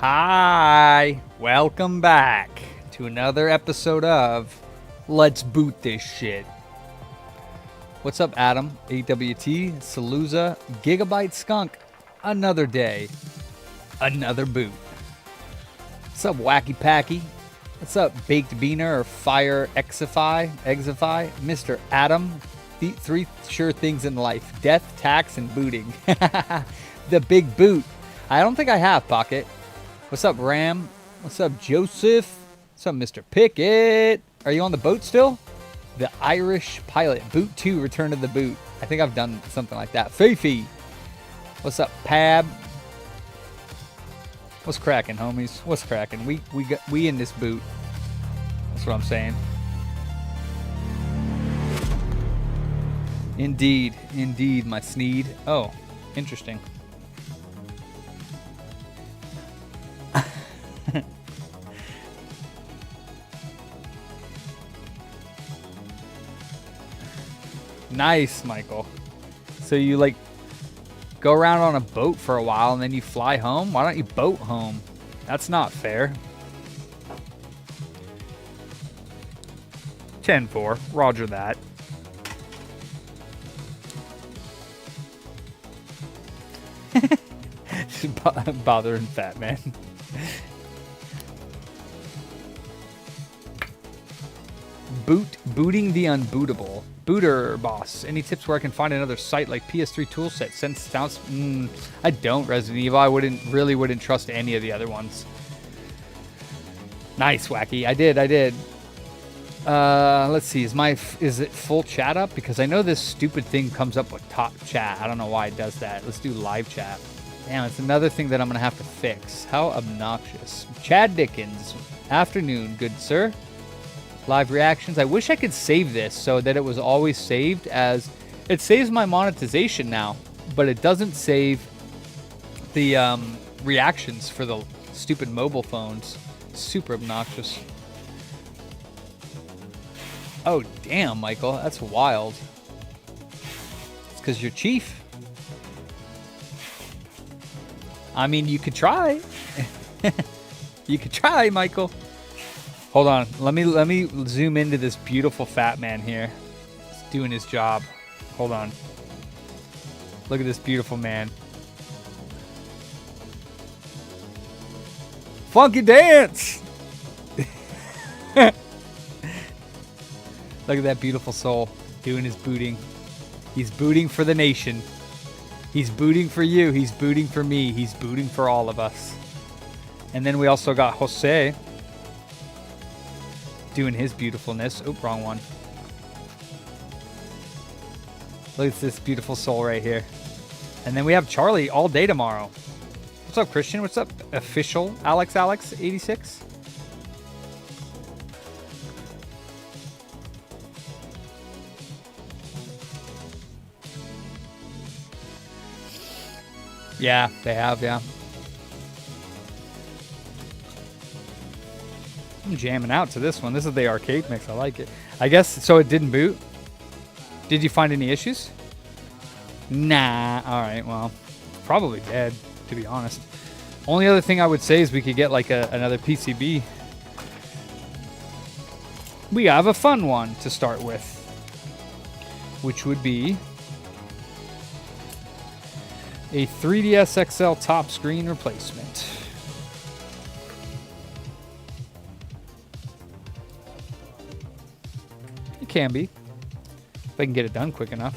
Hi, welcome back to another episode of Let's Boot This Shit. What's up, Adam, AWT, Saluza, Gigabyte Skunk? Another day, another boot. What's up, Wacky Packy? What's up, Baked Beaner or Fire Exify, Mr. Adam? The three sure things in life: death, tax, and booting. The big boot. I don't think I have, Pocket. What's up, Ram? What's up, Joseph? What's up, Mr. Pickett? Are you on the boat still? The Irish Pilot. Boot 2, Return of the Boot. I think I've done something like that. Fifi. What's up, Pab? What's cracking, homies? What's cracking? We in this boot. That's what I'm saying. Indeed, my Sneed. Oh, interesting. Nice, Michael. So you like go around on a boat for a while and then you fly home? Why don't you boat home? That's not fair. 10-4. Roger that. Bothering fat man. Booting the unbootable. Booter boss. Any tips where I can find another site like PS3 toolset? Sounds. I don't. Resident Evil. I wouldn't trust any of the other ones. Nice, Wacky. I did. Let's see. Is it full chat up? Because I know this stupid thing comes up with top chat. I don't know why it does that. Let's do live chat. Damn, it's another thing that I'm gonna have to fix. How obnoxious. Chad Dickens. Afternoon, good sir. Live reactions. I wish I could save this so that it was always saved as... It saves my monetization now, but it doesn't save the reactions for the stupid mobile phones. Super obnoxious. Oh, damn, Michael. That's wild. It's because you're chief. I mean, you could try. You could try, Michael. Hold on. Let me zoom into this beautiful fat man here. He's doing his job. Hold on. Look at this beautiful man. Funky dance! Look at that beautiful soul doing his booting. He's booting for the nation. He's booting for you. He's booting for me. He's booting for all of us. And then we also got Jose doing his beautifulness. Oh, wrong one. Look at this beautiful soul right here. And then we have Charlie all day tomorrow. What's up, Christian? What's up, official Alex 86? Yeah, they have, yeah. I'm jamming out to this one. This is the arcade mix. I like it. I guess, so it didn't boot? Did you find any issues? Nah. Alright, well, probably dead, to be honest. Only other thing I would say is we could get like another PCB. We have a fun one to start with, which would be a 3DS XL top screen replacement. It can be, if I can get it done quick enough.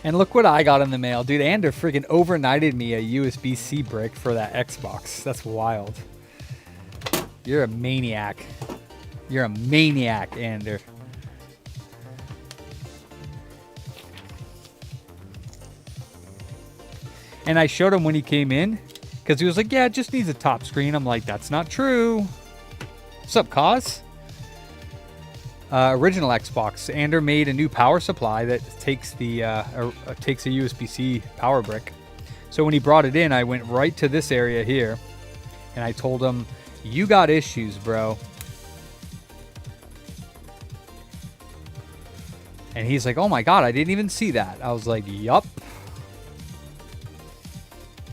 And look what I got in the mail. Dude, Ander friggin' overnighted me a USB-C brick for that Xbox. That's wild. You're a maniac. You're a maniac, Ander. And I showed him when he came in, because he was like, yeah, it just needs a top screen. I'm like, that's not true. What's up, Cause? Original Xbox. Ander made a new power supply that takes takes a USB-C power brick. So when he brought it in, I went right to this area here, and I told him, you got issues, bro. And he's like, oh my god, I didn't even see that. I was like, yup.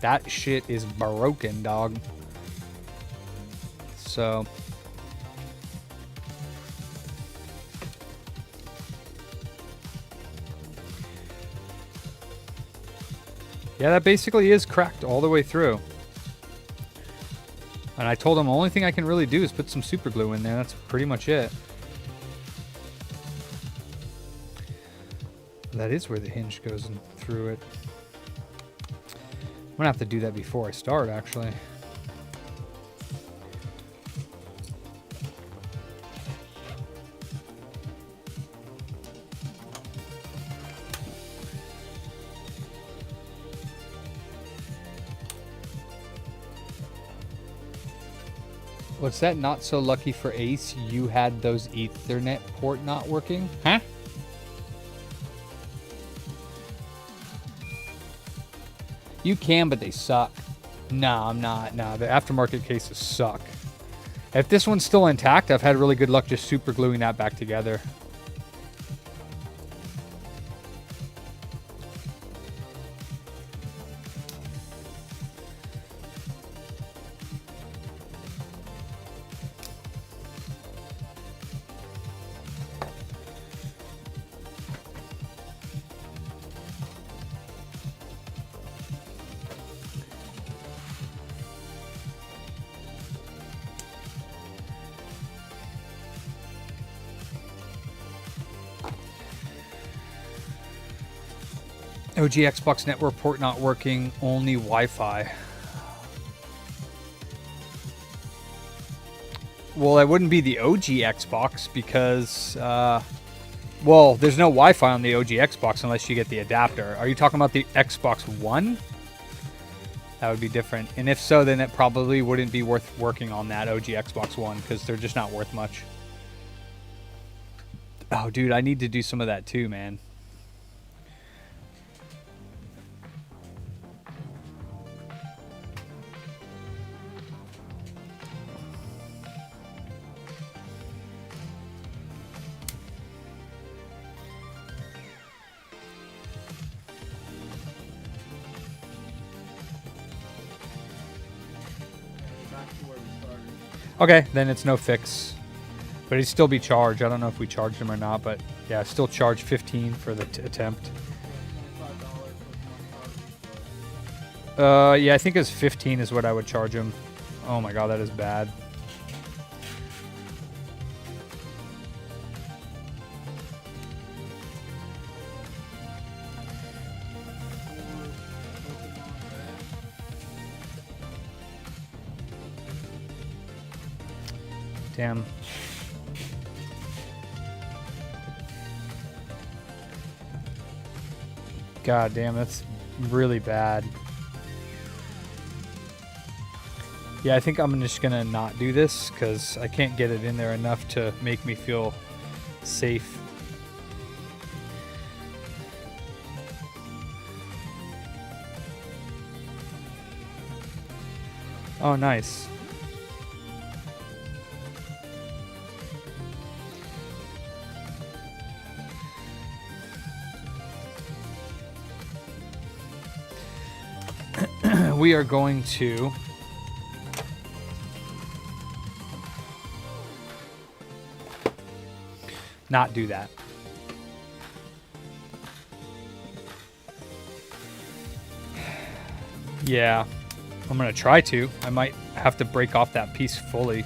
That shit is broken, dog. So... yeah, that basically is cracked all the way through. And I told him the only thing I can really do is put some super glue in there. That's pretty much it. That is where the hinge goes in through it. I'm gonna have to do that before I start, actually. What's that? Not so lucky for Ace. You had those Ethernet port not working? Huh? You can, but they suck. No, I'm not. No, the aftermarket cases suck. If this one's still intact, I've had really good luck just super gluing that back together. OG Xbox network port not working, only Wi-Fi. Well, it wouldn't be the OG Xbox because, well, there's no Wi-Fi on the OG Xbox unless you get the adapter. Are you talking about the Xbox One? That would be different. And if so, then it probably wouldn't be worth working on that OG Xbox One because they're just not worth much. Oh, dude, I need to do some of that too, man. Okay, then it's no fix. But he'd still be charged. I don't know if we charged him or not, but yeah, still charge 15 for the attempt. Yeah, I think it's 15 is what I would charge him. Oh my god, that is bad. Damn. God damn, that's really bad. Yeah, I think I'm just gonna not do this because I can't get it in there enough to make me feel safe. Oh, nice. We are going to not do that. Yeah, I'm gonna try to. I might have to break off that piece fully.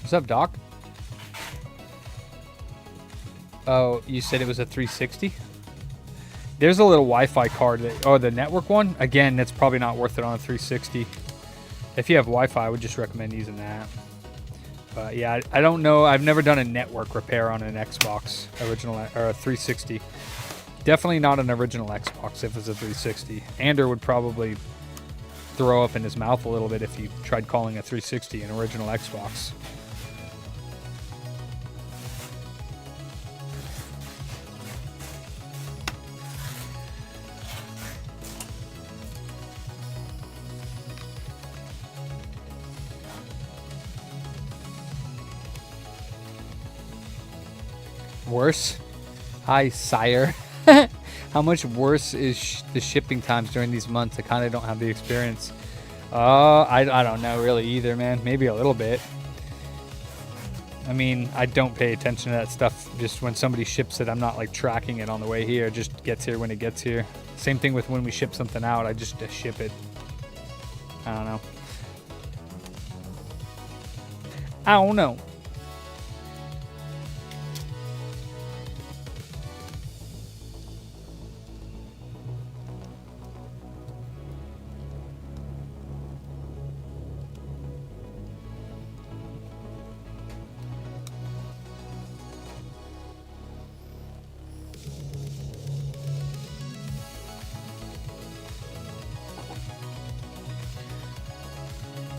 What's up, Doc? Oh, you said it was a 360? There's a little Wi-Fi card. Oh, the network one? Again, that's probably not worth it on a 360. If you have Wi-Fi, I would just recommend using that. But yeah, I don't know. I've never done a network repair on an Xbox original or a 360. Definitely not an original Xbox if it's a 360. Ander would probably throw up in his mouth a little bit if he tried calling a 360 an original Xbox. Worse? Hi, sire. How much worse is the shipping times during these months? I kind of don't have the experience. I don't know really either, man. Maybe a little bit. I mean, I don't pay attention to that stuff. Just when somebody ships it, I'm not like tracking it on the way here. It just gets here when it gets here. Same thing with when we ship something out. I just ship it. I don't know. I don't know.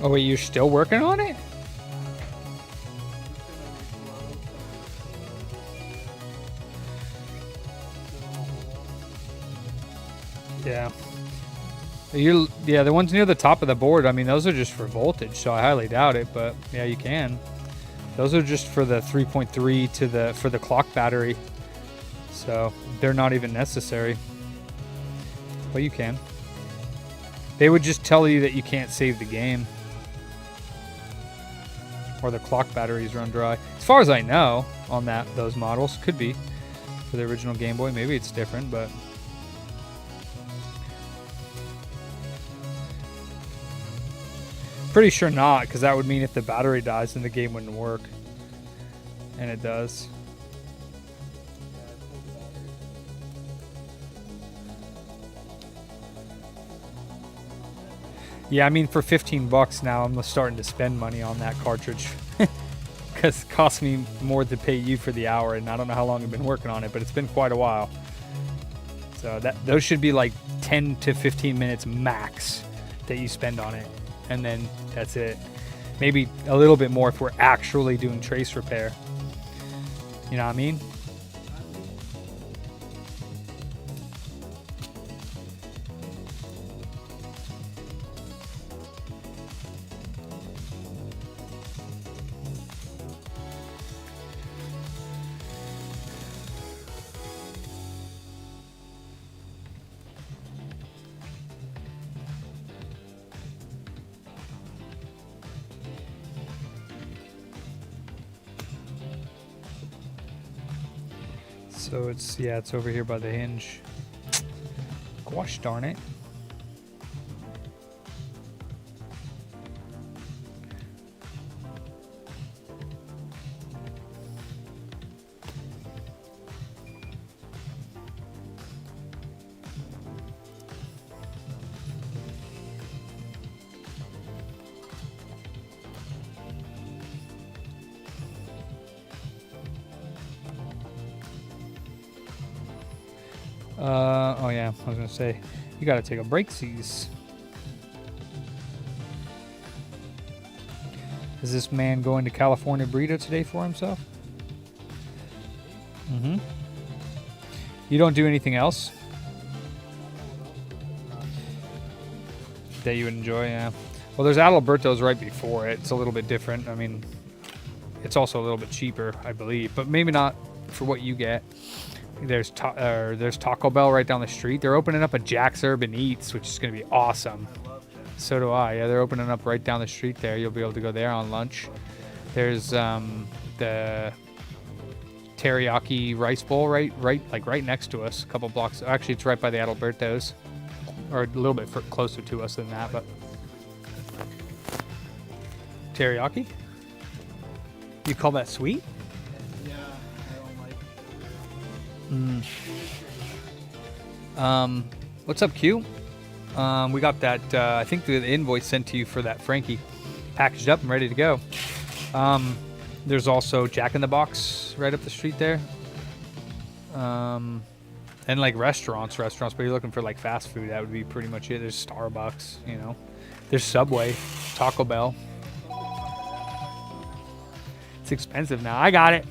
Oh wait, you're still working on it? Yeah. Yeah, the ones near the top of the board, I mean, those are just for voltage, so I highly doubt it, but yeah, you can. Those are just for the 3.3 to for the clock battery. So they're not even necessary. But you can. They would just tell you that you can't save the game. Or the clock batteries run dry. As far as I know, on those models, could be for the original Game Boy. Maybe it's different, but pretty sure not, because that would mean if the battery dies, then the game wouldn't work, and it does. Yeah, I mean, for 15 bucks now, I'm starting to spend money on that cartridge. Because it costs me more to pay you for the hour, and I don't know how long I've been working on it, but it's been quite a while. So those should be like 10 to 15 minutes max that you spend on it. And then that's it. Maybe a little bit more if we're actually doing trace repair. You know what I mean? So it's over here by the hinge. Gosh darn it. Oh yeah, I was gonna say, you gotta take a break, C's. Is this man going to California Burrito today for himself? Mm-hmm. You don't do anything else that you would enjoy, yeah. Well, there's Adalberto's right before it. It's a little bit different. I mean, it's also a little bit cheaper, I believe, but maybe not for what you get. There's Taco Bell right down the street. They're opening up a Jack's Urban Eats, which is going to be awesome. So do I. Yeah, they're opening up right down the street there. You'll be able to go there on lunch. There's the teriyaki rice bowl right next to us, a couple blocks. Actually, it's right by the Adalberto's, or a little bit closer to us than that. But teriyaki? You call that sweet? What's up, Q? We got that, I think the invoice sent to you for that Frankie packaged up and ready to go. There's also Jack in the Box right up the street there. And like restaurants, but you're looking for like fast food, that would be pretty much it. There's Starbucks, you know. There's Subway, Taco Bell. It's expensive now. I got it.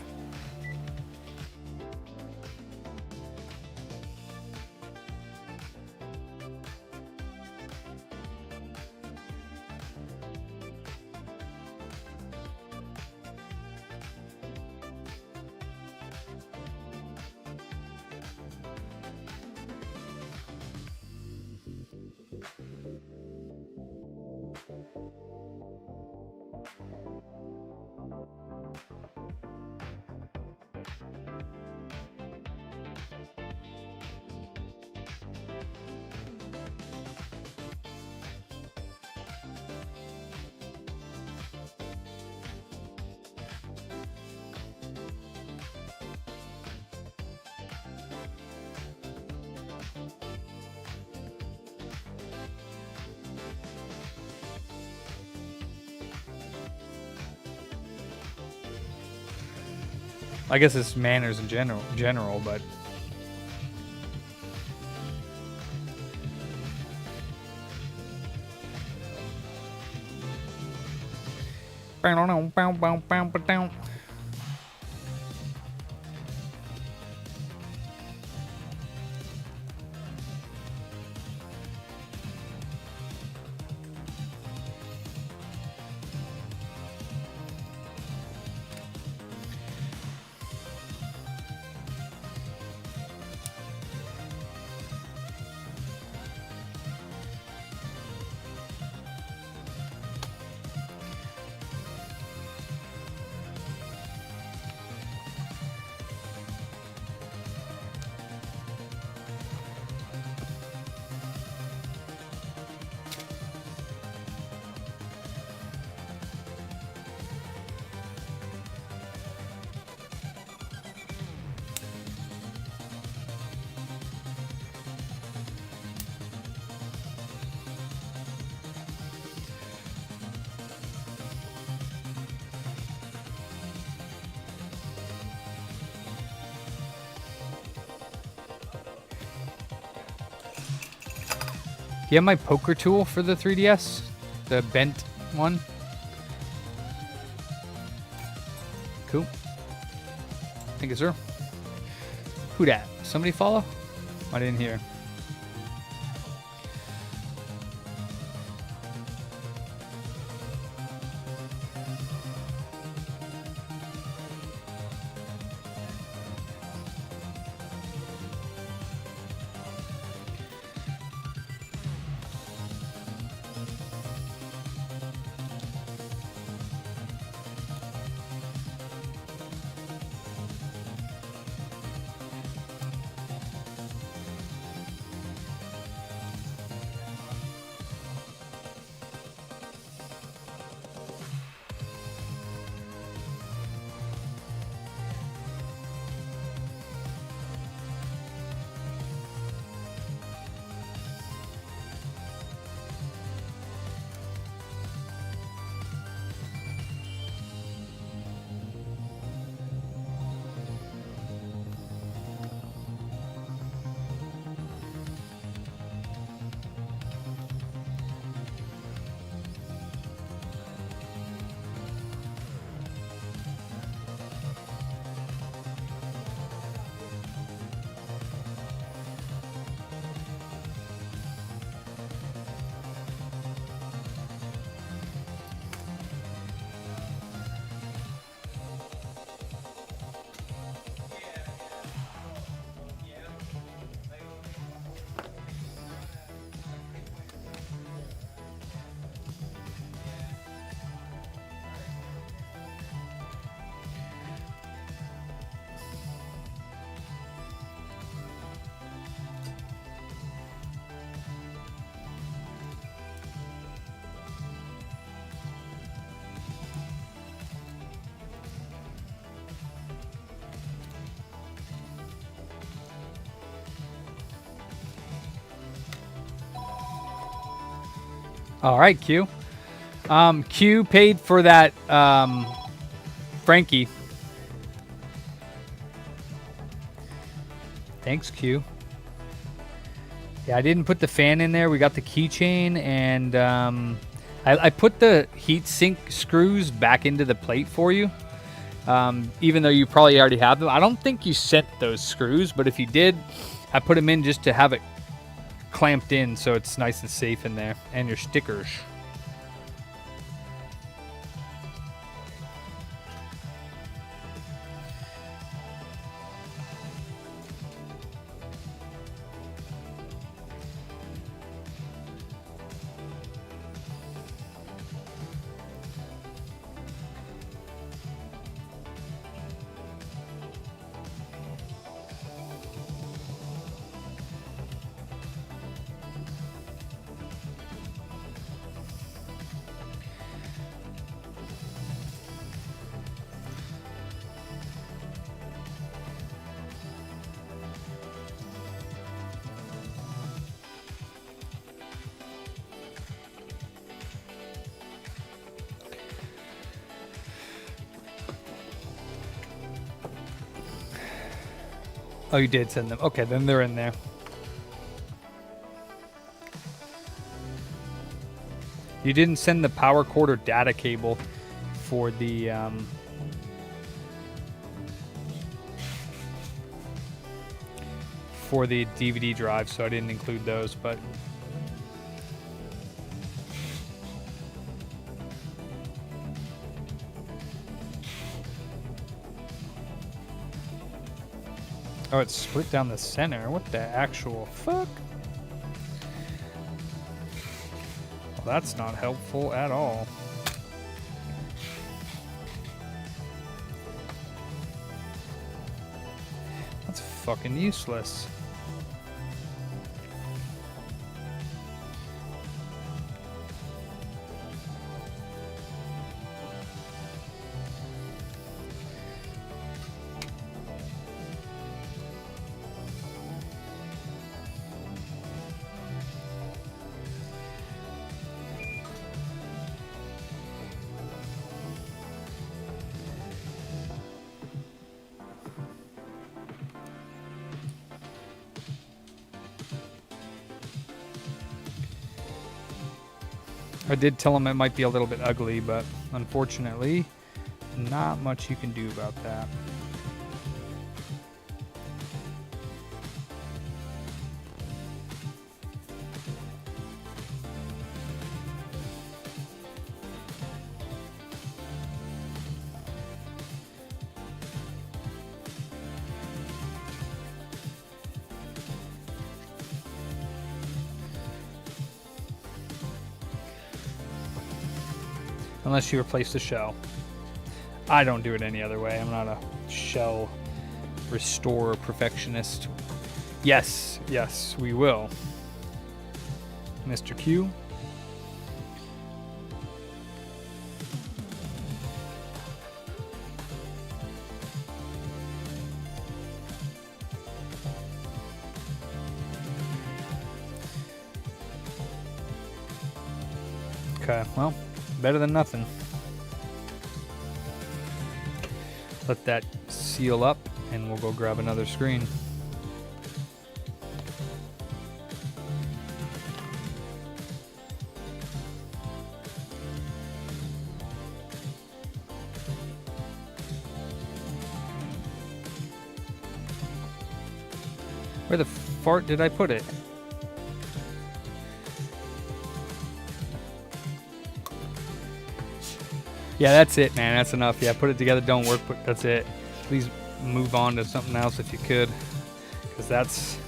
I guess it's manners in general, but do you have my poker tool for the 3DS? The bent one? Cool. Thank you, sir. Who dat? Somebody follow? I didn't hear. All right, Q. Q paid for that Frankie. Thanks, Q. Yeah, I didn't put the fan in there. We got the keychain, and I put the heat sink screws back into the plate for you, even though you probably already have them. I don't think you sent those screws, but if you did, I put them in just to have it clamped in so it's nice and safe in there, and your stickers. Oh, you did send them. Okay, then they're in there. You didn't send the power cord or data cable for the DVD drive, so I didn't include those, but oh, it's split down the center. What the actual fuck? Well, that's not helpful at all. That's fucking useless. I did tell him it might be a little bit ugly, but unfortunately, not much you can do about that. Unless you replace the shell. I don't do it any other way. I'm not a shell restorer perfectionist. Yes, yes, we will. Mr. Q. Okay, well, better than nothing. Let that seal up and we'll go grab another screen. Where the fart did I put it? Yeah, that's it, man. That's enough. Yeah, put it together. Don't work, but that's it. Please move on to something else if you could, because that's...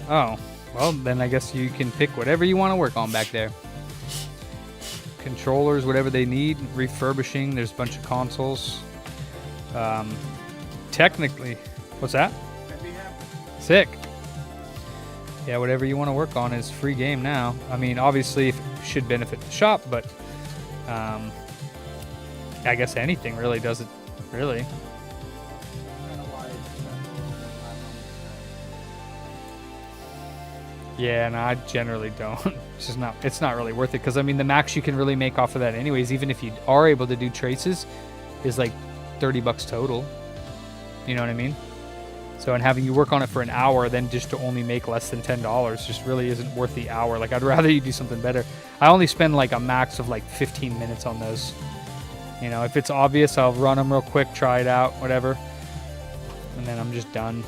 Oh, well, then I guess you can pick whatever you want to work on back there. Controllers, whatever they need. Refurbishing. There's a bunch of consoles. Technically... What's that? Sick. Yeah, whatever you want to work on is free game now. I mean, obviously, it should benefit the shop, but I guess anything really doesn't, really. Yeah, no, I generally don't. It's not really worth it, because I mean, the max you can really make off of that anyways, even if you are able to do traces, is like $30 total. You know what I mean? So, and having you work on it for an hour, then just to only make less than $10 just really isn't worth the hour. Like, I'd rather you do something better. I only spend like a max of like 15 minutes on those. You know, if it's obvious, I'll run them real quick, try it out, whatever. And then I'm just done.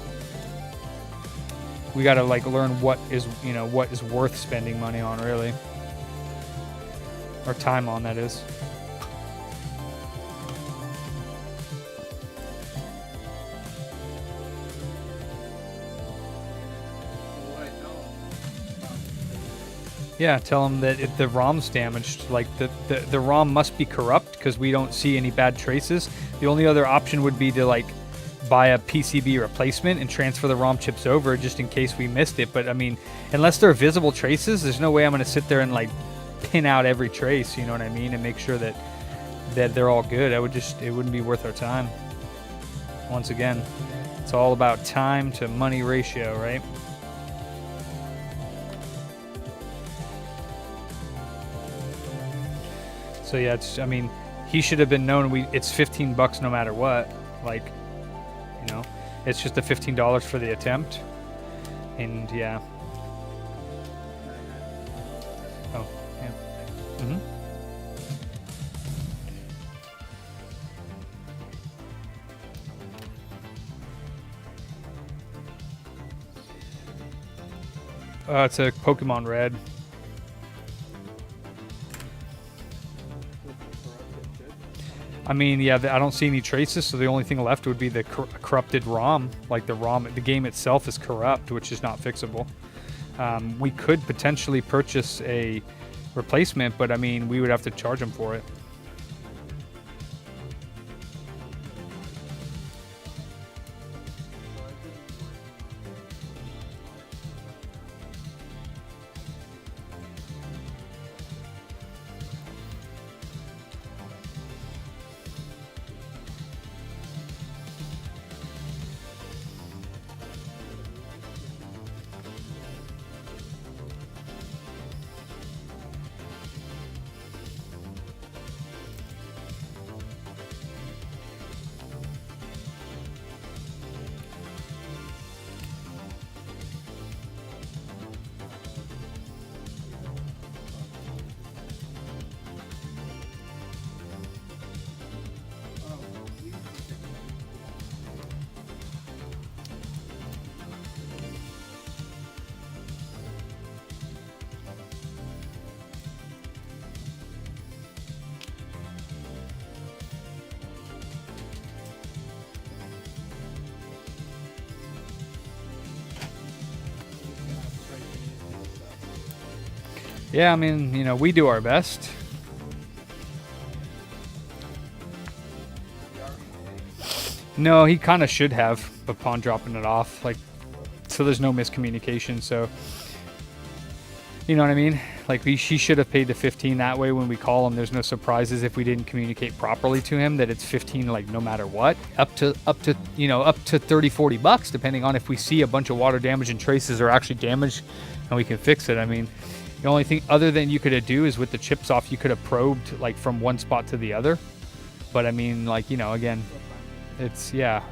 We got to like learn what is, you know, what is worth spending money on, really. Or time on, that is. Yeah, tell them that if the ROM's damaged, like the ROM must be corrupt because we don't see any bad traces. The only other option would be to like buy a PCB replacement and transfer the ROM chips over just in case we missed it. But I mean, unless they're visible traces, there's no way I'm going to sit there and like pin out every trace, you know what I mean, and make sure that they're all good. It wouldn't be worth our time. Once again, it's all about time to money ratio, right? So yeah, I mean, he should have been known it's $15 no matter what. Like, you know, it's just the $15 for the attempt. And yeah. Oh, yeah. Mm-hmm. It's a Pokemon Red. I mean, yeah, I don't see any traces, so the only thing left would be the corrupted ROM. Like the game itself is corrupt, which is not fixable. We could potentially purchase a replacement, but I mean, we would have to charge them for it. Yeah, I mean, you know, we do our best. No, he kind of should have upon dropping it off, like, so there's no miscommunication. So, you know what I mean? Like, he should have paid the 15 that way. When we call him, there's no surprises if we didn't communicate properly to him that it's 15, like, no matter what, up to you know, up to 30, 40 bucks, depending on if we see a bunch of water damage and traces are actually damaged and we can fix it. I mean, the only thing other than you could do is with the chips off, you could have probed like from one spot to the other. But I mean, like, you know, again, it's, yeah.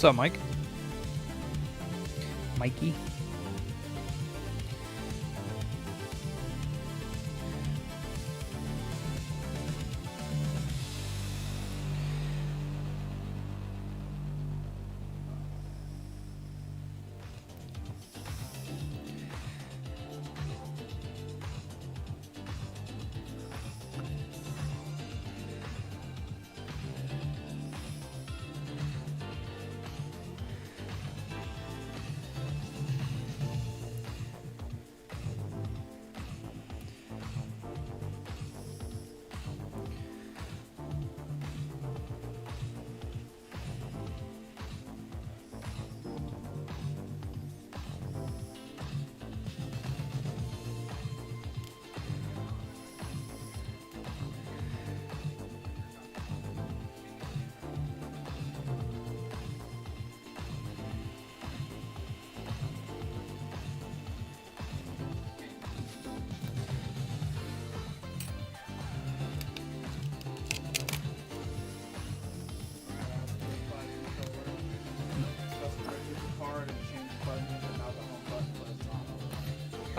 What's up, Mike? Mikey?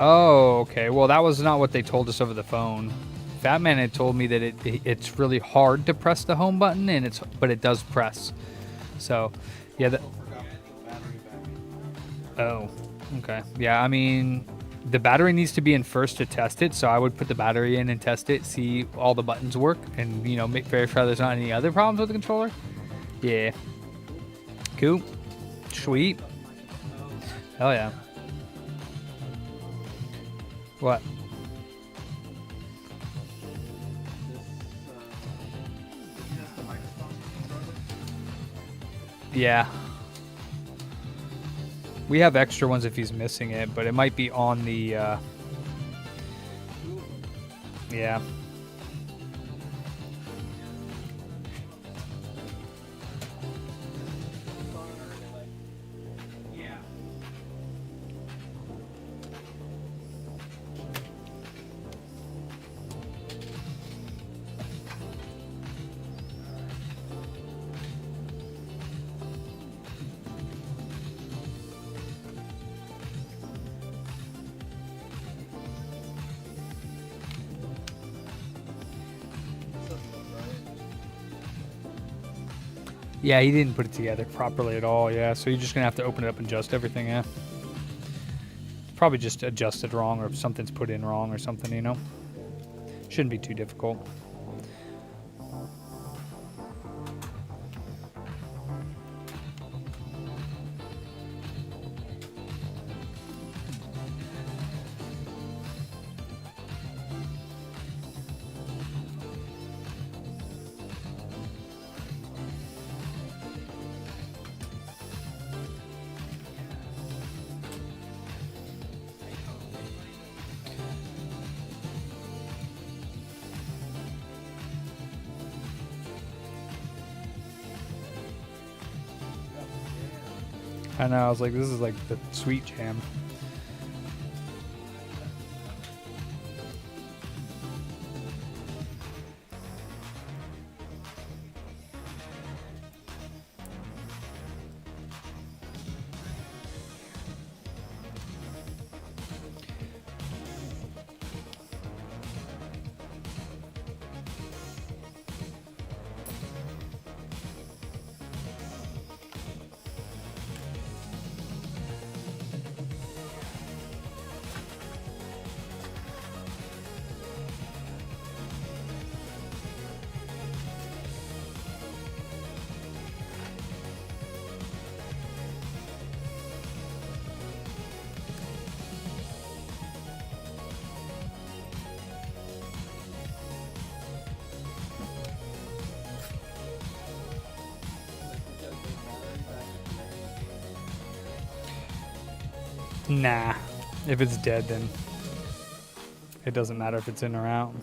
Oh, okay. Well, that was not what they told us over the phone. Fatman had told me that it's really hard to press the home button, and but it does press. So, yeah. Oh, okay. Yeah, I mean, the battery needs to be in first to test it, so I would put the battery in and test it, see all the buttons work, and, you know, verify there's not any other problems with the controller. Yeah. Cool. Sweet. Hell yeah. What? Yeah. We have extra ones if he's missing it, but it might be on the, yeah. Yeah, he didn't put it together properly at all, yeah. So you're just going to have to open it up and adjust everything, yeah. Probably just adjusted wrong, or if something's put in wrong or something, you know. Shouldn't be too difficult. I know, I was like, this is like the sweet jam. Nah. If it's dead, then it doesn't matter if it's in or out.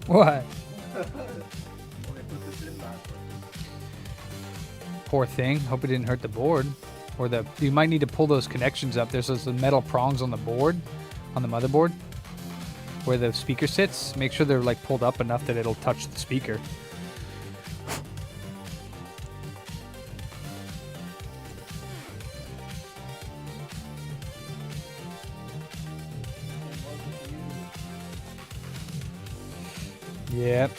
What? Poor thing. Hope it didn't hurt the board. Or you might need to pull those connections up. There's those metal prongs on the board, on the motherboard, where the speaker sits. Make sure they're like pulled up enough that it'll touch the speaker. Yep.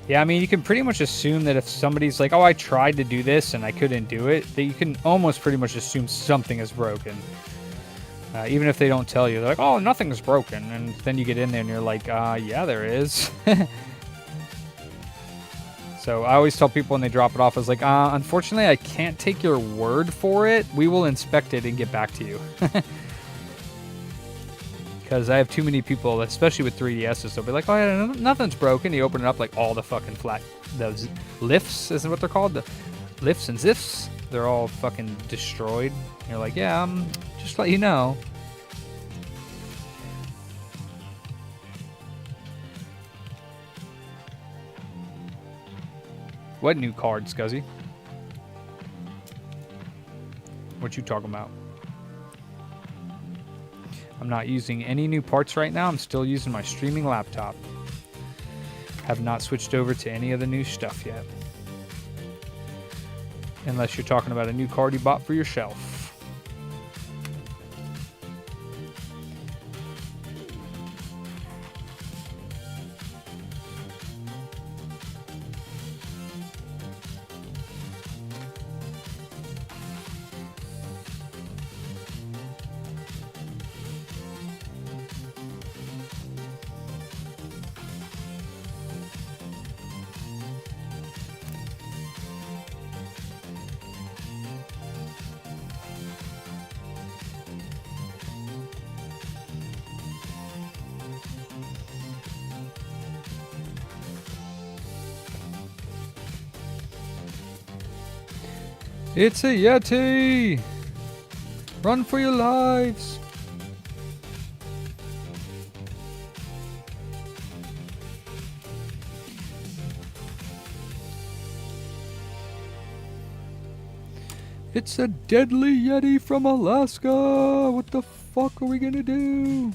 Yeah, I mean, you can pretty much assume that if somebody's like, oh, I tried to do this and I couldn't do it, that you can almost pretty much assume something is broken. Even if they don't tell you. They're like, oh, nothing's broken. And then you get in there and you're like, yeah, there is. So I always tell people when they drop it off, I was like, unfortunately, I can't take your word for it. We will inspect it and get back to you. Because I have too many people, especially with 3DSs, they'll be like, oh, yeah, nothing's broken. You open it up, like all the fucking those lifts, isn't what they're called? The lifts and ziffs, they're all fucking destroyed. And you're like, yeah, just let you know. What new card, Scuzzy? What you talking about? I'm not using any new parts right now. I'm still using my streaming laptop. Have not switched over to any of the new stuff yet. Unless you're talking about a new card you bought for your shelf. It's a Yeti! Run for your lives! It's a deadly Yeti from Alaska! What the fuck are we gonna do?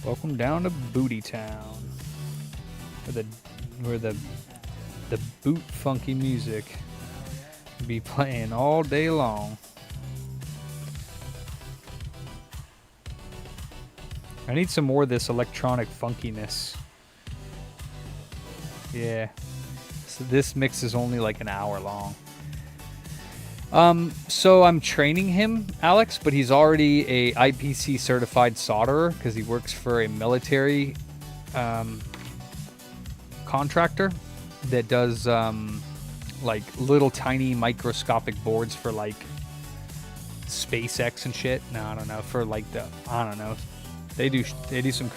Welcome down to Booty Town, where the boot funky music be playing all day long. I need some more of this electronic funkiness. Yeah, so this mix is only like an hour long. So I'm training him, Alex, but he's already a IPC certified solderer because he works for a military contractor that does like little tiny microscopic boards for like SpaceX and shit. No, I don't know, for like I don't know. They do some.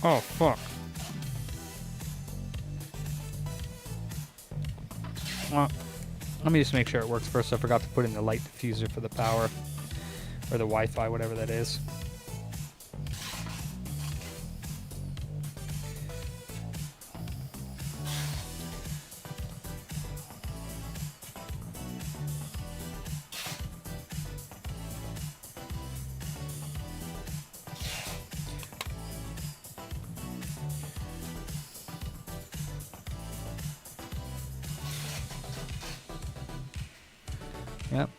Oh fuck. Well, let me just make sure it works first. I forgot to put in the light diffuser for the power or the Wi-Fi, whatever that is. Yep.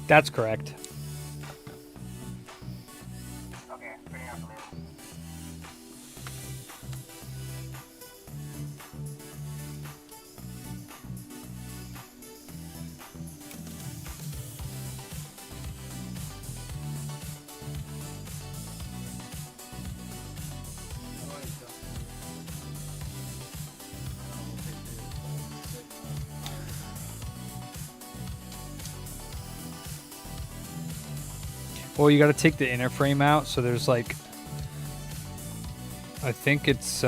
That's correct. Okay, bring up the label. Well, you got to take the inner frame out, so there's like, I think it's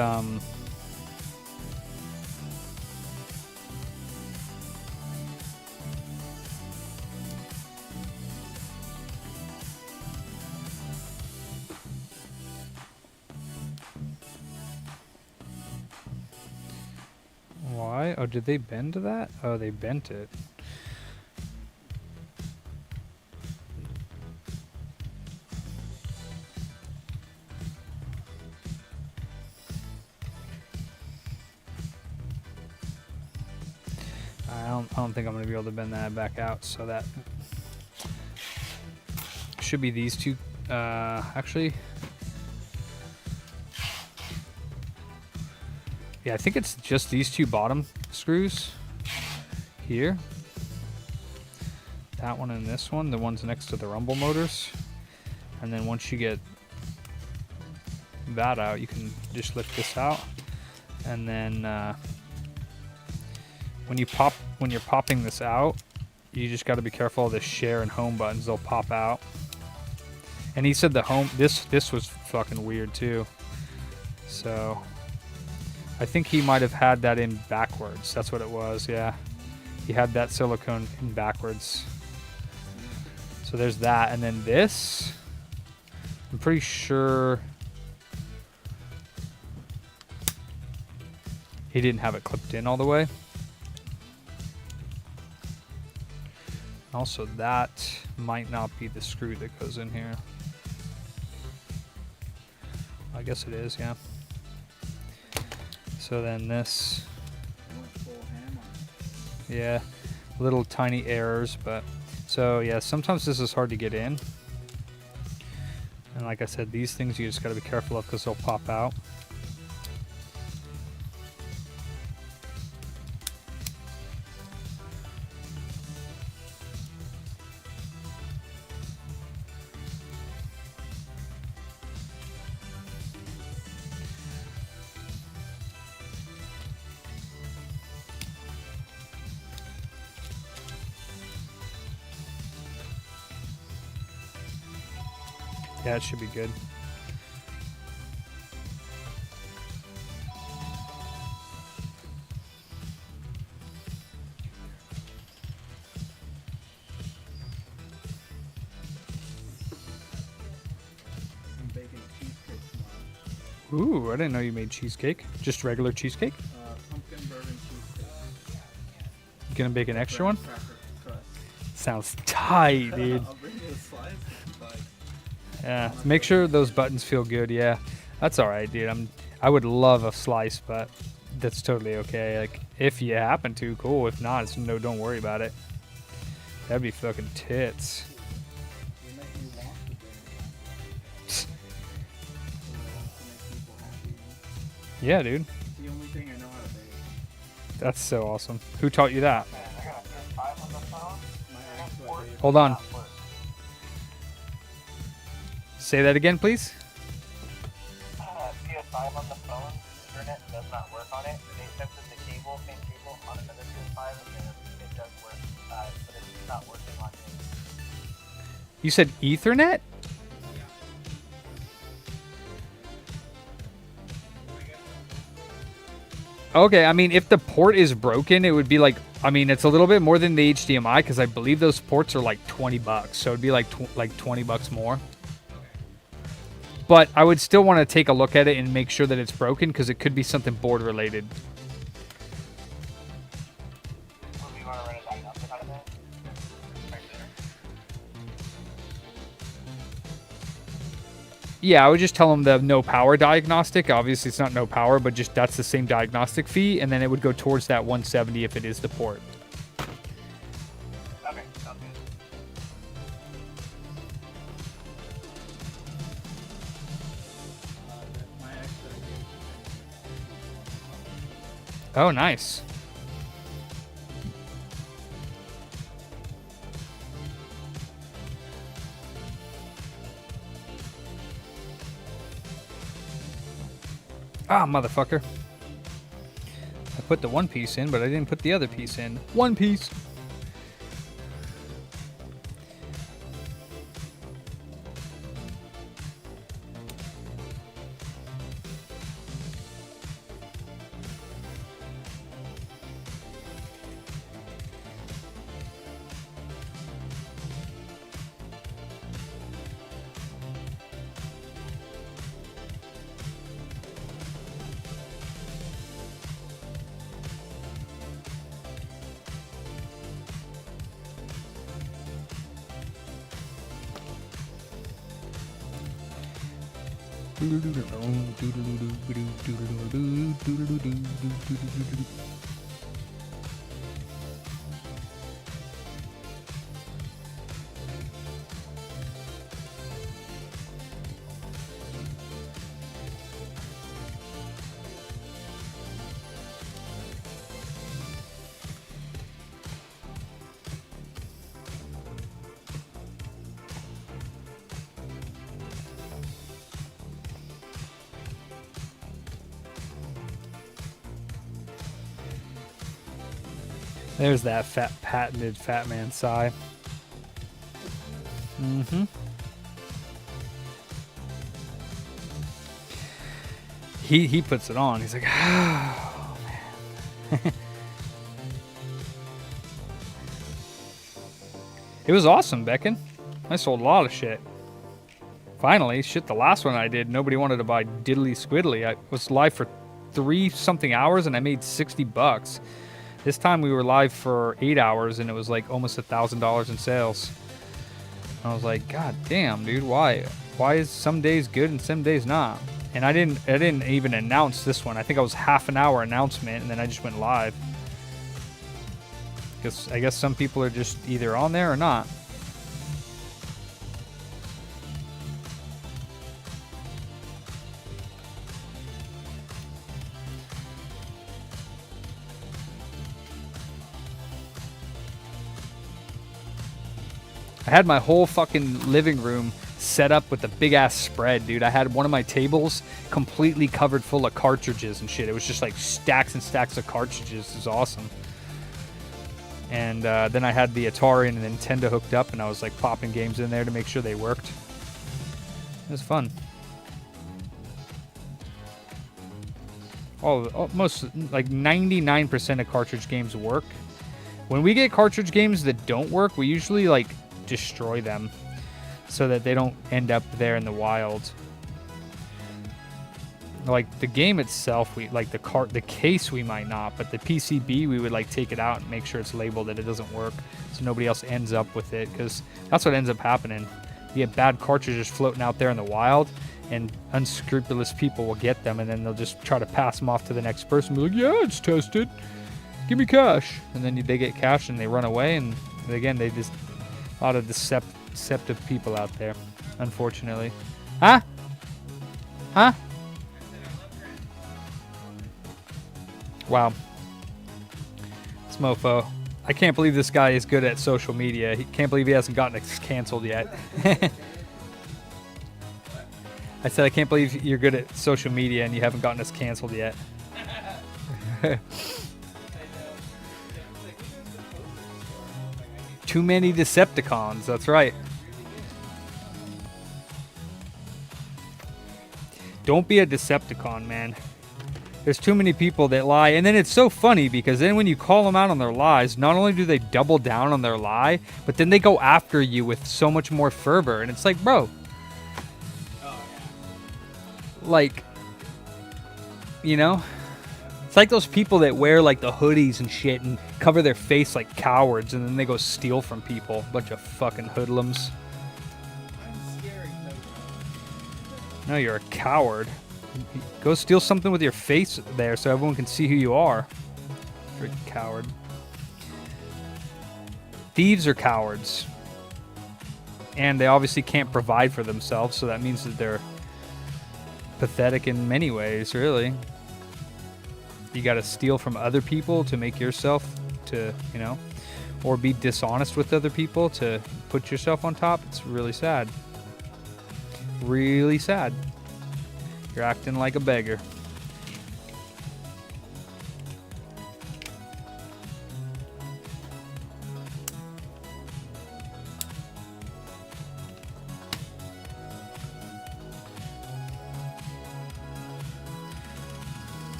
why? Oh, did they bend that? Oh, they bent it. I don't think I'm going to be able to bend that back out, so that should be these two. Actually, yeah, I think it's just these two bottom screws here. That one and this one, the ones next to the rumble motors. And then once you get that out, you can just lift this out. And then when you're popping this out, you just got to be careful of the share and home buttons. They'll pop out. And he said the home, this was fucking weird too. So I think he might have had that in backwards. That's what it was. Yeah, he had that silicone in backwards. So there's that. And then this, I'm pretty sure he didn't have it clipped in all the way. Also, that might not be the screw that goes in here. I guess it is, yeah. So then this, yeah, little tiny errors, but so yeah, sometimes this is hard to get in. And like I said, these things you just got to be careful of because they'll pop out. Yeah, it should be good. I'm baking cheesecake tomorrow. Ooh, I didn't know you made cheesecake. Just regular cheesecake? Pumpkin bourbon cheesecake. You gonna bake an extra one? Cracker crust. Sounds tight, dude. I'll bring you a slice. But Yeah, make sure those buttons feel good. Yeah, that's all right, dude. I would love a slice, but that's totally okay. Like, if you happen to, cool. If not, it's no, don't worry about it. That'd be fucking tits. you make me want to bring it. To make people happy. Yeah, dude. It's the only thing I know how to bake. That's so awesome. Who taught you that? I got a PS5 on the phone. My ex was a Hold on. Say that again, please. PS5 on the phone, internet does not work on it. They tested the cable, same cable, on another PS5, and it does work, but it's not working on it. You said Ethernet? Okay, I mean, if the port is broken, it would be like, I mean, it's a little bit more than the HDMI because I believe those ports are like $20, so it'd be like $20 more. But I would still want to take a look at it and make sure that it's broken because it could be something board related. So do you want to run a diagnostic out of that? Right there. Yeah, I would just tell them the no power diagnostic. Obviously, it's not no power, but just that's the same diagnostic fee, and then it would go towards that 170 if it is the port. Okay, sounds good. Oh, nice. Ah, motherfucker. I put the one piece in, but I didn't put the other piece in. One piece. There's that patented fat man sigh. Mm-hmm. He puts it on. He's like, oh man. It was awesome, Becken. I sold a lot of shit. Finally, shit, the last one I did, nobody wanted to buy diddly squiddly. I was live for 3-something hours and I made $60. This time we were live for 8 hours and it was like almost $1,000 in sales. I was like, God damn, dude, why? Why is some days good and some days not? And I didn't even announce this one. I think I was half an hour announcement and then I just went live. Because I guess some people are just either on there or not. I had my whole fucking living room set up with a big ass spread, dude. I had one of my tables completely covered full of cartridges and shit. It was just like stacks and stacks of cartridges. It was awesome. And then I had the Atari and the Nintendo hooked up, and I was like popping games in there to make sure they worked. It was fun. Most like 99% of cartridge games work. When we get cartridge games that don't work, we usually like destroy them so that they don't end up there in the wild. Like the game itself, we like the case we might not, but the PCB we would like take it out and make sure it's labeled that it doesn't work, so nobody else ends up with it, because that's what ends up happening. You get bad cartridges floating out there in the wild, and unscrupulous people will get them, and then they'll just try to pass them off to the next person. Be like, yeah, it's tested. Give me cash, and then they get cash and they run away, and again they just a lot of deceptive people out there, unfortunately. Huh? Wow. This mofo. I can't believe this guy is good at social media. He can't believe he hasn't gotten us canceled yet. I said I can't believe you're good at social media and you haven't gotten us canceled yet. Too many Decepticons, that's right. Don't be a Decepticon, man. There's too many people that lie. And then it's so funny because then when you call them out on their lies, not only do they double down on their lie, but then they go after you with so much more fervor. And it's like, bro. Like, you know? It's like those people that wear like the hoodies and shit and cover their face like cowards, and then they go steal from people. Bunch of fucking hoodlums. I'm scary. No, you're a coward. Go steal something with your face there so everyone can see who you are. Freaking coward. Thieves are cowards. And they obviously can't provide for themselves, so that means that they're pathetic in many ways, really. you got to steal from other people to make yourself to, you know, or be dishonest with other people to put yourself on top. It's really sad. Really sad. You're acting like a beggar.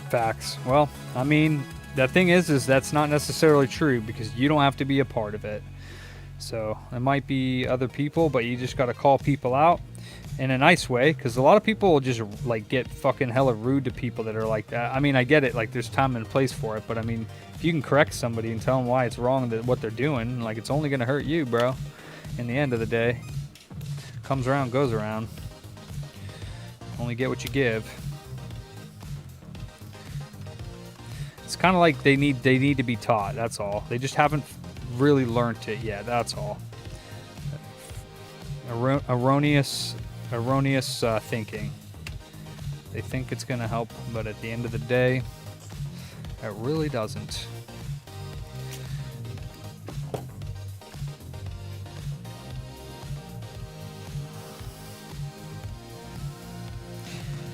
Facts. Well, I mean, the thing is that's not necessarily true because you don't have to be a part of it. So it might be other people, but you just got to call people out in a nice way, because a lot of people will just like get fucking hella rude to people that are like that. I mean, I get it, like there's time and place for it, but I mean, if you can correct somebody and tell them why it's wrong that what they're doing, like it's only gonna hurt you, bro. In the end of the day, comes around, goes around. Only get what you give. It's kind of like they need to be taught. That's all. They just haven't really learned it yet. That's all. Erroneous thinking. They think it's gonna help, but at the end of the day, it really doesn't.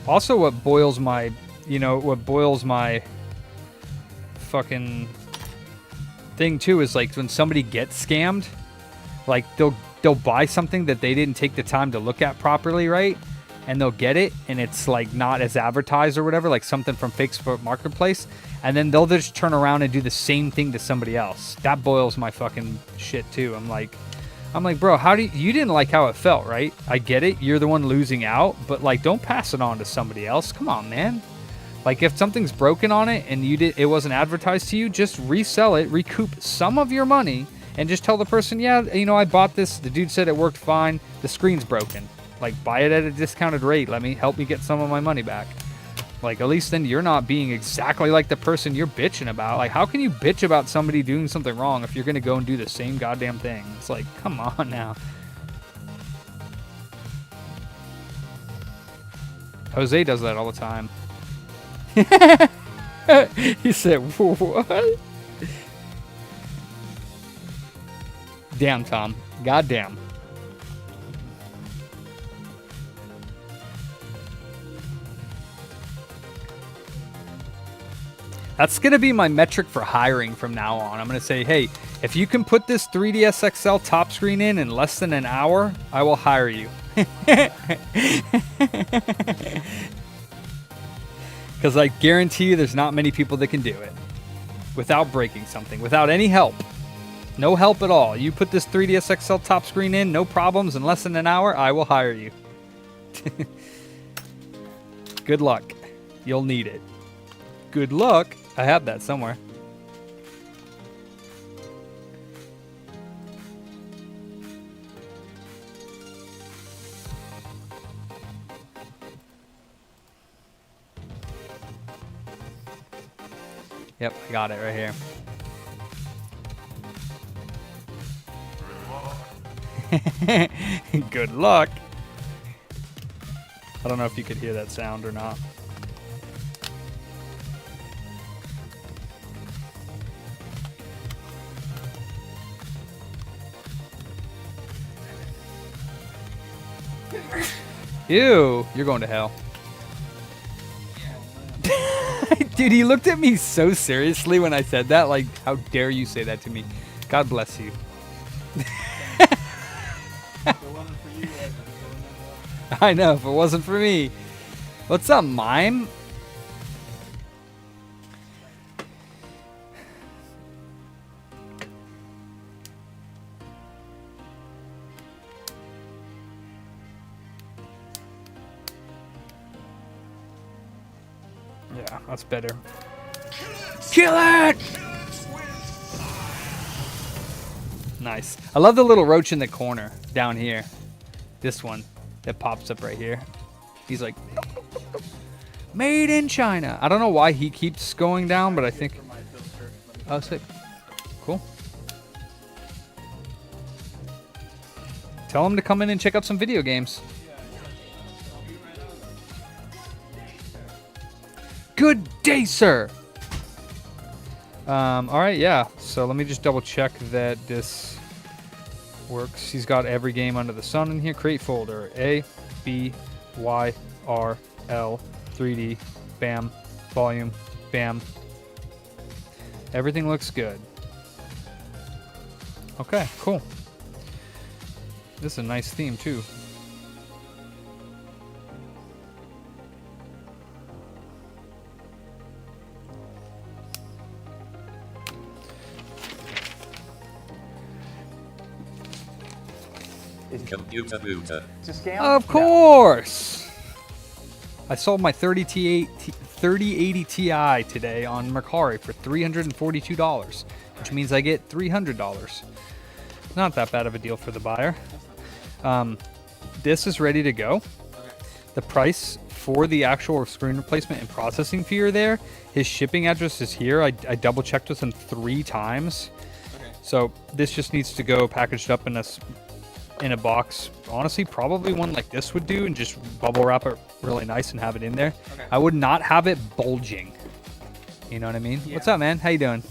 Also, what boils my fucking thing too is like when somebody gets scammed, like they'll buy something that they didn't take the time to look at properly, right? And they'll get it and it's like not as advertised or whatever, like something from Facebook Marketplace, and then they'll just turn around and do the same thing to somebody else. That boils my fucking shit too. I'm like, bro, you didn't like how it felt, right? I get it, you're the one losing out, but like don't pass it on to somebody else. Come on, man. Like if something's broken on it and it wasn't advertised to you, just resell it, recoup some of your money, and just tell the person, yeah, you know, I bought this. The dude said it worked fine. The screen's broken. Like buy it at a discounted rate. Help me get some of my money back. Like at least then you're not being exactly like the person you're bitching about. Like how can you bitch about somebody doing something wrong if you're gonna go and do the same goddamn thing? It's like, come on now. Jose does that all the time. He said, what? Damn, Tom. Goddamn. That's going to be my metric for hiring from now on. I'm going to say, hey, if you can put this 3DS XL top screen in less than an hour, I will hire you. Because I guarantee you there's not many people that can do it without breaking something, without any help. No help at all. You put this 3DS XL top screen in, no problems, in less than an hour, I will hire you. Good luck. You'll need it. Good luck. I have that somewhere. Yep, I got it right here. Good luck. I don't know if you could hear that sound or not. Ew, you're going to hell. Dude, he looked at me so seriously when I said that. Like, how dare you say that to me? God bless you. I know, if it wasn't for me. What's up, Mime? Yeah, that's better. Kill it! Nice. I love the little roach in the corner down here. This one that pops up right here. He's like, made in China. I don't know why he keeps going down, but I think... Oh, sick. Cool. Tell him to come in and check out some video games. Good day, sir. All right, yeah. So let me just double check that this works. He's got every game under the sun in here. Create folder. A, B, Y, R, L, 3D, bam, volume, bam. Everything looks good. Okay, cool. This is a nice theme, too. Computer booter. It's a scam? Of course! I sold my 3080 Ti today on Mercari for $342, which means I get $300. Not that bad of a deal for the buyer. This is ready to go. The price for the actual screen replacement and processing fee are there. His shipping address is here. I double checked with him 3 times. So this just needs to go packaged up in a box. Honestly, probably one like this would do, and just bubble wrap it really nice and have it in there. Okay. I would not have it bulging. You know what I mean? Yeah. What's up, man? How you doing?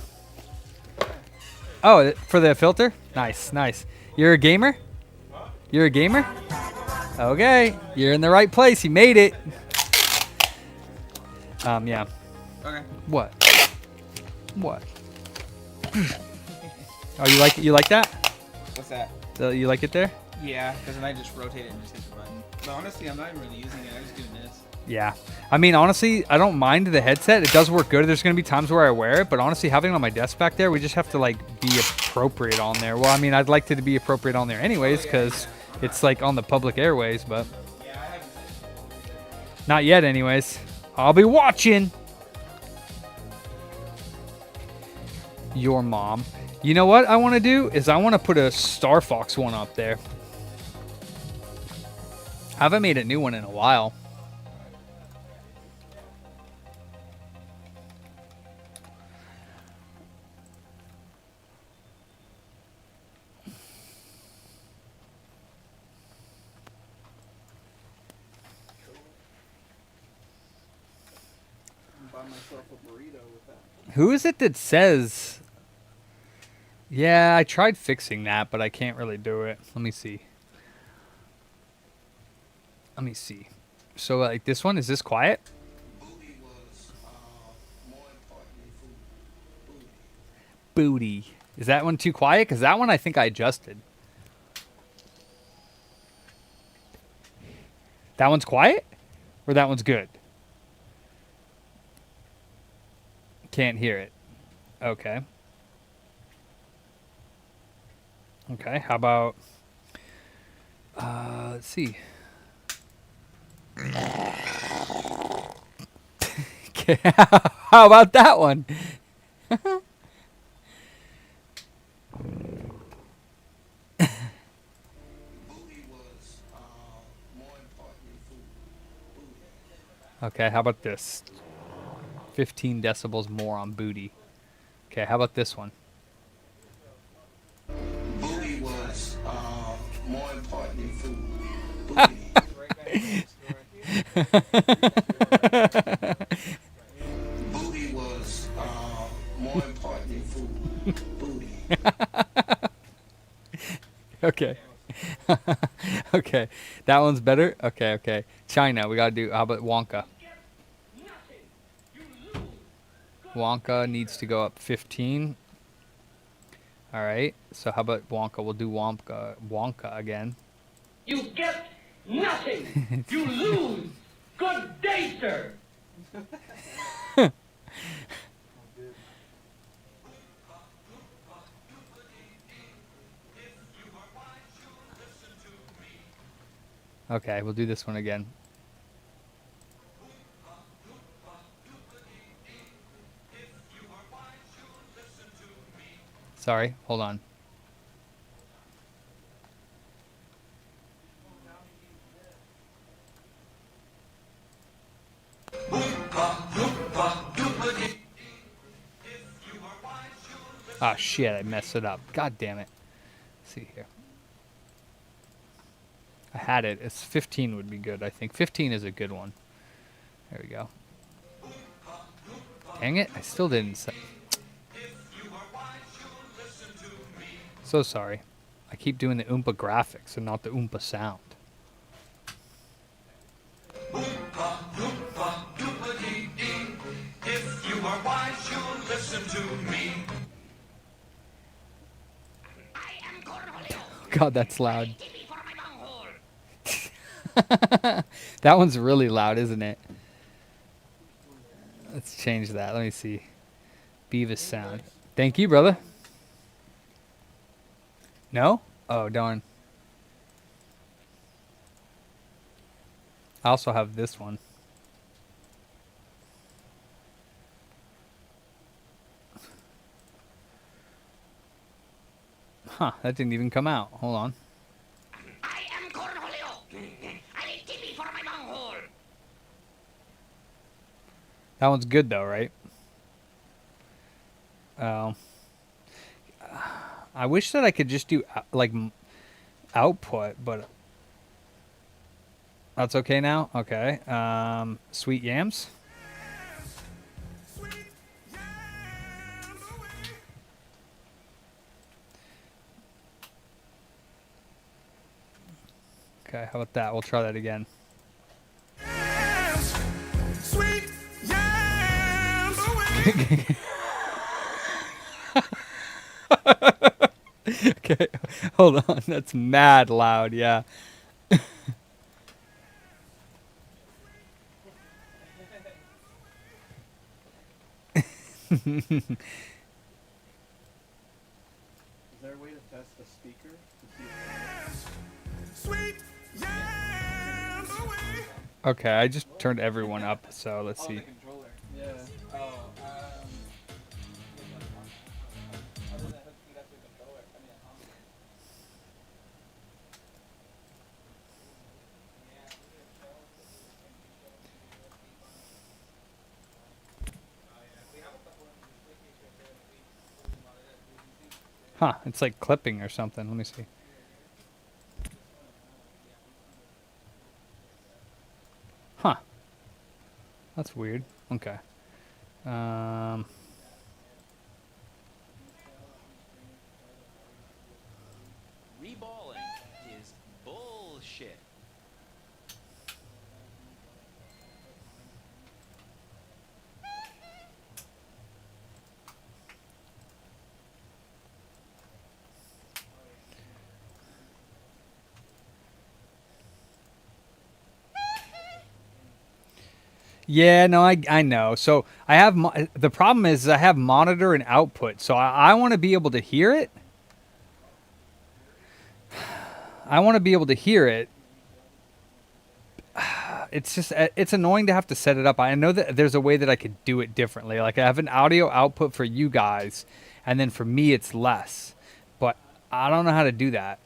Oh, for the filter? Nice, nice. You're a gamer? You're a gamer? Okay, you're in the right place. You made it. Yeah. Okay. What? What? Oh, you like that? What's that? You like it there? Yeah, because then I just rotate it and just hit the button. But honestly, I'm not even really using it. I'm just doing this. Yeah. I mean, honestly, I don't mind the headset. It does work good. There's going to be times where I wear it, but honestly, having it on my desk back there, we just have to, like, be appropriate on there. Well, I mean, I'd like it to be appropriate on there anyways, because it's, like, on the public airways, but Yeah, I haven't said not yet anyways. I'll be watching. Your mom. You know what I want to do is I want to put a Star Fox one up there. I haven't made a new one in a while. Buy myself a burrito with that. Who is it that says... Yeah, I tried fixing that, but I can't really do it. Let me see. Let me see. So, like, this one, is this quiet? Booty was more important than food. Booty. Booty. Is that one too quiet? Because that one I think I adjusted. That one's quiet? Or that one's good? Can't hear it. Okay. Okay, how about... let's see. Okay, how about that one? Booty was more important than food. Booty. Okay, how about this? 15 decibels more on booty. Okay, how about this one? Booty was more important than food. Booty. Booty was more important than food. Booty. Okay. Okay, that one's better? Okay, okay. China, we gotta do, how about Wonka? Wonka needs to go up 15. Alright, so how about Wonka? We'll do Wonka again. You get nothing. You lose. Good day, sir. Okay, we'll do this one again. Sorry, hold on. Ah, shit, I messed it up. God damn it. Let's see here. I had it. It's 15 would be good, I think. 15 is a good one. There we go. Dang it, I still didn't say. So sorry. I keep doing the Oompa graphics and not the Oompa sound. If you are wise, you'll listen to me. God, that's loud. That one's really loud, isn't it? Let's change that. Let me see. Beavis sound. Thank you, brother. No? Oh, darn. I also have this one. Huh, that didn't even come out. Hold on. I am Cornholio. I need TP for my bunghole. That one's good though, right? I wish that I could just do like output, but that's okay now. Okay. Sweet yams. Okay, how about that? We'll try that again. Sweet yams away. Okay, hold on. That's mad loud, yeah. Is there a way to test the speaker? To see if Sweet yams away. Okay, I just turned everyone up, so let's see. the controller. Yeah. Oh, other than hooking up the controller, I mean, Huh, it's like clipping or something. Let me see. Huh. That's weird. Okay. Reballing is bullshit. Yeah, no, I know. So I have the problem is I have monitor and output, so I want to be able to hear it. I want to be able to hear it. It's just it's annoying to have to set it up. I know that there's a way that I could do it differently. Like I have an audio output for you guys, and then for me it's less. But I don't know how to do that.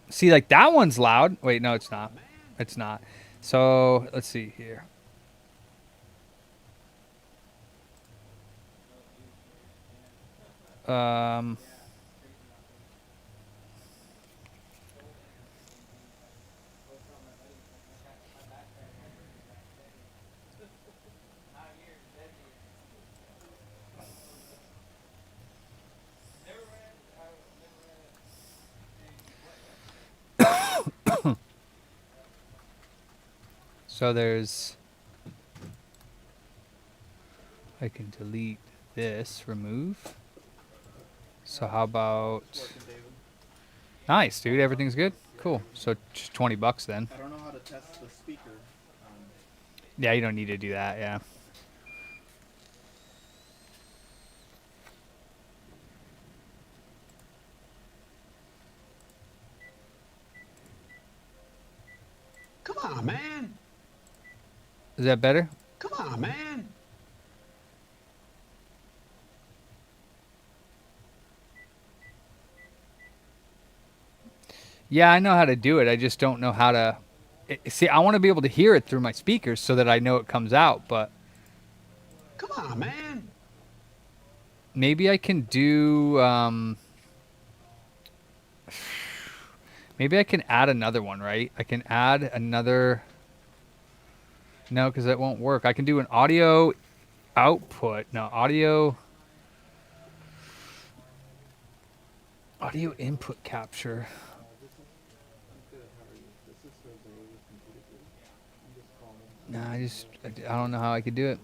See, like that one's loud. Wait, no, it's not. It's not. So let's see here. So there's, I can delete this, remove. So how about, nice, dude, everything's good? Cool. So just 20 bucks then. I don't know how to test the speaker. Yeah, you don't need to do that, yeah. Come on, man. Is that better? Come on, man. Yeah, I know how to do it. I just don't know how to. See, I want to be able to hear it through my speakers so that I know it comes out, but Come on, man. maybe I can do. Maybe I can add another one, right? I can add another. No, because that won't work. I can do an audio output. No, audio input capture. No, I don't know how I could do it.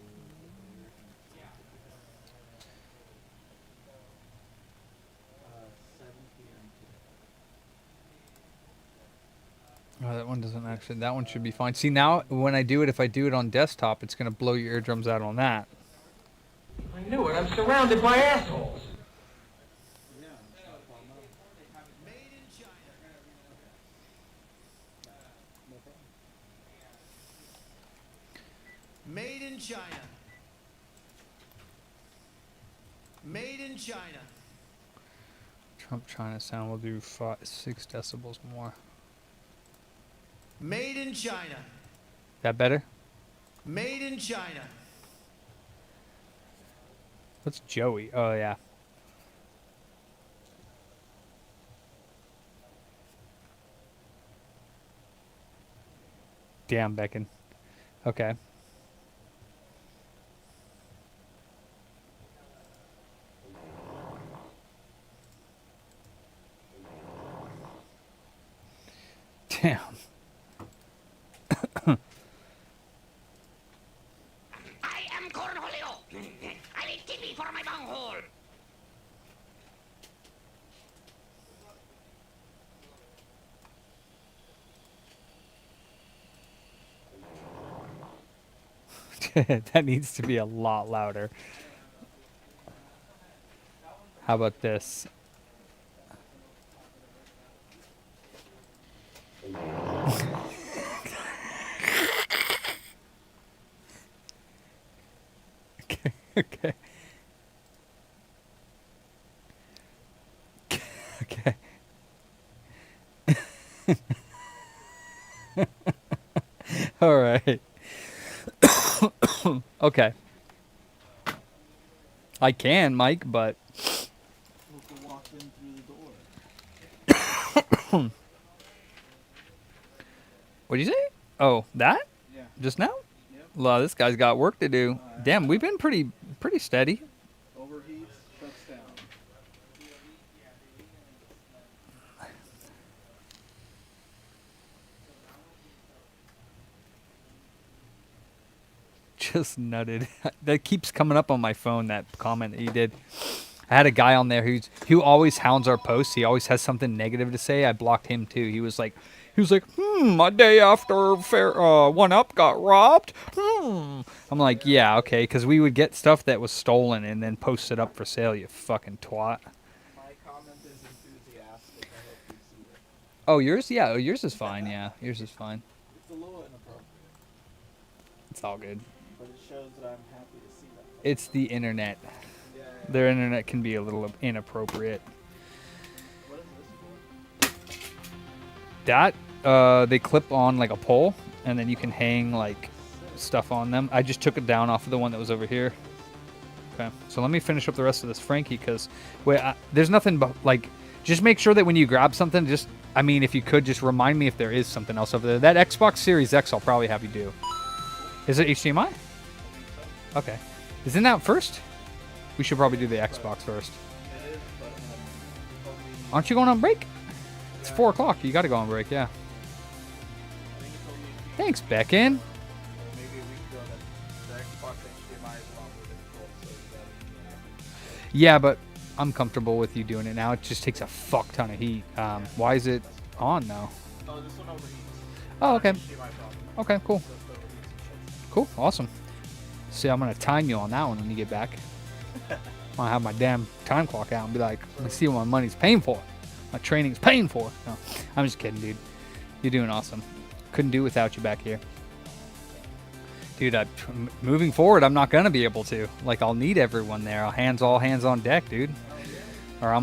Oh, that one doesn't actually. That one should be fine. See, now when I do it, if I do it on desktop, it's going to blow your eardrums out on that. I knew it. I'm surrounded by assholes. Made in China. Made in China. Trump China sound will do 6 decibels more. Made in China. That better? Made in China. What's Joey? Oh, yeah. Damn, Becken. Okay. Damn. I am Cornholio. I need TV for my bunghole. That needs to be a lot louder. How about this? Okay. Okay. Okay. All right. Okay. I can, Mike, but Look who walked in through the door. what'd you say? Oh, that? Yeah. Just now? Yep. Well, this guy's got work to do. Damn, we've been pretty steady. Overheats, shuts down. Just nutted. That keeps coming up on my phone, that comment that you did. I had a guy on there who always hounds our posts. He always has something negative to say. I blocked him too. He was like, my day after One Up got robbed. I'm like, yeah, okay, because we would get stuff that was stolen and then post it up for sale, you fucking twat. My comment is enthusiastic. I hope you see it. Oh, yours? Yeah, yours is fine, yeah. Yours is fine. It's a little inappropriate, It's all good. but it shows that I'm happy to see that. It's the internet. Yeah, yeah. Their internet can be a little inappropriate. What is this for? That they clip on like a pole, and then you can hang like stuff on them. I just took it down off of the one that was over here. Okay, so let me finish up the rest of this Frankie, because there's nothing but like, just make sure that when you grab something, if you could just remind me if there is something else over there. That Xbox Series X I'll probably have you do. Is it HDMI? Okay, isn't that first? We should probably do the Xbox first. It is, but Aren't you going on break? It's 4 o'clock. You got to go on break, yeah. Thanks, Becken. maybe a week ago that the Xbox HDMI is longer than full, so that Yeah, but I'm comfortable with you doing it now. It just takes a fuck ton of heat. Why is it on now? oh, this one overheats. Oh, okay. HDMI problem. Okay, cool. Just overheats and shuts Cool, awesome. See, I'm going to time you on that one when you get back. I'm going to have my damn time clock out and be like, let me see what my money's paying for. My training's paying for. No, I'm just kidding, dude. You're doing awesome. Couldn't do without you back here. Dude, moving forward, I'm not gonna be able to. Like, I'll need everyone there. All hands on deck, dude. Or I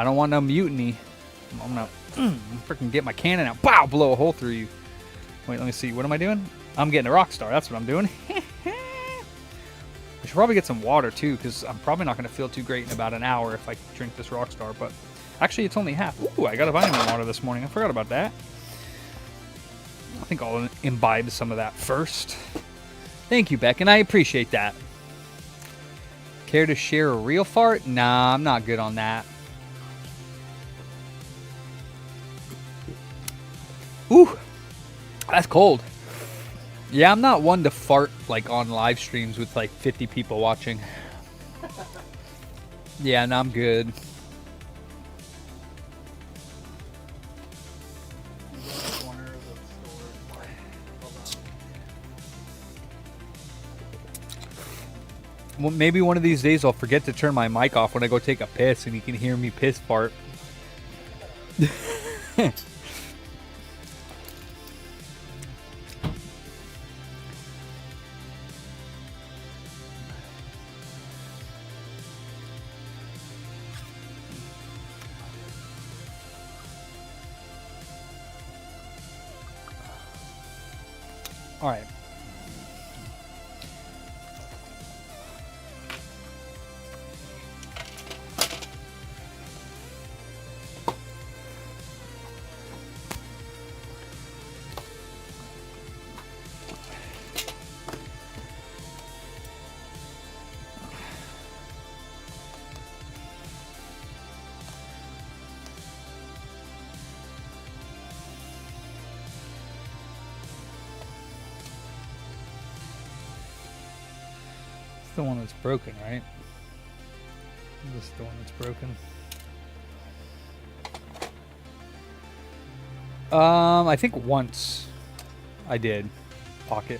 don't want no mutiny. I'm gonna freaking get my cannon out. Pow! Blow a hole through you. Wait, let me see. What am I doing? I'm getting a rock star. That's what I'm doing. I should probably get some water, too, because I'm probably not going to feel too great in about an hour if I drink this rock star. But actually, it's only half. Ooh, I got a vitamin water this morning. I forgot about that. I think I'll imbibe some of that first. Thank you, Beck, and I appreciate that. Care to share a real fart? Nah, I'm not good on that. Ooh, that's cold. Yeah, I'm not one to fart like on live streams with like 50 people watching. Yeah, no, I'm good. Well, maybe one of these days I'll forget to turn my mic off when I go take a piss and you can hear me piss fart. All right. The one that's broken, right? This is the one that's broken. I think once I did pocket.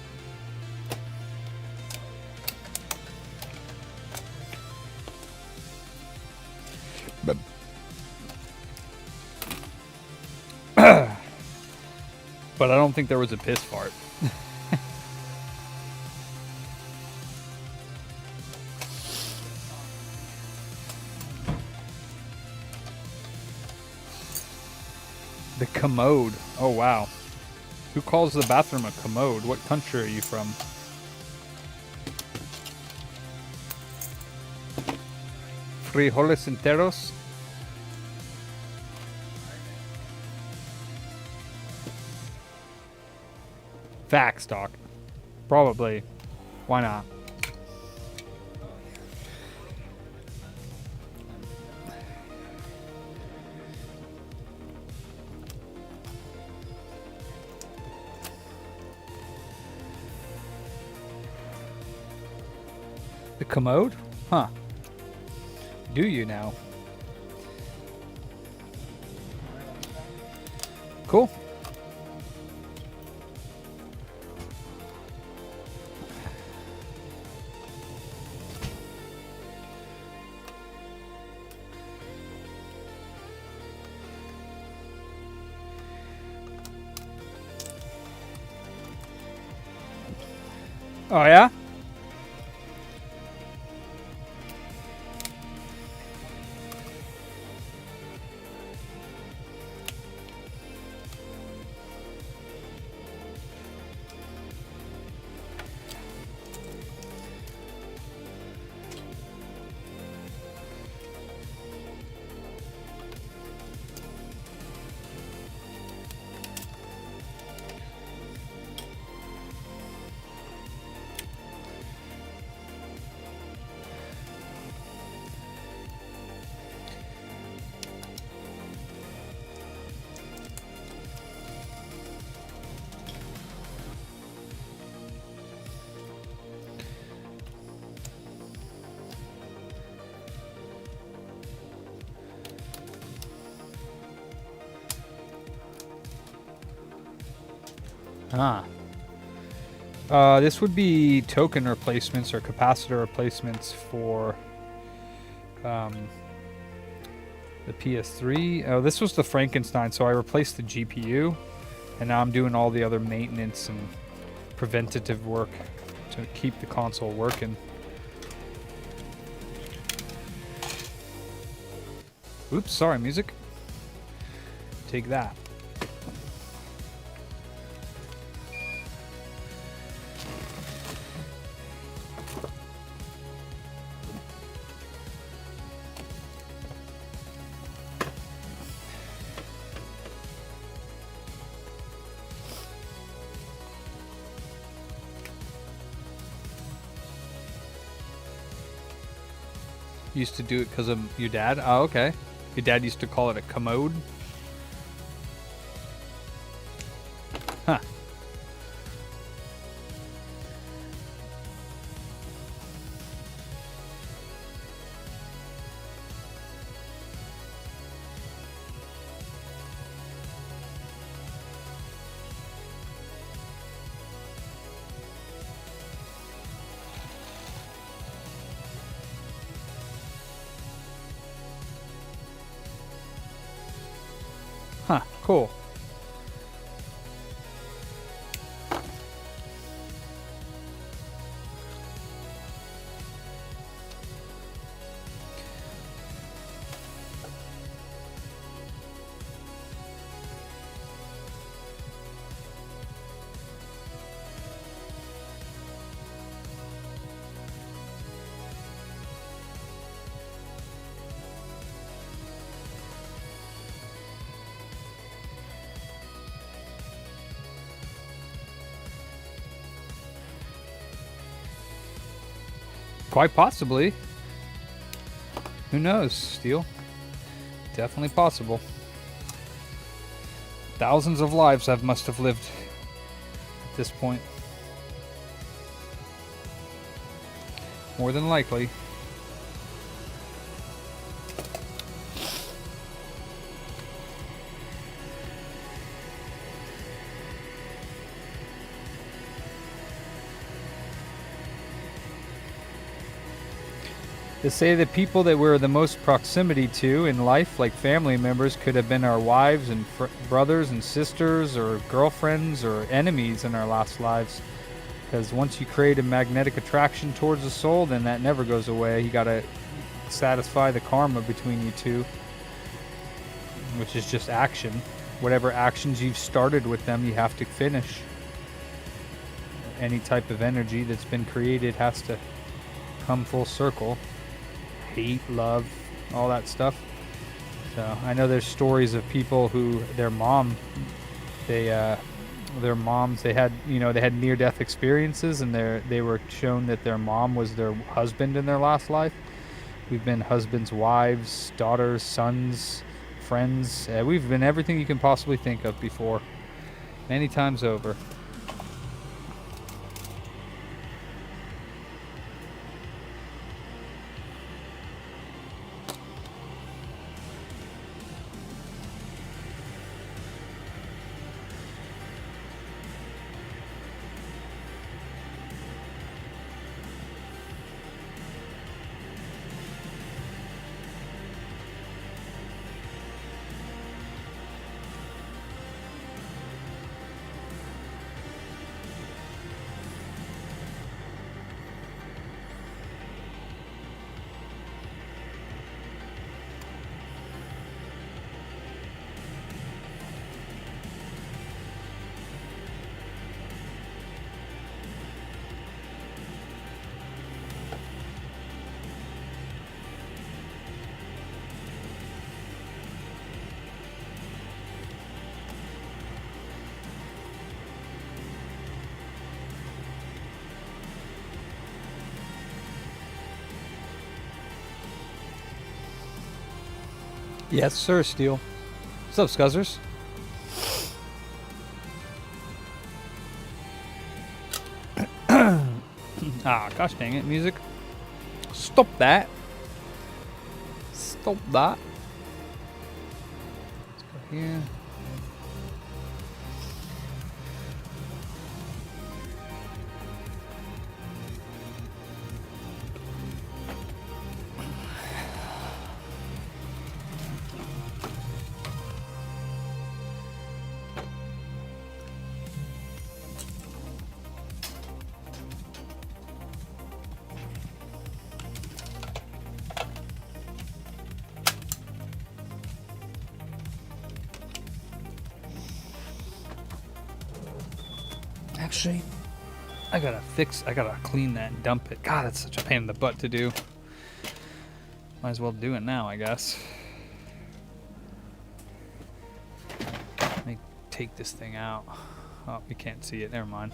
But I don't think there was a piss fart. The commode. Oh, wow. Who calls the bathroom a commode? What country are you from? Frijoles enteros? Facts, Doc. Probably. Why not? The commode? Huh. Do you now? Cool. Oh, yeah? This would be token replacements or capacitor replacements for the PS3. Oh, this was the Frankenstein, so I replaced the GPU, and now I'm doing all the other maintenance and preventative work. to keep the console working. Oops, sorry, music. Take that. Used to do it because of your dad? Oh, okay. Your dad used to call it a commode? Huh. Huh, cool. Quite possibly. Who knows, Steel? Definitely possible. Thousands of lives I must have lived at this point. More than likely. They say the people that we're the most proximity to in life, like family members, could have been our wives and brothers and sisters or girlfriends or enemies in our last lives. Because once you create a magnetic attraction towards the soul, then that never goes away. You gotta satisfy the karma between you two, which is just action. Whatever actions you've started with them, you have to finish. Any type of energy that's been created has to come full circle. Hate, love, all that stuff. So I know there's stories of people who their moms they had, you know, they had near-death experiences, and they were shown that their mom was their husband in their last life. We've been husbands, wives, daughters, sons, friends. We've been everything you can possibly think of before, many times over. Yes, sir, Steel. What's up, Scuzzers? Ah, gosh dang it, music. Stop that. Stop that. Let's go here. Actually, I gotta clean that and dump it. God, that's such a pain in the butt to do. Might as well do it now, I guess. Let me take this thing out. Oh, you can't see it. Never mind.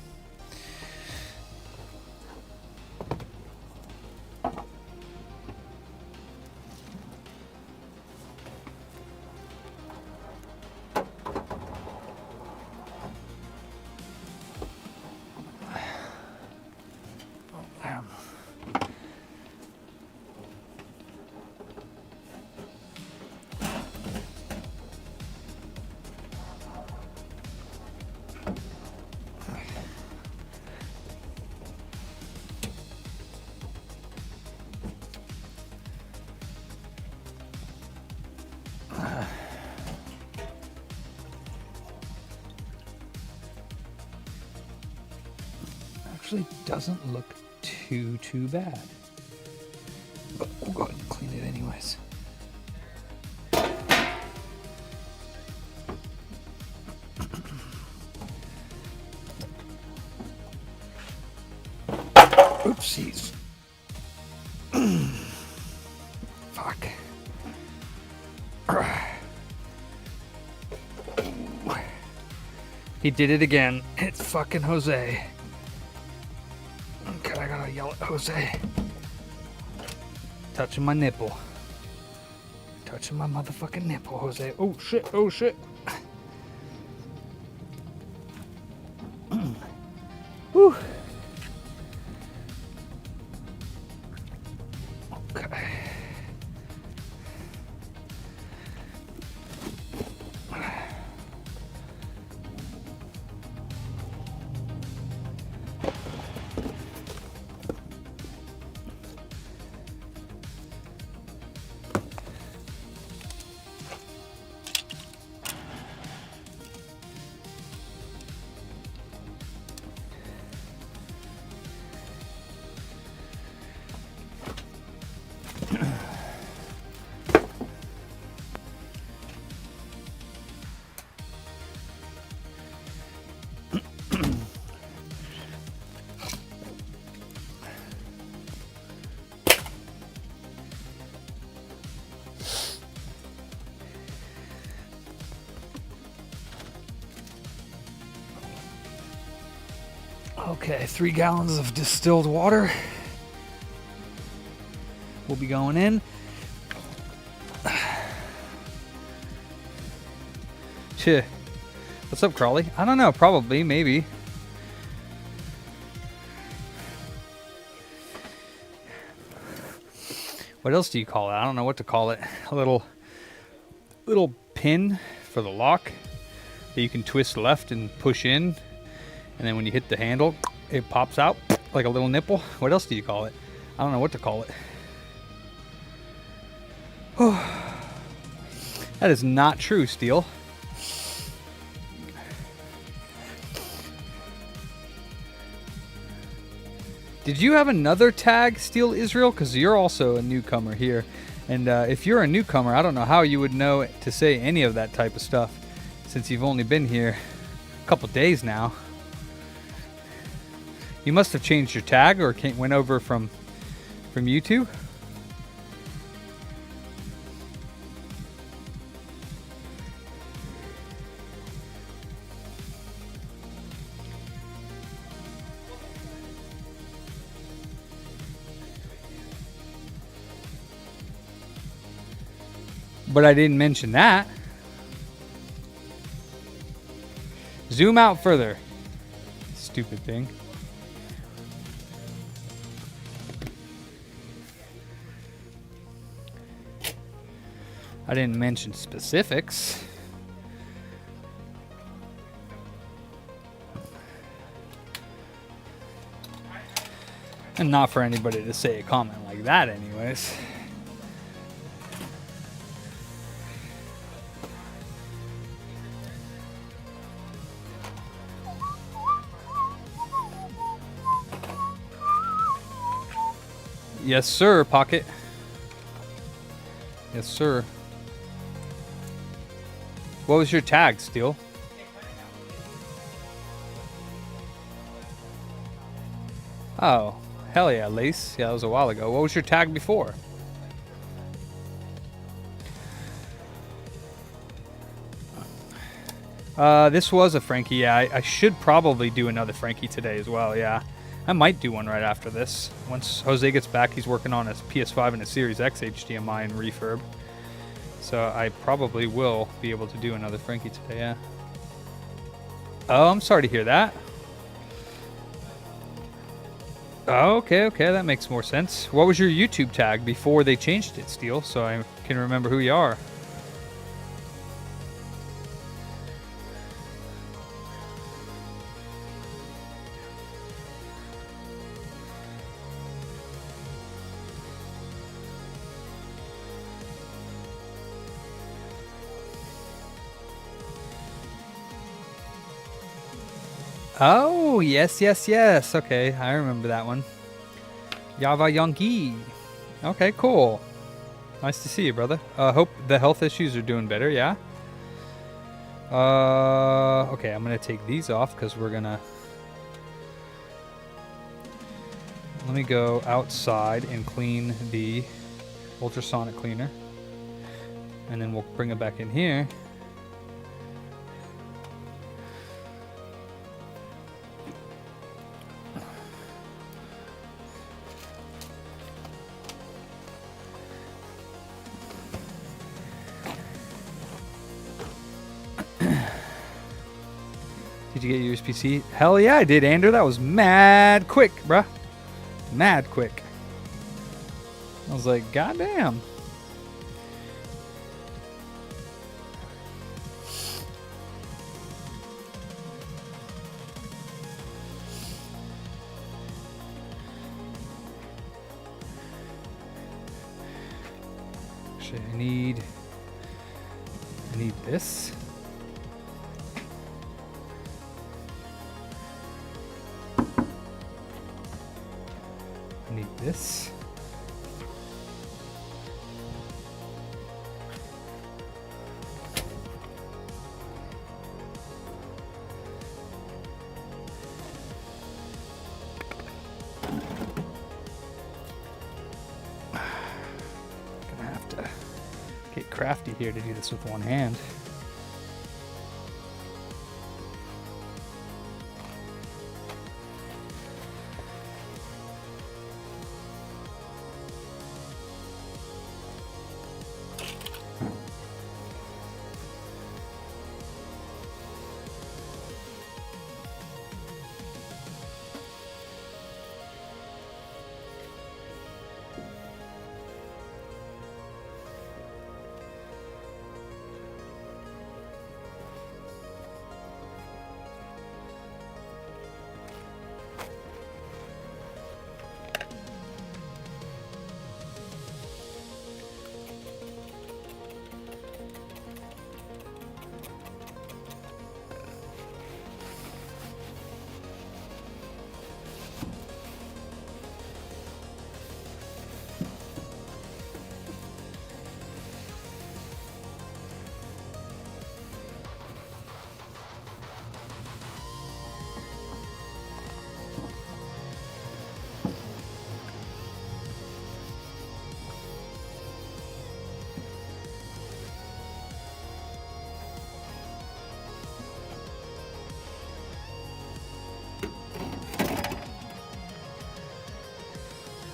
Actually doesn't look too bad, but we'll go ahead and clean it anyways. Oopsies. Fuck. He did it again. It's fucking Jose. Okay, I gotta yell at Jose. Touching my nipple. Touching my motherfucking nipple, Jose. Oh shit, oh shit. Whew. Okay. Okay, 3 gallons of distilled water will be going in. Shit. What's up, Crawley? I don't know, probably, maybe. What else do you call it? I don't know what to call it. A little pin for the lock that you can twist left and push in. And then when you hit the handle, it pops out like a little nipple. What else do you call it? I don't know what to call it. That is not true, Steel. Did you have another tag, Steel Israel? Because you're also a newcomer here. And if you're a newcomer, I don't know how you would know to say any of that type of stuff since you've only been here a couple days now. You must have changed your tag or went over from YouTube. But I didn't mention that. Zoom out further. Stupid thing. I didn't mention specifics. And not for anybody to say a comment like that anyways. Yes, sir, Pocket. Yes, sir. What was your tag, Steel? Oh, hell yeah, Lace. Yeah, that was a while ago. What was your tag before? This was a Frankie. Yeah, I should probably do another Frankie today as well. Yeah, I might do one right after this. Once Jose gets back, he's working on his PS5 and a Series X HDMI and refurb. So I probably will be able to do another Frankie today. Yeah. Oh, I'm sorry to hear that. Oh, okay, that makes more sense. What was your YouTube tag before they changed it, Steel? So I can remember who you are. Oh, yes. Okay, I remember that one. Yava Yongi. Okay, cool. Nice to see you, brother. Hope the health issues are doing better, yeah? Okay, I'm going to take these off because we're going to... Let me go outside and clean the ultrasonic cleaner. And then we'll bring it back in here. Did you get your USB-C? Hell yeah, I did, Andrew. That was mad quick, bruh. Mad quick. I was like, goddamn. Actually, I need this. I need this. Gonna have to get crafty here to do this with one hand.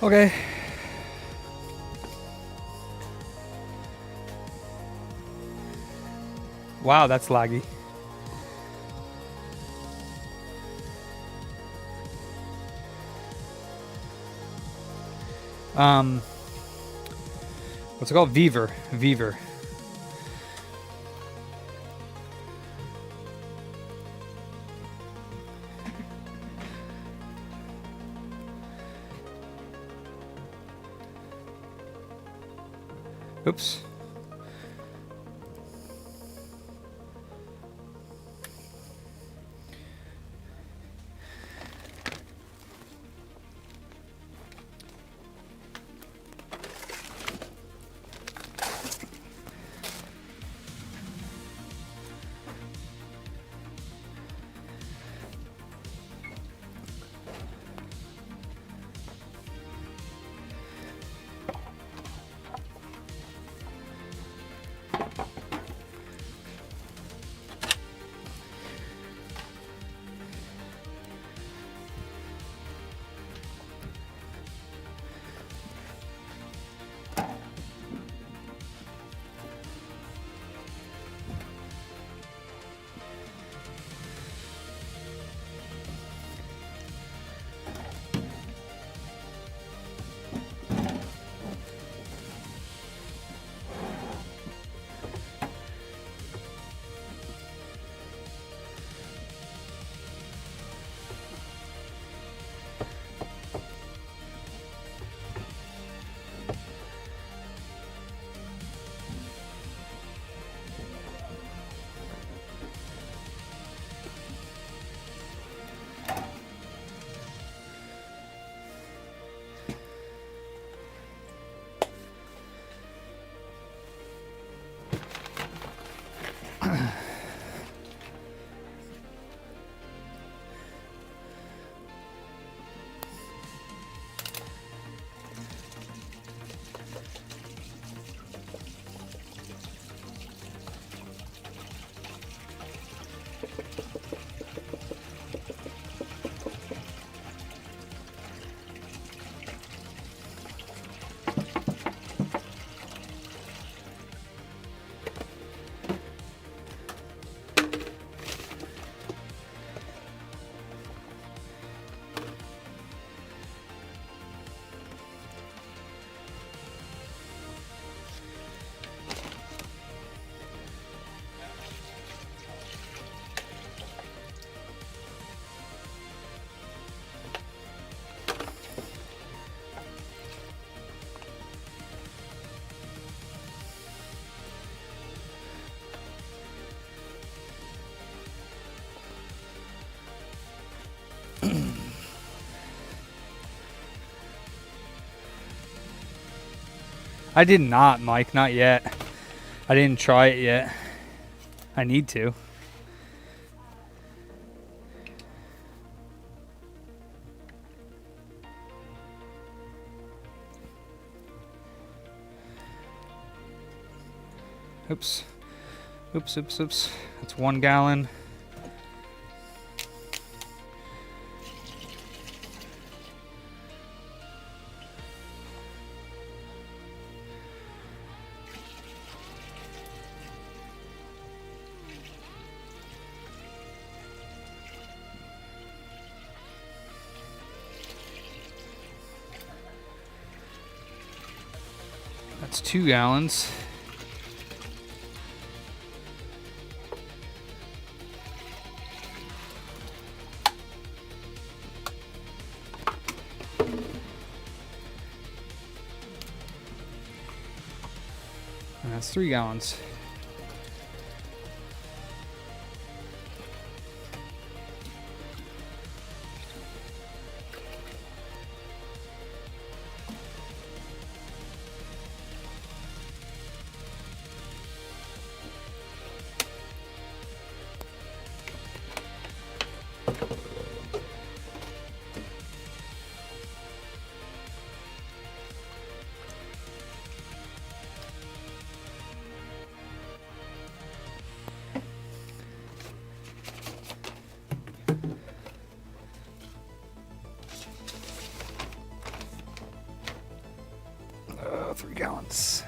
Okay. Wow, that's laggy. What's it called? Viver. Oops. I did not, Mike. Not yet. I didn't try it yet. I need to. Oops. Oops, oops, oops. That's 1 gallon. That's 2 gallons. And that's 3 gallons. Oh, 3 gallons.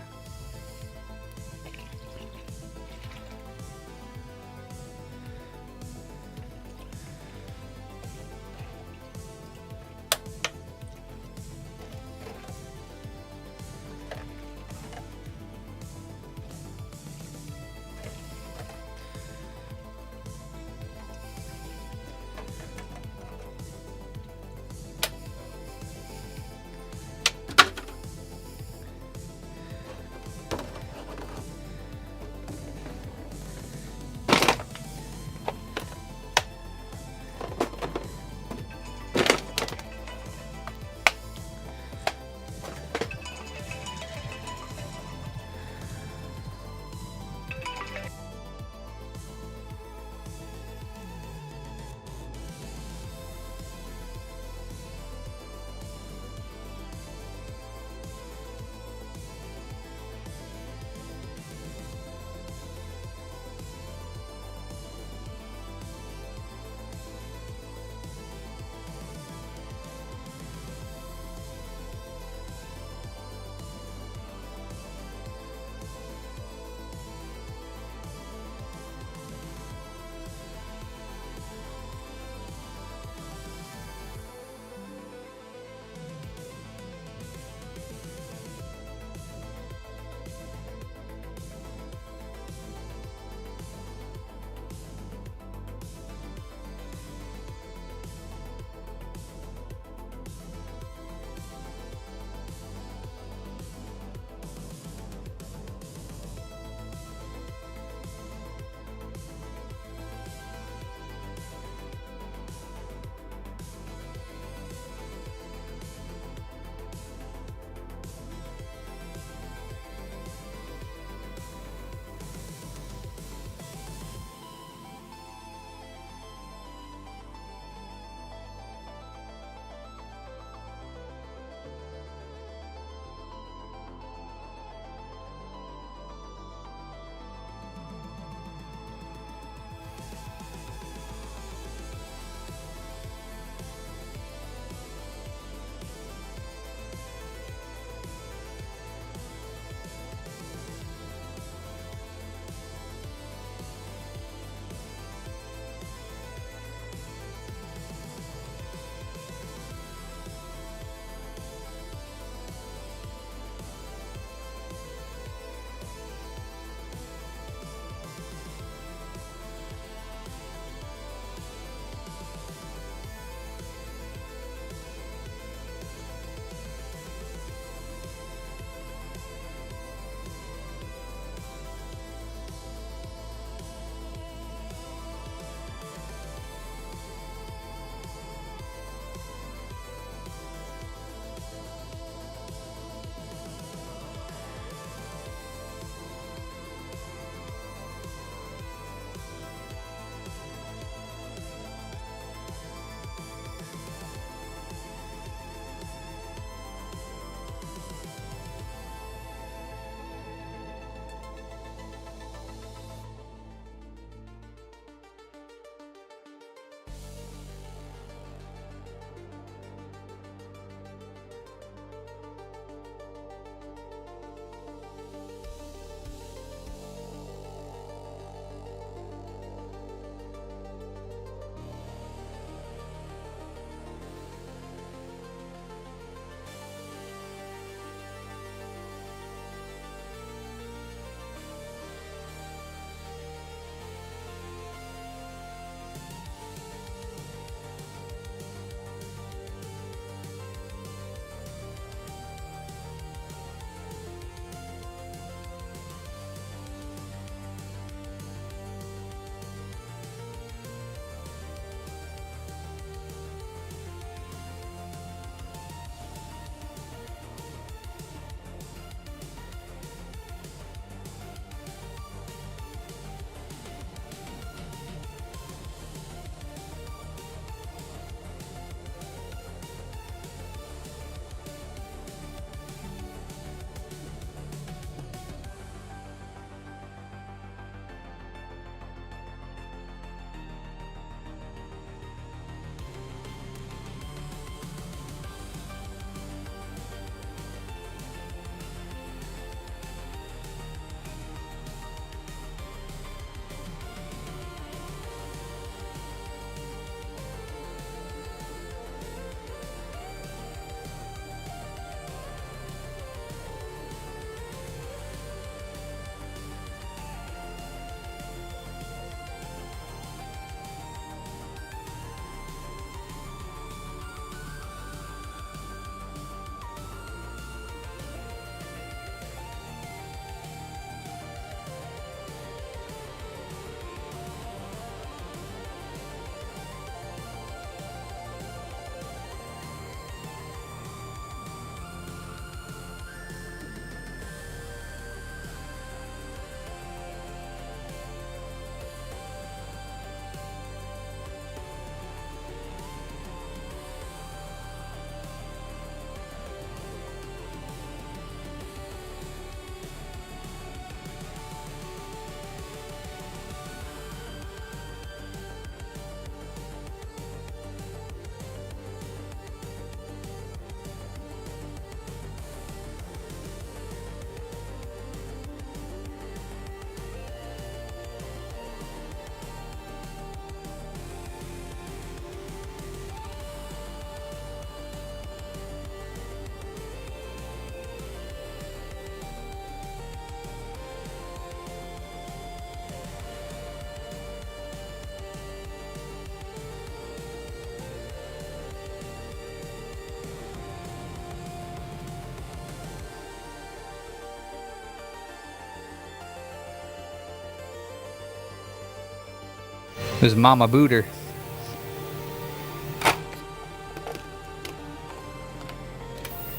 There's Mama Booter.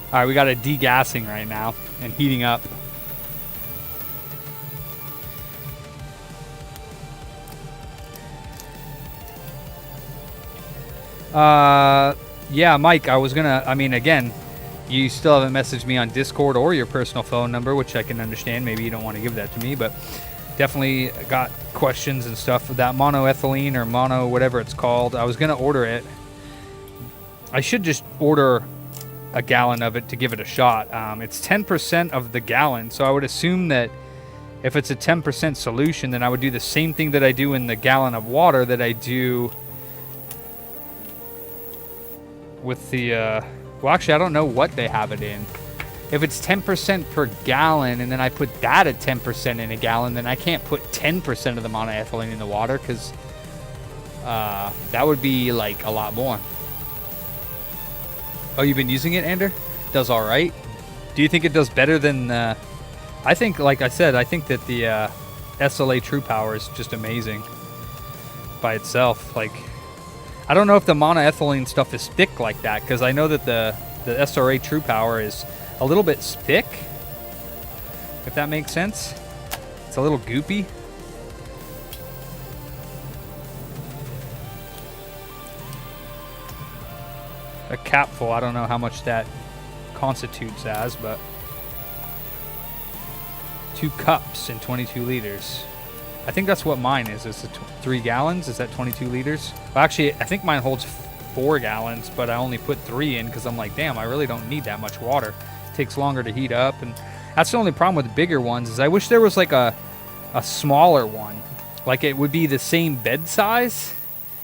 Alright, we got it degassing right now and heating up. Yeah, Mike, I mean, again, you still haven't messaged me on Discord or your personal phone number, which I can understand. Maybe you don't want to give that to me, but definitely got questions and stuff. That monoethylene or mono, whatever it's called, I was going to order it. I should just order a gallon of it to give it a shot. It's 10% of the gallon, so I would assume that if it's a 10% solution, then I would do the same thing that I do in the gallon of water that I do with the, well, actually, I don't know what they have it in. If it's 10% per gallon, and then I put that at 10% in a gallon, then I can't put 10% of the monoethylene in the water, because that would be, like, a lot more. Oh, you've been using it, Ander? Does all right? Do you think it does better than... I think, like I said, I think that the SLA True Power is just amazing by itself. Like, I don't know if the monoethylene stuff is thick like that, because I know that the SRA True Power is a little bit thick, if that makes sense. It's a little goopy. A capful, I don't know how much that constitutes as, but 2 cups and 22 liters. I think that's what mine is. It's 3 gallons. Is that 22 liters? Well, actually, I think mine holds 4 gallons, but I only put 3 in because I'm like, damn, I really don't need that much water. It takes longer to heat up, and that's the only problem with bigger ones is I wish there was like a smaller one. Like it would be the same bed size,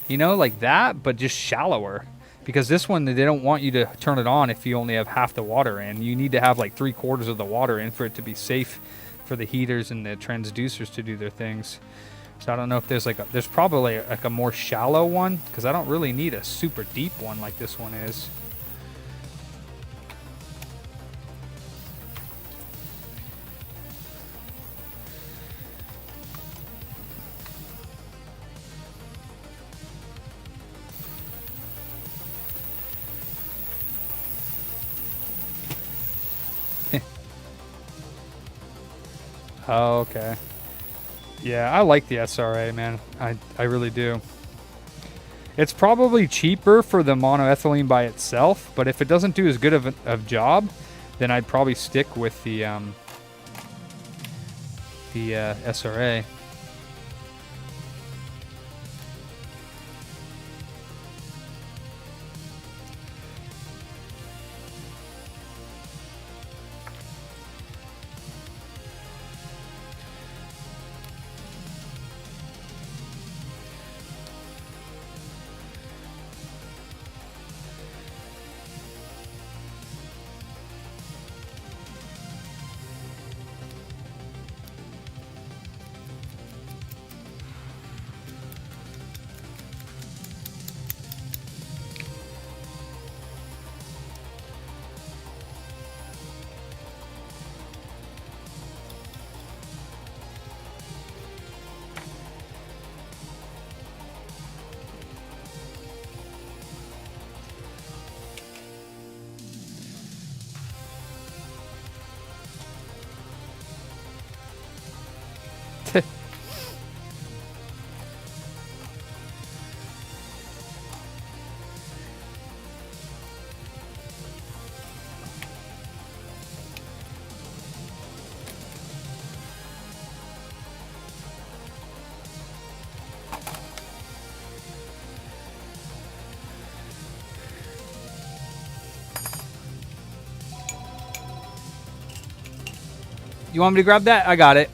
you know, like that, but just shallower. Because this one, they don't want you to turn it on if you only have half the water in. You need to have like 3/4 of the water in for it to be safe for the heaters and the transducers to do their things. So I don't know if there's like there's probably like a more shallow one, because I don't really need a super deep one like this one is. Oh, okay. Yeah, I like the SRA, man. I really do. It's probably cheaper for the monoethylene by itself, but if it doesn't do as good of a job, then I'd probably stick with the SRA. You want me to grab that? I got it.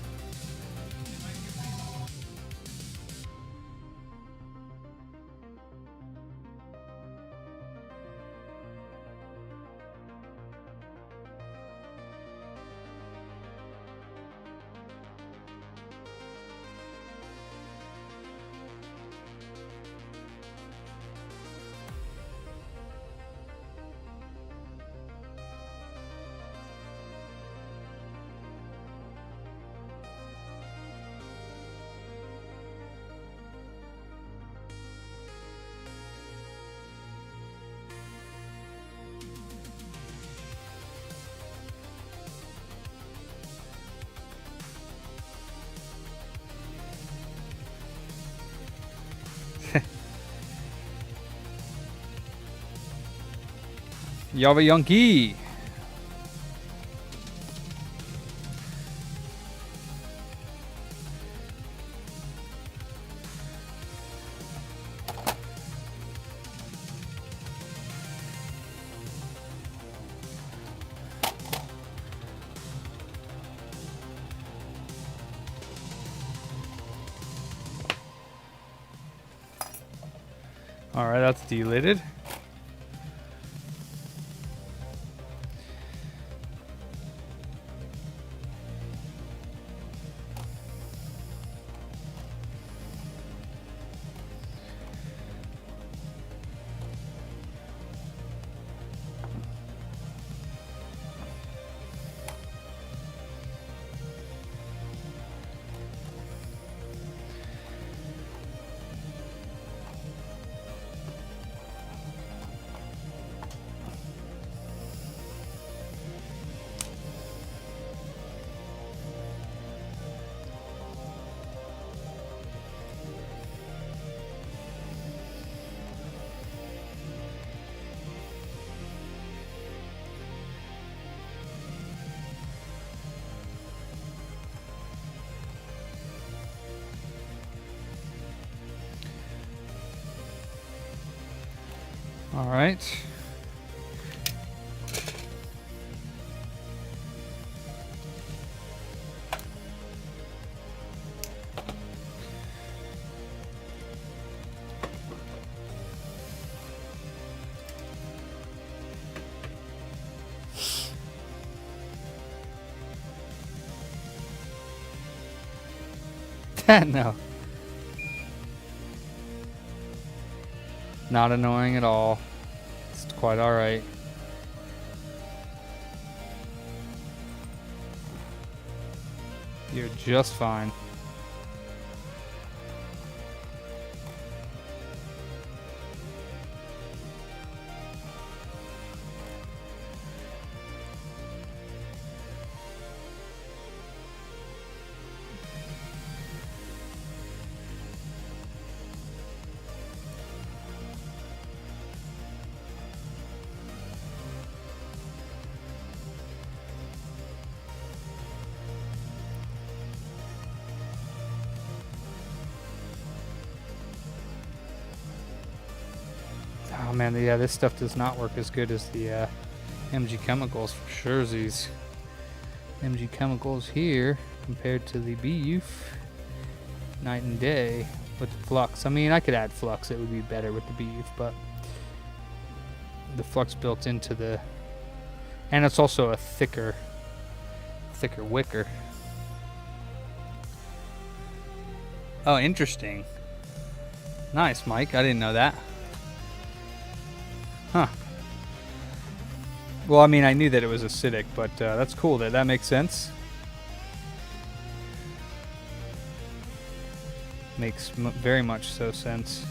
Yava Yankee. All right, that's delidded. All right. No. Not annoying at all. It's quite all right. You're just fine. Oh man, yeah, this stuff does not work as good as the MG Chemicals for sure. These MG Chemicals here compared to the BUF, night and day with the Flux. I mean, I could add Flux; it would be better with the BUF, but the Flux built into the, and it's also a thicker wicker. Oh, interesting. Nice, Mike. I didn't know that. Huh. Well, I mean, I knew that it was acidic, but that's cool. That makes sense. Makes very much so sense.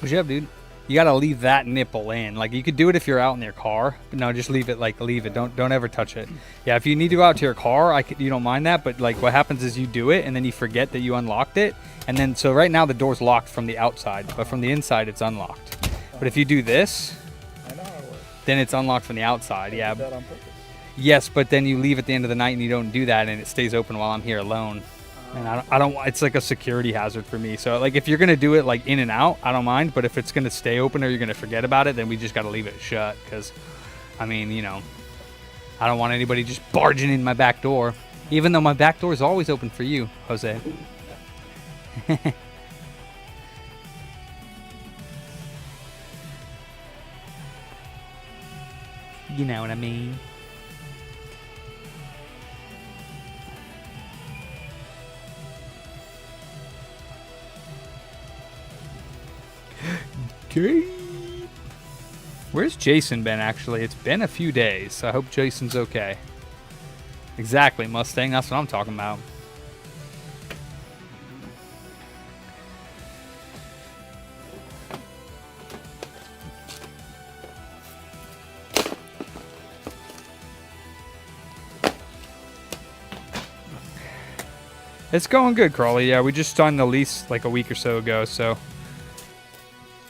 Push up, dude. You gotta leave that nipple in. Like, you could do it if you're out in your car, but no, just leave it. Like, leave it. Don't ever touch it. Yeah, if you need to go out to your car, you don't mind that. But like, what happens is you do it and then you forget that you unlocked it, and then so right now the door's locked from the outside, but from the inside it's unlocked. But if you do this, I know how it works. then it's unlocked from the outside. I Yeah. did that on purpose. Yes, but then you leave at the end of the night and you don't do that, and it stays open while I'm here alone. And I don't. It's like a security hazard for me. So like, if you're gonna do it like in and out, I don't mind. But if it's gonna stay open or you're gonna forget about it, then we just gotta leave it shut. Because, I mean, you know, I don't want anybody just barging in my back door. Even though my back door is always open for you, Jose. You know what I mean. Okay. Where's Jason been, actually? It's been a few days. I hope Jason's okay. Exactly, Mustang. That's what I'm talking about. It's going good, Crawley. Yeah, we just signed the lease like a week or so ago, so...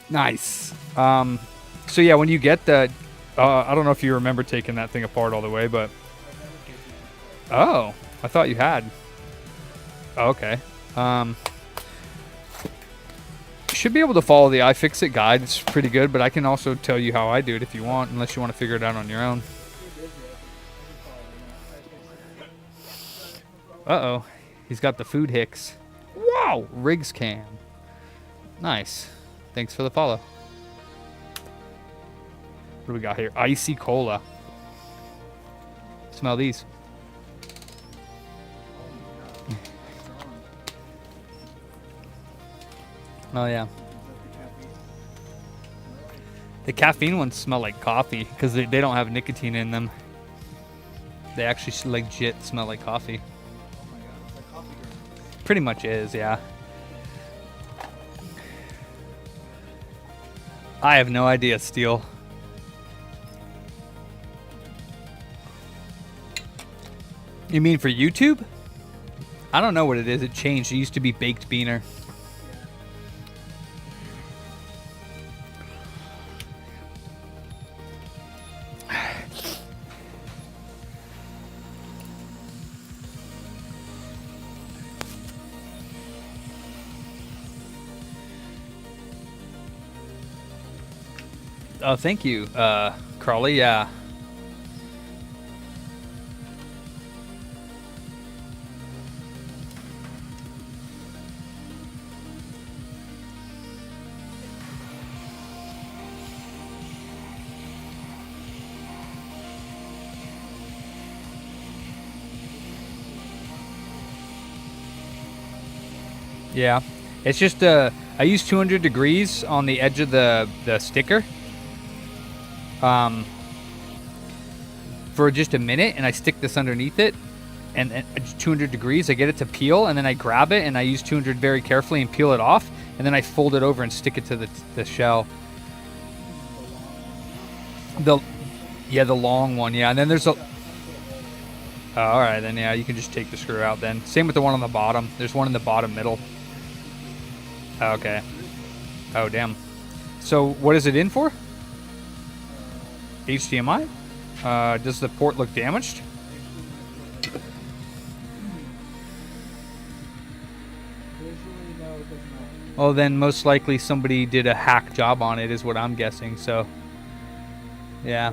Nice. So yeah, when you get the, I don't know if you remember taking that thing apart all the way, but oh, I thought you had. Oh, okay. You should be able to follow the iFixit guide. It's pretty good, but I can also tell you how I do it if you want, unless you want to figure it out on your own. Uh-oh. He's got the food hicks. Wow! Riggs cam. Nice. Thanks for the follow. What do we got here? Icy cola. Smell these. Oh, yeah. The caffeine ones smell like coffee because they don't have nicotine in them. They actually legit smell like coffee. Pretty much is, yeah. I have no idea, Steel. You mean for YouTube? I don't know what it is. It changed. It used to be Baked Beaner. Oh, thank you, Crawley. Yeah. Yeah. It's just I use 200 degrees on the edge of the sticker. For just a minute, and I stick this underneath it, and 200 degrees, I get it to peel, and then I grab it and I use 200 very carefully and peel it off, and then I fold it over and stick it to the shell. The long one, yeah. And then there's a all right, then yeah, you can just take the screw out then. Same with the one on the bottom. There's one in the bottom middle. Okay. Oh, damn. So what is it in for? HDMI? Does the port look damaged? Well, then most likely somebody did a hack job on it is what I'm guessing, so... Yeah.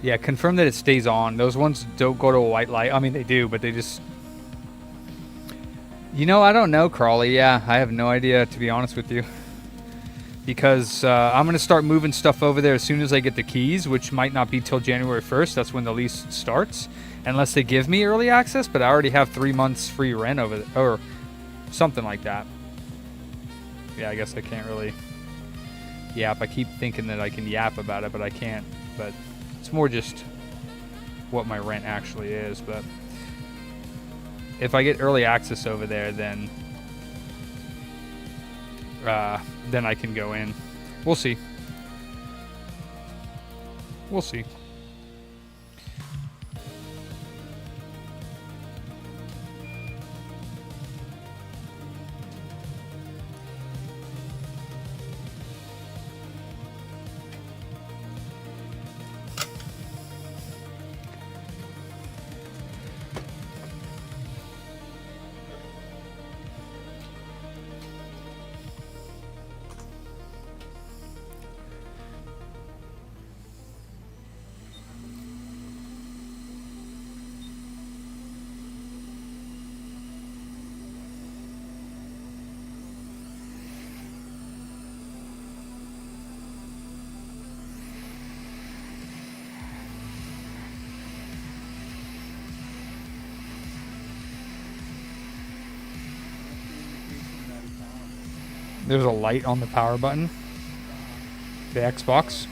Yeah, confirm that it stays on. Those ones don't go to a white light. I mean, they do, but they just... You know, I don't know, Crawley. Yeah, I have no idea, to be honest with you. Because I'm going to start moving stuff over there as soon as I get the keys, which might not be till January 1st. That's when the lease starts. Unless they give me early access, but I already have 3 months free rent over there, or something like that. Yeah, I guess I can't really yap. I keep thinking that I can yap about it, but I can't. But it's more just what my rent actually is. But if I get early access over there, then I can go in. We'll see. We'll see. There's a light on the power button. The Xbox.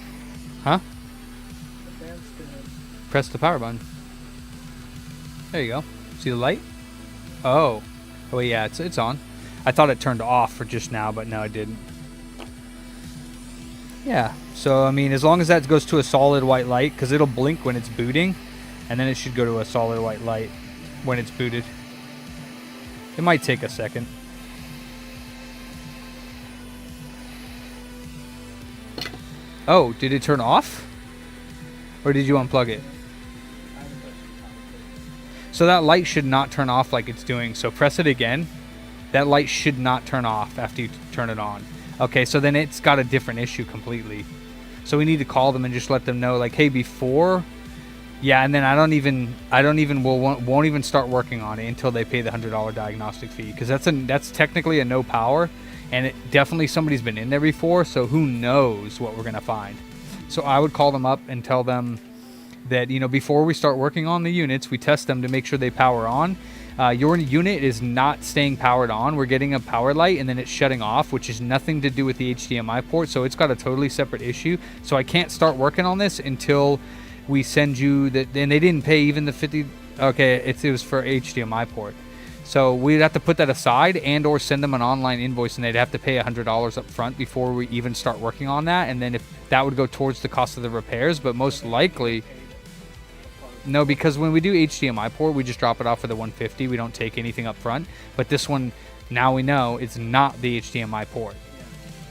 Huh? Press the power button. There you go. See the light? Oh. Oh yeah, it's on. I thought it turned off for just now, but no, it didn't. Yeah. So I mean, as long as that goes to a solid white light, because it'll blink when it's booting, and then it should go to a solid white light when it's booted. It might take a second. Oh, did it turn off? Or did you unplug it? So that light should not turn off like it's doing. So press it again. That light should not turn off after you turn it on. Okay, so then it's got a different issue completely. So we need to call them and just let them know, like, hey, before, yeah, and then won't even start working on it until they pay the $100 diagnostic fee, because that's technically a no power. And it definitely somebody's been in there before, so who knows what we're going to find. So I would call them up and tell them that, you know, before we start working on the units, we test them to make sure they power on. Your unit is not staying powered on. We're getting a power light and then it's shutting off, which is nothing to do with the HDMI port. So it's got a totally separate issue. So I can't start working on this until we send you that. And they didn't pay even the 50. Okay, it was for HDMI port. So we'd have to put that aside and or send them an online invoice, and they'd have to pay $100 up front before we even start working on that. And then if that would go towards the cost of the repairs, but most likely, no, because when we do HDMI port, we just drop it off for the $150. We don't take anything up front. But this one, now we know it's not the HDMI port.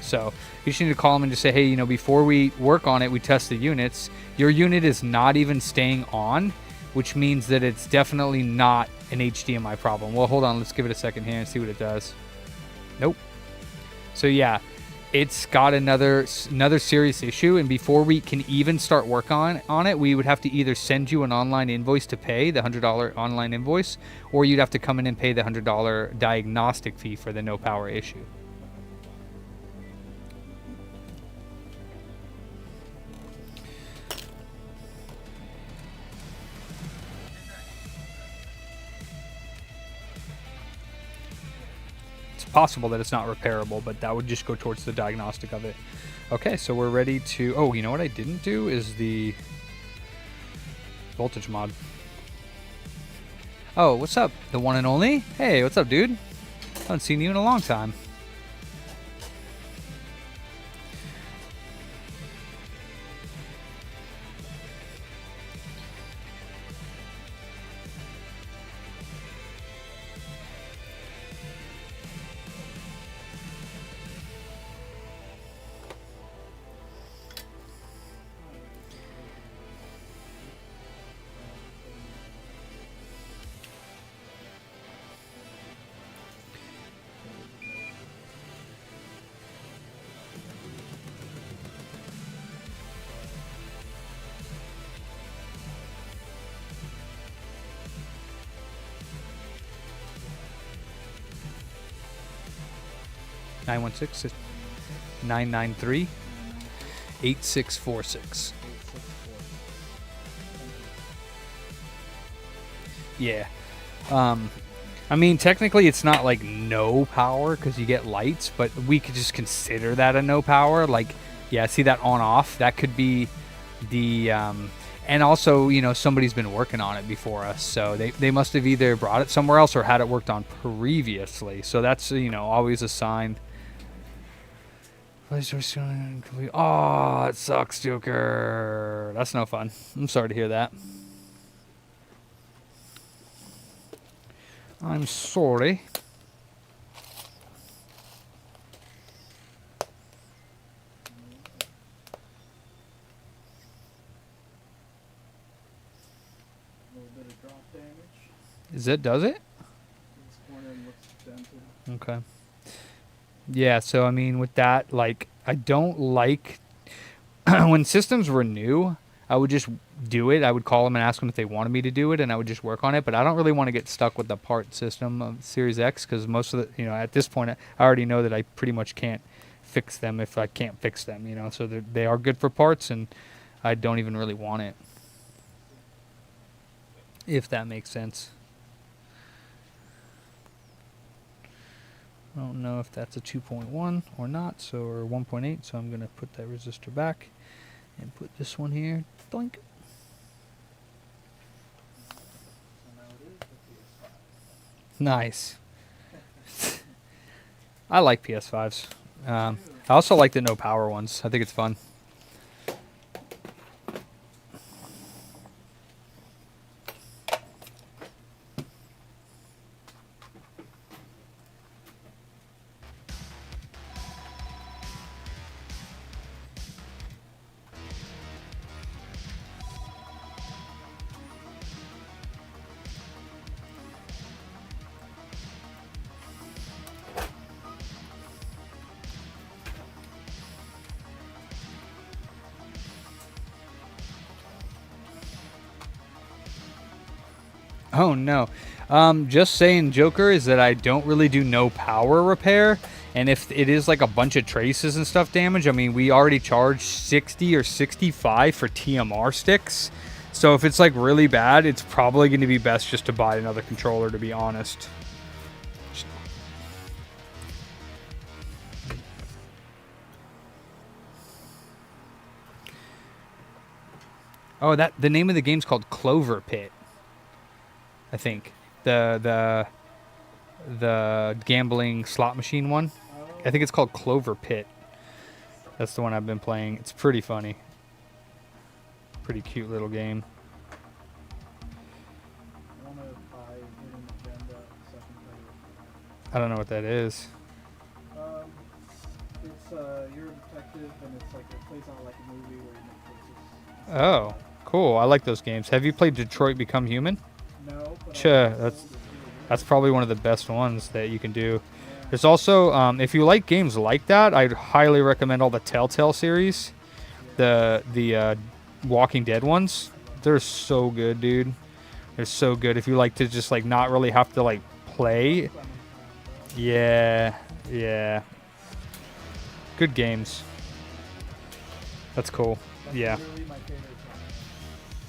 So you just need to call them and just say, hey, you know, before we work on it, we test the units. Your unit is not even staying on, which means that it's definitely not an HDMI problem. Well, hold on. Let's give it a second here and see what it does. Nope. So yeah, it's got another serious issue, and before we can even start work on it, we would have to either send you an online invoice to pay the $100 online invoice, or you'd have to come in and pay the $100 diagnostic fee for the no power issue. Possible that it's not repairable, but that would just go towards the diagnostic of it. Okay, so we're ready to... Oh, you know what I didn't do is the voltage mod. Oh, what's up? The one and only? Hey, what's up, dude? Haven't seen you in a long time. (916) 993 8646. Yeah. I mean, technically it's not like no power because you get lights, but we could just consider that a no power. Like, yeah, see that on off? That could be the... and also, you know, somebody's been working on it before us, so they must have either brought it somewhere else or had it worked on previously. So that's, you know, always a sign. Oh, it sucks, Joker. That's no fun. I'm sorry to hear that. I'm sorry. A little bit of drop damage. Does it? This corner looks dented. Okay. Yeah, so I mean, with that, like, I don't like when systems were new. I would just do it. I would call them and ask them if they wanted me to do it, and I would just work on it. But I don't really want to get stuck with the part system of Series X because most of the, at this point, I already know that I pretty much can't fix them if I can't fix them. So they are good for parts, and I don't even really want it. If that makes sense. I don't know if that's a 2.1 or not, or 1.8, so I'm going to put that resistor back and put this one here. Doink. So now it is the PS5. Nice. I like PS5s. I also like the no power ones. I think it's fun. Oh no. Just saying, Joker, is that I don't really do no power repair. And if it is like a bunch of traces and stuff damage, I mean, we already charge 60 or 65 for TMR sticks. So if it's like really bad, it's probably going to be best just to buy another controller, to be honest. Oh, the name of the game's called Clover Pit. I think the gambling slot machine one. I think it's called Clover Pit. That's the one I've been playing. It's pretty funny. Pretty cute little game. I want to buy Hidden Agenda so I can play it. I don't know what that is. It's you're a detective and it's like it plays out like a movie where you make cases. Oh, cool. I like those games. Have you played Detroit Become Human? No, but That's probably one of the best ones that you can do. There's also, if you like games like that, I'd highly recommend all the Telltale series. The Walking Dead ones. They're so good, dude. They're so good. If you like to just like not really have to like play. Yeah. Good games. That's cool. Yeah.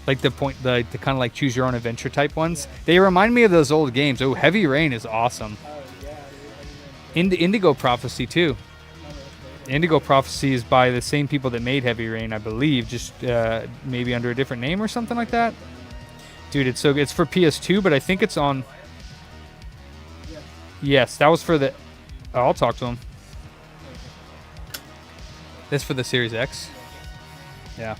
Like the kind of like choose your own adventure type ones. They remind me of those old games. Oh, Heavy Rain is awesome. Indigo Prophecy too. Indigo Prophecy is by the same people that made Heavy Rain, I believe, just maybe under a different name or something like that. Dude, it's so good. It's for PS2, but I think it's on. Yes, that was for the. Oh, I'll talk to him. That's for the Series X. Yeah.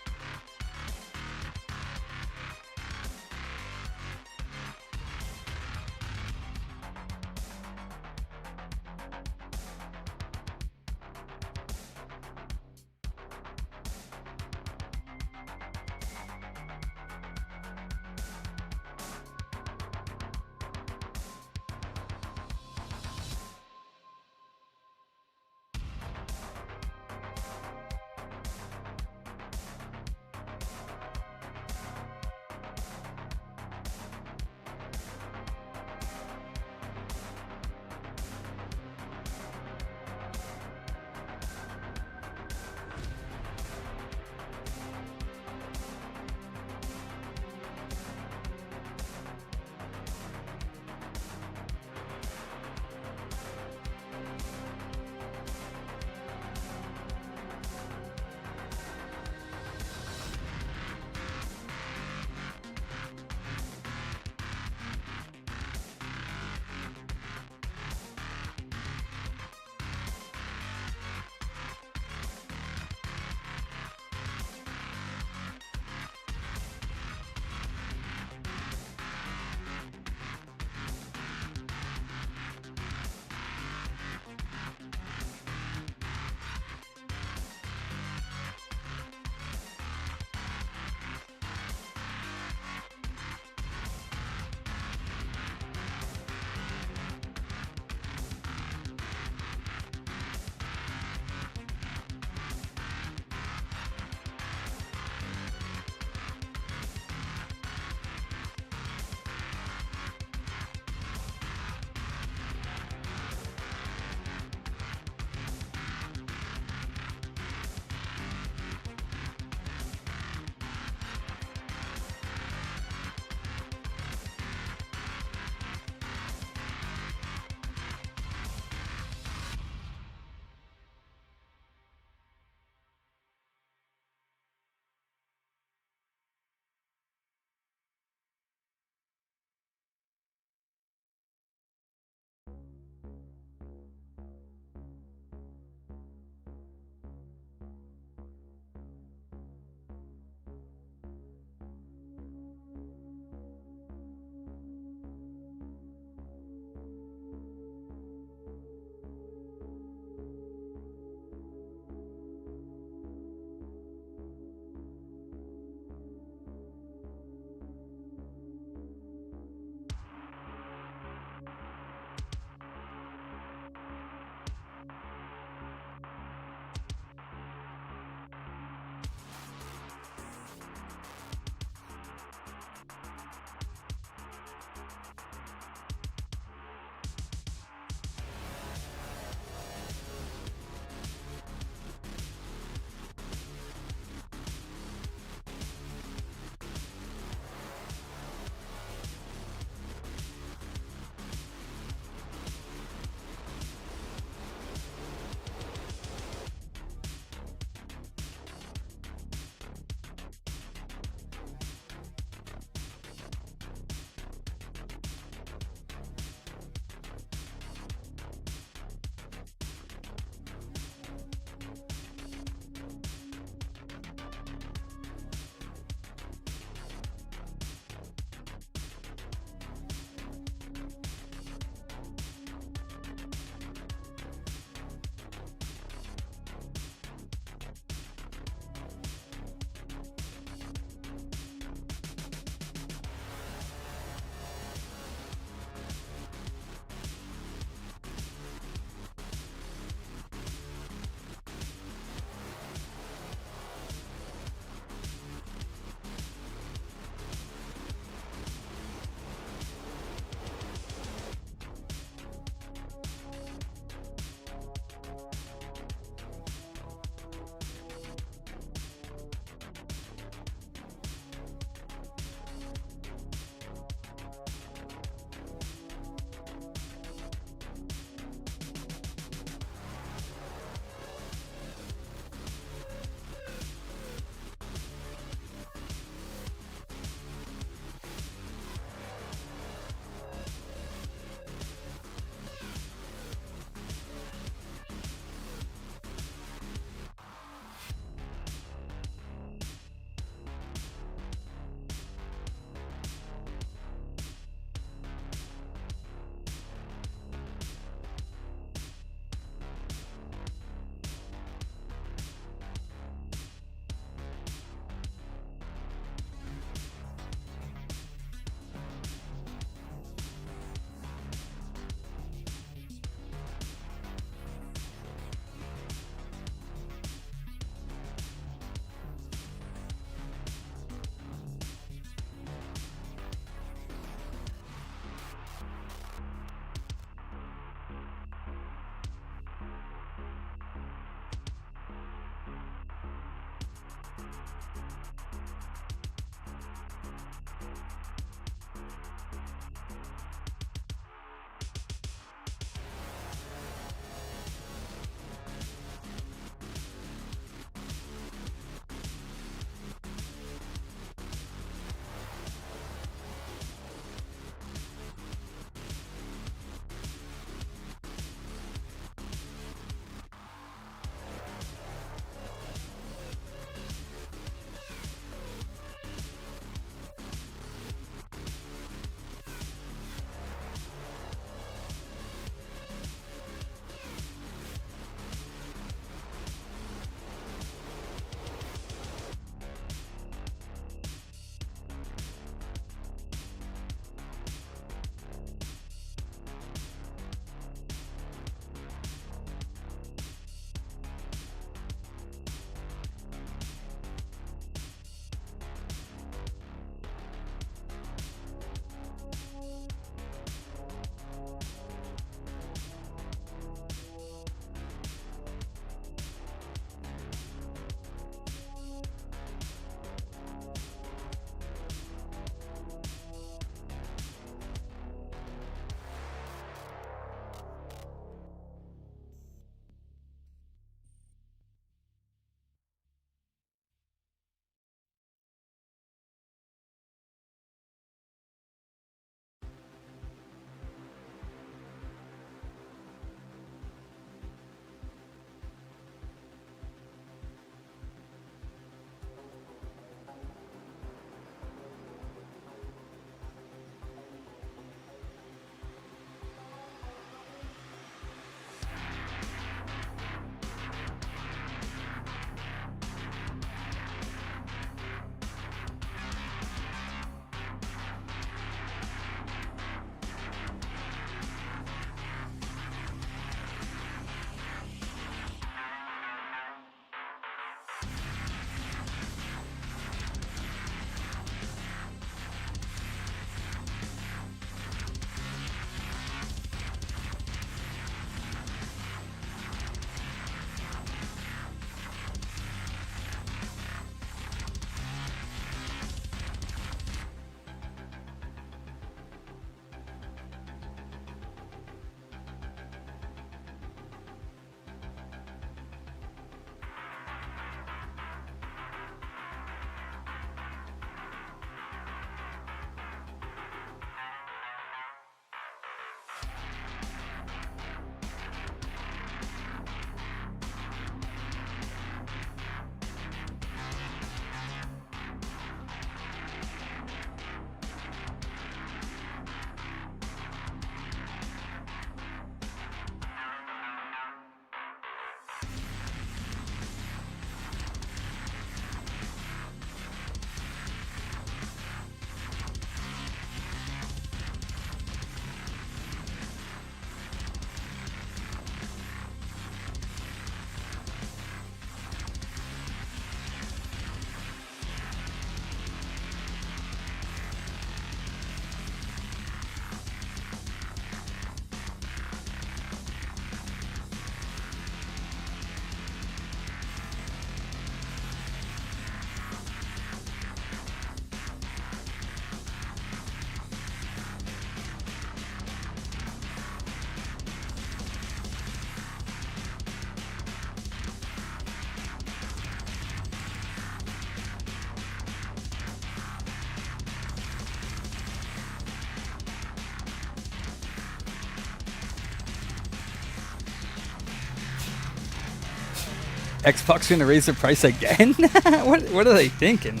Xbox gonna raise the price again? What are they thinking?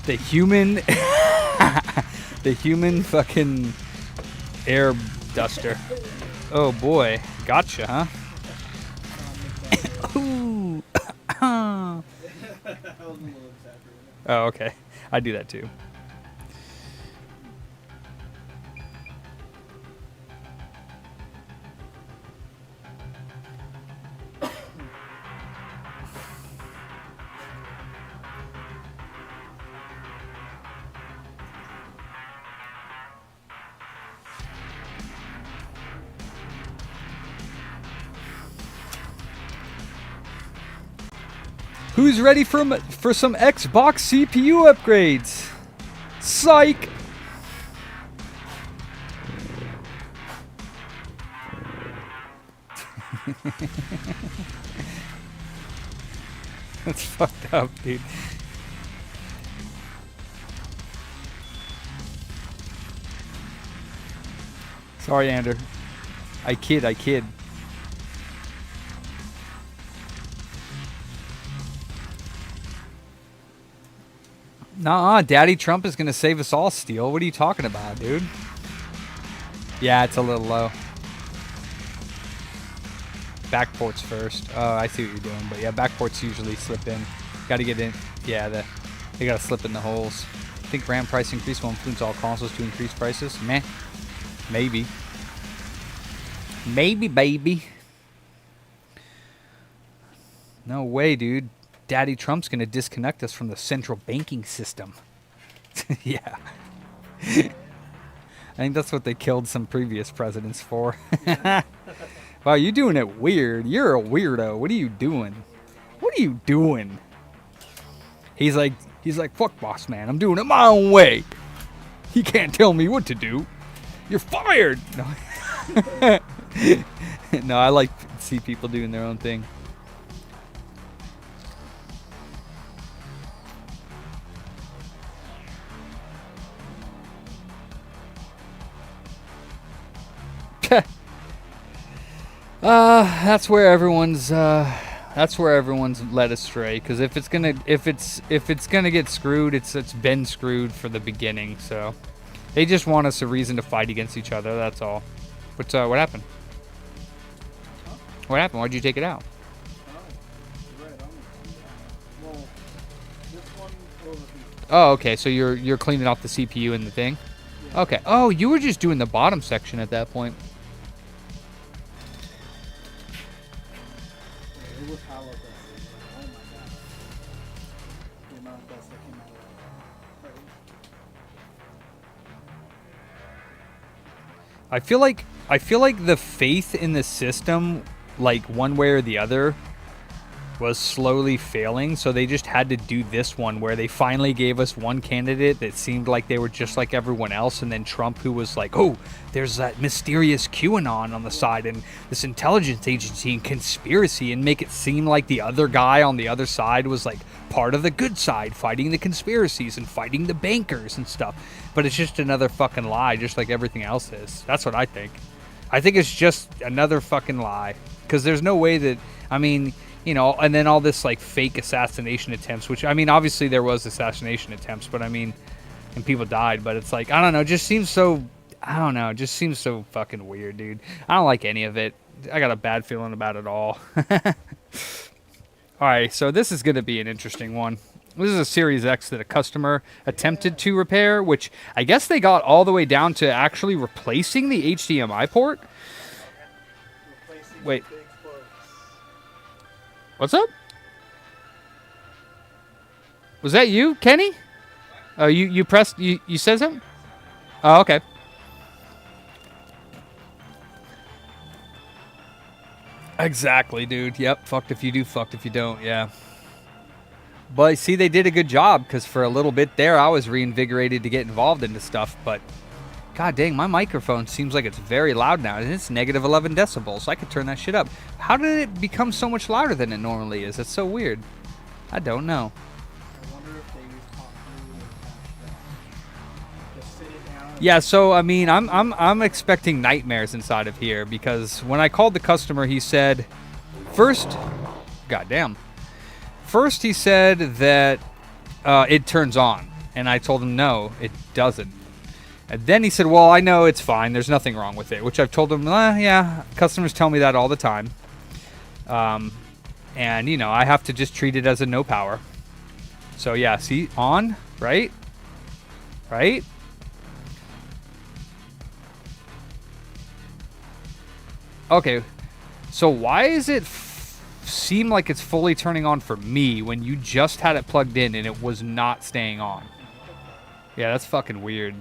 The human, the human fucking air duster. Oh boy, gotcha, huh? Ooh. Oh, okay. I do that too. Who's ready for some Xbox CPU upgrades? Psych! That's fucked up, dude. Sorry, Ander. I kid. Nah, Daddy Trump is gonna save us all, Steel. What are you talking about, dude? Yeah, it's a little low. Backports first. Oh, I see what you're doing, but yeah, backports usually slip in. Gotta get in. Yeah, they gotta slip in the holes. I think RAM price increase will influence all consoles to increase prices. Meh. Maybe. Maybe, baby. No way, dude. Daddy Trump's gonna disconnect us from the central banking system. Yeah. I think that's what they killed some previous presidents for. Wow, you're doing it weird. You're a weirdo. What are you doing? What are you doing? He's like, fuck boss man. I'm doing it my own way. He can't tell me what to do. You're fired. No, no, I like to see people doing their own thing. That's where everyone's led astray. Because if it's gonna get screwed, it's been screwed for the beginning. So they just want us a reason to fight against each other. That's all. What happened? What happened? Why'd you take it out? Oh, okay. So you're cleaning off the CPU and the thing. Okay. Oh, you were just doing the bottom section at that point. I feel like the faith in the system, like one way or the other, was slowly failing. So they just had to do this one where they finally gave us one candidate that seemed like they were just like everyone else, and then Trump, who was like, oh, there's that mysterious QAnon on the side and this intelligence agency and conspiracy, and make it seem like the other guy on the other side was like part of the good side, fighting the conspiracies and fighting the bankers and stuff. But it's just another fucking lie, just like everything else is. That's what I think. I think it's just another fucking lie. Because there's no way that, I mean, you know, and then all this like fake assassination attempts, which, I mean, obviously there was assassination attempts, but I mean, and people died, but it's like, I don't know, it just seems so, I don't know, it just seems so fucking weird, dude. I don't like any of it. I got a bad feeling about it all. Alright, so this is going to be an interesting one. This is a Series X that a customer attempted to repair, which I guess they got all the way down to actually replacing the HDMI port. Wait. What's up? Was that you, Kenny? Oh, you pressed, you said something? Oh, okay. Exactly, dude. Yep, fucked if you do, fucked if you don't, yeah. But see, they did a good job, because for a little bit there, I was reinvigorated to get involved into stuff, but god dang, my microphone seems like it's very loud now, and it's negative 11 decibels. I could turn that shit up. How did it become so much louder than it normally is? It's so weird. I don't know. I wonder if they use just sit it down. Yeah, so I mean, I'm expecting nightmares inside of here, because when I called the customer, he said, first goddamn. First he said that it turns on, and I told him no, it doesn't. And then he said, well, I know it's fine. There's nothing wrong with it, which I've told him, yeah, customers tell me that all the time. And, you know, I have to just treat it as a no power. So, yeah, see, on, right? Right? Okay, so why is it seem like it's fully turning on for me when you just had it plugged in and it was not staying on? Yeah, that's fucking weird.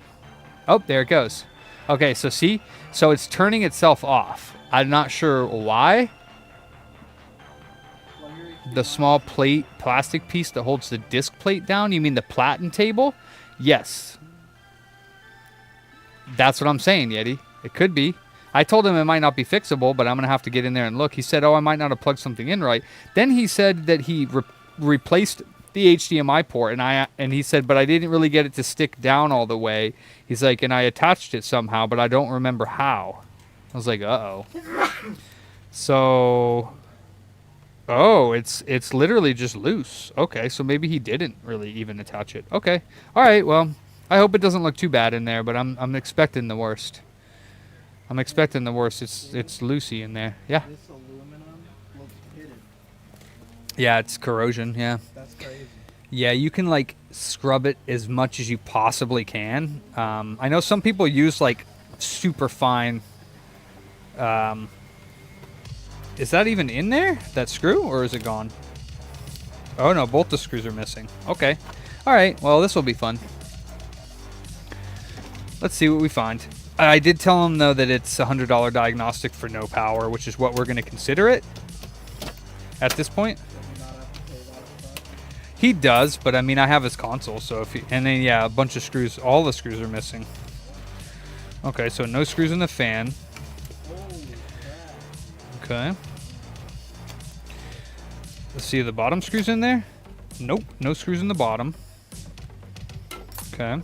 Oh, there it goes. Okay, so see? So it's turning itself off. I'm not sure why. The small plate, plastic piece that holds the disc plate down? You mean the platen table? Yes. That's what I'm saying, Yeti. It could be. I told him it might not be fixable, but I'm going to have to get in there and look. He said, oh, I might not have plugged something in right. Then he said that he replaced the HDMI port, and he said, but I didn't really get it to stick down all the way. He's like, and I attached it somehow, but I don't remember how. I was like, uh-oh. So, oh, it's literally just loose. Okay, so maybe he didn't really even attach it. Okay, all right, well, I hope it doesn't look too bad in there, but I'm expecting the worst. I'm expecting the worst. It's loosey in there. Yeah. This aluminum looks hidden. Yeah, it's corrosion. Yeah. That's crazy. Yeah, you can like scrub it as much as you possibly can. I know some people use like super fine. Is that even in there? That screw, or is it gone? Oh no, both the screws are missing. Okay. All right. Well, this will be fun. Let's see what we find. I did tell him, though, that it's a $100 diagnostic for no power, which is what we're going to consider it at this point. He does, but I mean, I have his console, so if he, and then, yeah, a bunch of screws. All the screws are missing. Okay, so no screws in the fan. Okay. Let's see, the bottom screws in there? Nope, no screws in the bottom. Okay.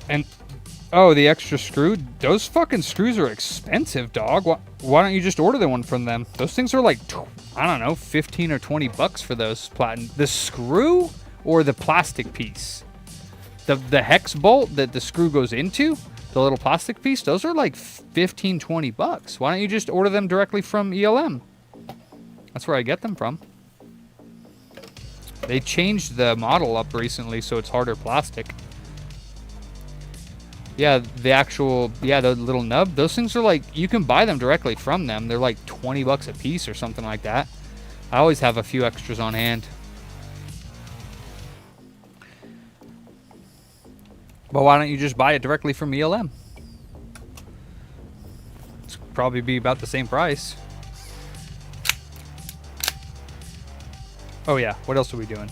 And oh, the extra screw? Those fucking screws are expensive, dog. Why don't you just order the one from them? Those things are like, I don't know, 15 or 20 bucks for those platinum. The screw or the plastic piece? The hex bolt that the screw goes into, the little plastic piece, those are like 15, 20 bucks. Why don't you just order them directly from ELM? That's where I get them from. They changed the model up recently, so it's harder plastic. Yeah, the actual, the little nub, those things are like, you can buy them directly from them. They're like 20 bucks a piece or something like that. I always have a few extras on hand. But why don't you just buy it directly from ELM? It's probably be about the same price. Oh yeah, what else are we doing?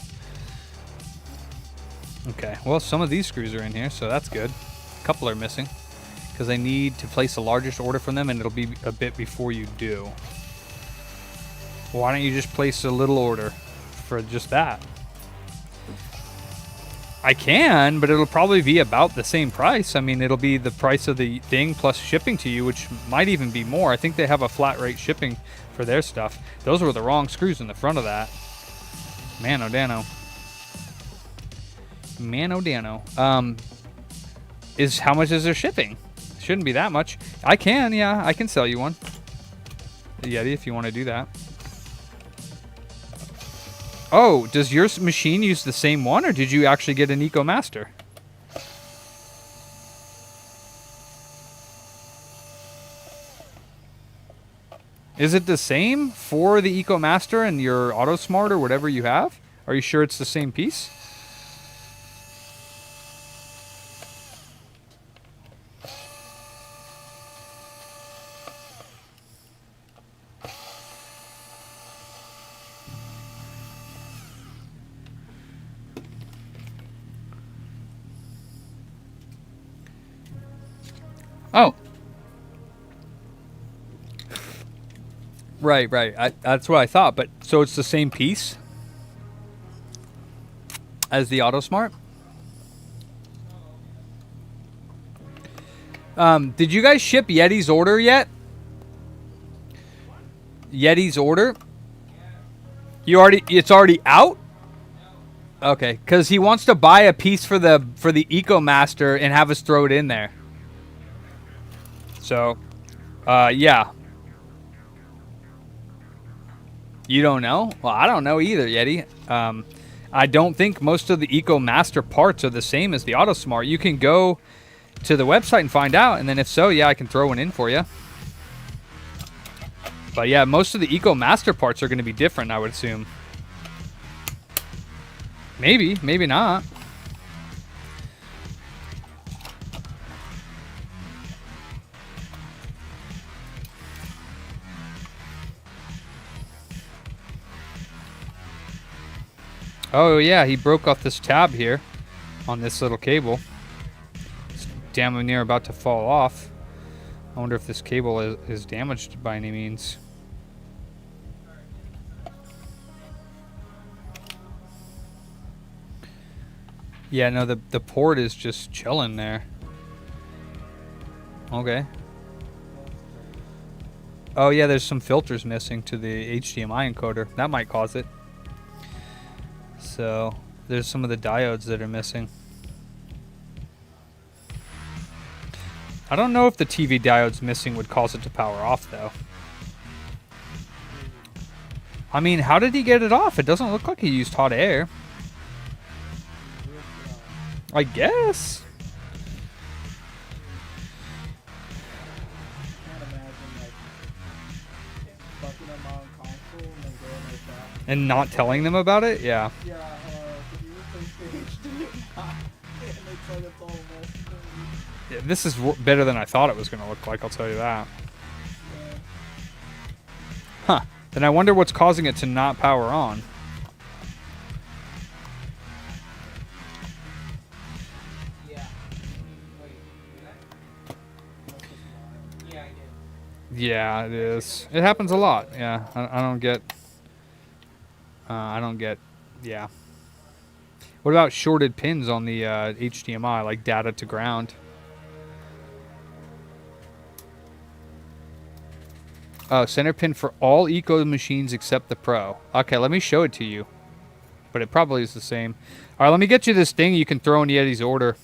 Okay, well, some of these screws are in here, so that's good. A couple are missing because I need to place the largest order from them, and it'll be a bit before you do. Why don't you just place a little order for just that? I can, but it'll probably be about the same price. I mean, it'll be the price of the thing plus shipping to you, which might even be more. I think they have a flat rate shipping for their stuff. Those were the wrong screws in the front of that. Man, oh, Dano. Man, oh, Dano. How much is their shipping? Shouldn't be that much. I can, yeah, I can sell you one. Yeti, if you want to do that. Oh, does your machine use the same one, or did you actually get an EcoMaster? Is it the same for the EcoMaster and your AutoSmart or whatever you have? Are you sure it's the same piece? Oh. Right. That's what I thought. But so it's the same piece as the AutoSmart? Did you guys ship Yeti's order yet? Yeti's order? It's already out? Okay, because he wants to buy a piece for the EcoMaster and have us throw it in there. So, yeah. You don't know? Well, I don't know either, Yeti. I don't think most of the EcoMaster parts are the same as the AutoSmart. You can go to the website and find out, and then if so, yeah, I can throw one in for you. But yeah, most of the EcoMaster parts are going to be different, I would assume. Maybe not. Oh yeah, he broke off this tab here on this little cable. It's damn near about to fall off. I wonder if this cable is damaged by any means. Yeah, no, the port is just chilling there. Okay. Oh yeah, there's some filters missing to the HDMI encoder. That might cause it. So there's some of the diodes that are missing. I don't know if the TV diodes missing would cause it to power off though. I mean, how did he get it off? It doesn't look like he used hot air. I guess. And not telling them about it? Yeah. Yeah, this is better than I thought it was going to look like, I'll tell you that. Huh. Then I wonder what's causing it to not power on. Yeah, it is. It happens a lot. Yeah, I don't get... Yeah. What about shorted pins on the HDMI, like data to ground? Oh, center pin for all Eco machines except the Pro. Okay, let me show it to you. But it probably is the same. All right, let me get you this thing you can throw in Yeti's order.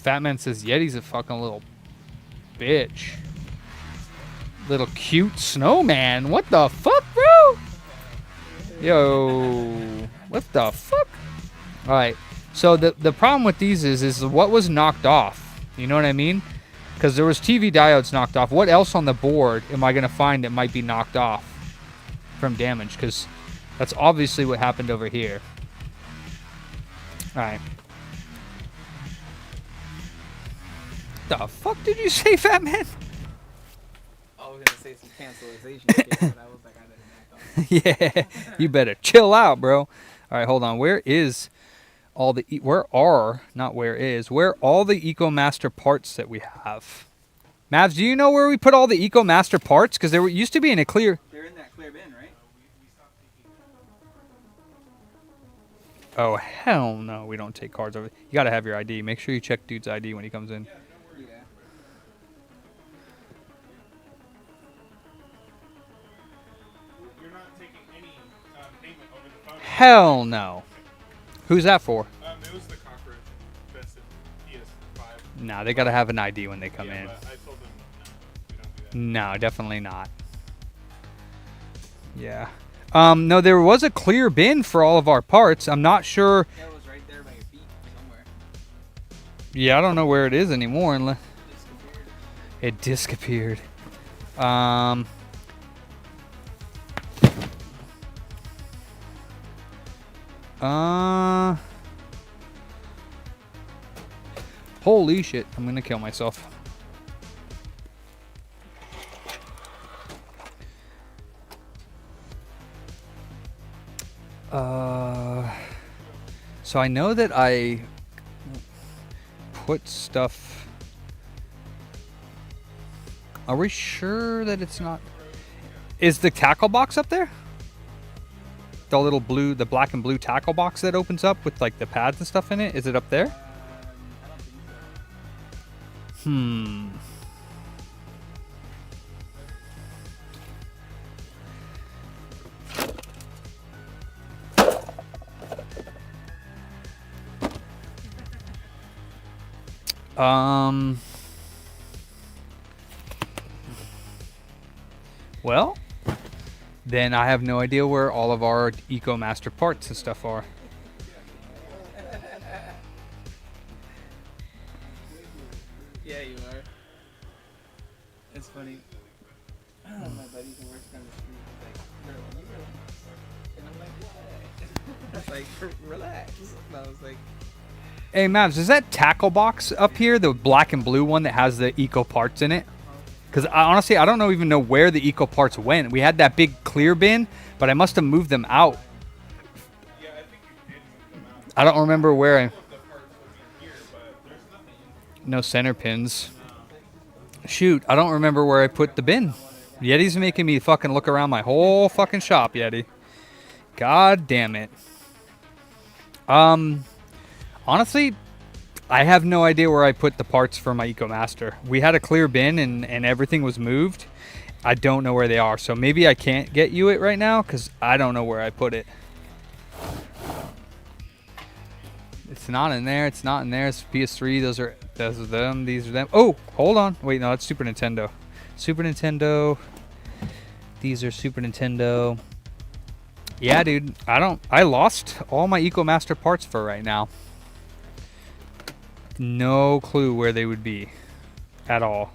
Fatman says Yeti's a fucking little bitch. Little cute snowman. What the fuck, bro? Yo. What the fuck? Alright. So the problem with these is what was knocked off. You know what I mean? Because there was TV diodes knocked off. What else on the board am I going to find that might be knocked off from damage? Because that's obviously what happened over here. Alright. The fuck did you say, Fat Man? I was gonna say some cancellation shit, but I was like, I didn't act on it. Yeah, you better chill out, bro. All right, hold on. Where are all the EcoMaster parts that we have? Mavs, do you know where we put all the EcoMaster parts? Because there used to be in a clear. They're in that clear bin, right? Oh hell no, we don't take cards over. You gotta have your ID. Make sure you check dude's ID when he comes in. Yeah. You're not taking any payment over the phone. Hell no. Who's that for? It was the Cartridge vested PS5. Nah, they gotta have an ID when they come in. But I told them no, we don't do that. No, definitely not. Yeah. No, there was a clear bin for all of our parts. I'm not sure. That was right there by your feet somewhere. Yeah, I don't know where it is anymore. Unless It disappeared. it disappeared. Holy shit, I'm gonna kill myself. So I know that put stuff. Are we sure that it's not? Is the tackle box up there? The little blue, the black and blue tackle box that opens up with like the pads and stuff in it. Is it up there? Well, then I have no idea where all of our EcoMaster parts and stuff are. Yeah, you are. It's funny. My buddy who works on the street is like, "Bro, you relax." And I'm like, "What?" It's like, "Relax." And I was like, Hey, Mavs, is that tackle box up here, the black and blue one that has the Eco parts in it? Because honestly, I don't even know where the Eco parts went. We had that big clear bin, but I must have moved them out. Yeah, I think you did move them out. I don't remember where I... All of the parts would be here, but there's nothing. No center pins. Shoot, I don't remember where I put the bin. Yeti's making me fucking look around my whole fucking shop, Yeti. God damn it. Honestly, I have no idea where I put the parts for my EcoMaster. We had a clear bin and everything was moved. I don't know where they are, so maybe I can't get you it right now because I don't know where I put it. It's not in there. It's not in there. It's PS3. Those are them. These are them. Oh, hold on. Wait, no, it's Super Nintendo. Super Nintendo. These are Super Nintendo. Yeah, dude. I lost all my EcoMaster parts for right now. No clue where they would be at all.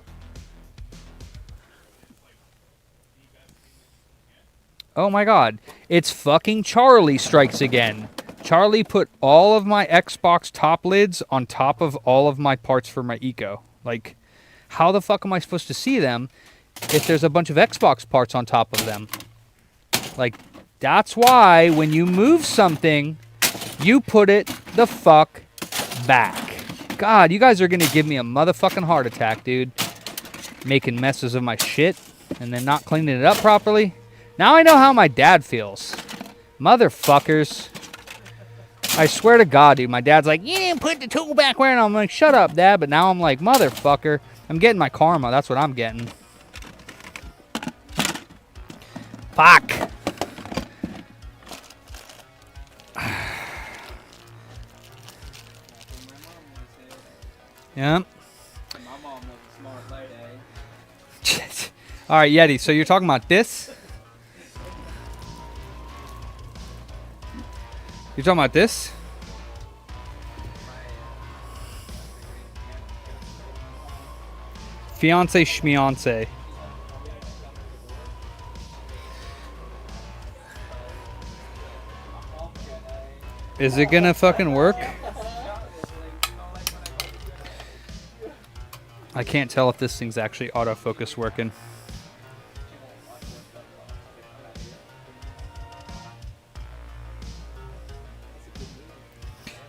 Oh my god. It's fucking Charlie strikes again. Charlie put all of my Xbox top lids on top of all of my parts for my Eco. Like, how the fuck am I supposed to see them if there's a bunch of Xbox parts on top of them? Like, that's why when you move something, you put it the fuck back. God, you guys are gonna give me a motherfucking heart attack, dude. Making messes of my shit and then not cleaning it up properly. Now I know how my dad feels. Motherfuckers. I swear to God, dude, my dad's like, you didn't put the tool back where, and I'm like, shut up, Dad. But now I'm like, motherfucker. I'm getting my karma. That's what I'm getting. Fuck. Yeah. "My mom was a smart lady." All right, Yeti. So you're talking about this? You're talking about this? Fiance schmiance. Is it gonna fucking work? I can't tell if this thing's actually autofocus working.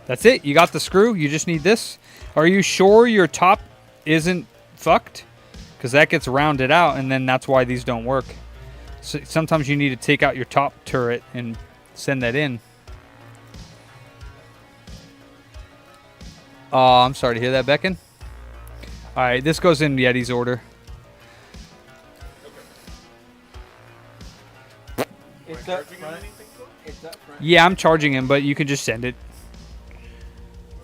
That's it. You got the screw. You just need this. Are you sure your top isn't fucked? Because that gets rounded out, and then that's why these don't work. So sometimes you need to take out your top turret and send that in. Oh, I'm sorry to hear that, Becken. All right, this goes in Yeti's order. It's up front. It's up front. Yeah, I'm charging him, but you can just send it.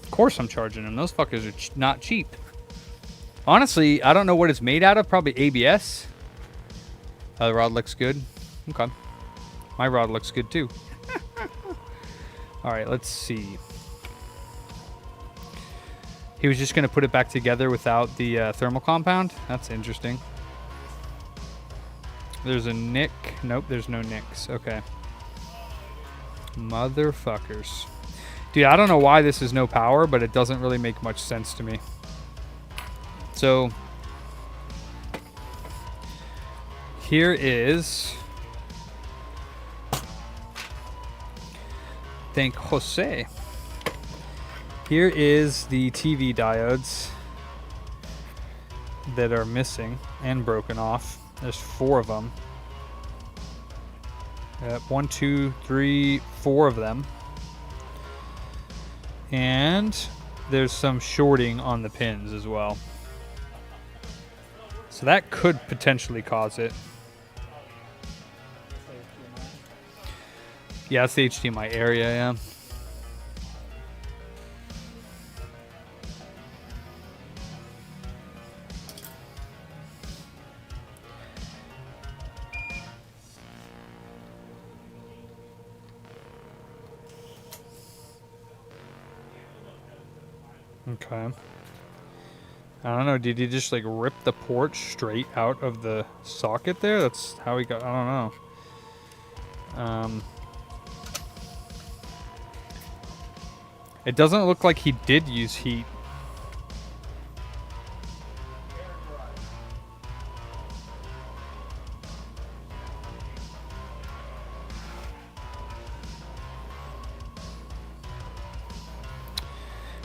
Of course I'm charging him. Those fuckers are not cheap. Honestly, I don't know what it's made out of. Probably ABS. Oh, the rod looks good. Okay. My rod looks good too. All right, let's see. He was just going to put it back together without the thermal compound. That's interesting. There's a nick. Nope, there's no nicks. Okay. Motherfuckers. Dude, I don't know why this is no power, but it doesn't really make much sense to me. So, here is... Thank Jose. Here is the TV diodes that are missing and broken off. There's 4 of them. 1, 2, 3, 4 of them. And there's some shorting on the pins as well. So that could potentially cause it. Yeah, it's the HDMI area, yeah. Okay. I don't know, did he just like rip the port straight out of the socket there? That's how he got, I don't know. It doesn't look like he did use heat.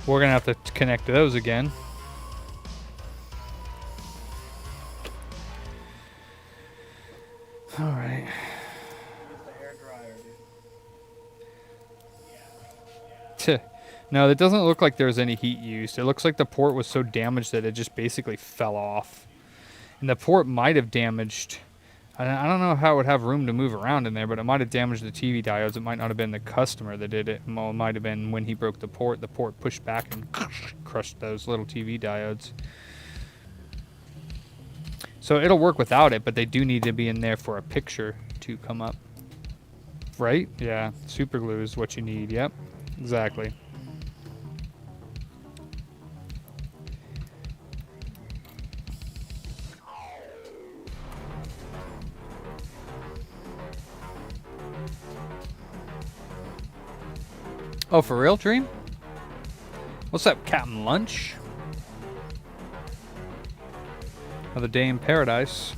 We're gonna have to connect those again. All right. No, it doesn't look like there's any heat used. It looks like the port was so damaged that it just basically fell off. And the port might have damaged... I don't know how it would have room to move around in there, but it might have damaged the TV diodes. It might not have been the customer that did it. Well, it might have been when he broke the port pushed back and crushed those little TV diodes. So it'll work without it, but they do need to be in there for a picture to come up. Right? Yeah, super glue is what you need. Yep, exactly. Oh, for real, Dream? What's up, Captain Lunch? Another day in paradise.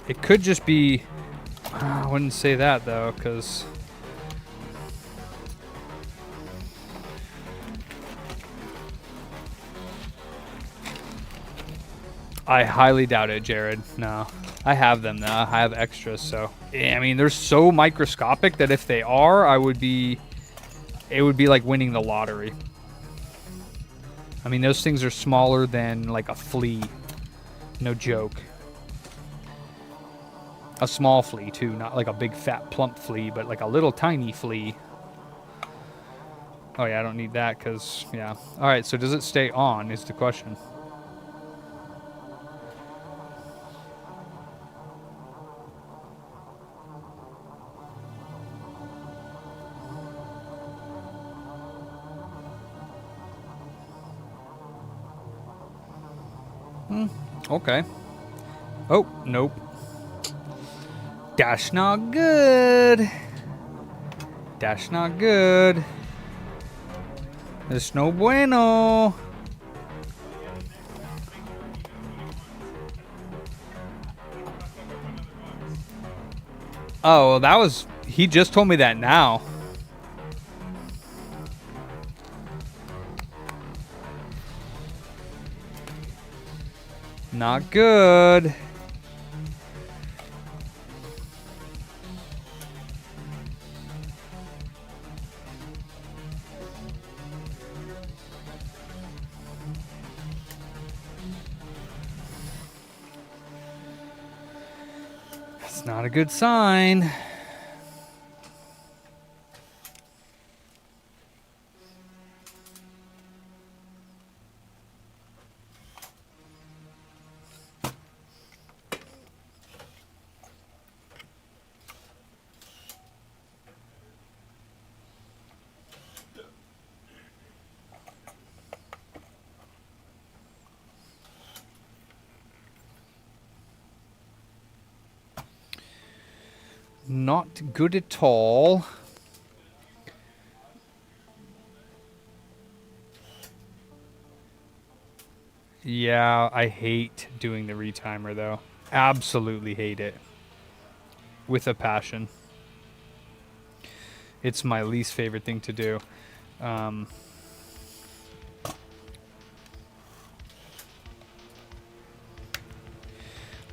It could just be... I wouldn't say that, though, because... I highly doubt it, Jared. No. I have them, though. I have extras, so... Yeah, I mean, they're so microscopic that if they are, I would be... It would be like winning the lottery. I mean, those things are smaller than, like, a flea. No joke. A small flea, too. Not like a big, fat, plump flea, but like a little tiny flea. Oh, yeah, I don't need that because, yeah. All right, so does it stay on is the question. Okay. Oh, nope. That's not good. That's not good. It's no bueno. Oh, well, that was... He just told me that now. Not good. That's not a good sign. not good at all. Yeah, I hate doing the retimer though. Absolutely hate it. With a passion. It's my least favorite thing to do.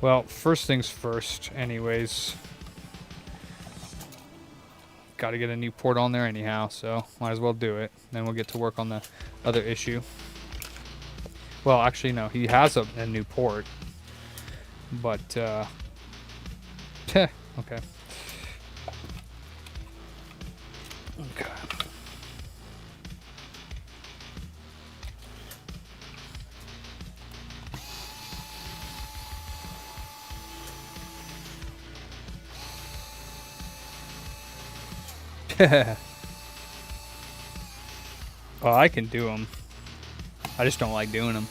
Well, first things first, anyways. Got to get a new port on there anyhow, so might as well do it. Then we'll get to work on the other issue. Well, actually, no, he has a new port. But, okay. Okay. Well, I can do them. I just don't like doing them.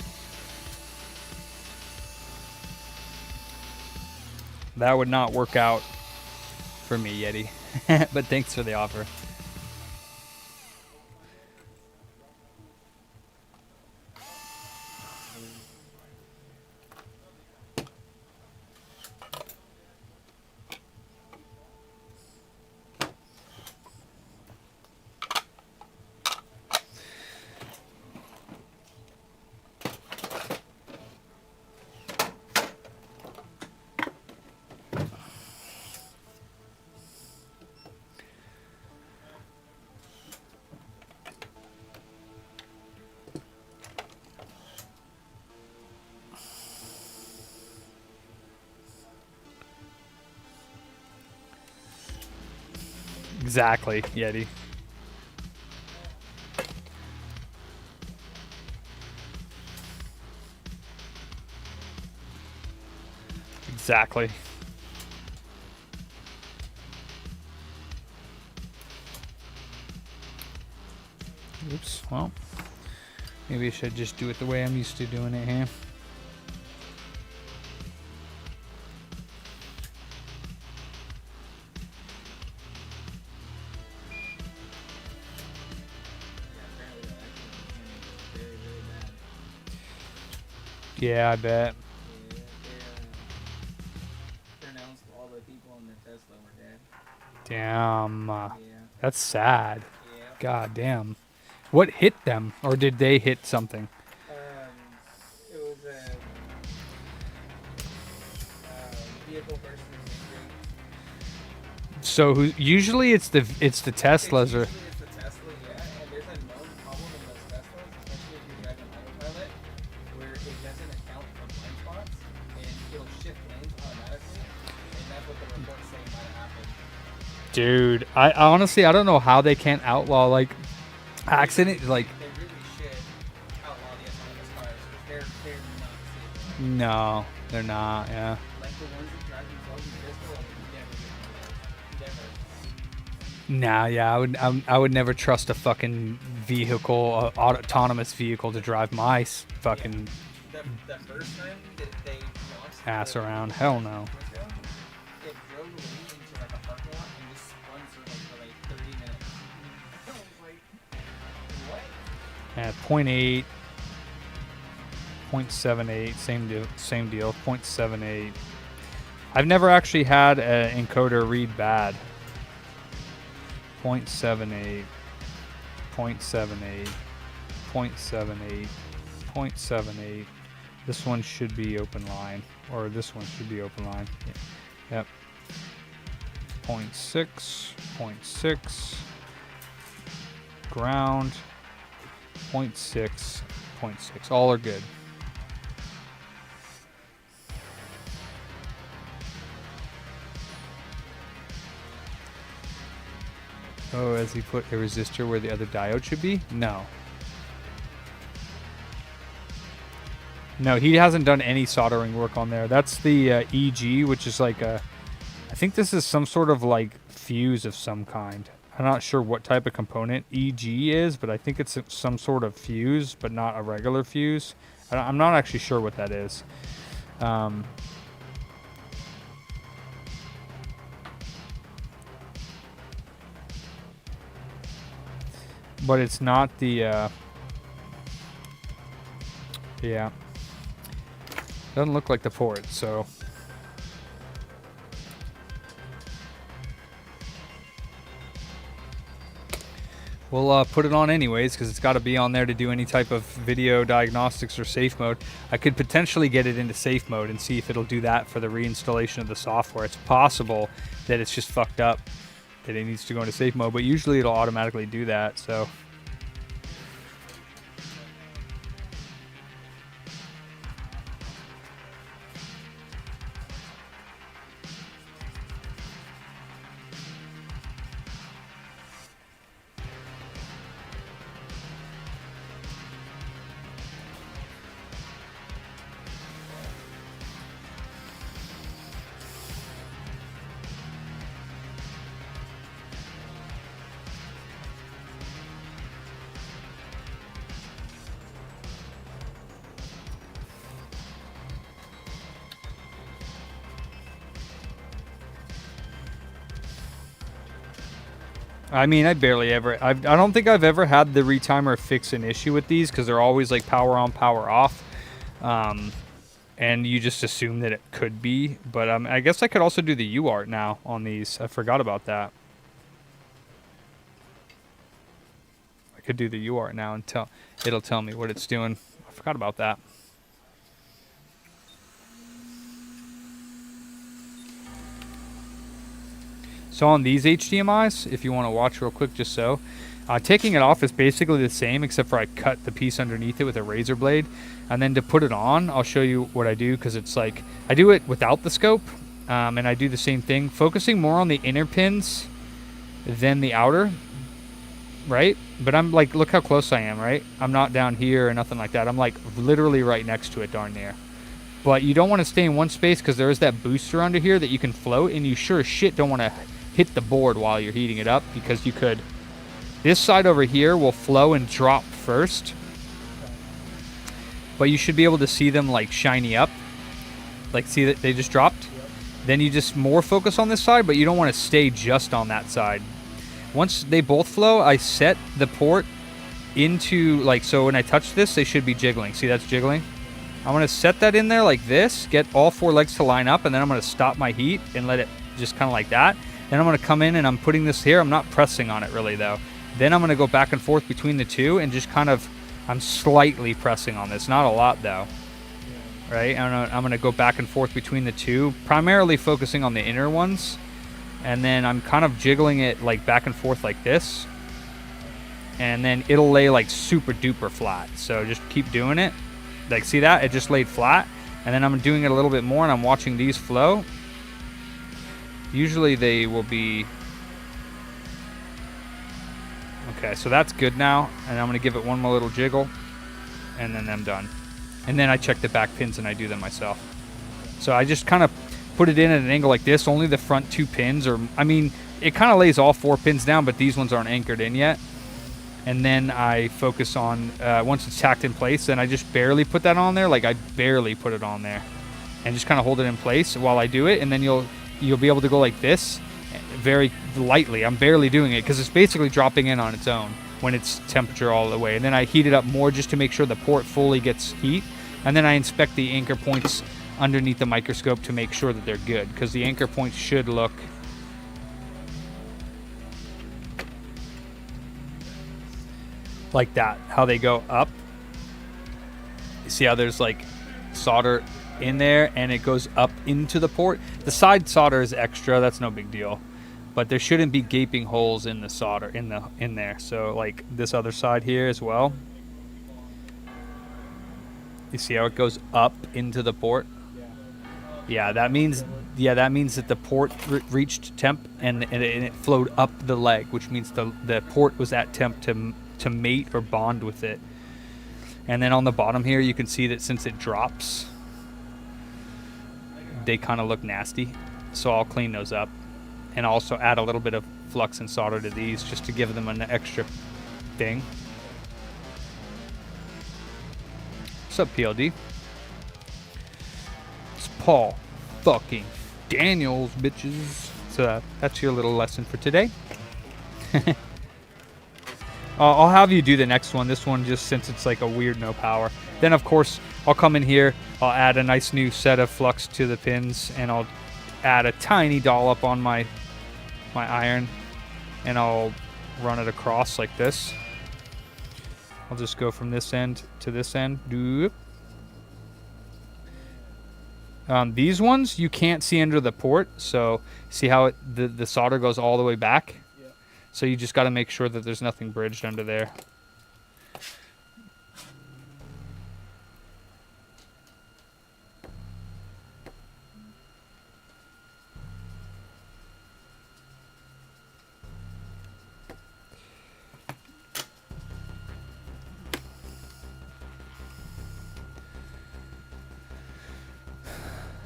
That would not work out for me, Yeti. But thanks for the offer. Exactly, Yeti. Exactly. Oops, well, maybe I should just do it the way I'm used to doing it here. Yeah, I bet. Pronounced all the people in the Tesla were dead. Damn. Yeah. That's sad. Yeah. God damn. What hit them? Or did they hit something? It was a vehicle versus street. So usually it's the Teslas or Usually it's the Tesla, yeah, and there's a known problem in those Teslas, especially if you're driving autopilot, where it doesn't account for blind spots, and it'll shift lanes automatically, and that's what the report's saying might have happened. dude, I honestly I don't know how they can't outlaw like accident like They really should outlaw the autonomous cars, because they're not safe. no, they're not, yeah. Like the ones that drive themselves in Bristol, never. Nah, yeah, I would never trust a fucking vehicle, autonomous vehicle to drive my fucking The first time that they launched ass the around. Hell no. it drove away into like a parking lot and just spun circles for like 30 minutes. I was like, what? At 0.8, 0.78, same deal, 0.78. I've never actually had an encoder read bad. 0.78, 0.78, 0.78, 0.78. This one should be open line, or this one should be open line. Yep. 0.6, 0.6, ground, 0.6, 0.6. All are good. Oh, has he put a resistor where the other diode should be? No. No, he hasn't done any soldering work on there. That's the EG, which is like a... I think this is some sort of like fuse of some kind. I'm not sure what type of component EG is, but I think it's some sort of fuse, but not a regular fuse. I'm not actually sure what that is. but it's not the, yeah. Doesn't look like the port, so. We'll put it on anyways, because it's got to be on there to do any type of video diagnostics or safe mode. I could potentially get it into safe mode and see if it'll do that for the reinstallation of the software. It's possible that it's just fucked up, that it needs to go into safe mode, but usually it'll automatically do that, so. I mean, I barely ever... I don't think I've ever had the retimer fix an issue with these, because they're always like power on, power off. And you just assume that it could be. But I guess I could also do the UART now on these. I forgot about that. I could do the UART now and it'll tell me what it's doing. I forgot about that. So on these HDMIs, if you want to watch real quick just so, taking it off is basically the same, except for I cut the piece underneath it with a razor blade. And then to put it on, I'll show you what I do, because it's like, I do it without the scope, and I do the same thing, focusing more on the inner pins than the outer, right? But I'm like, look how close I am, right? I'm not down here or nothing like that. I'm like literally right next to it, darn near. But you don't want to stay in one space, because there is that booster under here that you can float, and you sure as shit don't want to hit the board while you're heating it up, because you could. This side over here will flow and drop first, but you should be able to see them like shiny up, like see that they just dropped. Then you just more focus on this side, but you don't want to stay just on that side. Once they both flow, I set the port into like, so when I touch this, they should be jiggling. See, that's jiggling. I'm going to set that in there like this, get all four legs to line up, and then I'm going to stop my heat and let it just kind of like that. Then I'm going to come in and I'm putting this here. I'm not pressing on it really though. Then I'm going to go back and forth between the two and just kind of, I'm slightly pressing on this. Not a lot though. Right? I'm going to go back and forth between the two, primarily focusing on the inner ones. And then I'm kind of jiggling it like back and forth like this. And then it'll lay like super duper flat. So just keep doing it. Like see that? It just laid flat. And then I'm doing it a little bit more and I'm watching these flow. Usually they will be... Okay, so that's good now. And I'm going to give it one more little jiggle. And then I'm done. And then I check the back pins and I do them myself. So I just kind of put it in at an angle like this. Only the front two pins are... I mean, it kind of lays all four pins down, but these ones aren't anchored in yet. And then I focus on... once it's tacked in place, then I just barely put that on there. Like, I barely put it on there. And just kind of hold it in place while I do it. And then you'll be able to go like this very lightly. I'm barely doing it because it's basically dropping in on its own when it's temperature all the way. And then I heat it up more just to make sure the port fully gets heat. And then I inspect the anchor points underneath the microscope to make sure that they're good, because the anchor points should look like that, how they go up. You see how there's like solder in there and it goes up into the port. The side solder is extra, that's no big deal, but there shouldn't be gaping holes in the solder in there. So like this other side here as well, you see how it goes up into the port? Yeah, that means that the port reached temp and it flowed up the leg, which means the port was at temp to mate or bond with it. And then on the bottom here, you can see that since it drops, they kind of look nasty. So I'll clean those up and also add a little bit of flux and solder to these just to give them an extra thing. What's up, PLD? It's Paul fucking Daniels, bitches. So that's your little lesson for today. I'll have you do the next one. This one, just since it's like a weird no power. Then, of course, I'll come in here. I'll add a nice new set of flux to the pins, and I'll add a tiny dollop on my iron, and I'll run it across like this. I'll just go from this end to this end. Doop. These ones you can't see under the port, so see how the solder goes all the way back? Yeah. So you just got to make sure that there's nothing bridged under there.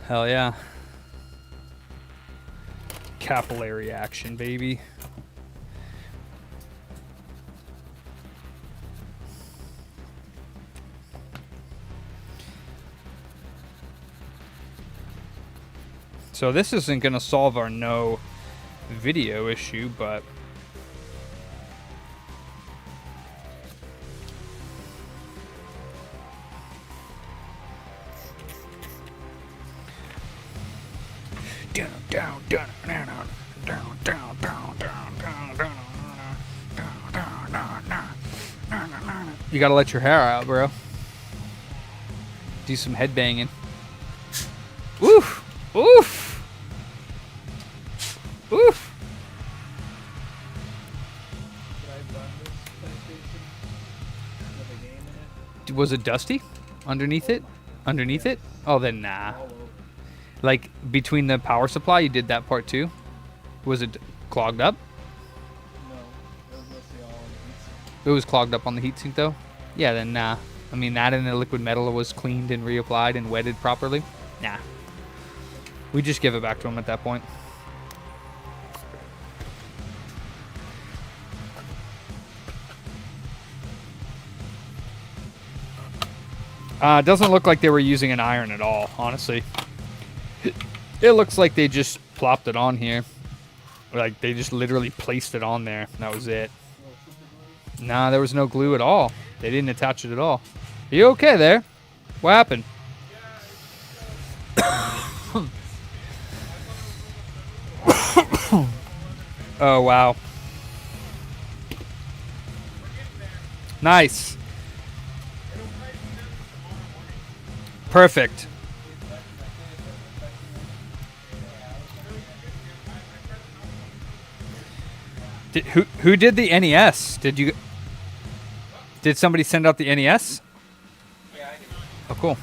Hell yeah. Capillary action, baby. So this isn't going to solve our no video issue, but you gotta let your hair out, bro. Do some head banging. Woof! Oof! Oof! Was it dusty? Underneath it? Underneath it? Oh, then nah. Like, between the power supply, you did that part too? Was it clogged up? No, it was mostly all on the heatsink. It was clogged up on the heatsink, though? Yeah, then nah. I mean, that and the liquid metal was cleaned and reapplied and wetted properly? Nah. We just give it back to him at that point. It doesn't look like they were using an iron at all, honestly. It looks like they just plopped it on here. Like, they just literally placed it on there. That was it. Nah, there was no glue at all. They didn't attach it at all. Are you okay there? What happened? Oh, wow. Nice. Perfect. Who did the NES? Did somebody send out the NES? Yeah, I did. Oh, cool.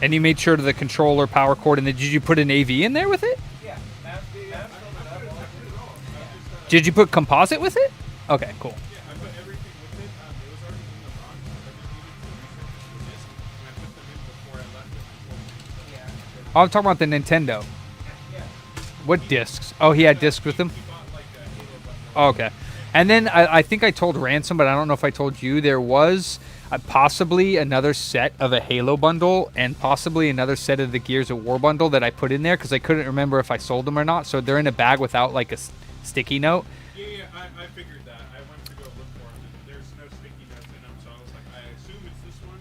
And you made sure to the controller, power cord, and then did you put an AV in there with it? Yeah, that's Did you put composite with it? Okay, cool. Yeah, I put everything with it. It was already in the box. I just needed to reset the disc, and I put them in before I left it. Oh, I'm talking about the Nintendo. What discs? Oh, he had discs with him? Oh, okay. And then I think I told Ransom, but I don't know if I told you, there was possibly another set of a Halo bundle and possibly another set of the Gears of War bundle that I put in there because I couldn't remember if I sold them or not. So they're in a bag without like a sticky note. Yeah, I figured that. I went to go look for them, and there's no sticky notes in them, so I was like, I assume it's this one.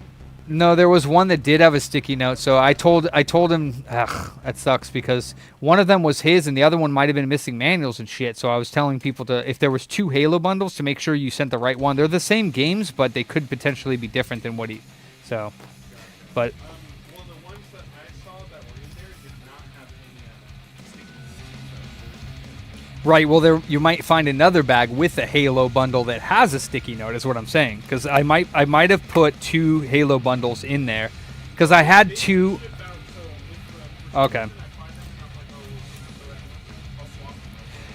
No, there was one that did have a sticky note. So I told him, ugh, that sucks because one of them was his and the other one might have been missing manuals and shit. So I was telling people to, if there was 2 Halo bundles, to make sure you sent the right one. They're the same games, but they could potentially be different than what he. So, but. Well, the ones that I saw that were in there did not have any sticky notes. Right, well, there you might find another bag with a Halo bundle that has a sticky note, is what I'm saying. Because I might have put 2 Halo bundles in there, because I had 2. Okay.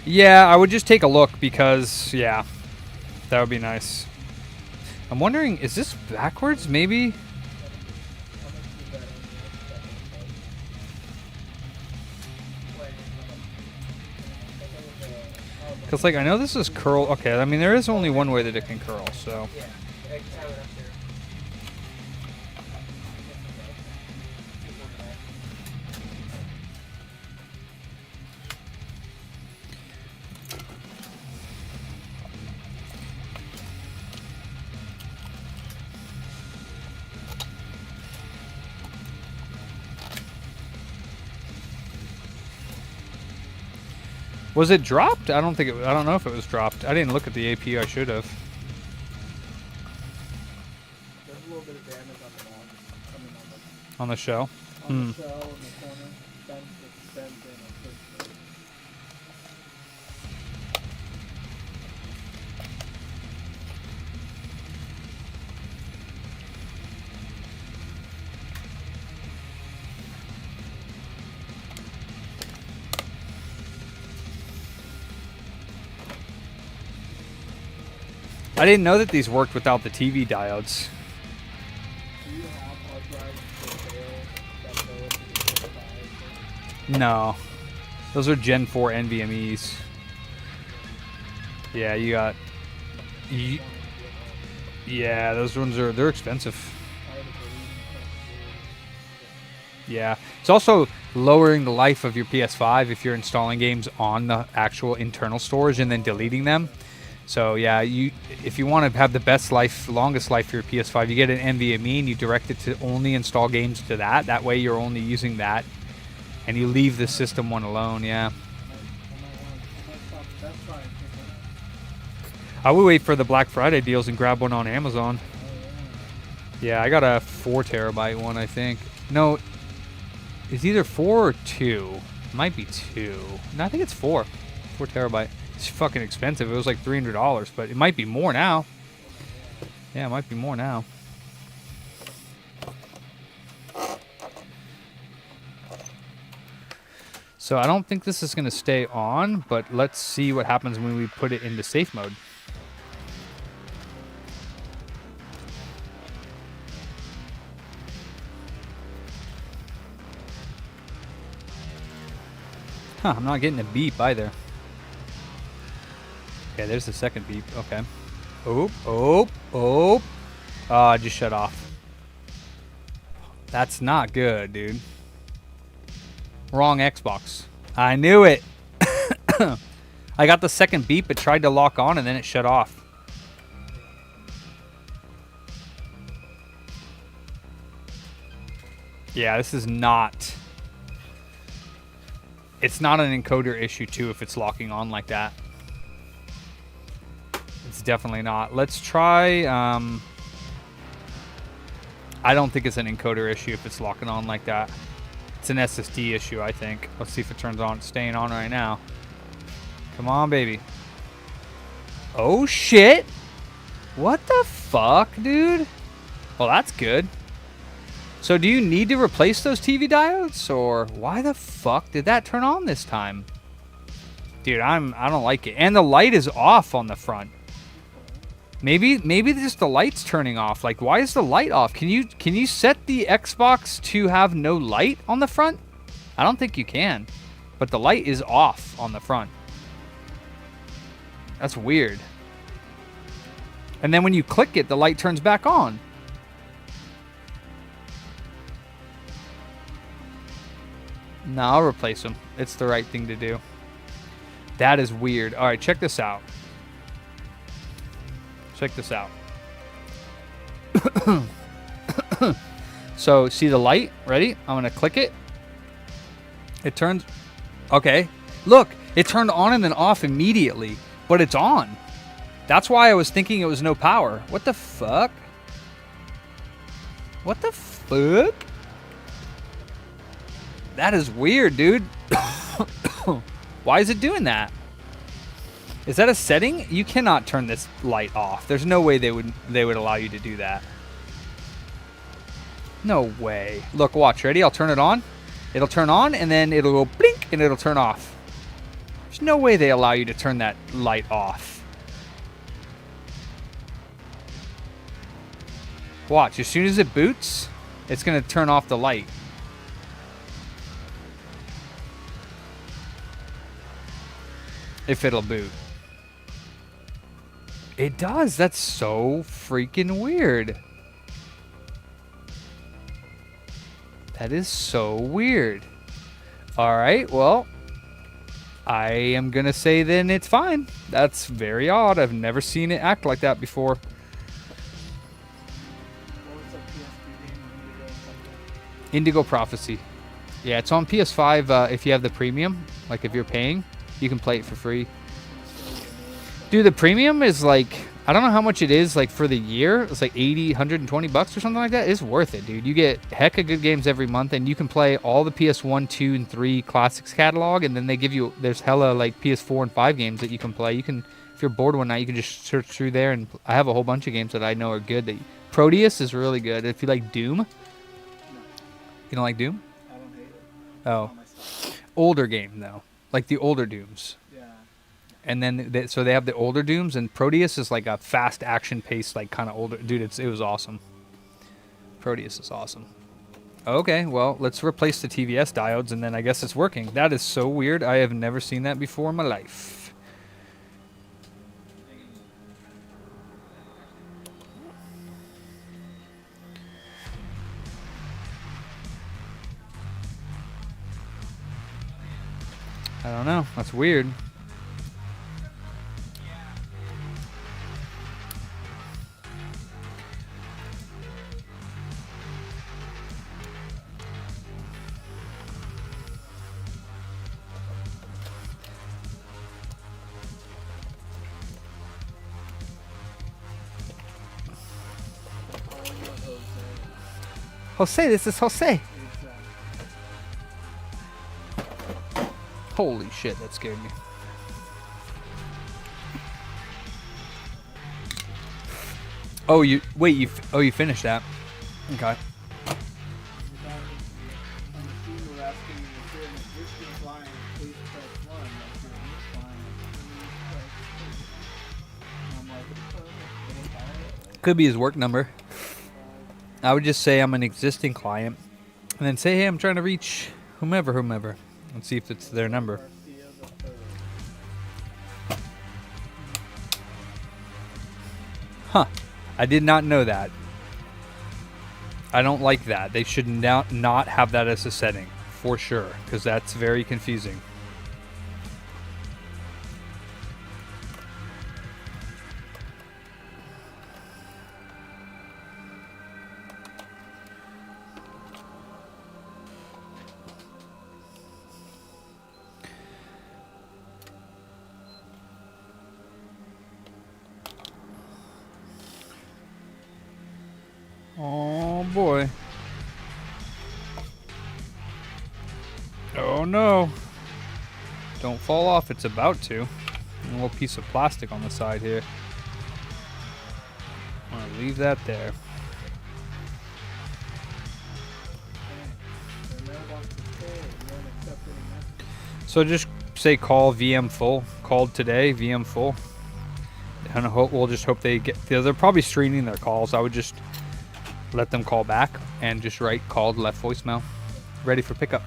Yeah, I would just take a look because yeah, that would be nice. I'm wondering, is this backwards? Maybe. Because, like, I know this is curl. Okay, I mean, there is only one way that it can curl, so. Yeah, I can have it up there. Was it dropped? I don't think it. I don't know if it was dropped. I didn't look at the AP. I should have. There's a little bit of damage on the wall. Coming On the shell. on the shell in the corner. It's bent in a twist. I didn't know that these worked without the TV diodes. Do you have hard drives for sale that go with the PS5? No. Those are Gen 4 NVMEs. Yeah, you got... Yeah, those ones are... They're expensive. Yeah. It's also lowering the life of your PS5 if you're installing games on the actual internal storage and then deleting them. So yeah, if you want to have the best life, longest life for your PS5, you get an NVMe and you direct it to only install games to that. That way you're only using that, and you leave the system one alone. Yeah. I would wait for the Black Friday deals and grab one on Amazon. Yeah, I got a 4 terabyte one, I think. No, it's either 4 or 2. It might be 2. No, I think it's 4. 4 terabyte. It's fucking expensive. It was like $300, but it might be more now. Yeah, it might be more now. So I don't think this is going to stay on, but let's see what happens when we put it into safe mode. Huh, I'm not getting a beep either. Okay, there's the second beep. Okay. Oh, oh, oh. Oh, I just shut off. That's not good, dude. Wrong Xbox. I knew it. I got the second beep. It tried to lock on and then it shut off. Yeah, this is not... It's not an encoder issue, too, if it's locking on like that. It's definitely not. Let's try... I don't think it's an encoder issue if it's locking on like that. It's an SSD issue, I think. Let's see if it turns on. It's staying on right now. Come on, baby. Oh, shit. What the fuck, dude? Well, that's good. So do you need to replace those TV diodes? Or why the fuck did that turn on this time? Dude, I don't like it. And the light is off on the front. Maybe just the light's turning off. Like, why is the light off? Can you set the Xbox to have no light on the front? I don't think you can. But the light is off on the front. That's weird. And then when you click it, the light turns back on. No, I'll replace them. It's the right thing to do. That is weird. All right, check this out. Check this out. So, see the light? Ready? I'm going to click it. It turns... Okay. Look, it turned on and then off immediately. But it's on. That's why I was thinking it was no power. What the fuck? What the fuck? That is weird, dude. Why is it doing that? Is that a setting? You cannot turn this light off. There's no way they would allow you to do that. No way. Look, watch. Ready? I'll turn it on. It'll turn on, and then it'll go blink, and it'll turn off. There's no way they allow you to turn that light off. Watch. As soon as it boots, it's going to turn off the light. If it'll boot. It does. That's so freaking weird. That is so weird. All right, well, I am going to say then it's fine. That's very odd. I've never seen it act like that before. Indigo Prophecy. Yeah, it's on PS5 if you have the premium, like if you're paying. You can play it for free. Dude, the premium is like, I don't know how much it is like for the year. It's like 80, 120 bucks or something like that. It's worth it, dude. You get heck of good games every month, and you can play all the PS1, 2, and 3 classics catalog, and then they give you, there's hella like PS4 and 5 games that you can play. You can, if you're bored one night, you can just search through there, and I have a whole bunch of games that I know are good. Proteus is really good. If you like Doom. You don't like Doom? I don't hate it. Oh. Older game, though. Like the older Dooms. Yeah. And then, so they have the older Dooms, and Proteus is like a fast action-paced, like kind of older. Dude, it was awesome. Proteus is awesome. Okay, well, let's replace the TVS diodes, and then I guess it's working. That is so weird. I have never seen that before in my life. I don't know. That's weird. Jose, this is Jose. Holy shit, that scared me. Oh, you finished that. Okay. Could be his work number. I would just say I'm an existing client, and then say, hey, I'm trying to reach whomever, and see if it's their number. Huh. I did not know that. I don't like that. They should not have that as a setting, for sure, because that's very confusing. Oh boy. Oh no. Don't fall off, it's about to. A little piece of plastic on the side here. I'm gonna leave that there. So just say call VM full. Called today, VM full. And we'll just hope they get, they're probably screening their calls. I would just let them call back and just write called, left voicemail, ready for pickup.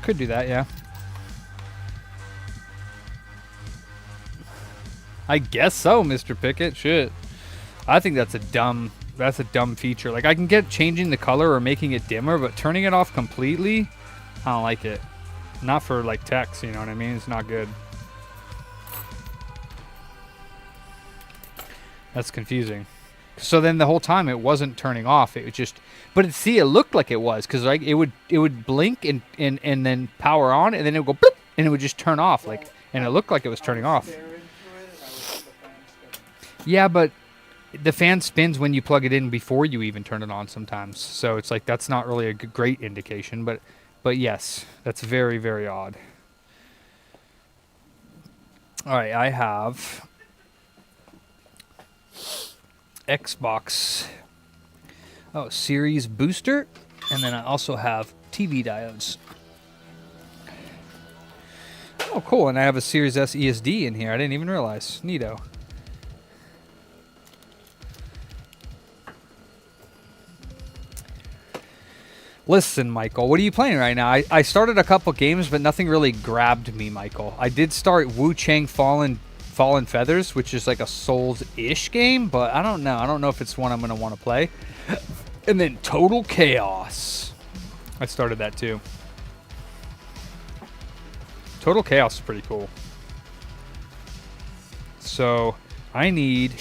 Could do that, yeah. I guess so, Mr. Pickett. Shit. I think that's a dumb feature. Like, I can get changing the color or making it dimmer, but turning it off completely, I don't like it. Not for like text, you know what I mean? It's not good. That's confusing. So then the whole time it wasn't turning off. It was just, but it looked like it was, because like it would blink and then power on, and then it would go bloop, and it would just turn off, like, and it looked like it was turning off. Yeah, but the fan spins when you plug it in before you even turn it on sometimes. So it's like that's not really a great indication, but yes, that's very, very odd. All right, I have Xbox Series booster, and then I also have TV diodes. Oh, cool, and I have a Series S ESD in here. I didn't even realize. Neato. Listen, Michael, what are you playing right now? I started a couple games, but nothing really grabbed me, Michael. I did start Wu Chang Fallen Feathers, which is like a Souls-ish game, but I don't know. I don't know if it's one I'm going to want to play. And then Total Chaos. I started that too. Total Chaos is pretty cool. So, I need...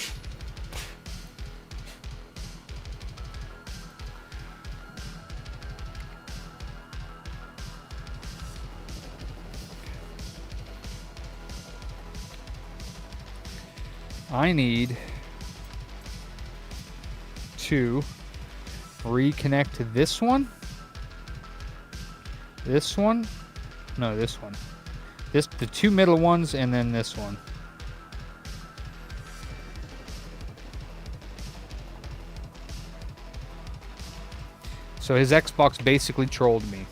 I need to reconnect this one. This one. No, this one. The two middle ones and then this one. So his Xbox basically trolled me.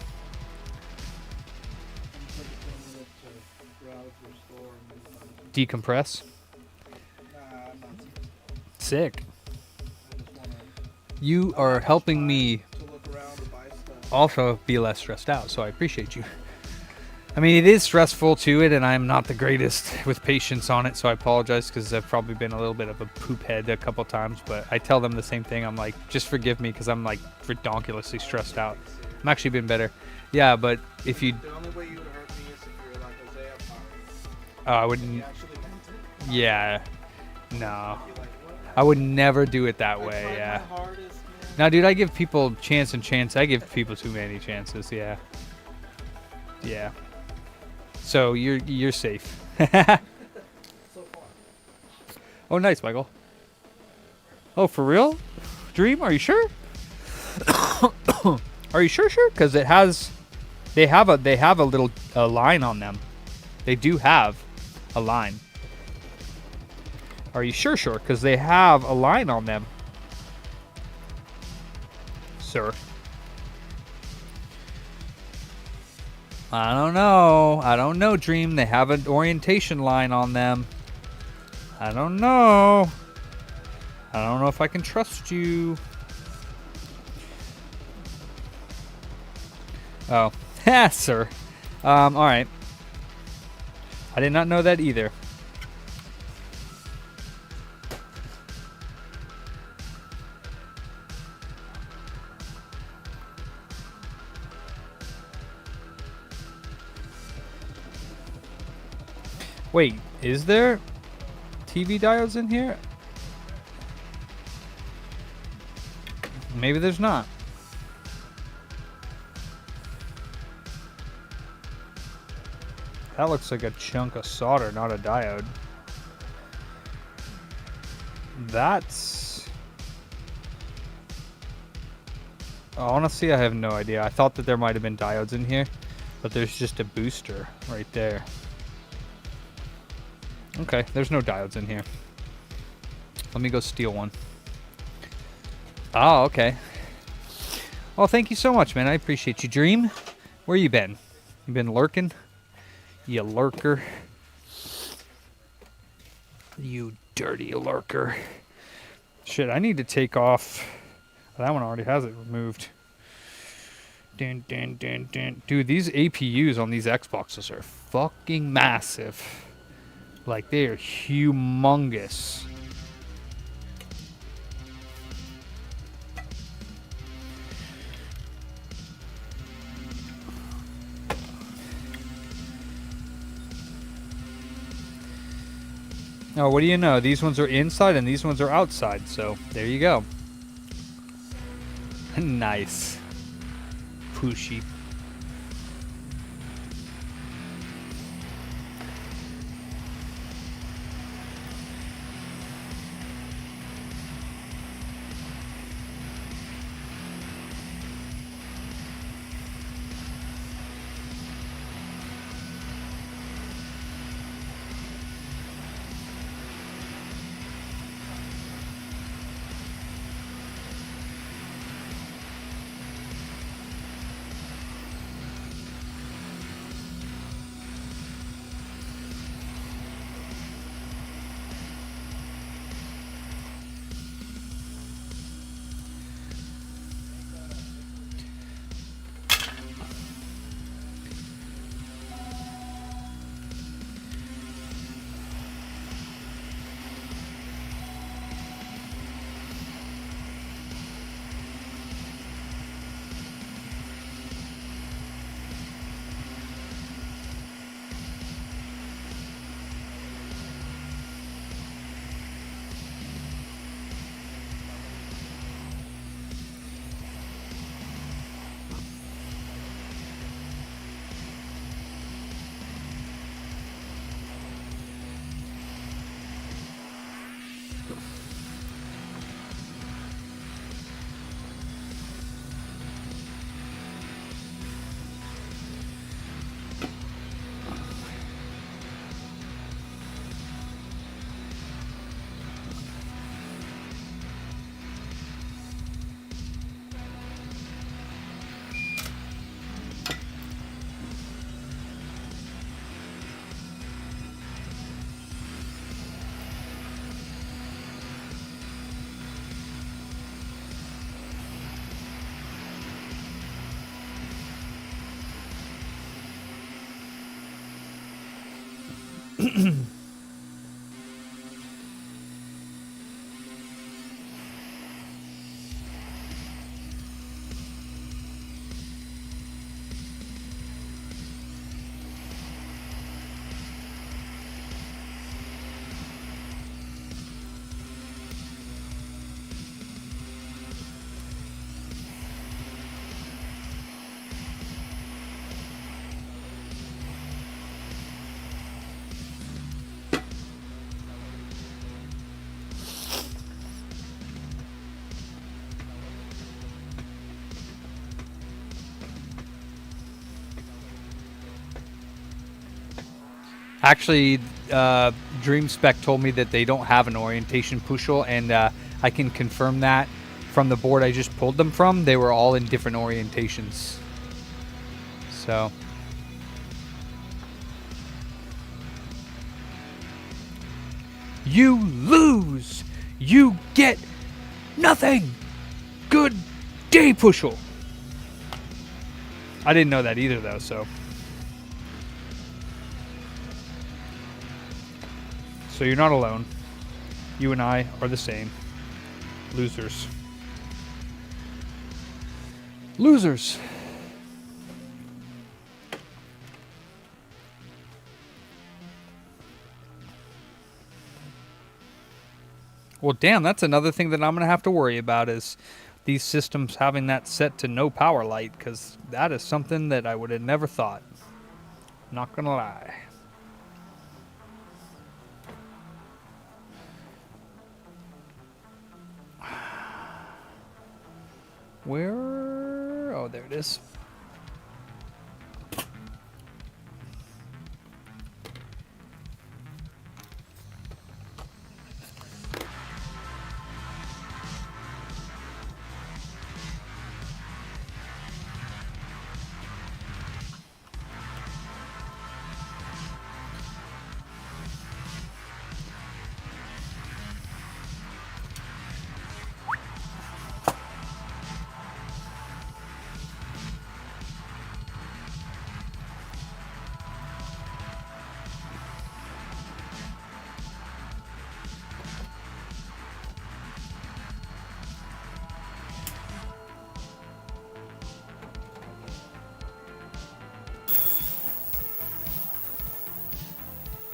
Decompress. Sick. You are helping me also be less stressed out, so I appreciate you. I mean, it is stressful to it, and I'm not the greatest with patience on it, so I apologize because I've probably been a little bit of a poop head a couple times, but I tell them the same thing. I'm like, just forgive me because I'm like ridiculously stressed out. I'm actually been better. Yeah, but if you... The only way you would hurt me is if you were like Isaiah Powers. I wouldn't... You actually meant it. Yeah. No. You'd be like, what? I would never do it that way, tried yeah. my hardest, man. Now, dude, I give people chance and chance. I give people too many chances, yeah. Yeah. So you're safe. So far. Oh, nice, Michael. Oh, for real? Dream? Are you sure? Are you sure? Because it has, they have a little line on them. They do have a line. Are you sure? Because they have a line on them, sir. I don't know. I don't know, Dream. They have an orientation line on them. I don't know. I don't know if I can trust you. Oh. Yeah, sir. Alright. I did not know that either. Wait, is there TV diodes in here? Maybe there's not. That looks like a chunk of solder, not a diode. That's... Honestly, I have no idea. I thought that there might have been diodes in here, but there's just a booster right there. Okay, there's no diodes in here. Let me go steal one. Oh, okay. Well, thank you so much, man. I appreciate you, Dream. Where you been? You been lurking? You lurker. You dirty lurker. Shit, I need to take off... That one already has it removed. Dun, dun, dun, dun. Dude, these APUs on these Xboxes are fucking massive. Like, they are humongous. Oh, what do you know? These ones are inside and these ones are outside, so there you go. Nice. Pushy. Actually, Dream Spec told me that they don't have an orientation pushel, and I can confirm that from the board I just pulled them from. They were all in different orientations. So. You lose! You get nothing! Good day, pushel! I didn't know that either, though, so. So you're not alone. You and I are the same. Losers. Losers. Well, damn, that's another thing that I'm going to have to worry about is these systems having that set to no power light, because that is something that I would have never thought. Not going to lie. Where? Oh, there it is.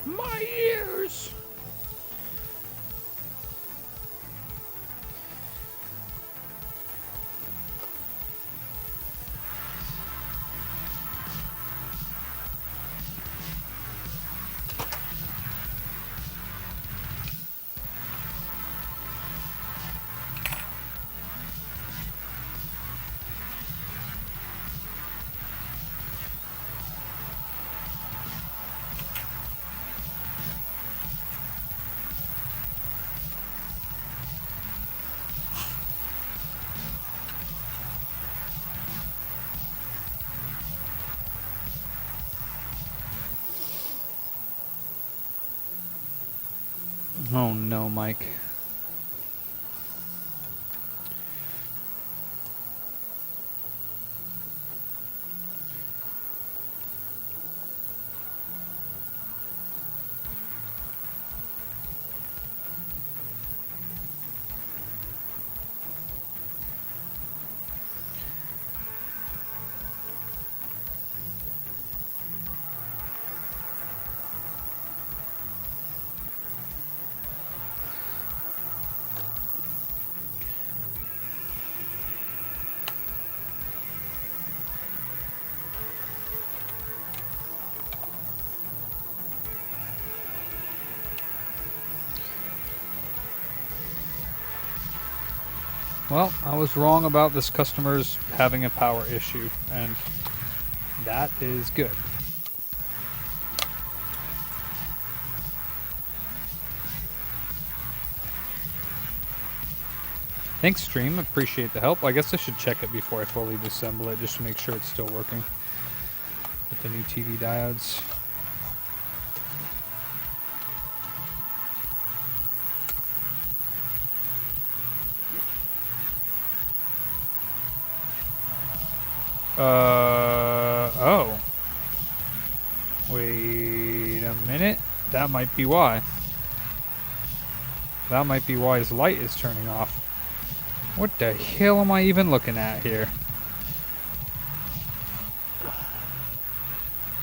My ears! Oh no, Mike. Well, I was wrong about this customer's having a power issue, and that is good. Thanks, stream. Appreciate the help. I guess I should check it before I fully disassemble it, just to make sure it's still working with the new TV diodes. Oh. Wait a minute. That might be why. That might be why his light is turning off. What the hell am I even looking at here?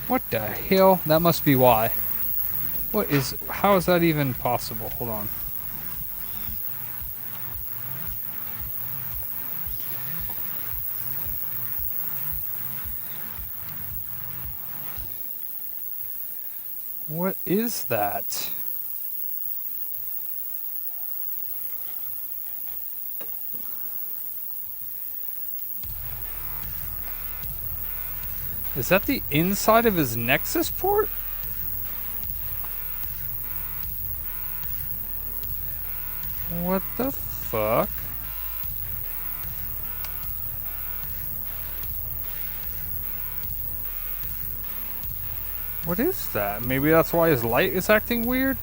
What the hell? That must be why. How is that even possible? Hold on. What is that? Is that the inside of his Nexus port? What the fuck? What is that? Maybe that's why his light is acting weird?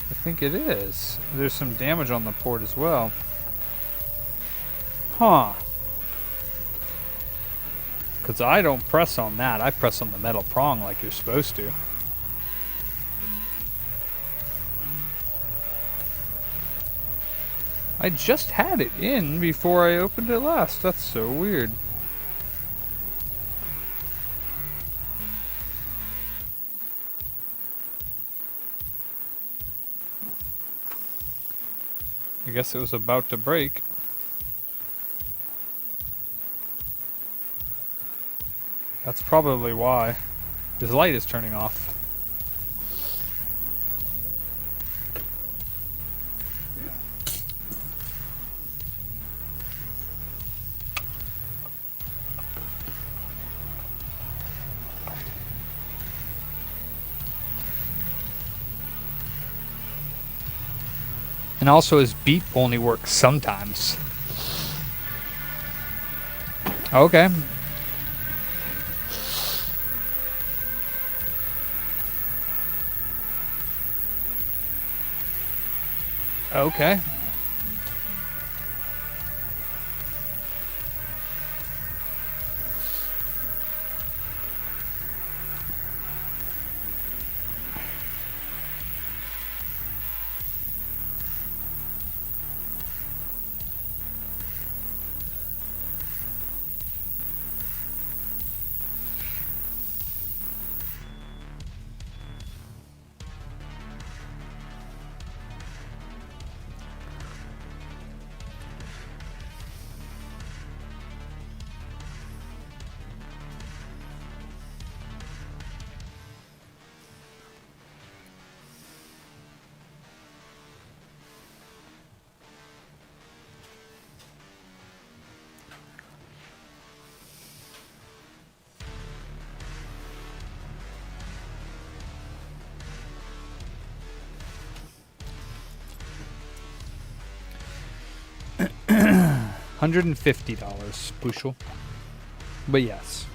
I think it is. There's some damage on the port as well. Huh. Because I don't press on that. I press on the metal prong like you're supposed to. I just had it in before I opened it last. That's so weird. I guess it was about to break. That's probably why. His light is turning off. And also his beep only works sometimes. Okay. Okay. $150 bushel. But yes.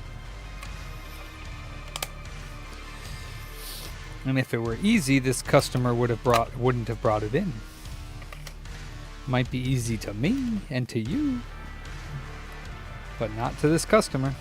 And if it were easy, this customer wouldn't have brought it in. Might be easy to me and to you, but not to this customer.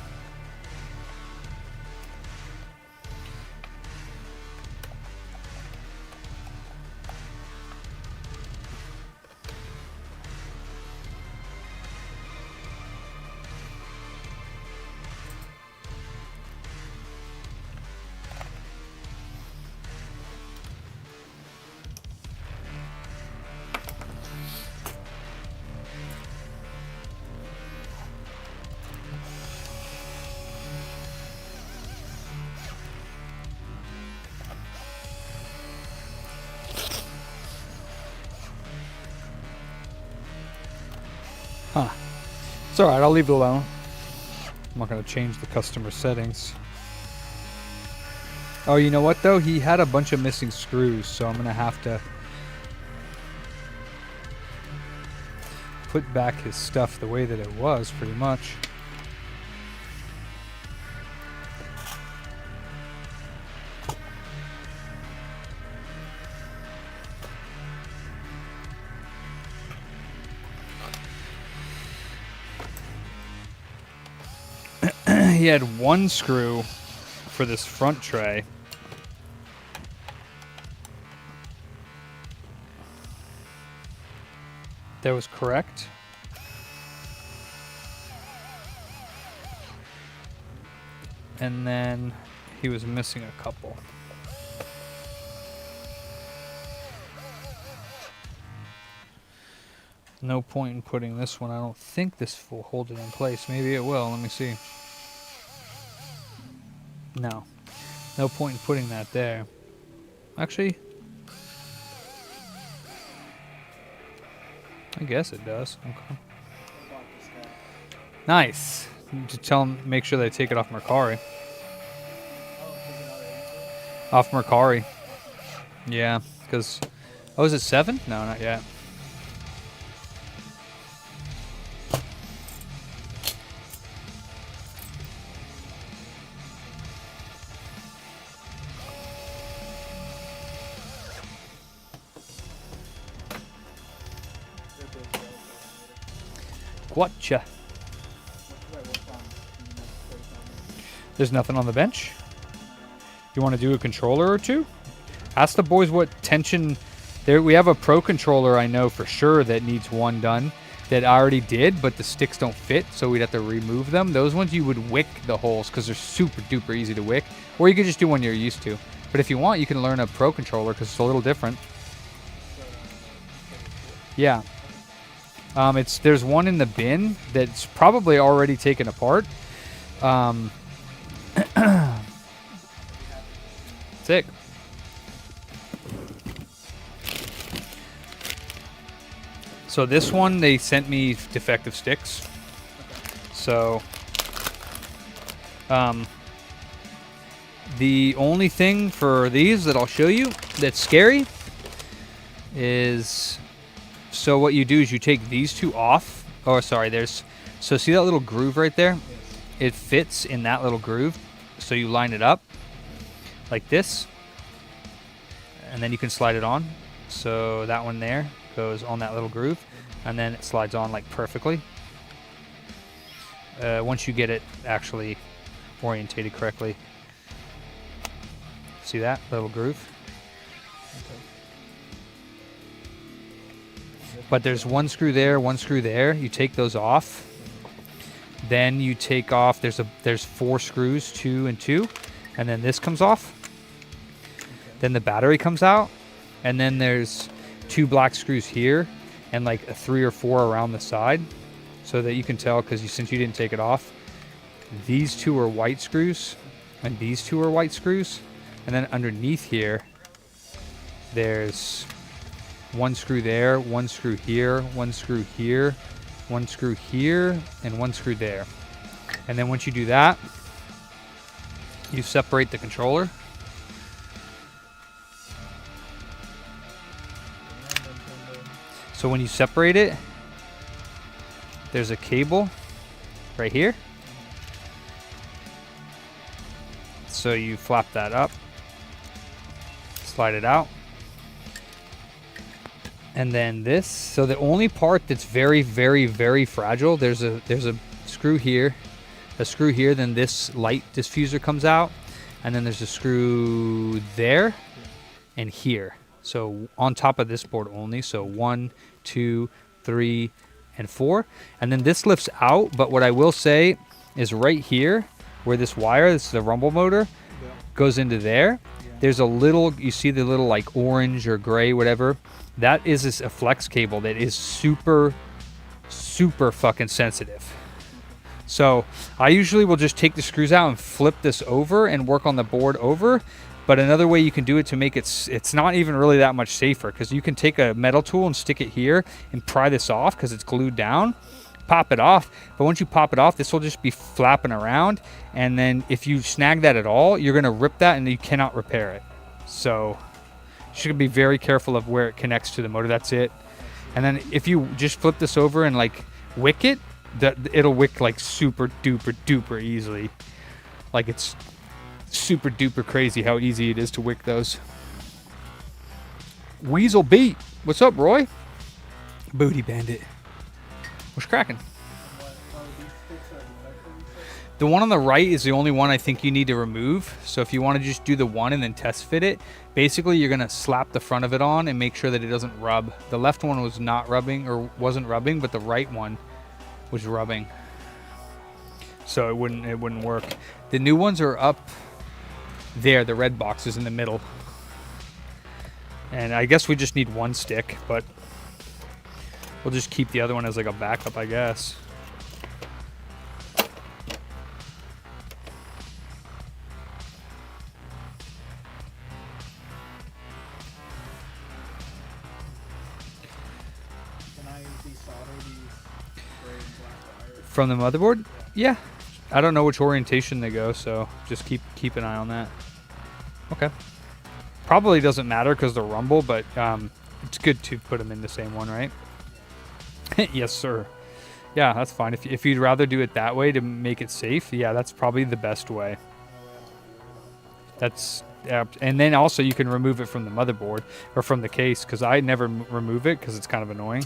Huh. It's alright, I'll leave it alone. I'm not going to change the customer settings. Oh, you know what though? He had a bunch of missing screws, so I'm going to have to put back his stuff the way that it was, pretty much. He had one screw for this front tray, That was correct. And then he was missing a couple. No point in putting this one. I don't think this will hold it in place. Maybe it will. Let me see. No. No point in putting that there. Actually, I guess it does. Okay. Nice. To tell them, make sure they take it off Mercari. Off Mercari. Yeah, because... Oh, is it 7? No, not yet. Gotcha. There's nothing on the bench. You want to do a controller or two? Ask the boys what tension. There, we have a pro controller I know for sure that needs one done. That I already did, but the sticks don't fit, so we'd have to remove them. Those ones you would wick the holes because they're super duper easy to wick, or you could just do one you're used to. But if you want, you can learn a pro controller because it's a little different. Yeah. There's one in the bin that's probably already taken apart. Sick. So this one, they sent me defective sticks. So, the only thing for these that I'll show you that's scary is, so what you do is you take these two off. Oh, sorry, so see that little groove right there? It fits in that little groove. So you line it up like this, and then you can slide it on. So that one there goes on that little groove, and then it slides on like perfectly. Once you get it actually orientated correctly. See that little groove? But there's one screw there, one screw there. You take those off. Then you take off, there's 4 screws, 2 and 2, and then this comes off. Then the battery comes out, and then there's 2 black screws here, and like a 3 or 4 around the side, so that you can tell, because since you didn't take it off, these 2 are white screws, and these 2 are white screws, and then underneath here, there's 1 screw there, 1 screw here, 1 screw here, 1 screw here, and 1 screw there. And then once you do that, you separate the controller. So when you separate it, there's a cable right here. So you flap that up, slide it out. And then this, so the only part that's very, very, very fragile, there's a screw here, then this light diffuser comes out, and then there's a screw there and here. So on top of this board only, so 1, 2, 3, and 4. And then this lifts out, but what I will say is right here, where this wire, this is the rumble motor, goes into there. There's a little, you see the little like orange or gray, whatever. That is a flex cable that is super, super fucking sensitive. So I usually will just take the screws out and flip this over and work on the board over. But another way you can do it to make it's not even really that much safer, because you can take a metal tool and stick it here and pry this off because it's glued down. Pop it off, but once you pop it off, this will just be flapping around, and then if you snag that at all, you're going to rip that and you cannot repair it. So you should be very careful of where it connects to the motor. That's it. And then if you just flip this over and like wick it, it'll wick like super duper duper easily. Like it's super duper crazy how easy it is to wick those. Weasel Beat, what's up, Roy? Booty Bandit. What's cracking? The one on the right is the only one I think you need to remove. So if you want to just do the one and then test fit it, basically you're going to slap the front of it on and make sure that it doesn't rub. The left one was not rubbing or wasn't rubbing, but the right one was rubbing. So it wouldn't work. The new ones are up there, the red box is in the middle. And I guess we just need one stick, but we'll just keep the other one as like a backup, I guess. Can I desolder these gray and black wires? From the motherboard? Yeah. I don't know which orientation they go, so just keep an eye on that. Okay. Probably doesn't matter because they're rumble, but it's good to put them in the same one, right? Yes, sir. Yeah, that's fine. If you'd rather do it that way to make it safe, yeah, that's probably the best way. That's and then also you can remove it from the motherboard or from the case because I never remove it because it's kind of annoying.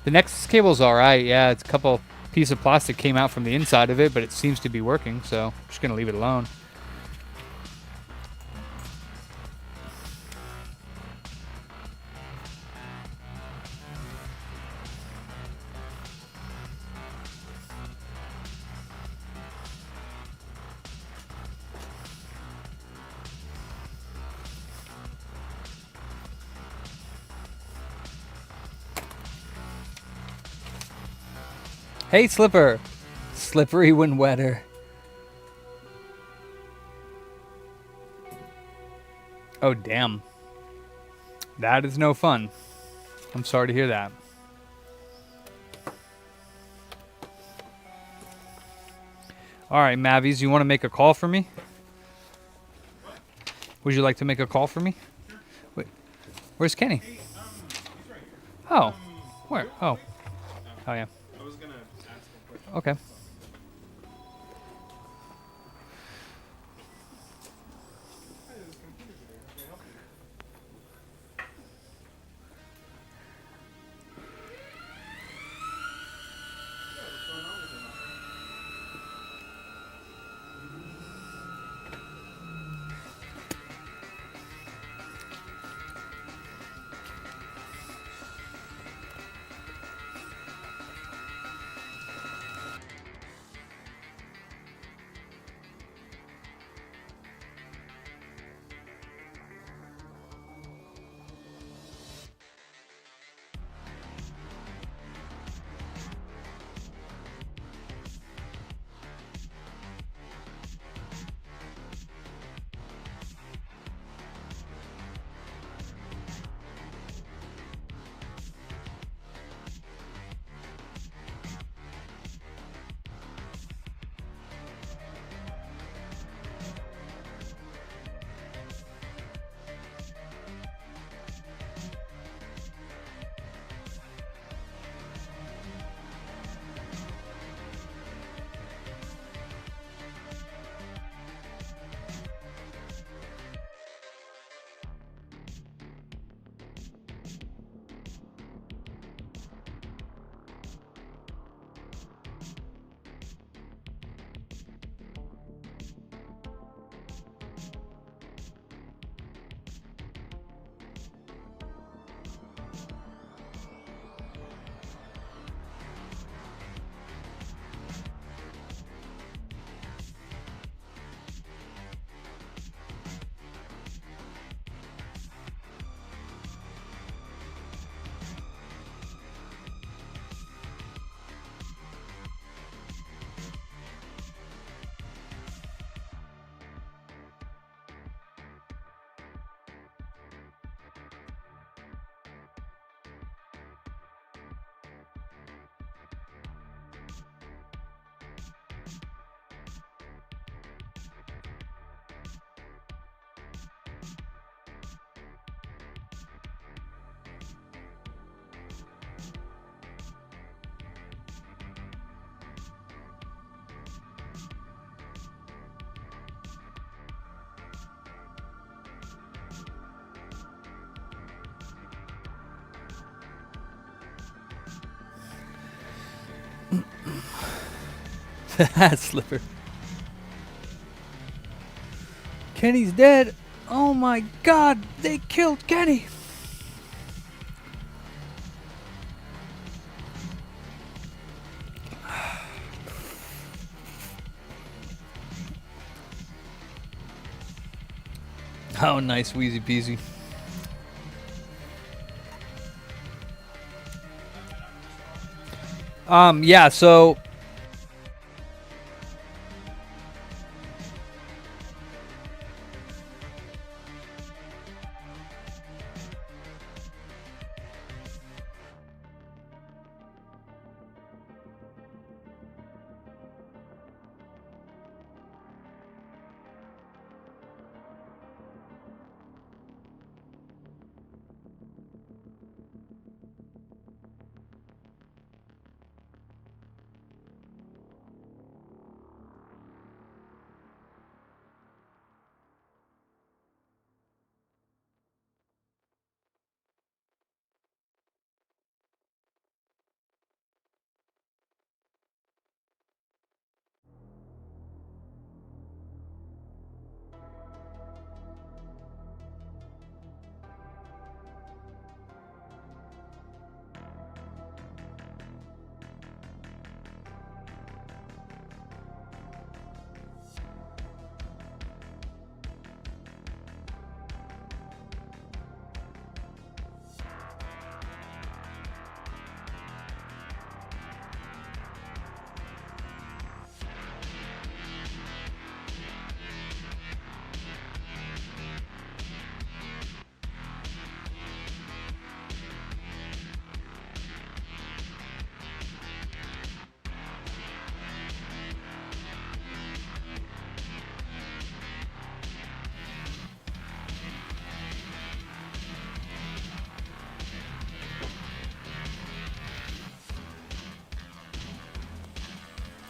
The Nexus cable's alright, yeah, it's a couple pieces of plastic came out from the inside of it, but it seems to be working, so I'm just gonna leave it alone. Hey, Slipper! Slippery when wetter. Oh, damn. That is no fun. I'm sorry to hear that. Alright, Mavies, you want to make a call for me? Would you like to make a call for me? Wait, where's Kenny? Oh, where? Oh. Oh, yeah. I was gonna ask a question. Okay. Hey, there's computers here. How can I help you? Yeah, what's going on with them? Slipper. Kenny's dead. Oh my god, they killed Kenny. Oh, nice, Wheezy Peasy. Yeah, so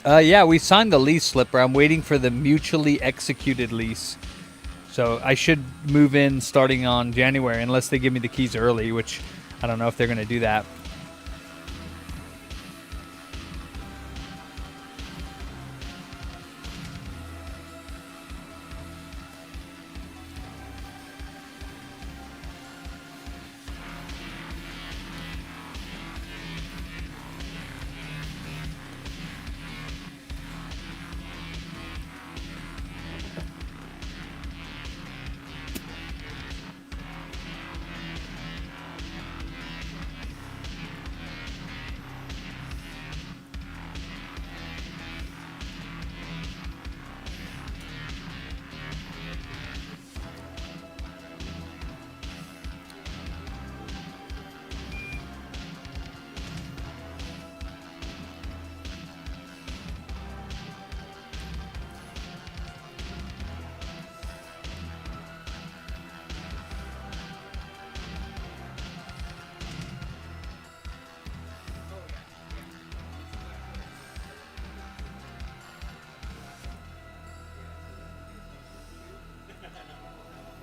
yeah, we signed the lease, Slipper. I'm waiting for the mutually executed lease. So I should move in starting on January, unless they give me the keys early, which I don't know if they're going to do that.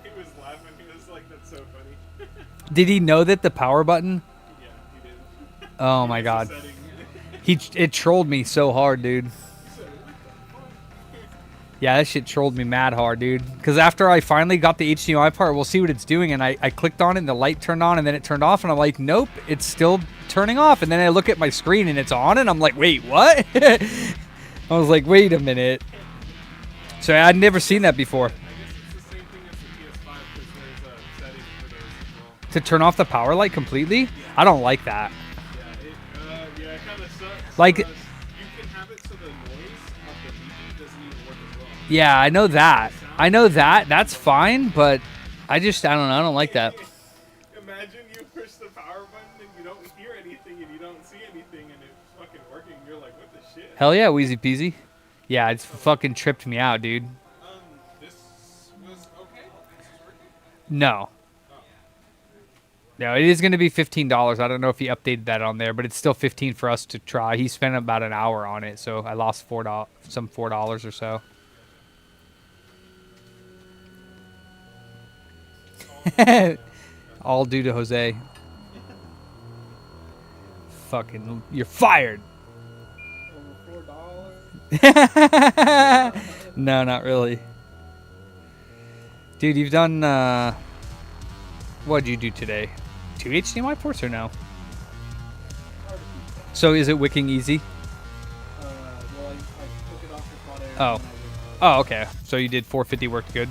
He was laughing. He was like, "That's so funny." Did he know that the power button? Yeah, he did. Oh my god. Setting. It trolled me so hard, dude. Yeah, that shit trolled me mad hard, dude. Because after I finally got the HDMI part, we'll see what it's doing, and I clicked on it, and the light turned on, and then it turned off, and I'm like, nope, it's still turning off. And then I look at my screen, and it's on, and I'm like, wait, what? I was like, wait a minute. So I'd never seen that before. I guess it's the same thing as the PS5 because there's a setting for those as well. To turn off the power light completely? I don't like that. Yeah, it kind of sucks. Like- because you can have it so the noise of the TV doesn't even work as well. Yeah, I know that. I know that. That's fine, but I don't know. I don't like that. Imagine you push the power button and you don't hear anything and you don't see anything and it's fucking working. You're like, what the shit? Hell yeah, Wheezy Peasy. Yeah, it's fucking tripped me out, dude. This was okay? This was working? No. No, it is going to be $15. I don't know if he updated that on there, but it's still $15 for us to try. He spent about an hour on it, so I lost $4 or so. All due to Jose. Fucking, you're fired. No, not really. Dude, you've done, what'd you do today? 2 HDMI ports or no? So is it wicking easy? Well, I took it off the hot air. Oh. And then Oh, okay. So you did 450 worked good.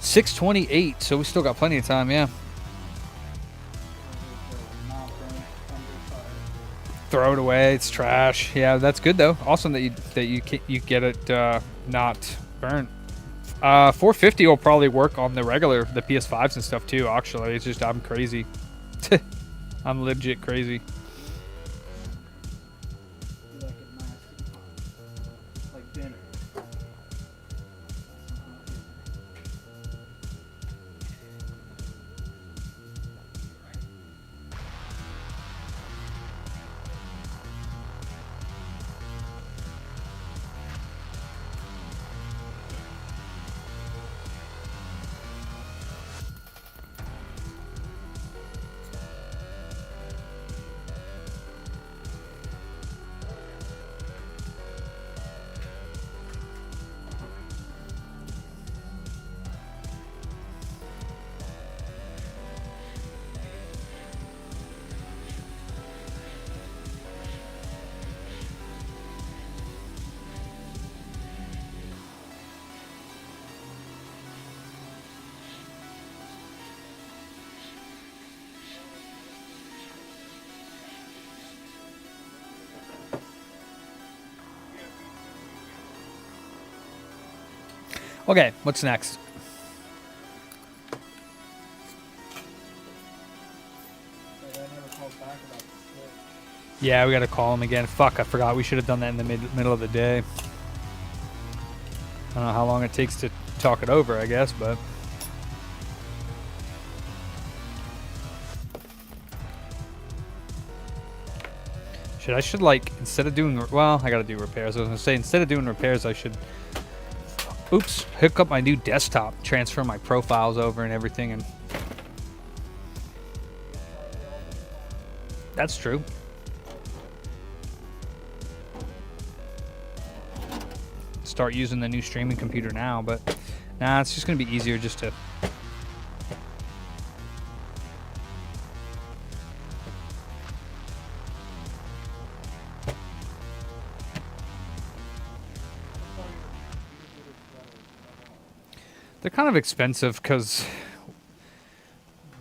628, so we still got plenty of time, yeah. Throw it away. It's trash. Yeah, that's good though. Awesome that you get it not burnt. 450 will probably work on the PS5s and stuff too. Actually, it's just I'm crazy. I'm legit crazy. you like it nasty hot. Like dinner. Okay, what's next? But I never called back about the slip. Yeah, we gotta call him again. Fuck, I forgot. We should have done that in the middle of the day. I don't know how long it takes to talk it over, I guess, but... I should like, instead of doing... Well, I gotta do repairs. I was gonna say, instead of doing repairs, I should... Oops, hook up my new desktop, transfer my profiles over and everything, and... That's true. Start using the new streaming computer now, but nah, it's just gonna be easier just to... They're kind of expensive because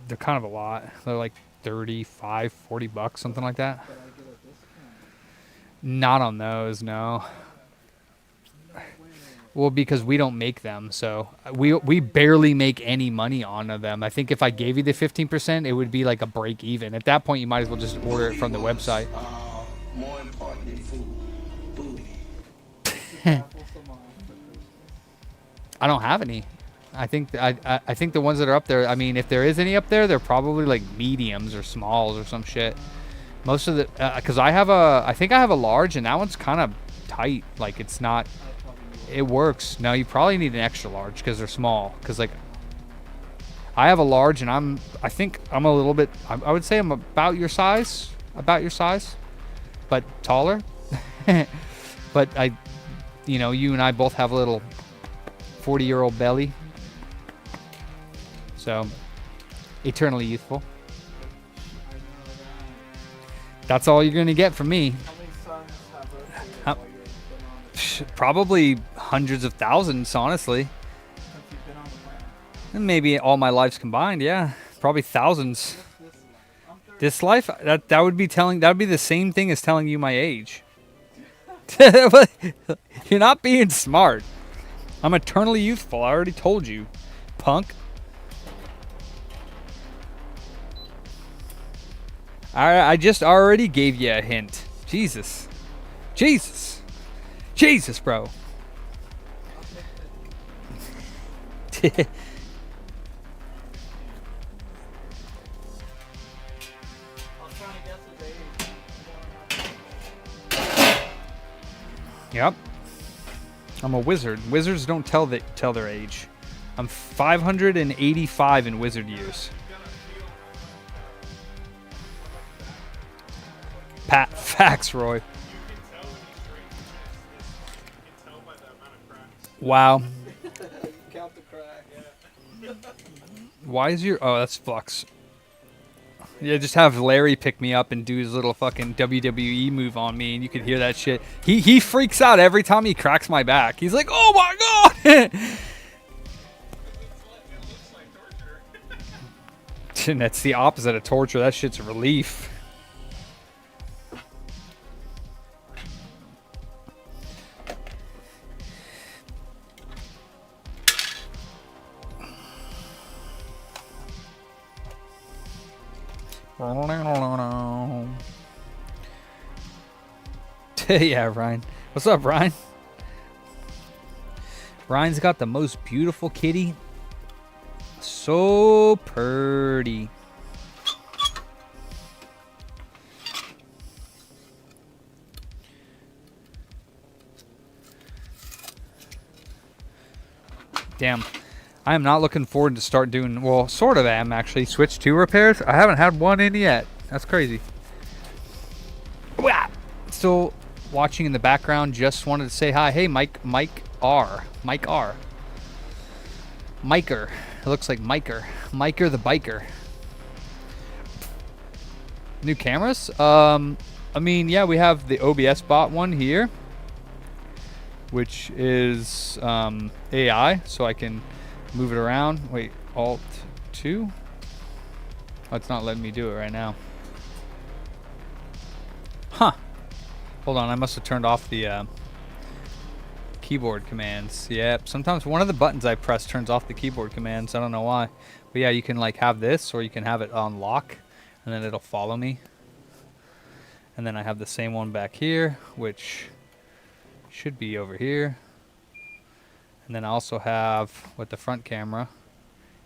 they're kind of a lot. They're like 35, 40 bucks, something like that. But I get a discount. Not on those, no. Well, because we don't make them, so we barely make any money on them. I think if I gave you the 15%, it would be like a break even. At that point, you might as well just order it from the website. More important than food. Booty. I don't have any. I think I think the ones that are up there, I mean, if there is any up there, they're probably like mediums or smalls or some shit. Most of the, because I think I have a large, and that one's kind of tight. Like, it's not, it works. No, you probably need an extra large because they're small. Because like, I have a large, and I think I'm a little bit, I would say I'm about your size, but taller. But you know, you and I both have a little 40-year-old belly. So, eternally youthful. That's all you're going to get from me. How many sons have rotated while you've been on the Probably hundreds of thousands, honestly. since you've been on the planet? And maybe all my lives combined, yeah. Probably thousands. This life. I'm 30. This life, that would be the same thing as telling you my age. You're not being smart. I'm eternally youthful. I already told you, punk. I just already gave you a hint. Jesus, bro. I'm trying to guess his age. Yep. I'm a wizard. Wizards don't tell their age. I'm 585 in wizard years. Facts, Roy. Wow. Count the crack. Why is your... Oh, that's Flux. Yeah, just have Larry pick me up and do his little fucking WWE move on me, and you can hear that shit. He freaks out every time he cracks my back. He's like, oh my god! And that's the opposite of torture. That shit's relief. Yeah, Ryan. What's up, Ryan? Ryan's got the most beautiful kitty. So pretty. Damn. I am not looking forward to start doing, well, sort of am actually. Switch 2 repairs. I haven't had one in yet. That's crazy. Still watching in the background. Just wanted to say hi. Hey, Mike R. Miker. It looks like Miker. Miker the biker. New cameras? I mean, yeah, we have the OBS bot one here, which is AI, so I can move it around. Wait, Alt 2? Oh, it's not letting me do it right now. Huh. Hold on, I must have turned off the keyboard commands. Yep, sometimes one of the buttons I press turns off the keyboard commands. I don't know why. But yeah, you can like have this, or you can have it on lock, and then it'll follow me. And then I have the same one back here, which should be over here. And then I also have with the front camera,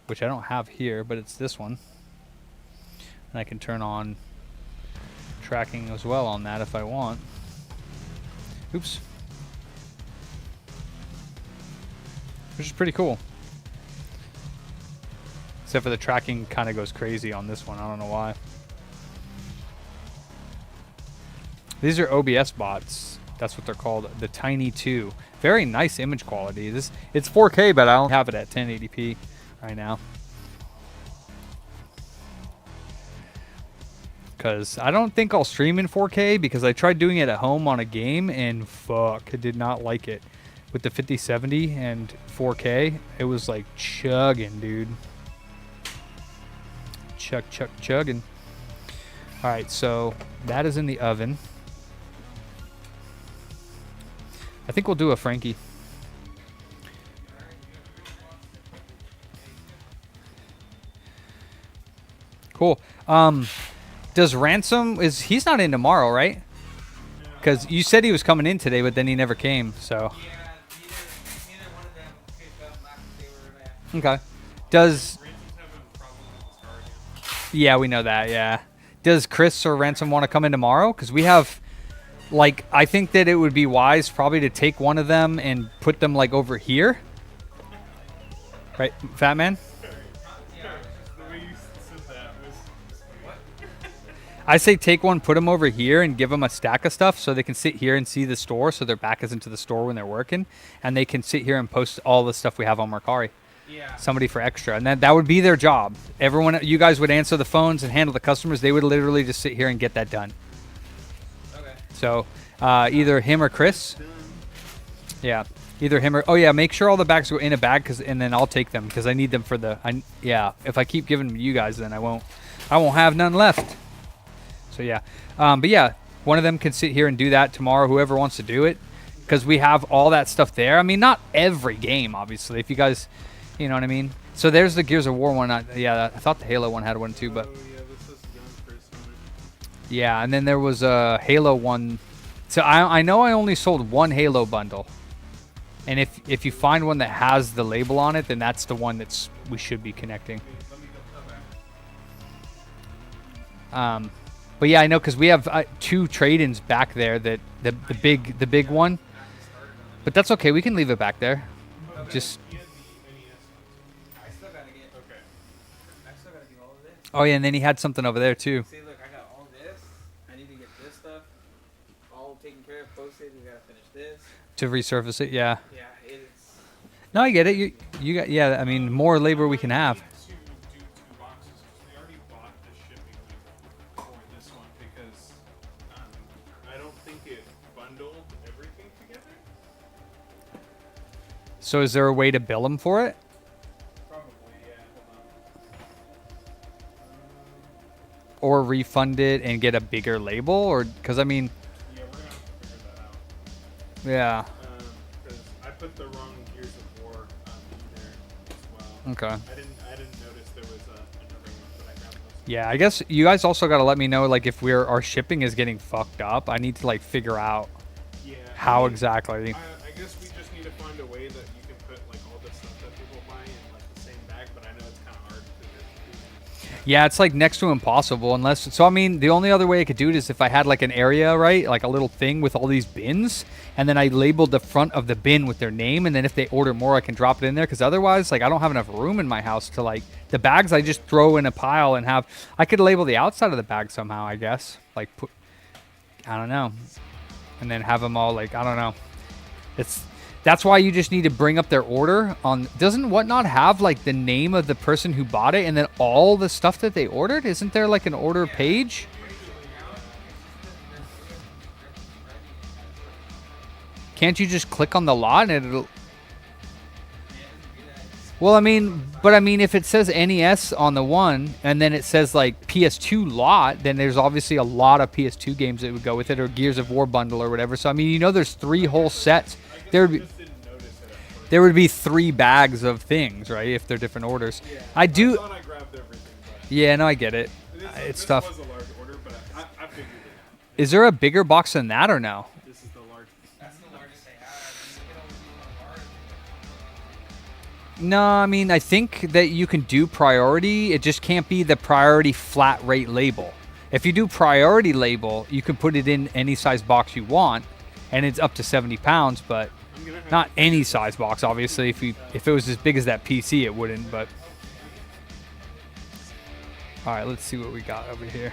which I don't have here, but it's this one. And I can turn on tracking as well on that if I want. Oops. Which is pretty cool. Except for the tracking kind of goes crazy on this one. I don't know why. These are OBS bots. That's what they're called. The Tiny 2. Very nice image quality. It's 4K, but I don't have it at 1080p right now. Because I don't think I'll stream in 4K, because I tried doing it at home on a game and fuck, I did not like it. With the 5070 and 4K, it was like chugging, dude. Chugging. Alright, so that is in the oven. I think we'll do a Frankie. Cool. Does Ransom, he's not in tomorrow, right? Because you said he was coming in today, but then he never came, so. Neither one of them picked up last they were there. Okay. Does, Ransom's having a problem with his car again. yeah, we know that, yeah. Does Chris or Ransom want to come in tomorrow? Because we have, like, I think that it would be wise probably to take one of them and put them, like, over here. Right, Fat Man? The way you said that was what? I say take one, put them over here, and give them a stack of stuff so they can sit here and see the store, so their back isn't to the store when they're working, and they can sit here and post all the stuff we have on Mercari. Yeah. Somebody for extra, and that would be their job. Everyone, you guys would answer the phones and handle the customers. They would literally just sit here and get that done. Okay. So either him or Chris. Yeah, either him or, oh yeah, make sure all the bags go in a bag, and then I'll take them because I need them for the. Yeah, if I keep giving them to you guys, then I won't have none left. So yeah, but yeah, one of them can sit here and do that tomorrow. Whoever wants to do it, because we have all that stuff there. I mean, not every game, obviously. If you guys. You know what I mean? So there's the Gears of War one. Yeah, I thought the Halo one had one too, but Oh yeah, this is gun personally. yeah. And then there was a Halo one. So I know I only sold one Halo bundle, and if you find one that has the label on it, then that's the one we should be connecting. Let me go. Okay. But yeah, I know because we have 2 trade-ins back there. That the big one, but that's okay. We can leave it back there. Just. I still gotta get. Okay. I still gotta do all of this. Oh yeah, and then he had something over there too. See, look, I got all this. I need to get this stuff all taken care of, posted. We gotta finish this. To resurface it, yeah. Yeah, it's. No, I get it. You got, yeah, I mean, more labor we can have. To do 2 boxes, 'cause we already bought the shipping for this one because I don't think it bundled everything together. So is there a way to bill them for it? Probably, yeah. Hold on. Or refund it and get a bigger label? Or, because I mean, Yeah, we're gonna have to figure that out. yeah. Because I put the wrong Gears of War in there as well. Okay. I didn't notice there was another one, but I grabbed those. Yeah, I guess you guys also got to let me know, like, if our shipping is getting fucked up. I need to, like, figure out Yeah. how I mean, exactly. I guess we just need to find a way that you can put like all the stuff that people buy in like the same bag, but I know it's kind of hard because Yeah, it's like next to impossible unless. So I mean, the only other way I could do it is if I had like an area, right, like a little thing with all these bins, and then I labeled the front of the bin with their name, and then if they order more, I can drop it in there. Because otherwise, like, I don't have enough room in my house to like the bags. I just throw in a pile and have. I could label the outside of the bag somehow, I guess. Like put. I don't know, and then have them all like I don't know. That's why you just need to bring up their order on. Doesn't Whatnot have like the name of the person who bought it and then all the stuff that they ordered? Isn't there like an order page? Can't you just click on the lot and it'll? Well, I mean, if it says NES on the one and then it says like PS2 lot, then there's obviously a lot of PS2 games that would go with it, or Gears of War bundle or whatever. So I mean, there's 3 whole sets. There would be 3 bags of things, right? If they're different orders. yeah, I do. thought I grabbed everything, but Yeah, no, I get it. It's this tough. was a large order, but I figured it out. Is there a bigger box than that or no? This is the large. That's the largest they have. No, I mean, I think that you can do priority. It just can't be the priority flat rate label. If you do priority label, you can put it in any size box you want, and it's up to 70 pounds, but not any size box, obviously. If it was as big as that PC, it wouldn't, but... All right, let's see what we got over here.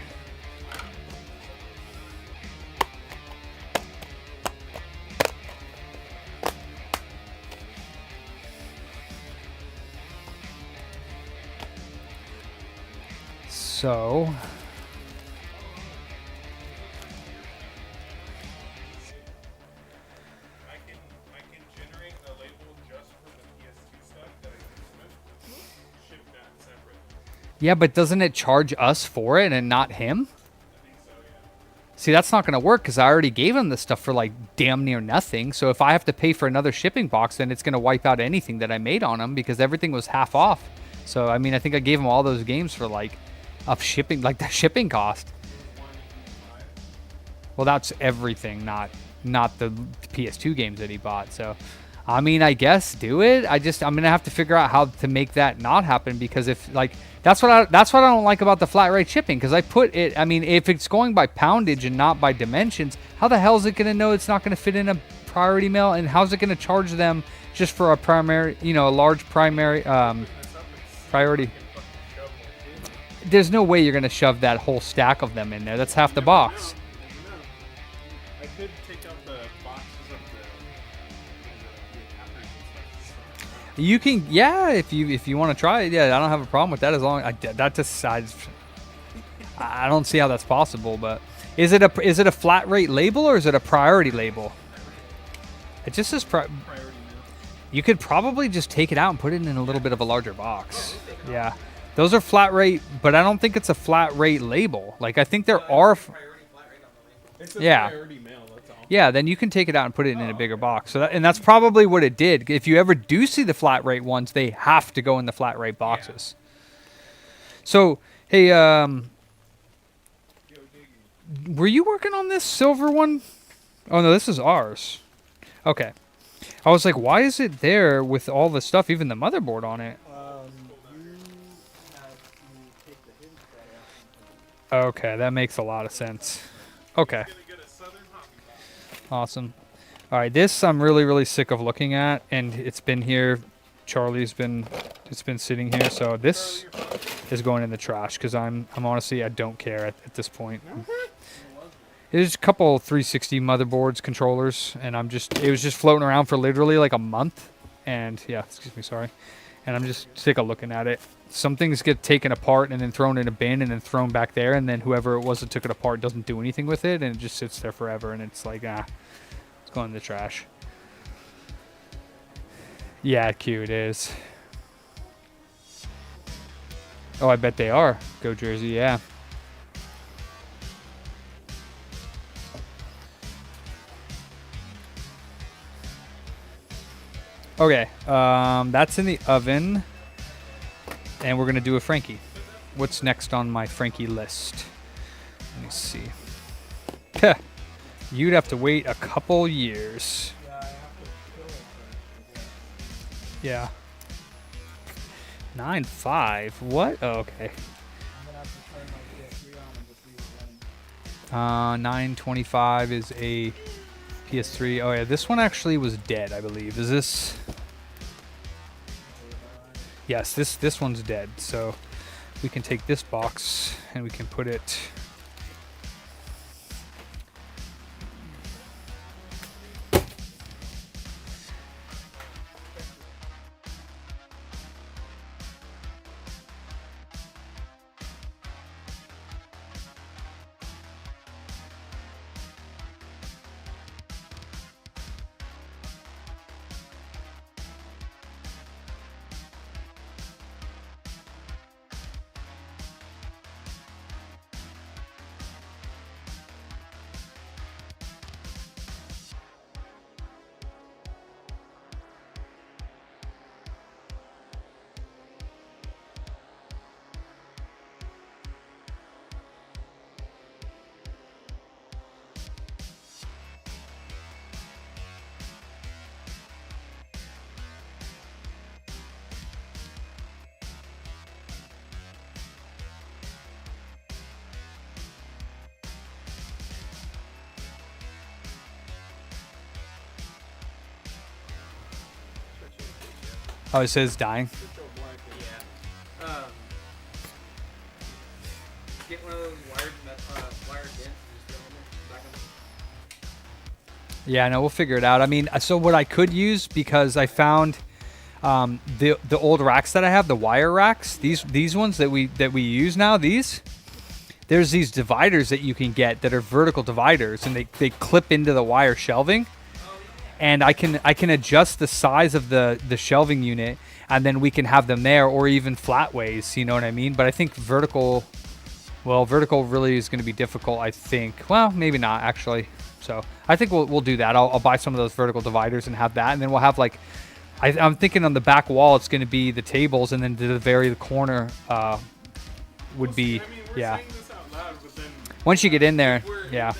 So... I can generate a label just for the PS2 stuff that I can ship that separate. Yeah, but doesn't it charge us for it and not him? I think so, yeah. See, that's not going to work because I already gave him the stuff for like damn near nothing. So if I have to pay for another shipping box, then it's going to wipe out anything that I made on him because everything was half off. So, I mean, I think I gave him all those games for like up shipping, like the shipping cost. Well, that's everything, not the PS2 games that he bought. So, I mean, I guess do it. I'm going to have to figure out how to make that not happen because if like that's what I don't like about the flat rate shipping because I put it. I mean, if it's going by poundage and not by dimensions, how the hell is it going to know it's not going to fit in a priority mail? And how's it going to charge them just for a primary, a large primary priority? There's no way you're going to shove that whole stack of them in there. That's half the box. I could take out the boxes of the Cartridge. You can, yeah, if you want to try it, yeah, I don't have a problem with that as long that decides. I don't see how that's possible, but is it a flat rate label or is it a priority label? It just says Priority mail. You could probably just take it out and put it in a little bit of a larger box. Yeah, those are flat rate, but I don't think it's a flat rate label. Like I think there are. It's a Yeah. priority mail, that's all. Yeah, then you can take it out and put it in a bigger box. So and that's probably what it did. If you ever do see the flat rate ones, they have to go in the flat rate boxes. So, hey, were you working on this silver one? Oh no, this is ours. Okay. I was like, why is it there with all the stuff, even the motherboard on it? Okay, that makes a lot of sense. Okay. Awesome. All right, this I'm really, really sick of looking at, and it's been here. It's been sitting here, so this is going in the trash because I'm honestly, I don't care at this point. There's a couple 360 motherboards, controllers, and it was just floating around for literally like a month, and yeah, excuse me, sorry. And I'm just sick of looking at it. Some things get taken apart and then thrown in a bin and then thrown back there, and then whoever it was that took it apart doesn't do anything with it, and it just sits there forever, and it's like, it's going in the trash. Yeah, Q, it is. Oh, I bet they are. Go Jersey, yeah. Okay, that's in the oven. And we're going to do a Frankie. What's next on my Frankie list? Let me see. You'd have to wait a couple years. Yeah. 9.5? What? Oh, okay. 925 is a PS3. Oh yeah, this one actually was dead, I believe. Is this? Yes, this one's dead. So we can take this box and we can put it. Oh, it says dying. Yeah. Get one of those wired dents and just throw them back on. Yeah, no, we'll figure it out. I mean, so what I could use, because I found the old racks that I have, the wire racks, these ones that we use now, there's these dividers that you can get that are vertical dividers, and they clip into the wire shelving. And I can adjust the size of the shelving unit, and then we can have them there, or even flat ways, you know what I mean? But I think vertical really is going to be difficult, I think. Well, maybe not, actually. So I think we'll do that. I'll buy some of those vertical dividers and have that, and then we'll have like, I'm thinking on the back wall it's going to be the tables, and then to the very corner would be, yeah. Once you get in there, yeah.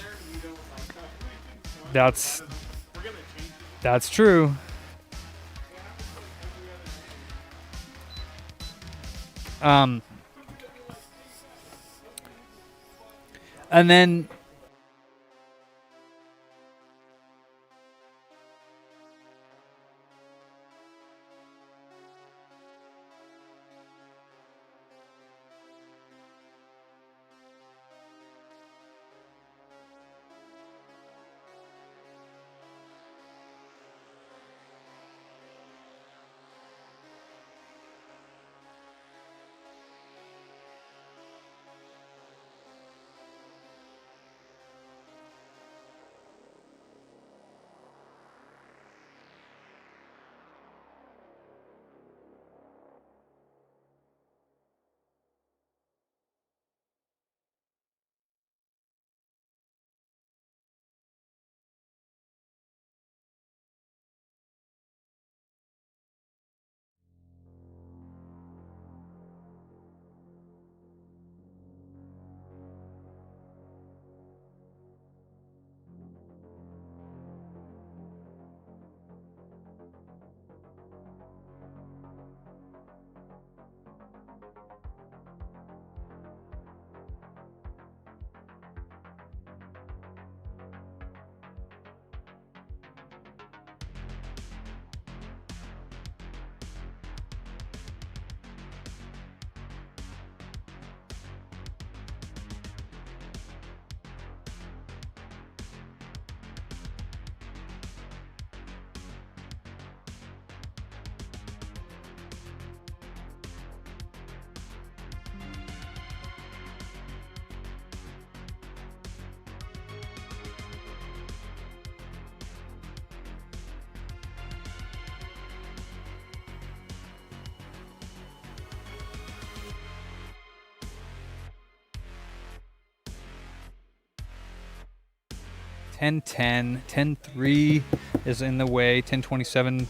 That's true. And then 1010, 10.3 is in the way, 1027,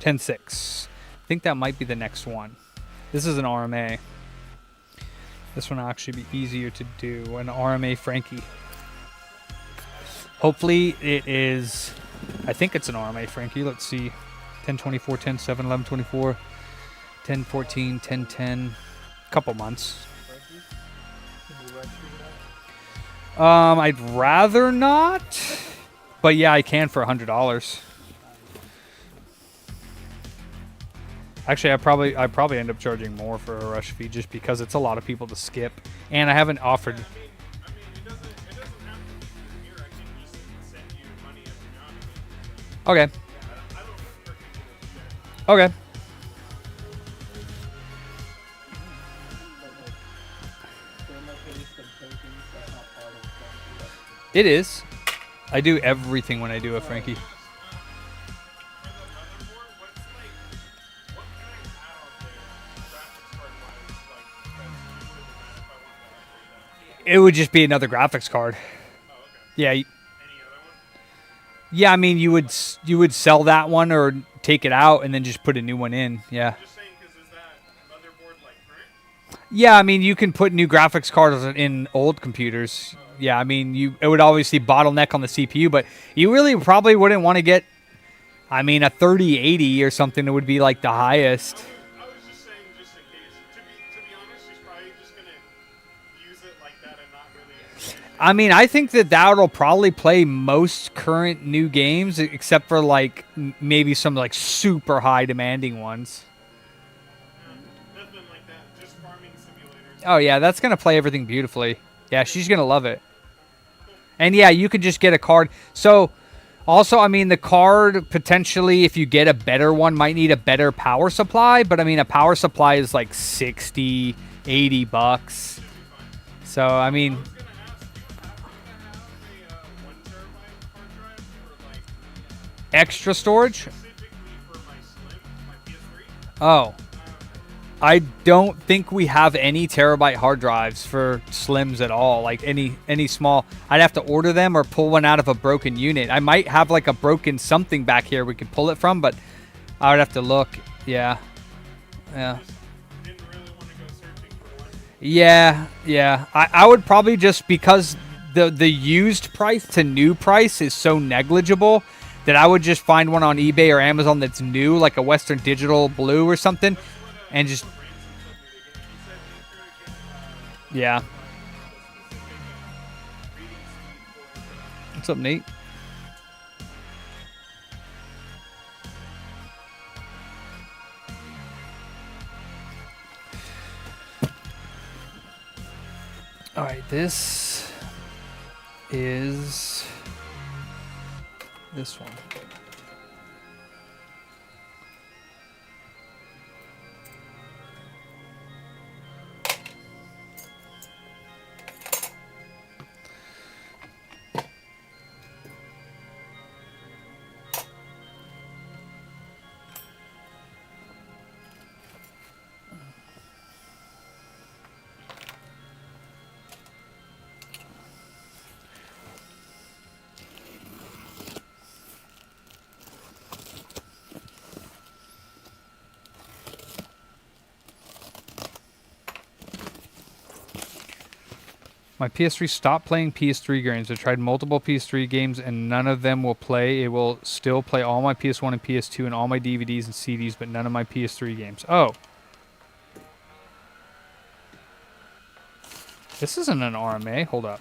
10.6. I think that might be the next one. This is an RMA. This one will actually be easier to do, an RMA Frankie. Hopefully it is, I think it's an RMA Frankie. Let's see, 1024, 10.7, 1124, 1014, 1010, couple months. I'd rather not, but yeah, I can for $100. Actually, I probably end up charging more for a rush fee just because it's a lot of people to skip, and I haven't offered. I mean, it doesn't have to be here. I can just send you money as a job. Okay. I don't particularly care. Okay. It is. I do everything when I do a Frankie. It would just be another graphics card. Yeah. Yeah, I mean, you would sell that one or take it out and then just put a new one in. Yeah. Just saying, because is that motherboard like current? Yeah, I mean, you can put new graphics cards in old computers. Yeah, I mean, it would obviously bottleneck on the CPU, but you really probably wouldn't want to get, I mean, a 3080 or something that would be like the highest. I was just saying, just in case. To be honest, she's probably just gonna use it like that and not really. I mean, I think that'll probably play most current new games, except for like maybe some like super high demanding ones. Nothing like that. Just farming simulators. Oh yeah, that's gonna play everything beautifully. Yeah, she's gonna love it. And yeah, you could just get a card. So, also, I mean, the card potentially, if you get a better one, might need a better power supply. But I mean, a power supply is like 60, 80 bucks. So I mean, extra storage. Oh. I don't think we have any terabyte hard drives for Slims at all. Like any small. I'd have to order them or pull one out of a broken unit. I might have like a broken something back here we could pull it from, but I would have to look. Yeah. Yeah. Yeah. I would probably just, because the used price to new price is so negligible, that I would just find one on eBay or Amazon that's new, like a Western Digital Blue or something. And just, yeah. What's up, Nate? All right, this is this one. My PS3 stopped playing PS3 games. I tried multiple PS3 games and none of them will play. It will still play all my PS1 and PS2 and all my DVDs and CDs, but none of my PS3 games. Oh. This isn't an RMA. Hold up.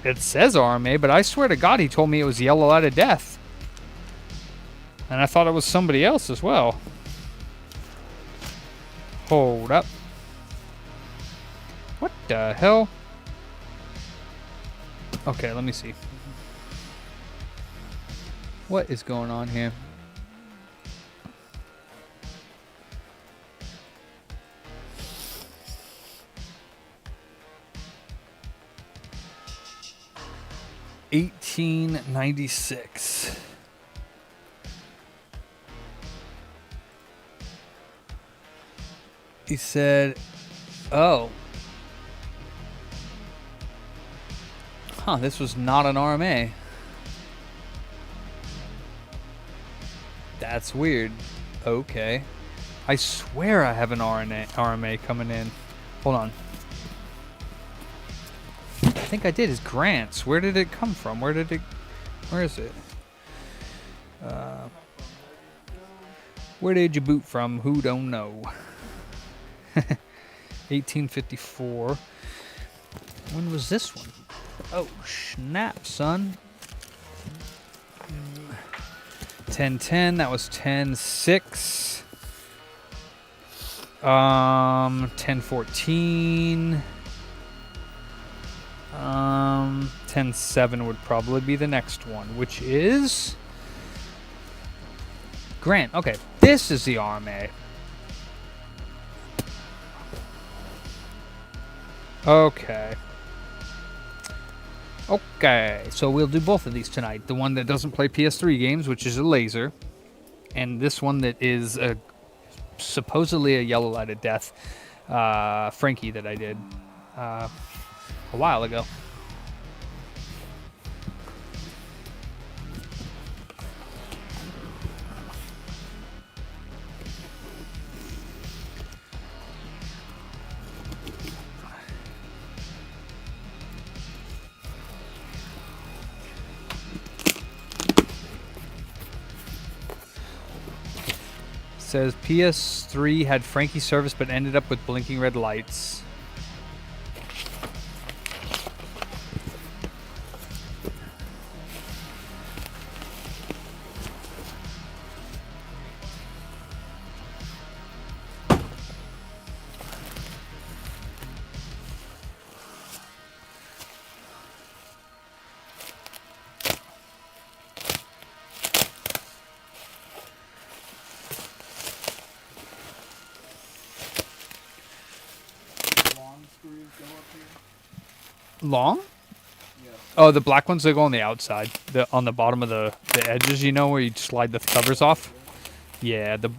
It says RMA, but I swear to God he told me it was Yellow Out of Death. And I thought it was somebody else as well. Hold up. What the hell? Okay, let me see. What is going on here? $18.96. He said, oh. Huh, this was not an RMA. That's weird. Okay. I swear I have an RMA coming in. Hold on. I think I did. Is grants. Where did it come from? Where is it? Where did you boot from? Who don't know? 1854. When was this one? Oh, snap, son. 1010. That was 10-6. 1014. 10-7 would probably be the next one, which is Grant. Okay, this is the RMA. Okay. Okay, so we'll do both of these tonight. The one that doesn't play PS3 games, which is a laser, and this one that is supposedly a yellow light of death, Frankie that I did a while ago. Says PS3 had Frankie service but ended up with blinking red lights. Long? Yeah. Oh, the black ones, they go on the outside. On the bottom of the edges, you know, where you slide the covers off? Yeah, the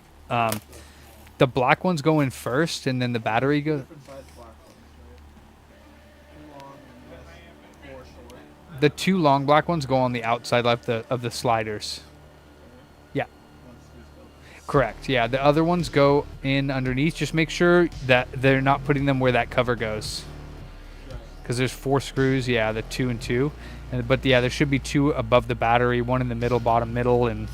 black ones go in first, and then the battery goes... The two long black ones go on the outside left of the sliders. Yeah. Correct, yeah. The other ones go in underneath. Just make sure that they're not putting them where that cover goes. Because there's 4 screws, yeah, the 2 and 2. But yeah, there should be 2 above the battery, 1 in the middle, bottom middle, and...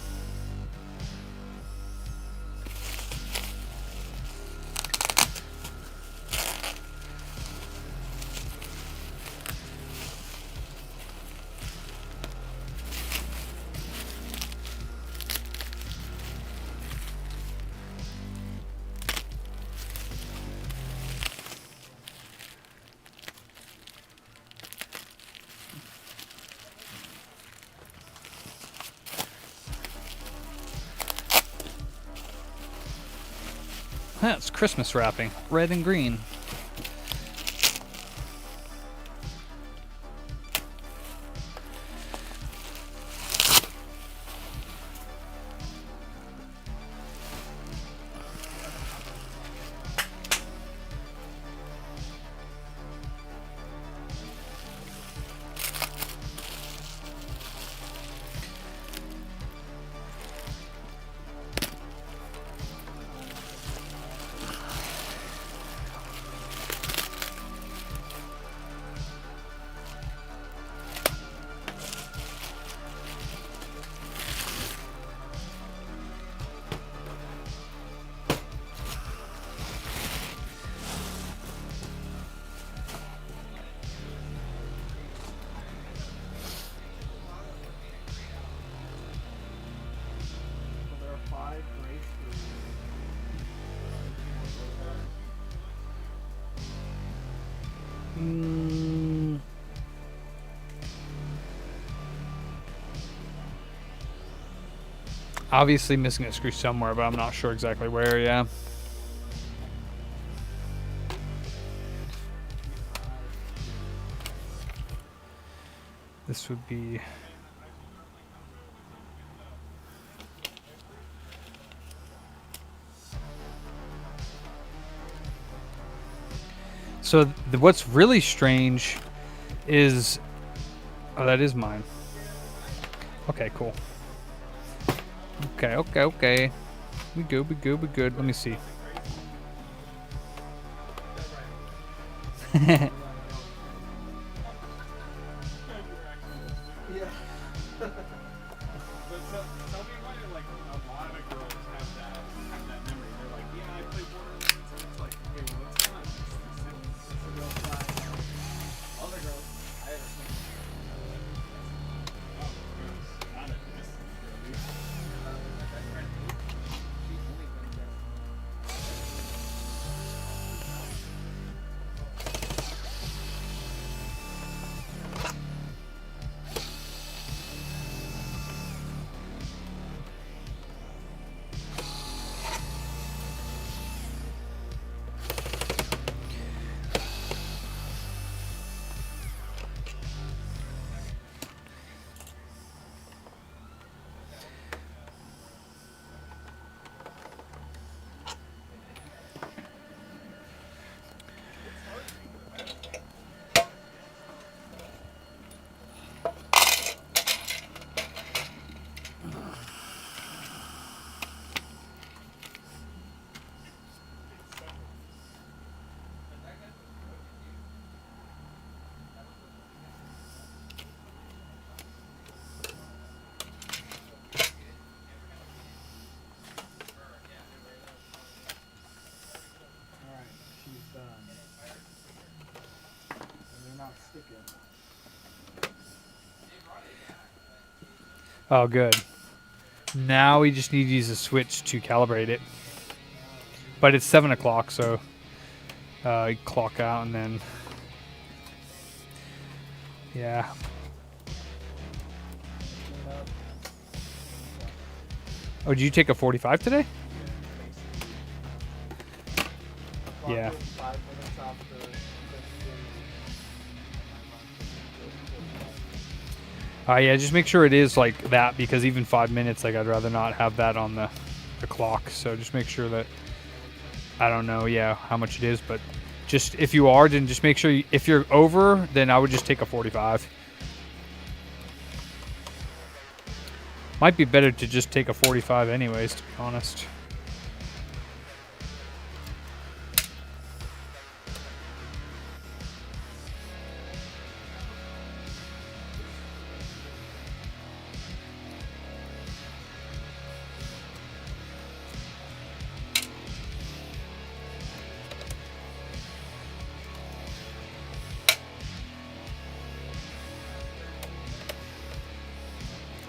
That's Christmas wrapping, red and green. Obviously missing a screw somewhere, but I'm not sure exactly where, yeah. This would be... So what's really strange is Oh, that is mine. Okay, cool. Okay. We good. Let me see. But tell me why, like, a lot of girls have that memory. They're like, yeah, I played Borderlands. And it's like, okay, well, it's fun. It's a real fun. Other girls, I have a thing. Oh, girls. Not a distance, really. My best friend, she only plays that. Alright, she's done. And they're not sticking. Oh, good. Now we just need to use a switch to calibrate it. But it's 7 o'clock, so you clock out and then... Yeah. Oh, did you take a 45 today? Yeah. 5 minutes after Yeah, just make sure it is like that, because even 5 minutes, like, I'd rather not have that on the clock. So just make sure that, I don't know, yeah, how much it is, but just if you are, then just make sure if you're over, then I would just take a 45. Might be better to just take a 45 anyways, to be honest.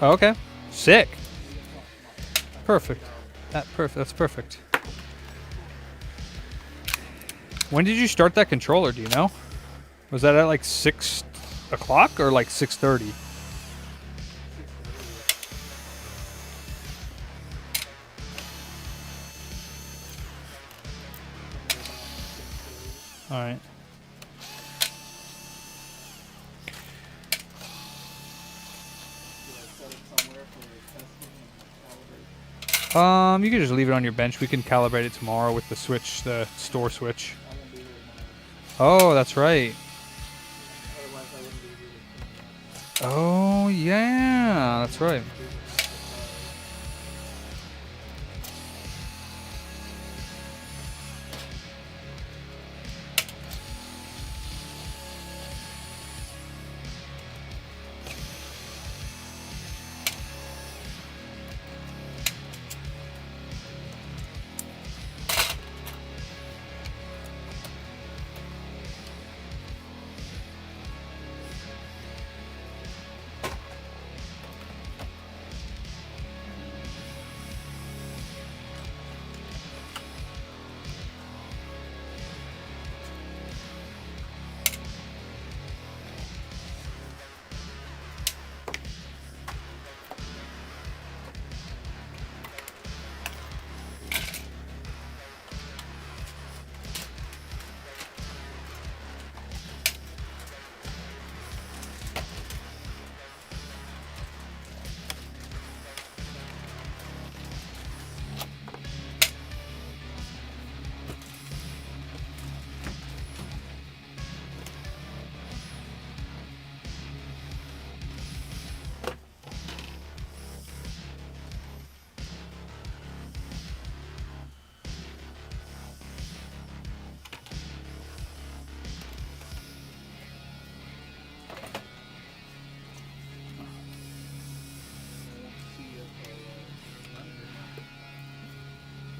Oh, okay. Sick. Perfect. That's perfect. When did you start that controller, do you know? Was that at like 6 o'clock or like 6:30? All right. You can just leave it on your bench. We can calibrate it tomorrow with the switch, the store switch. Oh, that's right. Oh, yeah, that's right.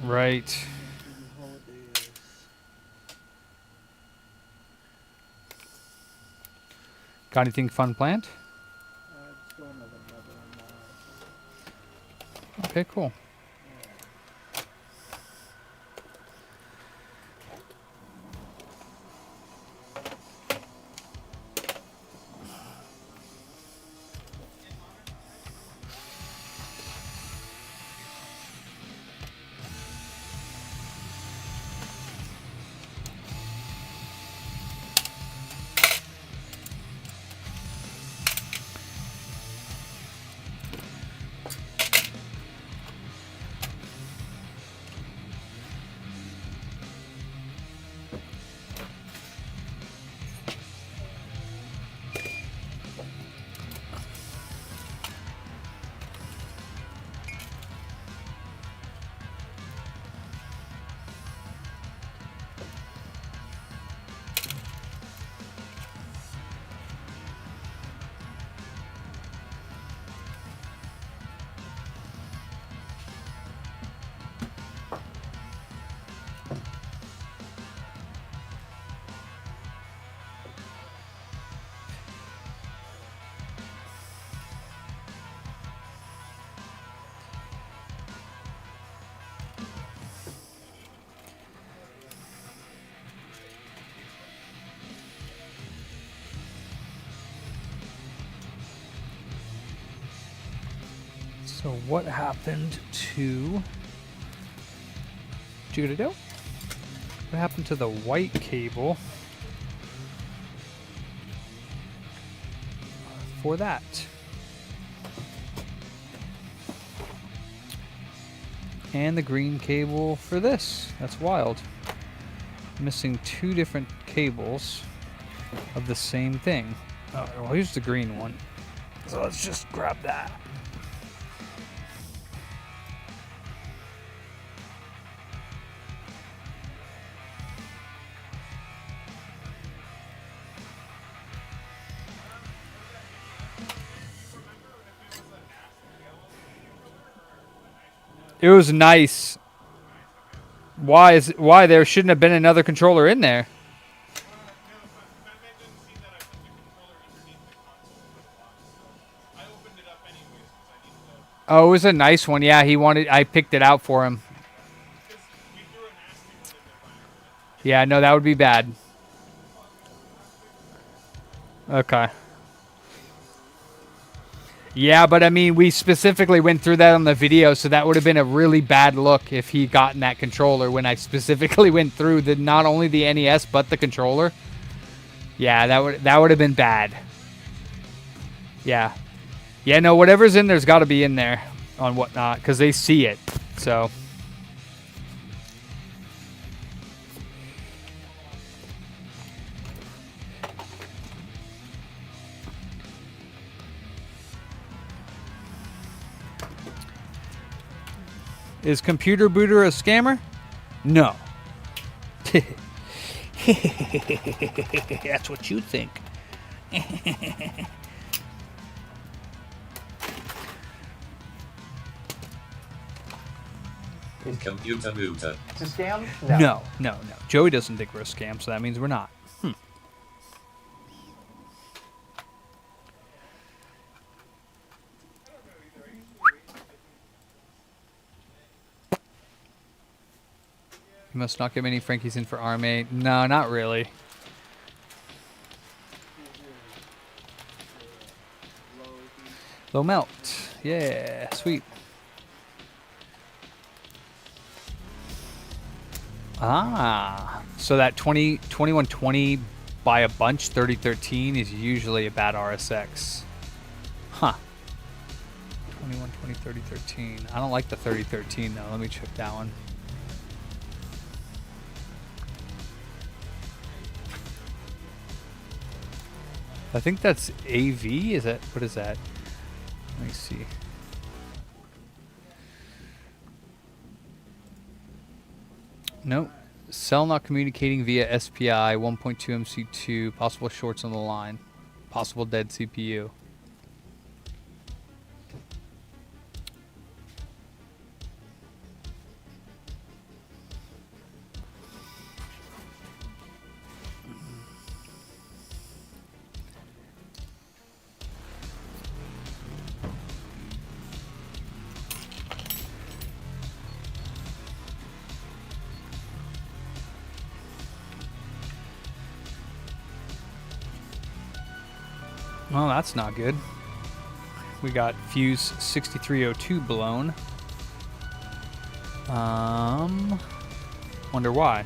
Right. Got anything fun planned? Just going to the mother-in-law. Okay, cool. So what happened to Judo? What happened to the white cable for that? And the green cable for this. That's wild. Missing two different cables of the same thing. Oh, well, here's the green one. So let's just grab that. It was nice. Why there shouldn't have been another controller in there? Oh, it was a nice one. Yeah, I picked it out for him. Yeah, no, that would be bad. Okay. Yeah, but I mean, we specifically went through that on the video, so that would have been a really bad look if he gotten that controller when I specifically went through not only the NES but the controller. Yeah, that would have been bad. Yeah. Yeah, no, whatever's in there's got to be in there on whatnot because they see it. So. Is Computer Booter a scammer? No. That's what you think. Computer Booter. It's a scam? No. Joey doesn't think we're a scam, so that means we're not. You must not get many Frankies in for RMA. No, not really. Low melt. Yeah, sweet. Ah, so that 2120 by a bunch 3013 is usually a bad RSX. Huh. 2120 3013. I don't like the 3013 though. Let me check that one. I think that's AV. Is that what is that? Let me see. Nope. Cell not communicating via SPI 1.2 MC2. Possible shorts on the line. Possible dead CPU. Well, that's not good. We got fuse 6302 blown. Wonder why.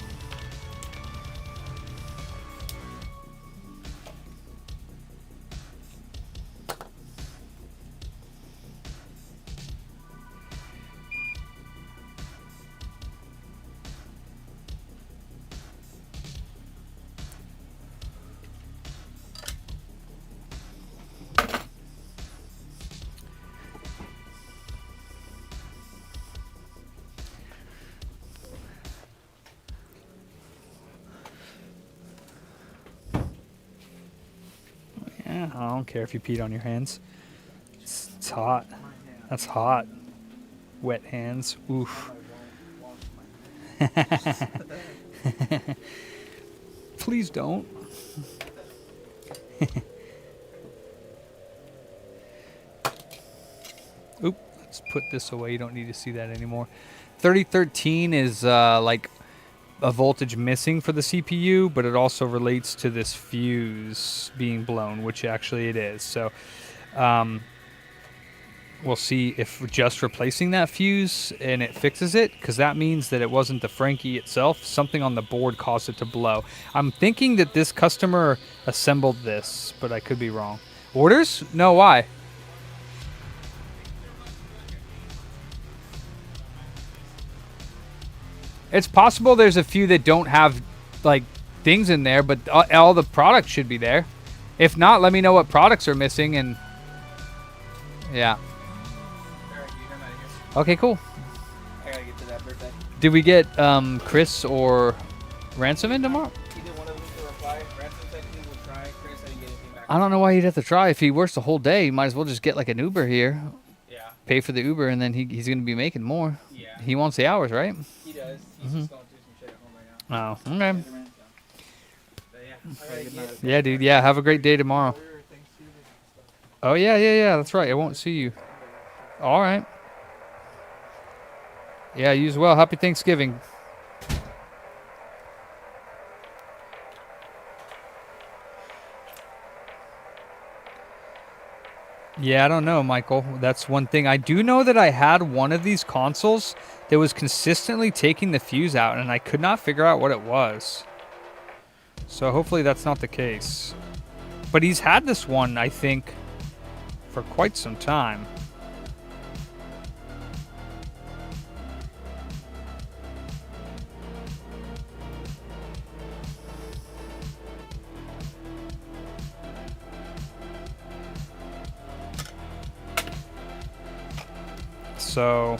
Yeah, I don't care if you peed on your hands. It's hot. That's hot. Wet hands. Oof. Please don't. Oop. Let's put this away. You don't need to see that anymore. 3013 is like a voltage missing for the CPU, but it also relates to this fuse being blown, which actually it is. So we'll see if just replacing that fuse and it fixes it, because that means that it wasn't the Frankie itself. Something on the board caused it to blow. I'm thinking that this customer assembled this, but I could be wrong. Orders? No, why? It's possible there's a few that don't have like things in there, but all the products should be there. If not, let me know what products are missing, and yeah. Okay, cool. I gotta get to that birthday. Did we get Chris or Ransom in tomorrow? He did one of them to reply. Ransom said he would try. Chris didn't get anything back. I don't know why he'd have to try. If he works the whole day, he might as well just get like an Uber here. Yeah. Pay for the Uber, and then he's going to be making more. Yeah. He wants the hours, right? He does. He's just going through some shit at home right now. Oh, okay. But yeah. I gotta get Yeah, dude. Yeah, have a great day tomorrow. Oh, yeah. That's right. I won't see you. All right. Yeah, you as well. Happy Thanksgiving. Yeah, I don't know, Michael. That's one thing. I do know that I had one of these consoles that was consistently taking the fuse out, and I could not figure out what it was. So hopefully that's not the case. But he's had this one, I think, for quite some time. So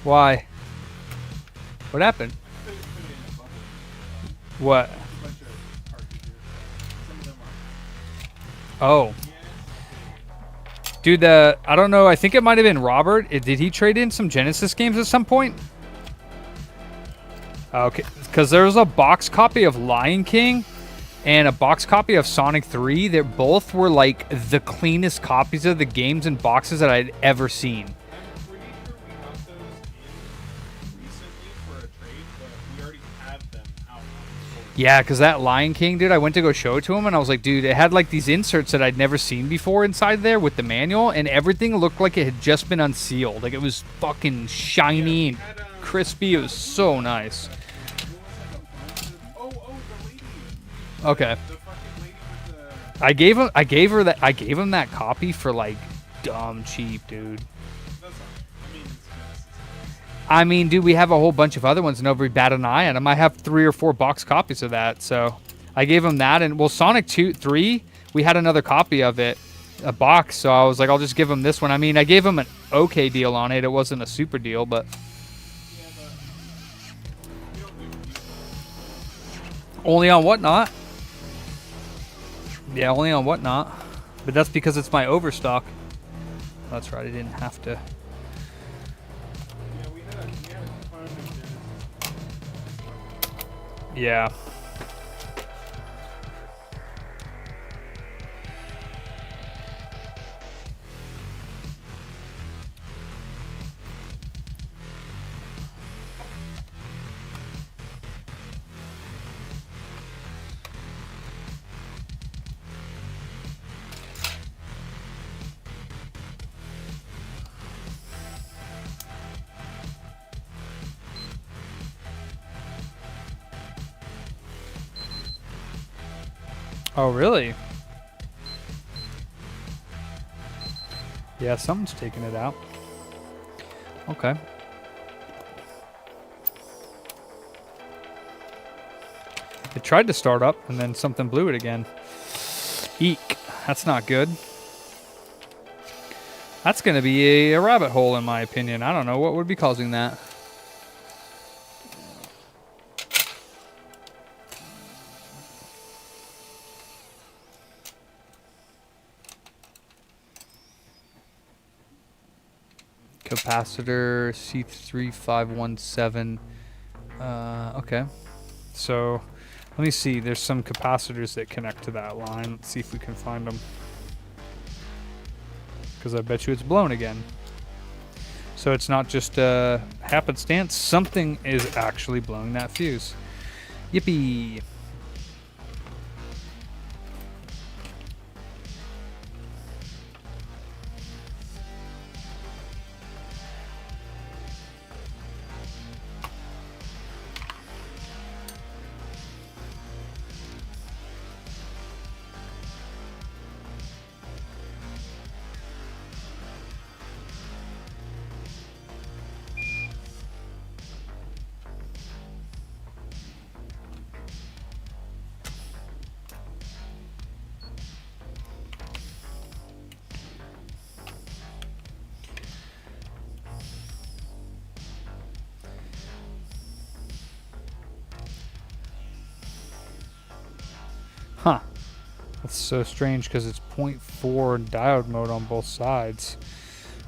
why? What happened? What? Oh. Dude, I don't know. I think it might have been Robert. Did he trade in some Genesis games at some point? Okay. Because there was a box copy of Lion King and a box copy of Sonic 3 that both were like the cleanest copies of the games and boxes that I'd ever seen. I'm pretty sure we got those in recently for a trade, but we already had them out on the board. Yeah, because that Lion King, dude, I went to go show it to him, and I was like, dude, it had like these inserts that I'd never seen before inside there with the manual, and everything looked like it had just been unsealed. Like, it was fucking shiny and crispy. It was so nice. Oh, the lady. Okay. The fucking lady with the... I gave him that copy for like dumb cheap, dude. That's not... I mean, it's I mean, dude, we have a whole bunch of other ones, and nobody bat an eye at them. I have 3 or 4 box copies of that, so I gave him that. And well, Sonic 3, we had another copy of it, a box. So I was like, I'll just give him this one. I mean, I gave him an okay deal on it. It wasn't a super deal, but only on Whatnot. Yeah, only on Whatnot. But that's because it's my overstock. That's right. I didn't have to. Yeah. Oh, really? Yeah, someone's taking it out. Okay. It tried to start up, and then something blew it again. Eek. That's not good. That's going to be a rabbit hole, in my opinion. I don't know what would be causing that. Capacitor C3517. Okay. So, let me see. There's some capacitors that connect to that line. Let's see if we can find them. Because I bet you it's blown again. So it's not just happenstance. Something is actually blowing that fuse. Yippee! Huh. That's so strange because it's 0.4 diode mode on both sides.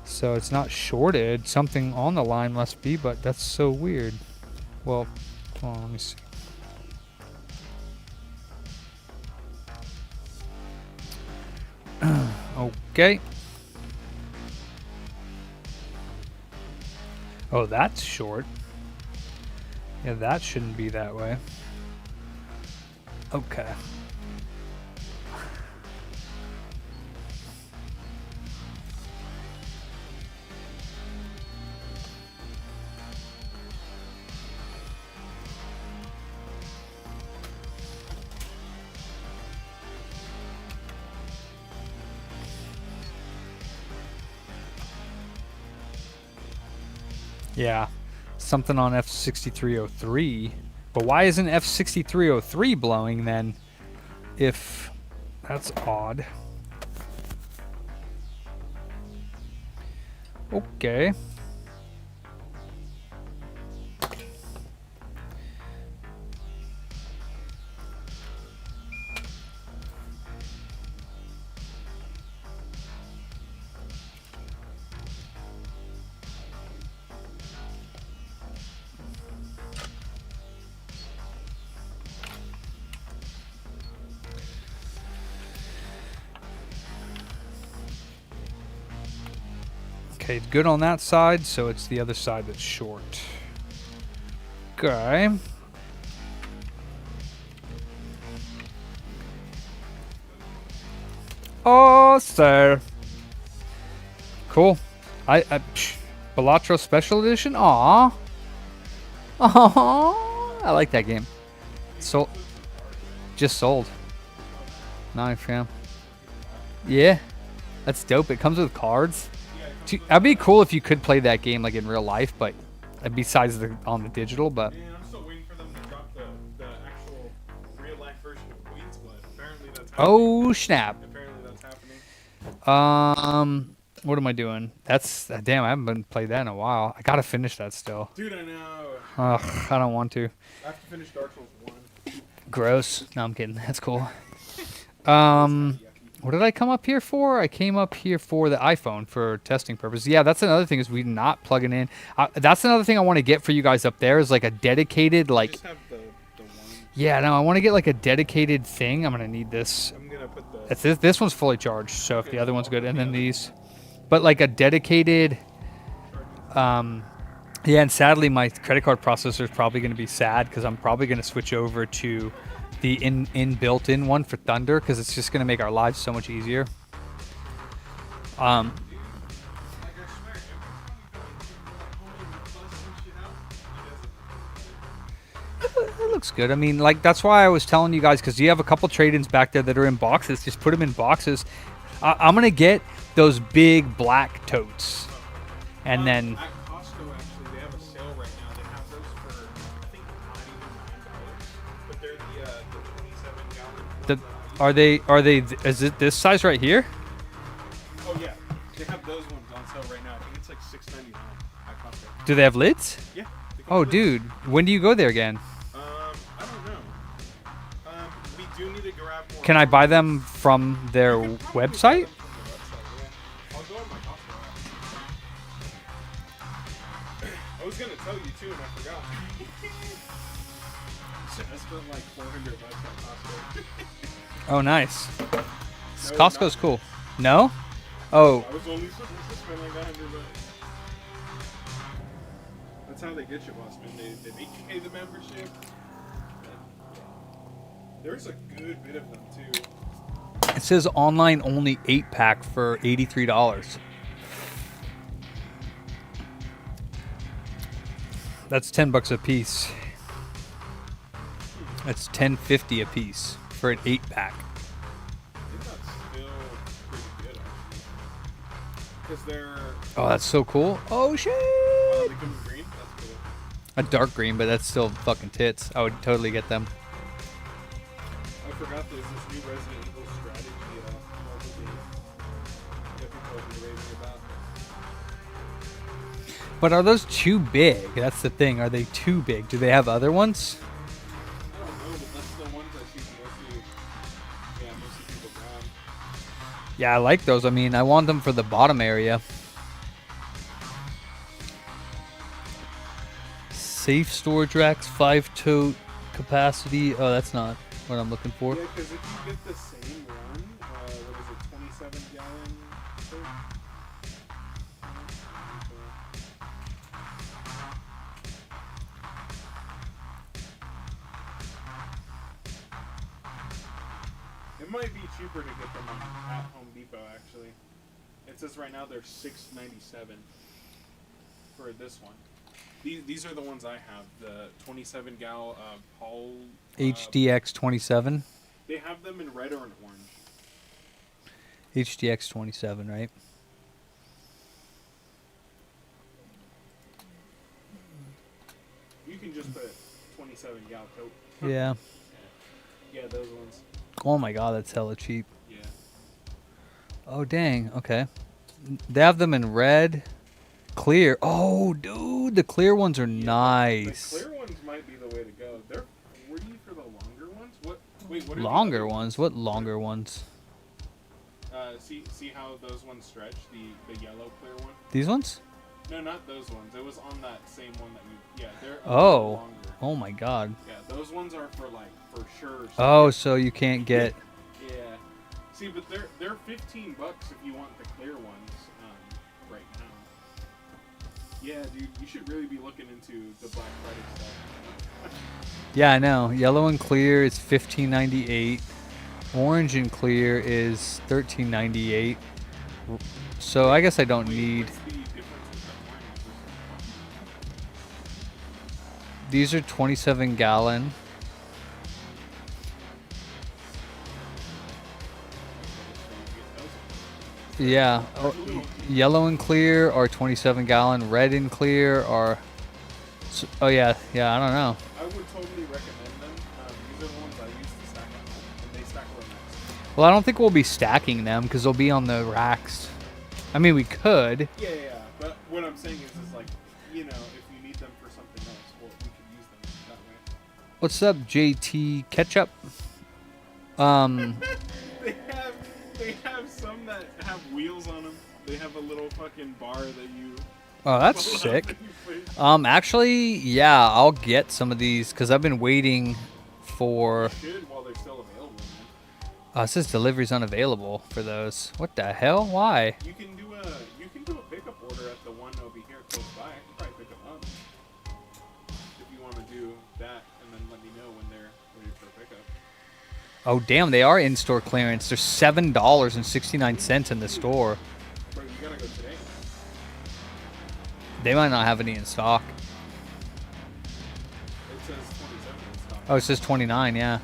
So it's not shorted. Something on the line must be, but that's so weird. Well, hold on, let me see. Okay. Oh, that's short. Yeah, that shouldn't be that way. Okay. Yeah, something on F6303. But why isn't F6303 blowing then? If that's odd. Okay. Okay, good on that side, so it's the other side that's short. Okay. Oh, sir. Cool. Balatro Special Edition? Aww. Aww. I like that game. Just sold. Nice, fam. Yeah. That's dope. It comes with cards. That'd be cool if you could play that game like in real life, but besides on the digital. But Yeah, I'm still waiting for them to drop the actual real life version of Queen's Blood. Apparently that's happening. oh snap! Apparently that's happening. What am I doing? That's damn. I haven't been played that in a while. I gotta finish that still. Dude, I know. Ugh, I don't want to. I have to finish Dark Souls 1. Gross. No, I'm kidding. That's cool. What did I come up here for? I came up here for the iPhone for testing purposes. Yeah, that's another thing is we're not plugging in. That's another thing I want to get for you guys up there is like a dedicated like. Just have the one Yeah, no, I want to get like a dedicated thing. I'm gonna need this. I'm gonna put the. That's this. This one's fully charged, so if the other one's good, and then these, but like a dedicated. Yeah, and sadly, my credit card processor is probably going to be sad because I'm probably going to switch over to the built-in one for Thunder because it's just going to make our lives so much easier. It looks good. I mean, like that's why I was telling you guys because you have a couple trade-ins back there that are in boxes. Just put them in boxes. I'm gonna get those big black totes, and then. At Costco, actually, they have a sale right now. They have those for I think not even $9, but they're the 27-gallon. Are they? Is it this size right here? Oh yeah, they have those ones on sale right now. I think it's like $6.99 at Costco. Do they have lids? Yeah. Oh, dude, when do you go there again? I don't know. We do need to grab more. Can I buy them from their website? I'll go on my Costco app. I was gonna tell you too, and I forgot. I spent like $400 on Costco. Oh, nice. No, Costco's not. cool. No? Oh, I was only supposed to spend like $100. That's how they get you, boss man. They make you pay the membership. There's a good bit of them too. it says online only 8-pack for $83. That's $10 a piece. That's $10.50 a piece for an 8-pack. I think that's still pretty good actually. Because they're Oh, that's so cool. Oh shit! they come in green. That's cool. A dark green, but that's still fucking tits. I would totally get them. I forgot there's this new Resident Evil strategy mobile game that people have been raving about. But are those too big? That's the thing. Are they too big? Do they have other ones? I don't know, but that's the ones I see mostly people grab. Yeah, I like those. I mean, I want them for the bottom area. Safe storage racks, 5-tote capacity. Oh, that's not what I'm looking for. Yeah, because if you get the same one, what is it, 27-gallon tote? It might be cheaper to get them at Home Depot, actually. It says right now they're $6.97 for this one. These are the ones I have, the 27-gal Paul... HDX 27. They have them in red or in orange. HDX 27, right? You can just put 27-gal tote. Yeah. Yeah, those ones. Oh my god, that's hella cheap. Yeah. Oh, dang. Okay. They have them in red, clear. Oh, dude, the clear ones are nice. The clear ones might be the way to go. They're 40 for the longer ones? What? Wait, what are Longer the other ones? What longer ones? See how those ones stretch? The yellow clear one? These ones? No, not those ones. It was on that same one that we... Yeah, they're a Oh. little longer. Oh my god. Yeah, those ones are for for sure. Oh, so you can't get... Yeah. See, but they're $15 if you want the clear ones right now. Yeah, dude, you should really be looking into the Black Friday stuff. Yeah, I know. Yellow and clear is $15.98. Orange and clear is $13.98. So I guess I don't need... What's the difference with the orange versus These are 27-gallon. Yeah. Oh, yellow and clear are 27-gallon. Red and clear are... Oh, yeah. Yeah, I don't know. I would totally recommend them. These are the ones I use to stack at home, and they stack real nice. Well, I don't think we'll be stacking them because they'll be on the racks. I mean, we could. Yeah. But what I'm saying is like, you know, if you need them for something else, well, we could use them that way. What's up, JT Ketchup? They have some that have wheels on them. They have a little fucking bar that you... Oh, that's sick. Actually, yeah, I'll get some of these because I've been waiting for... Should while they're still available, man. It says delivery's unavailable for those. What the hell? Why? You can do a pickup order at the one over here close by. I can probably pick them up if you want to do that, and then let me know when they're ready for pickup. Oh, damn, they are in-store clearance. They're $7.69 in the store. Bro, you gotta go today. They might not have any in stock. It says 27 in stock. Oh, it says 29, yeah.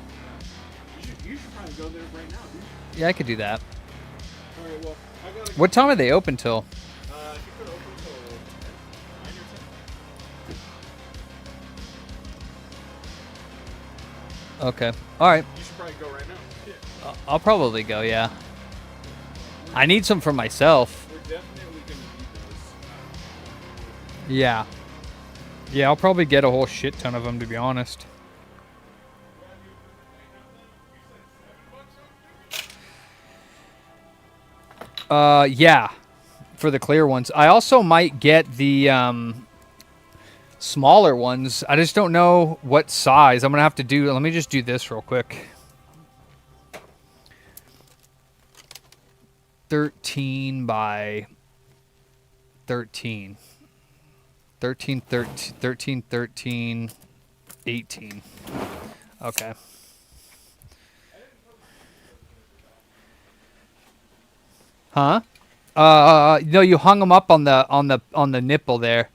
You should probably go there right now, dude. Yeah, I could do that. Alright, well, I gotta What time are they open till? I think they're open till 9 or 10. Okay. All right. You should probably go right now. Yeah. I'll probably go, yeah. I need some for myself. We're definitely gonna need those. Yeah. Yeah, I'll probably get a whole shit ton of them, to be honest. Yeah. For the clear ones. I also might get the smaller ones. I just don't know what size. I'm going to have to do... Let me just do this real quick. 13 by 13. 13, 13, 13, 13, 18. Okay. Huh? No, you hung them up on the nipple there,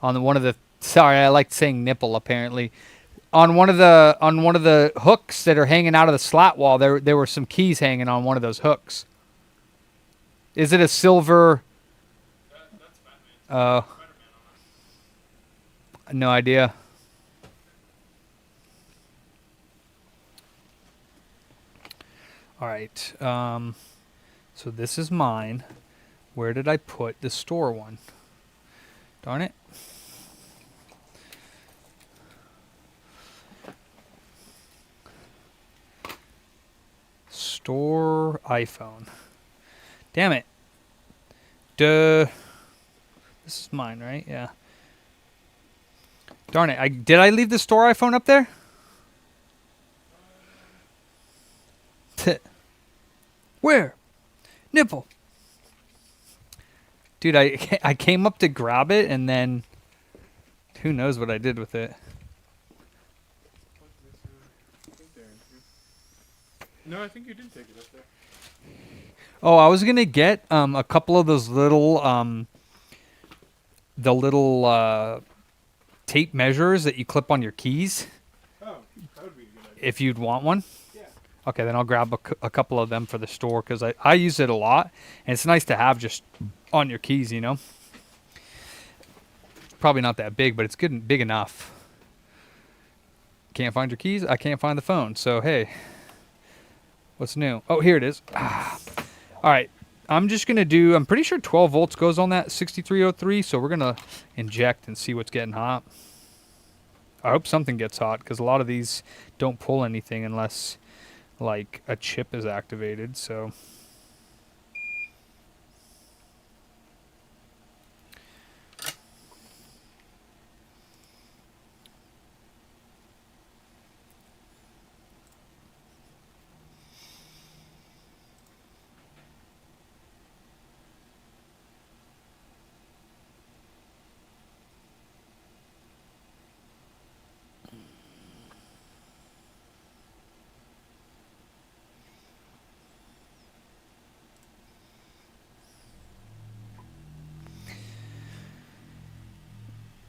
on the, one of the. Sorry, I like saying nipple. Apparently, on one of the hooks that are hanging out of the slat wall, there were some keys hanging on one of those hooks. Is it a silver? No idea. All right. So this is mine. Where did I put the store one? Darn it. Store iPhone. Damn it. Duh. This is mine, right? Yeah. Darn it. Did I leave the store iPhone up there? Where? Nipple. Dude, I came up to grab it, and then who knows what I did with it. No, I think you did take it up there. Oh, I was gonna get a couple of those little the little tape measures that you clip on your keys. Oh, that would be a good idea. If you'd want one. Yeah. Okay, then I'll grab a couple of them for the store because I use it a lot, and it's nice to have just on your keys, you know. Probably not that big, but it's good and big enough. Can't find your keys? I can't find the phone. So hey, what's new? Oh, here it is. All right, I'm just gonna do. I'm pretty sure 12 volts goes on that 6303, so we're gonna inject and see what's getting hot. I hope something gets hot because a lot of these don't pull anything unless like a chip is activated. So.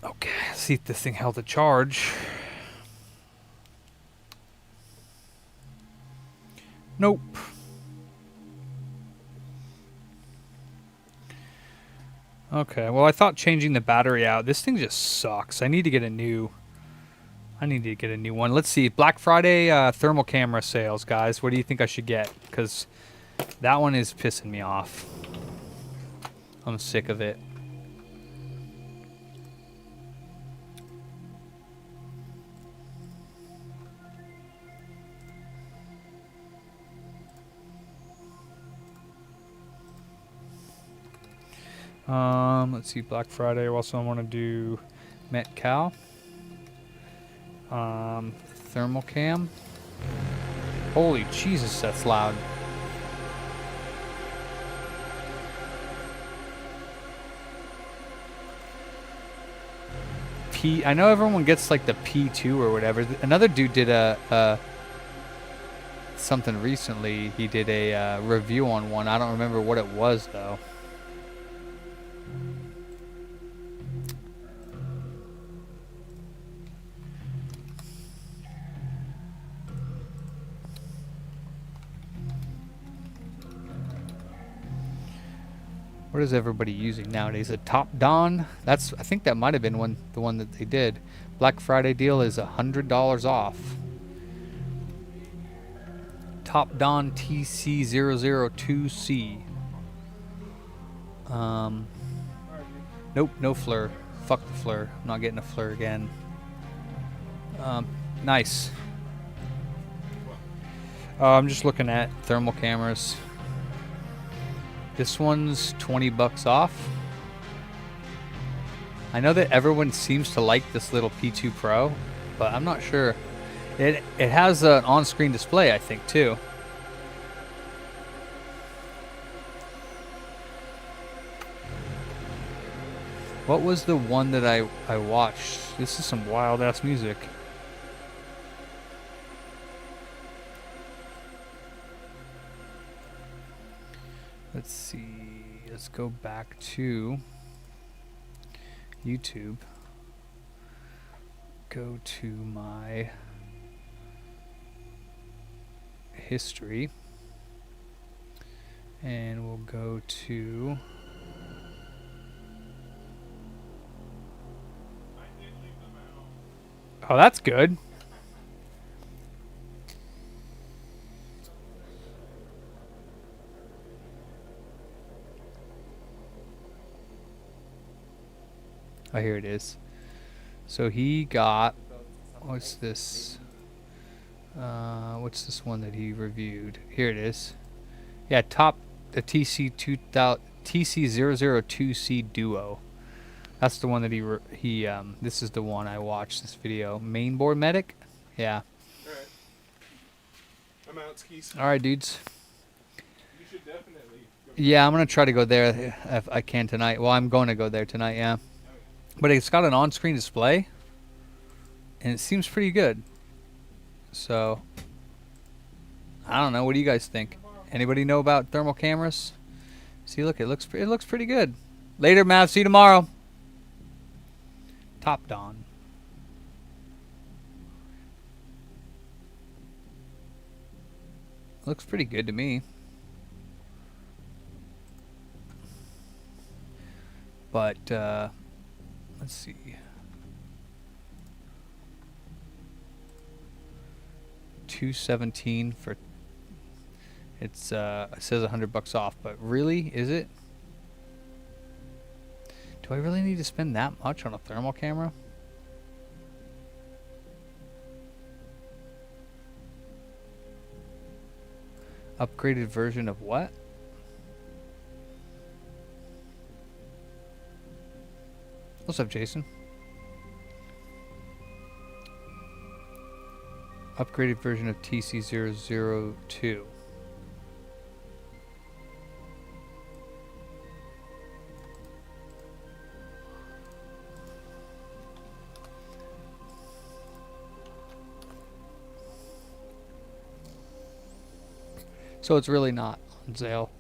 Okay, let's see if this thing held a charge. Nope. Okay, well I thought changing the battery out. This thing just sucks. I need to get a new one. Let's see. Black Friday thermal camera sales, guys. What do you think I should get? Because that one is pissing me off. I'm sick of it. Let's see, Black Friday. I also want to do Met Cal. Thermal cam. Holy Jesus, that's loud. I know everyone gets like the P2 or whatever. Another dude did something recently. He did a review on one. I don't remember what it was though. What is everybody using nowadays? A Top Don? I think that might have been the one that they did. Black Friday deal is $100 off. Top Don TC002C. Nope, no FLIR. Fuck the FLIR. I'm not getting a FLIR again. Nice. I'm just looking at thermal cameras. This one's 20 bucks off. I know that everyone seems to like this little P2 Pro, but I'm not sure. It has an on-screen display, I think, too. What was the one that I watched? This is some wild-ass music. Let's see. Let's go back to YouTube. Go to my history. And we'll go to... Oh, that's good. Oh, here it is. So he got, what's this? What's this one that he reviewed? Here it is. Yeah, the TC002C Duo. That's the one that he this is the one I watched this video. Mainboard medic? Yeah. Alright. I'm out, skis. Alright, dudes. You should definitely go. Yeah, I'm going to try to go there if I can tonight. Well, I'm going to go there tonight, yeah. But it's got an on-screen display, and it seems pretty good. So, I don't know. What do you guys think? Anybody know about thermal cameras? See, look, it looks pretty good. Later, Mav. See you tomorrow. Top Don. Looks pretty good to me. But, let's see. $217 for it says $100 off, but really, is it? Do I really need to spend that much on a thermal camera? Upgraded version of what? What's up, Jason? Upgraded version of TC002. So it's really not on sale.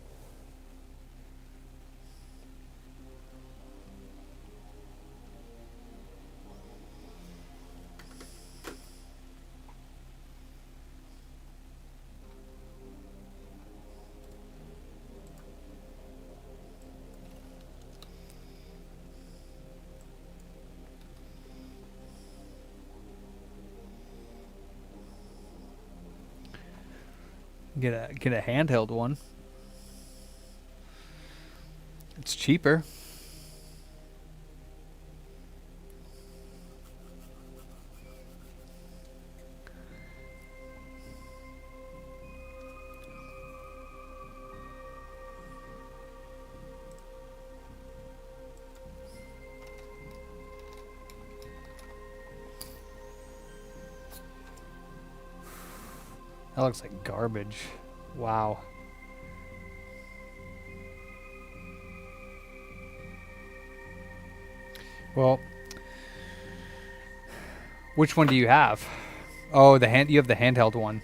Get a handheld one. It's cheaper. That looks like garbage. Wow. Well, which one do you have? Oh, you have the handheld one.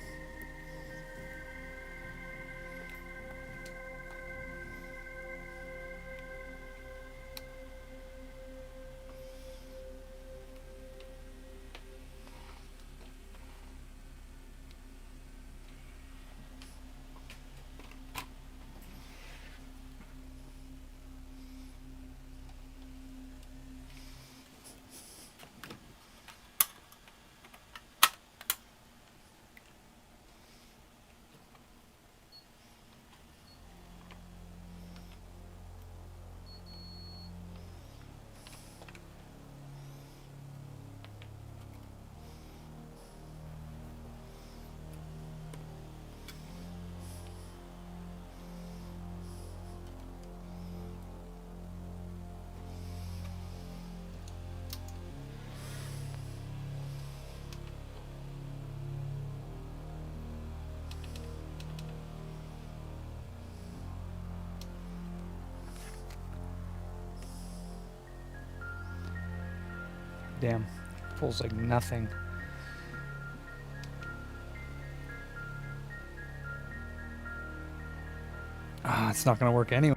Damn, pulls like nothing. Ah, it's not gonna work anyway.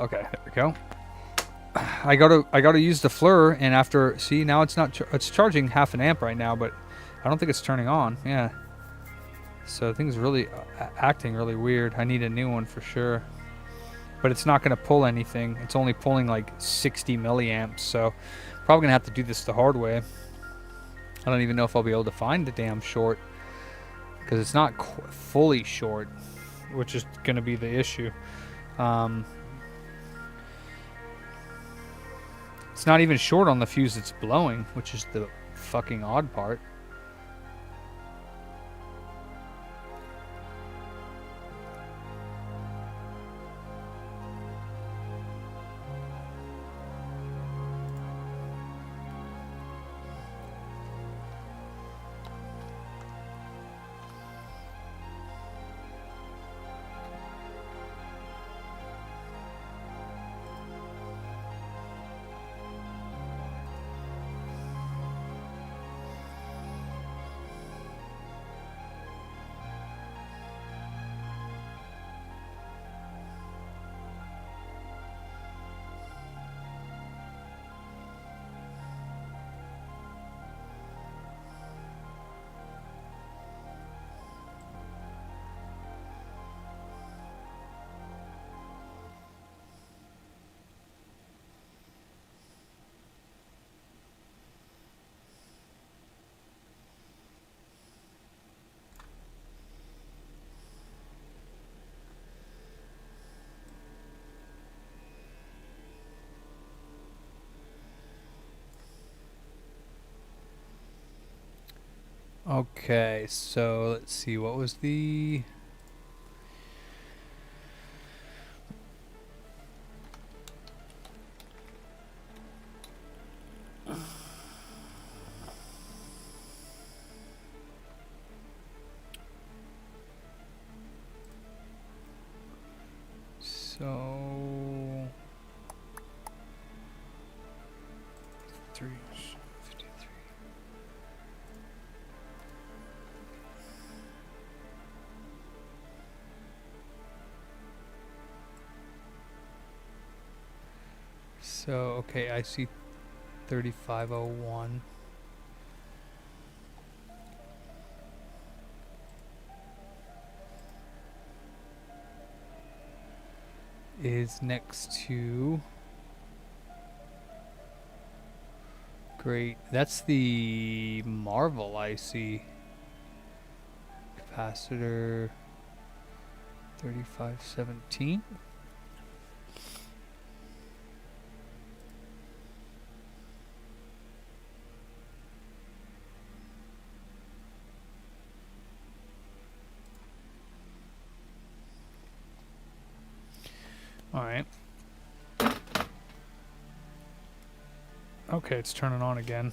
Okay, there we go. I gotta use the FLIR, and after now it's not it's charging half an amp right now, but I don't think it's turning on. Yeah, so things really acting really weird. I need a new one for sure, but it's not gonna pull anything. It's only pulling like 60 milliamps, so probably gonna have to do this the hard way. I don't even know if I'll be able to find the damn short, because it's not fully short, which is gonna be the issue. It's not even short on the fuse it's blowing, which is the fucking odd part. Okay, so let's see, what was the... So 53. So okay, I see 3501. Is next to great. That's the Marvel I see. Capacitor 3517. All right. Okay, it's turning on again.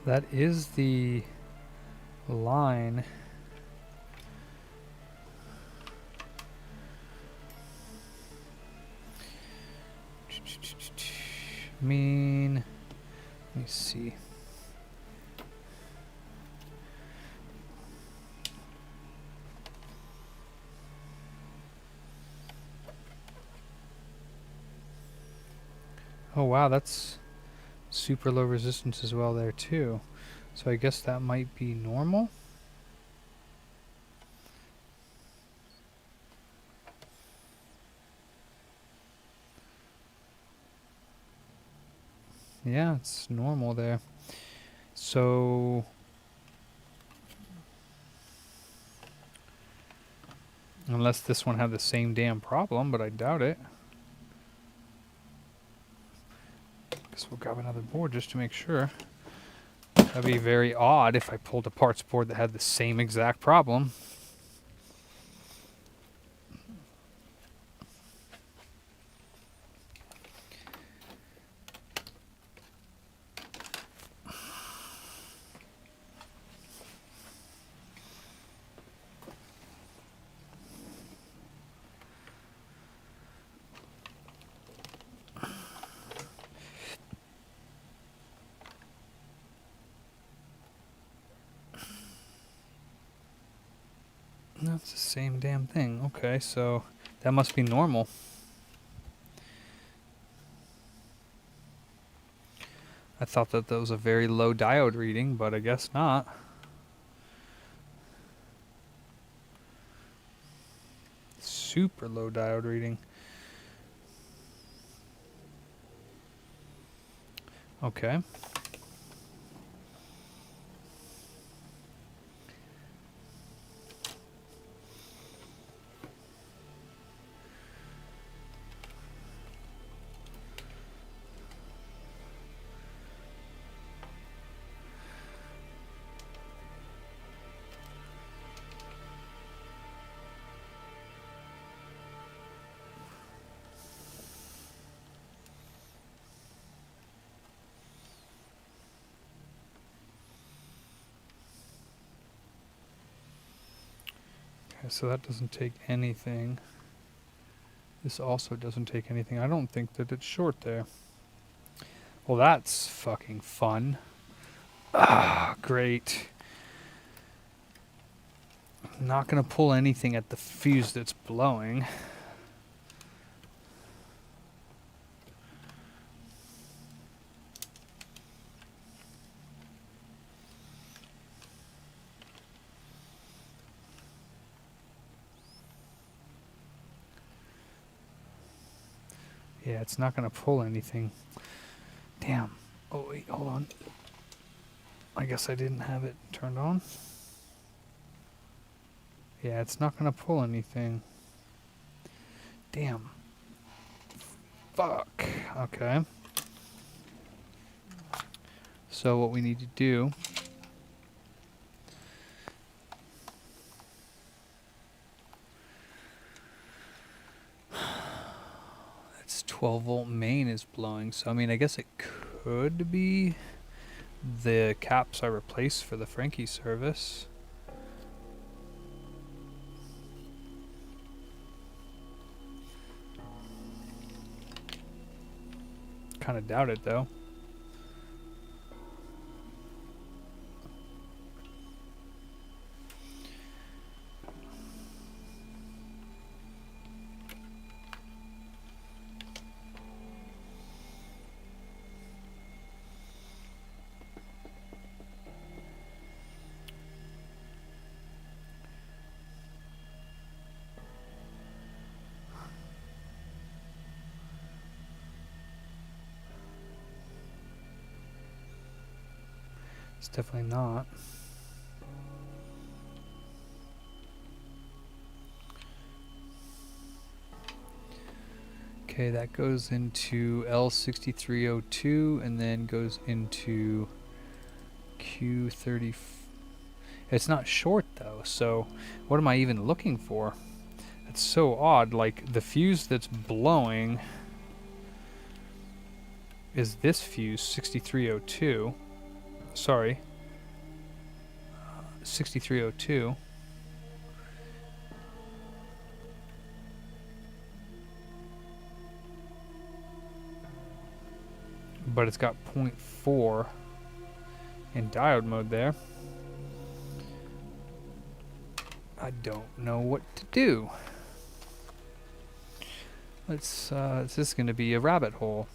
That is the line. Let me see. Oh wow, that's super low resistance as well there too. So I guess that might be normal. Yeah, it's normal there. So unless this one had the same damn problem, but I doubt it. Guess we'll grab another board just to make sure. That'd be very odd if I pulled a parts board that had the same exact problem. That's the same damn thing. Okay, so that must be normal. I thought that was a very low diode reading, but I guess not. Super low diode reading. Okay. Okay, so that doesn't take anything. This also doesn't take anything. I don't think that it's short there. Well, that's fucking fun. Ah, great. I'm not gonna pull anything at the fuse that's blowing. Yeah, it's not going to pull anything. Damn. Oh, wait, hold on. I guess I didn't have it turned on. Yeah, it's not going to pull anything. Damn. Fuck. Okay. So what we need to do... It's 12 volt main is blowing, so I mean, I guess it could be the caps I replaced for the Frankie service. Kind of doubt it though. It's definitely not. Okay, that goes into L6302 and then goes into Q30. It's not short though, so what am I even looking for? It's so odd. Like the fuse that's blowing is this fuse, 6302. Sorry, 6302. But it's got 0.4 in diode mode there. I don't know what to do. Let's, this is going to be a rabbit hole.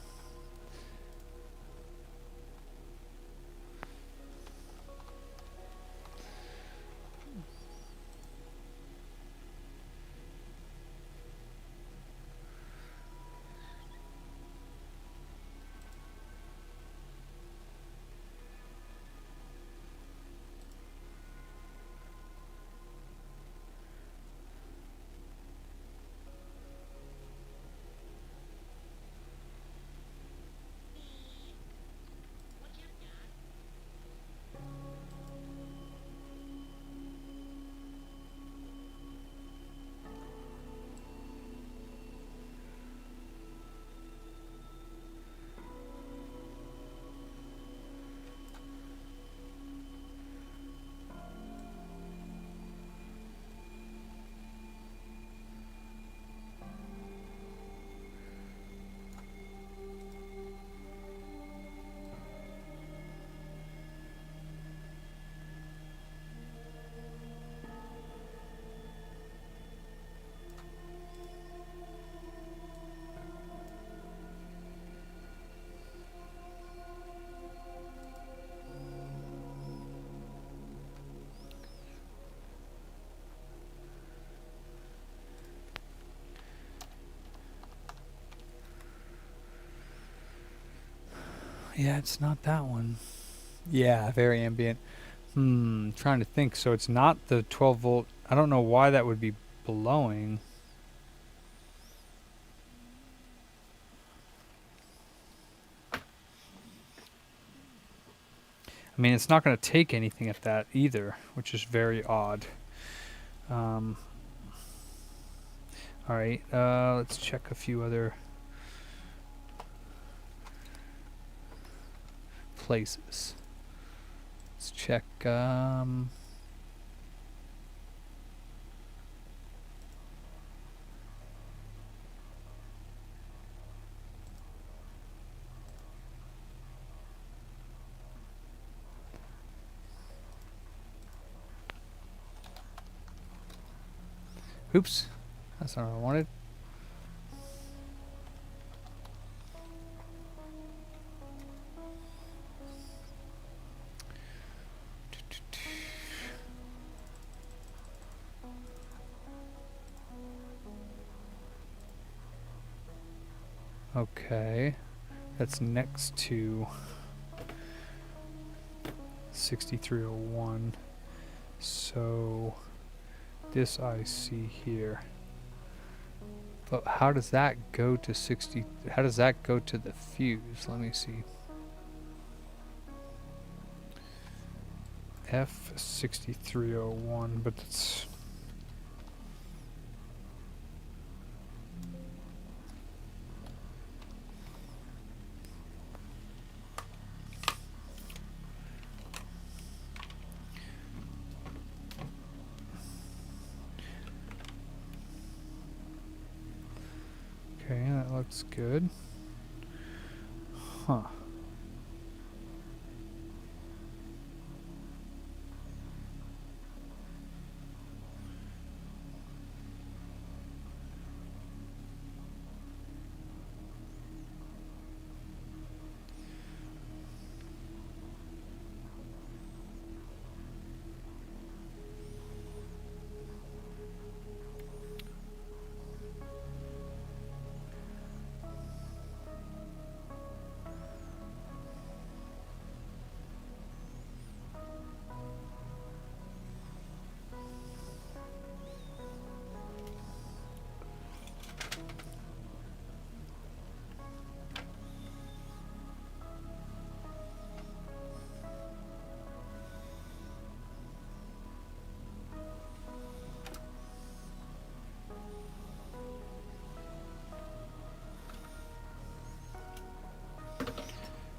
Yeah, it's not that one. Yeah, very ambient. Trying to think. So it's not the 12 volt. I don't know why that would be blowing. I mean, it's not going to take anything at that either, which is very odd. Alright, let's check a few other places. Let's check, Oops. That's not what I wanted. Okay. That's next to 6301. So this IC here. But how does that go to 60? How does that go to the fuse? Let me see. F6301, but it's okay, that looks good. Huh.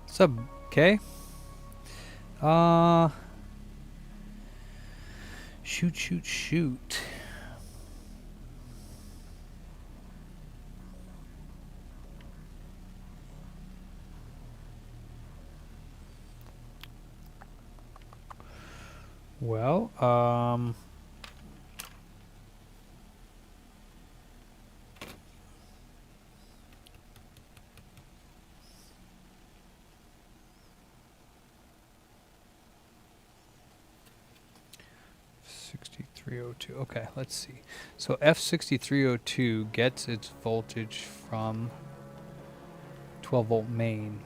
Sub, okay. Shoot. Well, 6302. Okay, let's see. So F6302 gets its voltage from 12 volt main.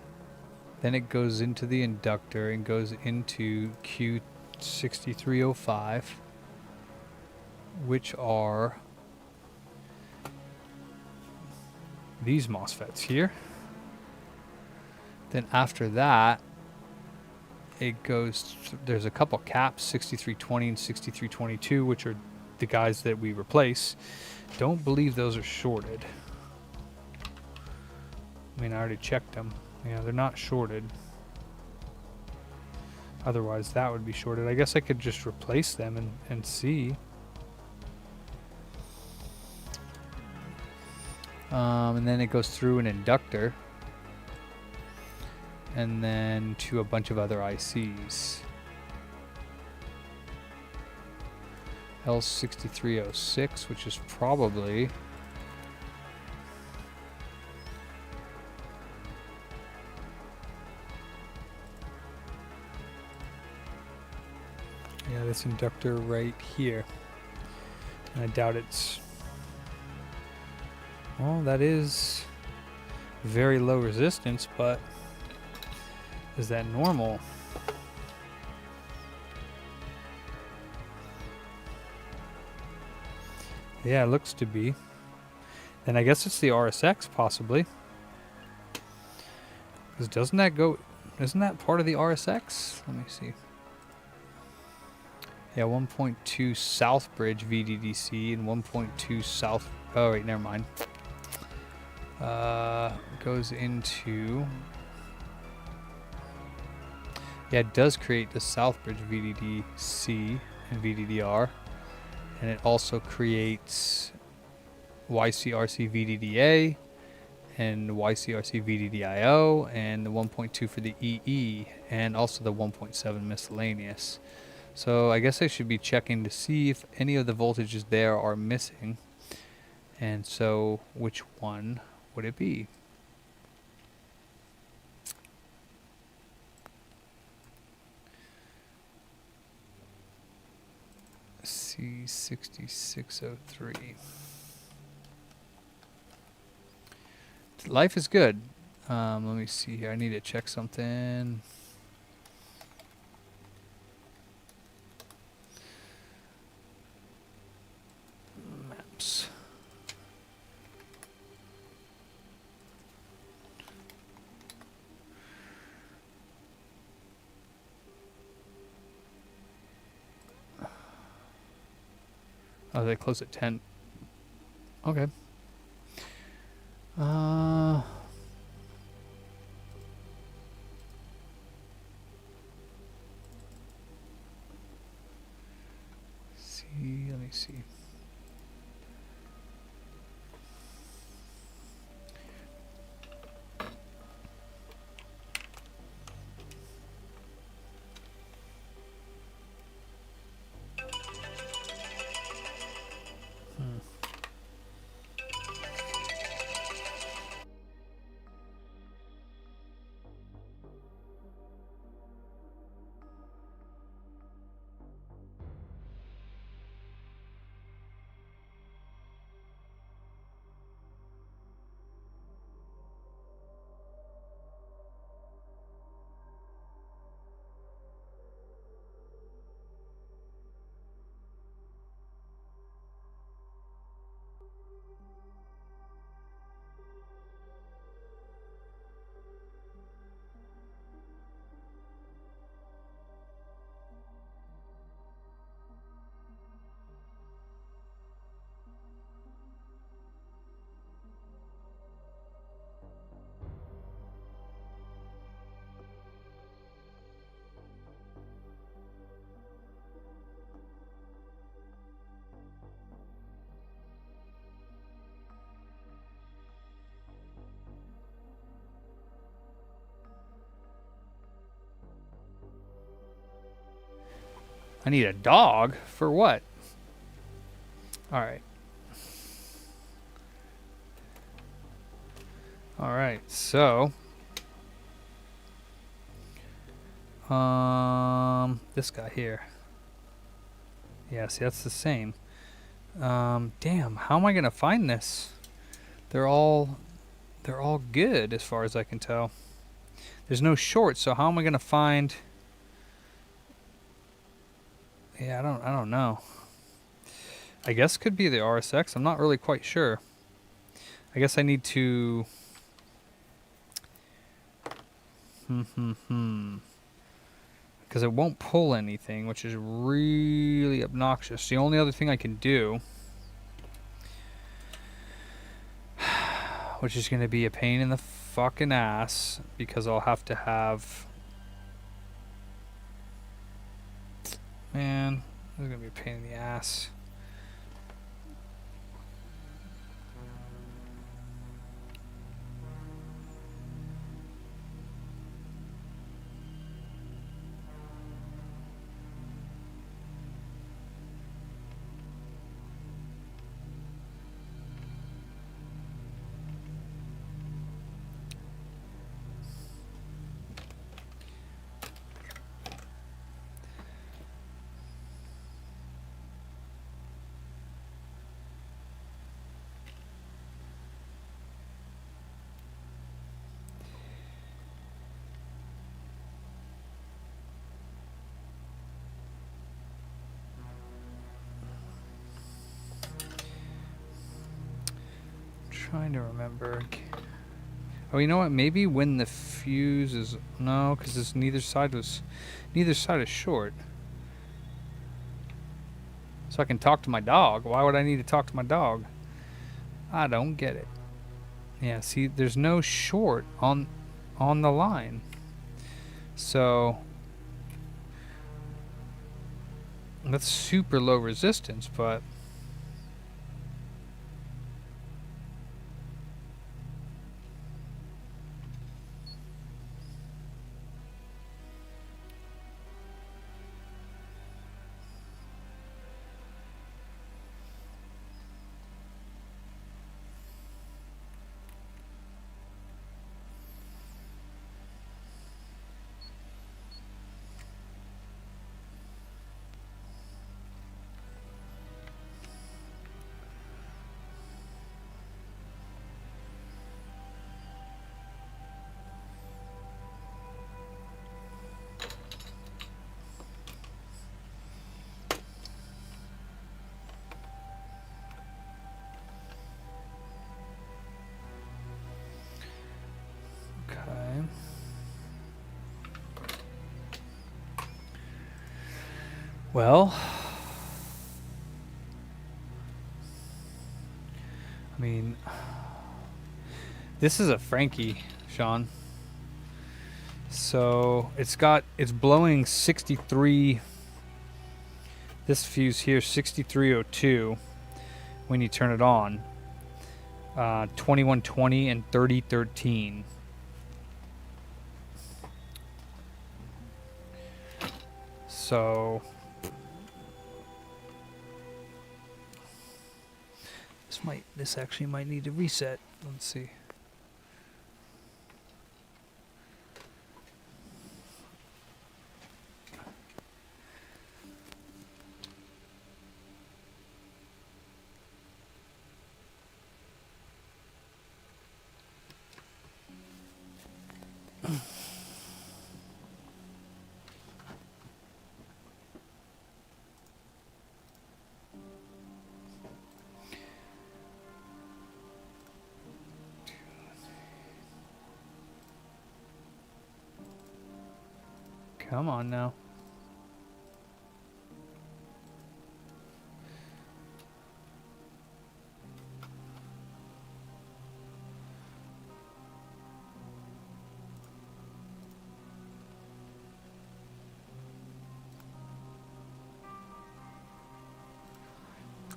Then it goes into the inductor and goes into Q6305, which are these MOSFETs here. Then after that, it goes, there's a couple caps, 6320 and 6322, which are the guys that we replace. Don't believe those are shorted. I mean, I already checked them. Yeah, they're not shorted. Otherwise, that would be shorted. I guess I could just replace them and see. And then it goes through an inductor. And then to a bunch of other ICs. L6306, which is probably this inductor right here. And I doubt it's, well, that is very low resistance, but is that normal? Yeah, it looks to be. Then I guess it's the RSX possibly. Because doesn't that go, isn't that part of the RSX? Let me see. Yeah, 1.2 South Bridge VDDC and 1.2 South, oh wait, never mind. Goes into, yeah, it does create the South Bridge VDDC and VDDR. And it also creates YCRC VDDA and YCRC VDDIO and the 1.2 for the EE and also the 1.7 miscellaneous. So I guess I should be checking to see if any of the voltages there are missing. And so which one would it be? C6603. Life is good. Let me see here. I need to check something. Maps. Oh, they close at 10. Okay. Let me see. I need a dog? For what? Alright. Alright, so... this guy here. Yeah, see, that's the same. Damn, how am I gonna find this? They're all good as far as I can tell. There's no short, so how am I gonna find... Yeah, I don't know. I guess could be the RSX. I'm not really quite sure. I guess I need to... Because it won't pull anything, which is really obnoxious. The only other thing I can do, which is going to be a pain in the fucking ass, because I'll have to have... Man, this is going to be a pain in the ass. Trying to remember. Oh, you know what? Maybe when the fuse is... No, because neither side is short. So I can talk to my dog. Why would I need to talk to my dog? I don't get it. Yeah, see, there's no short on the line. So that's super low resistance, but... Well, I mean, this is a Frankie, Sean. So it's blowing 63. This fuse here, 6302, when you turn it on. 2120 and 3013. So this actually might need to reset. Let's see. Come on now.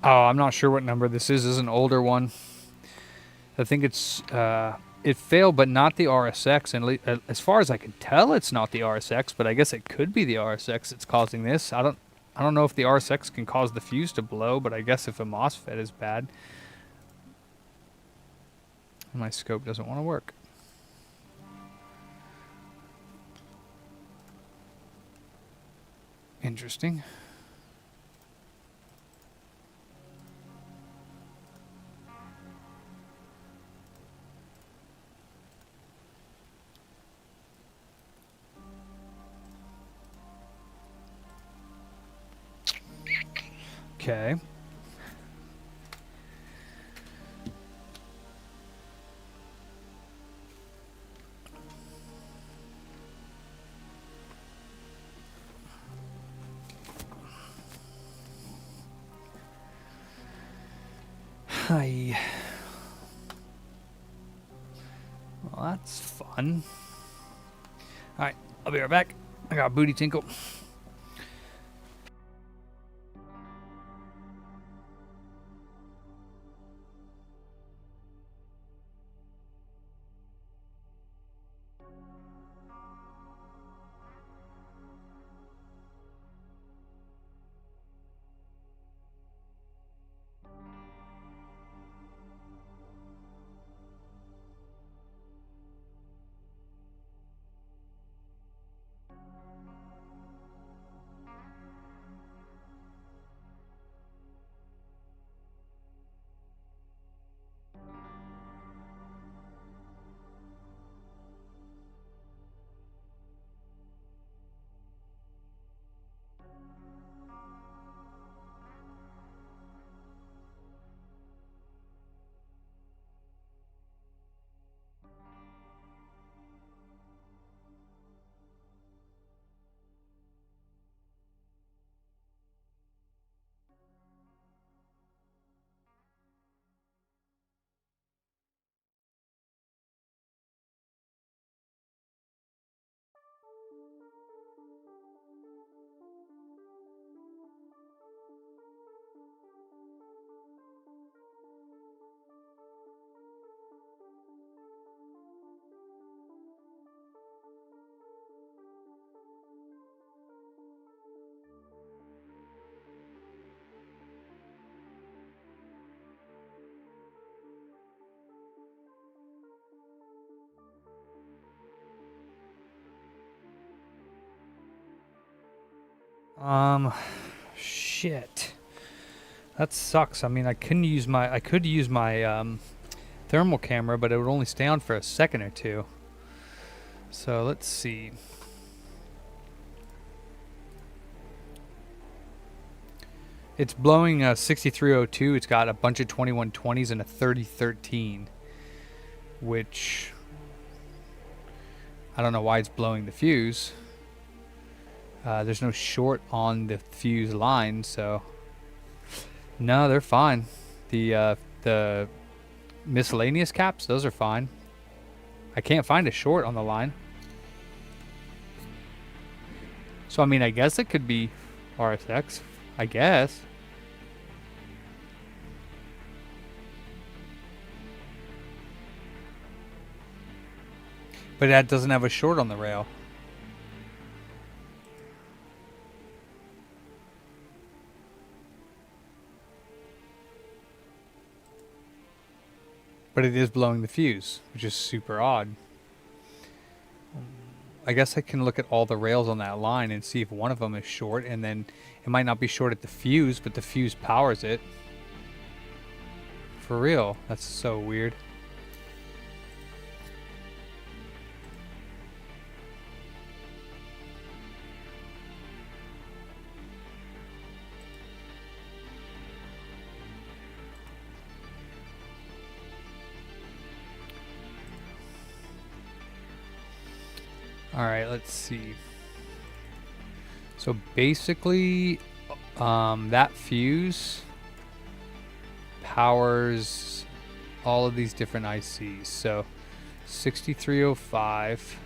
Oh, I'm not sure what number this is. This is an older one. I think it's it failed, but not the RSX. And as far as I can tell, it's not the RSX. But I guess it could be the RSX that's causing this. I don't know if the RSX can cause the fuse to blow, but I guess if a MOSFET is bad, my scope doesn't want to work. Interesting. Okay. Hi. Well, that's fun. All right, I'll be right back. I got a booty tinkle. Shit. That sucks. I mean, I could use my thermal camera, but it would only stay on for a second or two. So let's see. It's blowing 6302. It's got a bunch of 2120s and a 3013, which I don't know why it's blowing the fuse. There's no short on the fuse line, so no, they're fine. The miscellaneous caps, those are fine. I can't find a short on the line. So I mean, I guess it could be RSX. I guess. But that doesn't have a short on the rail. But it is blowing the fuse, which is super odd. I guess I can look at all the rails on that line and see if one of them is short, and then it might not be short at the fuse, but the fuse powers it. For real, that's so weird. Alright, let's see. So basically, that fuse powers all of these different ICs. So 6305,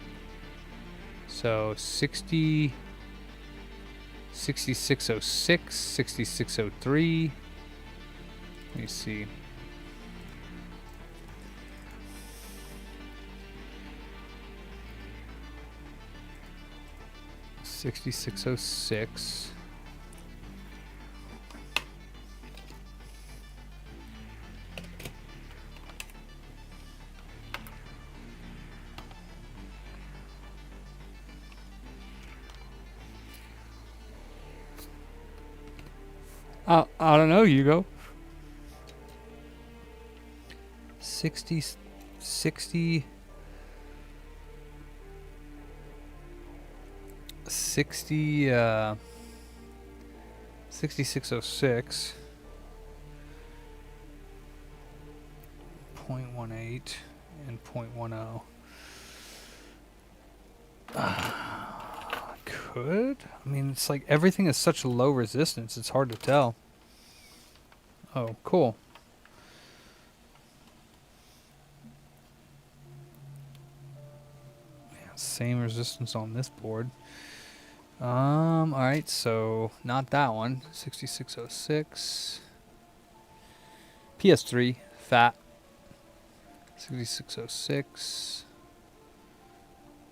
so 6606, 6603. Let me see. $6606. I don't know, Hugo. 60 6606 0.18 and 0.10. Could? I mean, it's like everything is such low resistance, it's hard to tell. Oh, cool. Yeah, same resistance on this board. Alright, so not that one. 6606. PS3, fat. 6606.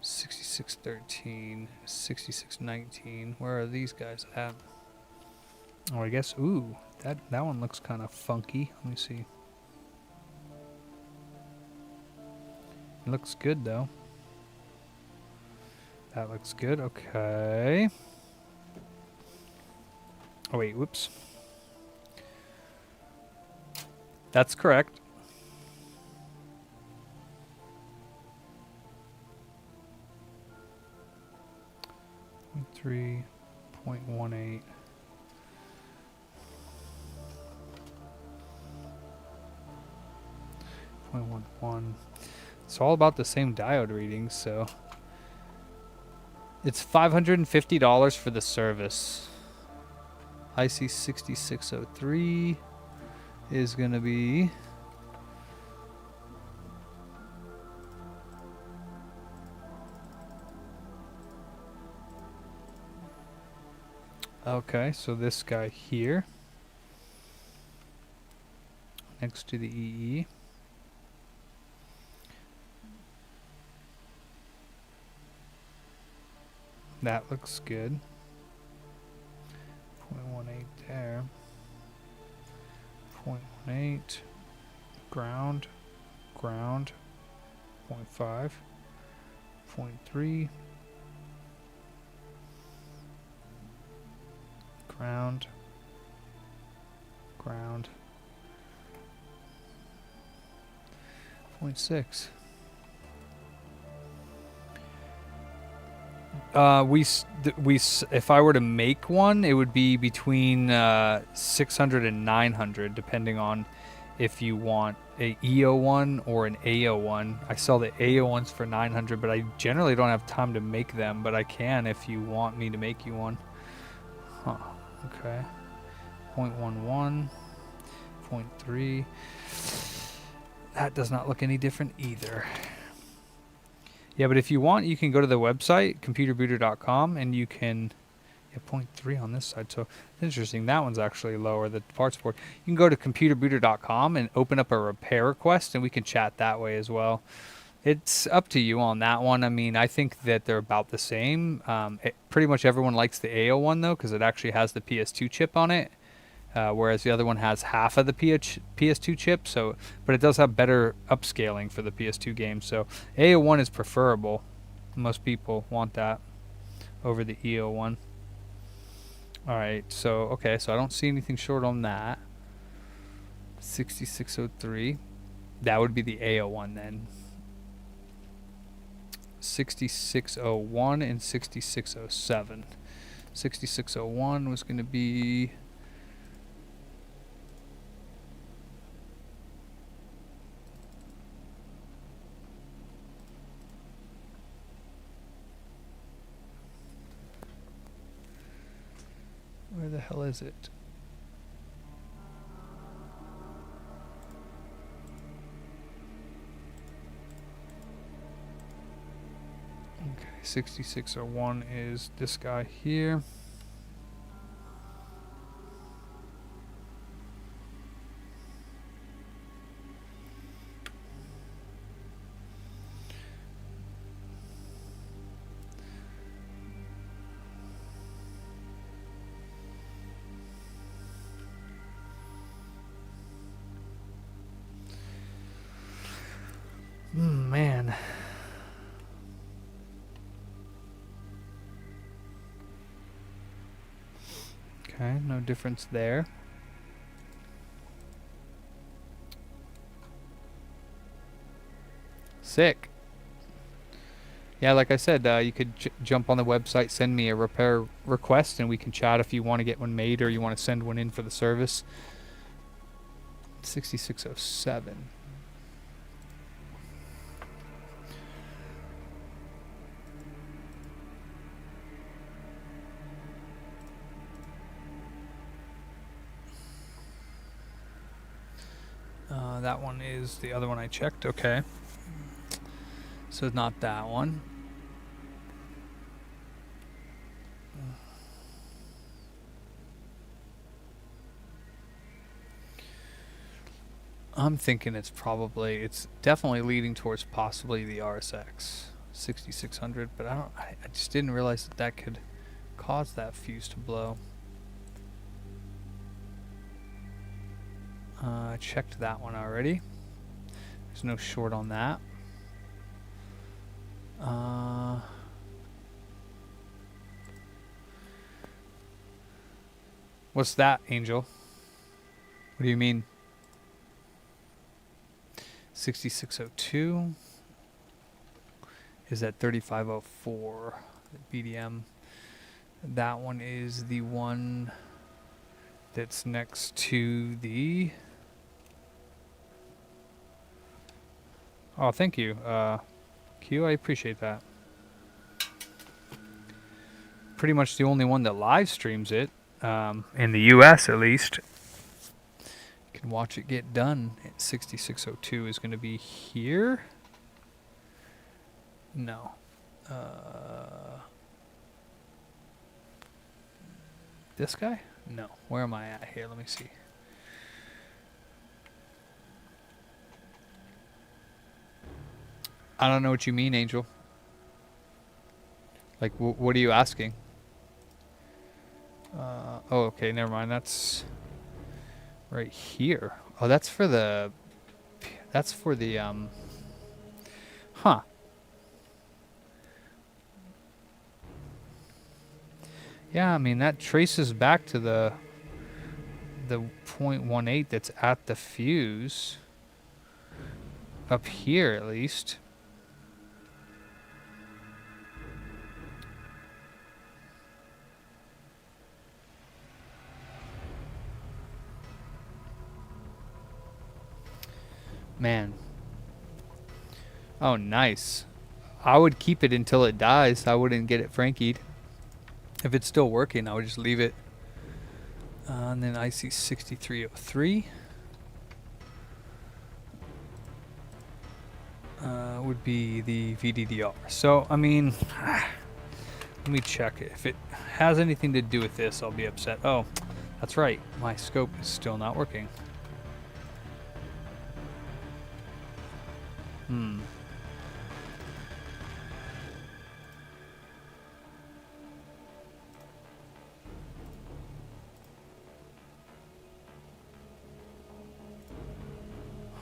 6613. 6619. Where are these guys at? Oh, I guess, ooh, that one looks kind of funky. Let me see. It looks good, though. That looks good. Okay. Oh, wait. Whoops. That's correct. .3, 0.18. .11. It's all about the same diode readings, so it's $550 for the service. IC 6603 is gonna be okay, so this guy here next to the EE. That looks good. 0.18 there. 0.18. Ground. Ground. 0.5. 0.3. Ground. Ground. 0.6. If I were to make one, it would be between 600 and 900, depending on if you want a EO one or an AO one. I sell the AO ones for 900, but I generally don't have time to make them, but I can if you want me to make you one. Huh. Okay. 0.11, 0.3. That does not look any different either. Yeah, but if you want, you can go to the website, computerbooter.com, and you can... Yeah, 0.3 on this side. So, interesting. That one's actually lower, the parts board. You can go to computerbooter.com and open up a repair request, and we can chat that way as well. It's up to you on that one. I mean, I think that they're about the same. Pretty much everyone likes the AO one, though, because it actually has the PS2 chip on it. Whereas the other one has half of the PS2 chip, but it does have better upscaling for the PS2 games. So AO1 is preferable. Most people want that over the EO1. All right, so I don't see anything short on that. 6603, that would be the AO1 then. 6601 and 6607. 6601 was going to be... Where the hell is it? Okay, 6601 is this guy here. Man. Okay, no difference there. Sick. Yeah, like I said, you could jump on the website, send me a repair request, and we can chat if you want to get one made or you want to send one in for the service. 6607. That one is the other one I checked. Okay. So it's not that one. I'm thinking it's definitely leading towards possibly the RSX 6600, but I just didn't realize that could cause that fuse to blow. I checked that one already. There's no short on that. What's that, Angel? What do you mean? 6602 is at 3504 BDM. That one is the one that's next to the... Oh, thank you, Q. I appreciate that. Pretty much the only one that live streams it, in the US at least. You can watch it get done. 6602 is going to be here. No. This guy? No. Where am I at here? Let me see. I don't know what you mean, Angel. Like, what are you asking? Oh, okay, never mind. That's right here. Oh, that's for the... Huh. Yeah, I mean, that traces back to the 0.18 that's at the fuse. Up here, at least. Man. Oh, nice. I would keep it until it dies. I wouldn't get it Frankied. If it's still working, I would just leave it. And then IC 6303 would be the VDDR. So, I mean, let me check it. If it has anything to do with this, I'll be upset. Oh, that's right. My scope is still not working.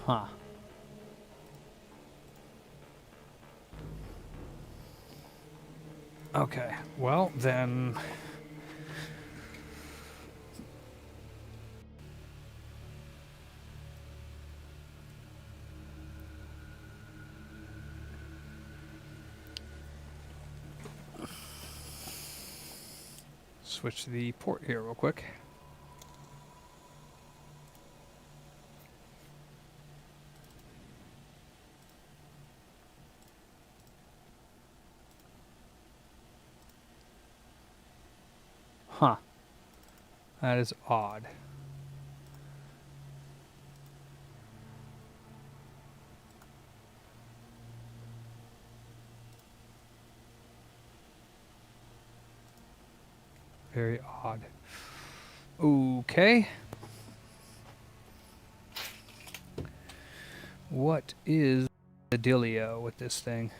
Huh. Okay, well then... switch the port here real quick. Huh. That is odd. Very odd. Okay. What is the dealio with this thing?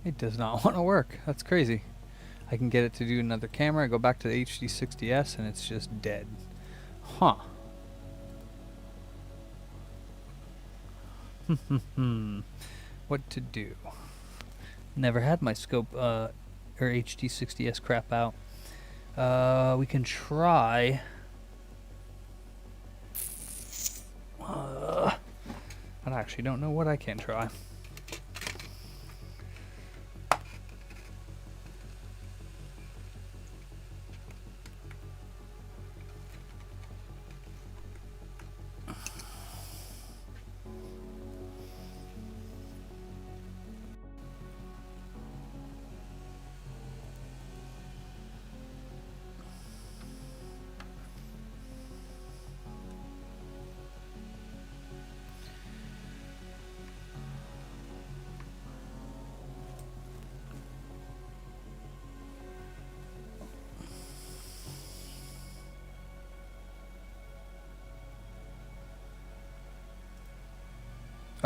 It does not want to work. That's crazy. I can get it to do another camera, I go back to the HD60S, and it's just dead. Huh. What to do? Never had my scope or HD60S crap out. We can try... I actually don't know what I can try.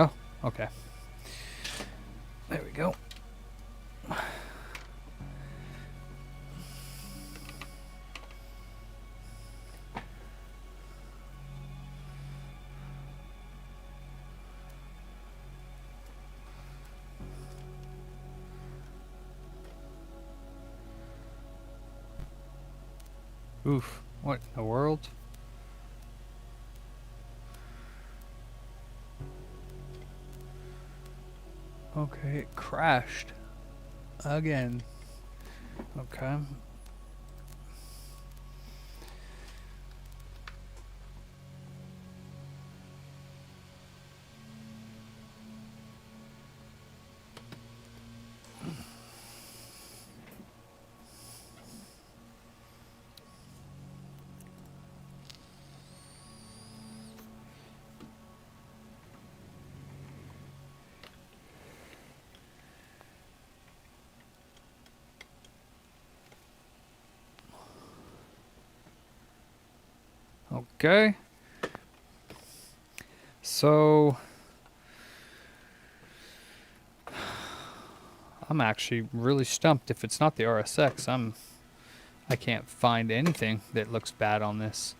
Oh, okay. There we go. Oof, what in the world? Okay, it crashed again. Okay. Okay. So I'm actually really stumped. If it's not the RSX, I can't find anything that looks bad on this.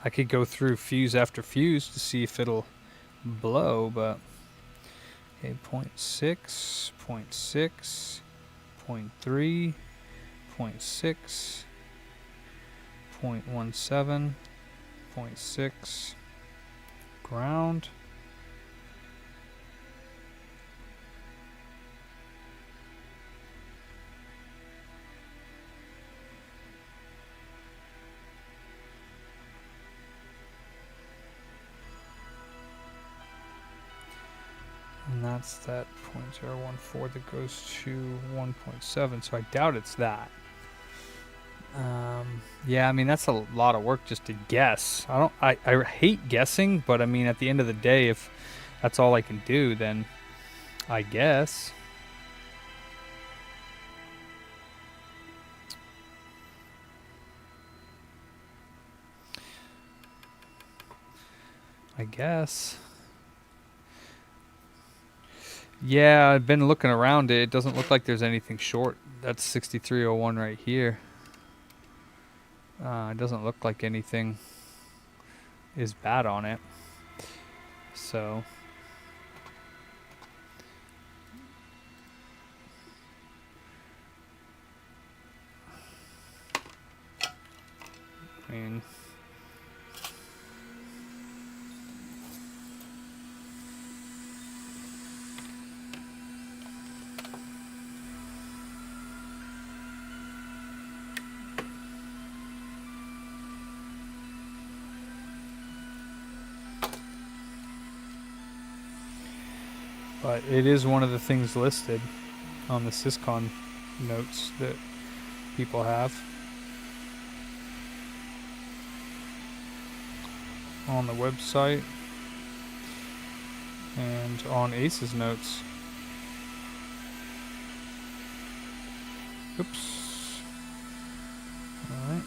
I could go through fuse after fuse to see if it'll blow, but okay, 0.6, 0.6, 0.3, 0.6, 0.17, 0.6, ground. And that's that 0.014 that goes to 1.7, so I doubt it's that. Yeah, I mean, that's a lot of work just to guess. I hate guessing, but I mean, at the end of the day, if that's all I can do, then I guess. Yeah, I've been looking around it. It doesn't look like there's anything short. That's 6301 right here. It doesn't look like anything is bad on it. So I mean, but it is one of the things listed on the Syscon notes that people have on the website and on Ace's notes. Oops. Alright.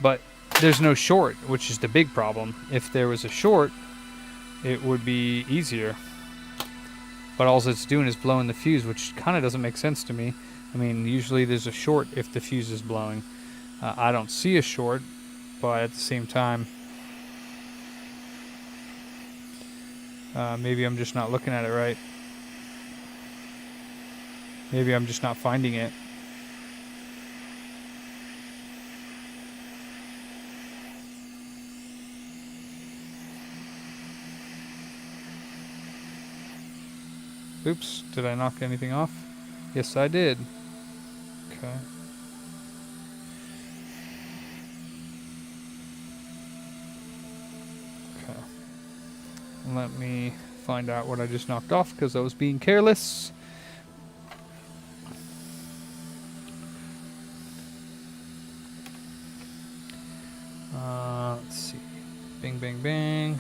But there's no short, which is the big problem. If there was a short, it would be easier. But all it's doing is blowing the fuse, which kind of doesn't make sense to me. I mean, usually there's a short if the fuse is blowing. I don't see a short, but at the same time, maybe I'm just not looking at it right. Maybe I'm just not finding it. Oops, did I knock anything off? Yes, I did. Okay. Okay. Let me find out what I just knocked off because I was being careless. Let's see. Bing, bang, bang.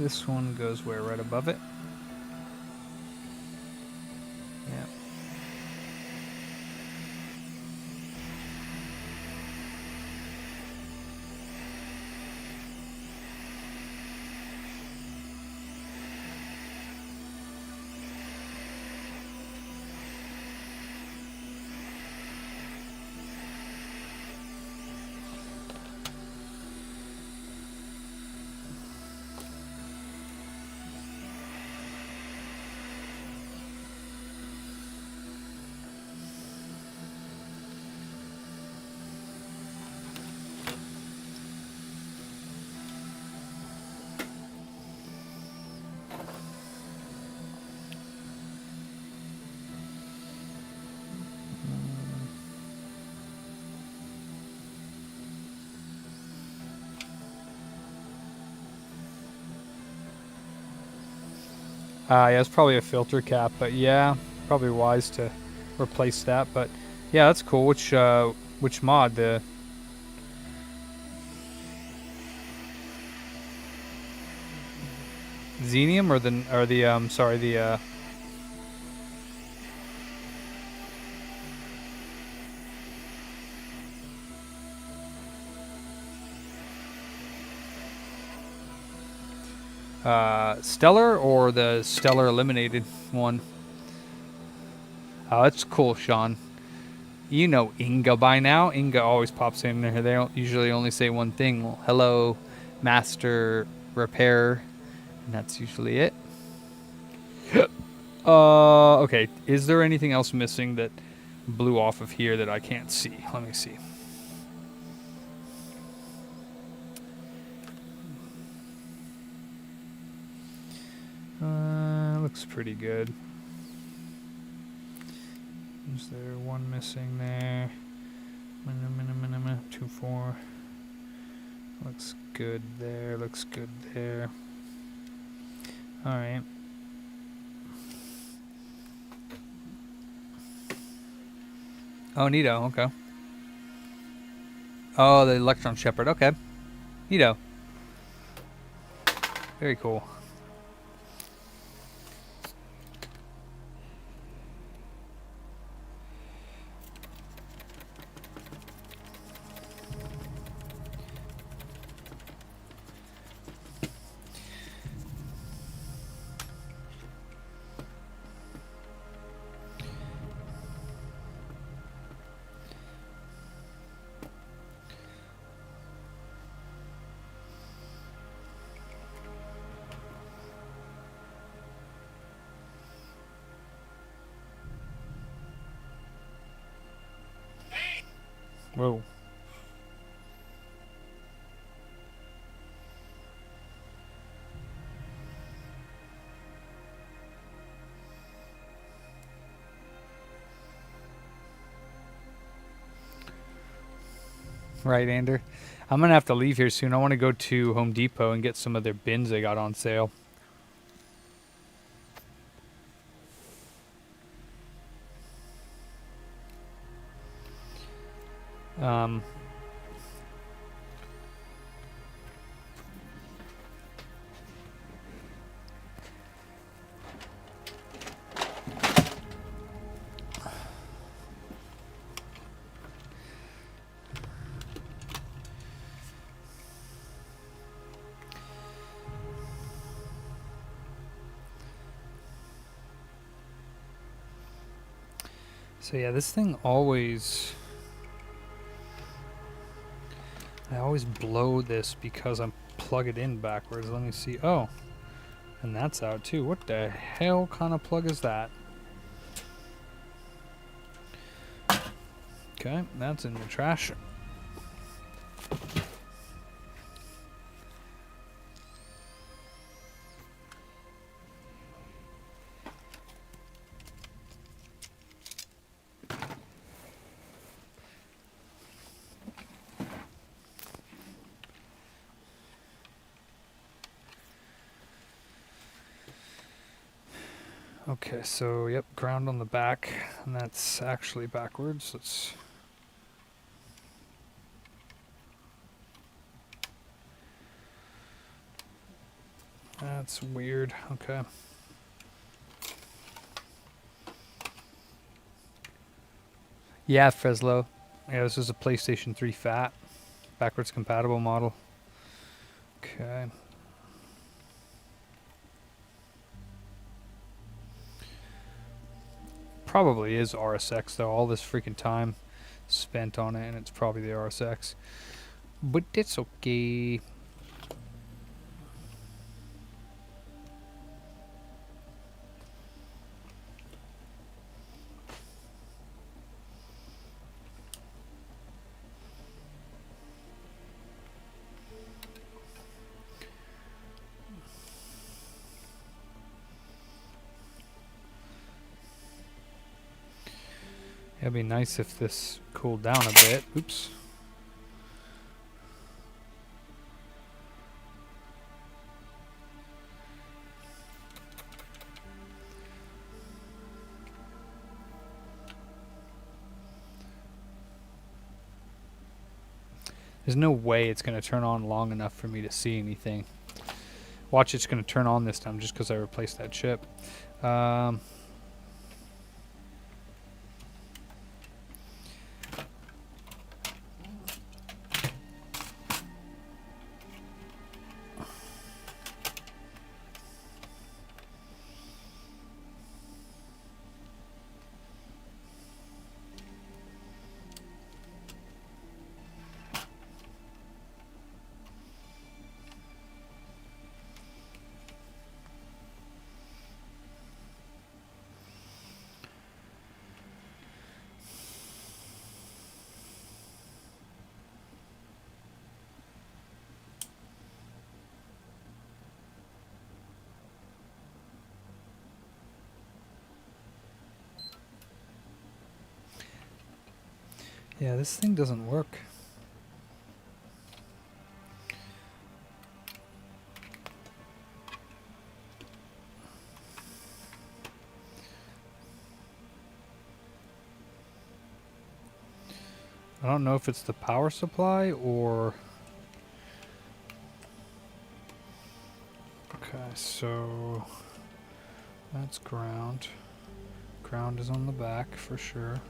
This one goes where? Right above it? Yeah. Yeah, it's probably a filter cap, but yeah, probably wise to replace that. But yeah, that's cool. Which mod? The Xenium or the sorry, the Stellar or the Stellar Eliminated one? Oh, that's cool, Sean. You know Inga by now. Inga always pops in there. They don't usually only say one thing. Well, hello, Master Repairer. And that's usually it. Okay. Is there anything else missing that blew off of here that I can't see? Let me see. Looks pretty good. Is there one missing there? 2-4. Looks good there. Looks good there. All right. Oh, neato. Okay. Oh, the Electron Shepherd. Okay. Neato. Very cool. Whoa. Right, Ander. I'm gonna have to leave here soon. I want to go to Home Depot and get some of their bins they got on sale. So yeah, this thing always... I always blow this because I plug it in backwards. Let me see. Oh, and that's out too. What the hell kind of plug is that? Okay, that's in the trash. Okay, so yep, ground on the back, and that's actually backwards. Let's... That's weird. Okay. Yeah, Freslo. Yeah, this is a PlayStation 3 Fat, backwards compatible model. Okay. Probably is RSX though. All this freaking time spent on it, and it's probably the RSX. But it's okay. It'd be nice if this cooled down a bit. Oops. There's no way it's going to turn on long enough for me to see anything. Watch, it's going to turn on this time just because I replaced that chip. Yeah, this thing doesn't work. I don't know if it's the power supply or... Okay, so that's ground. Ground is on the back for sure.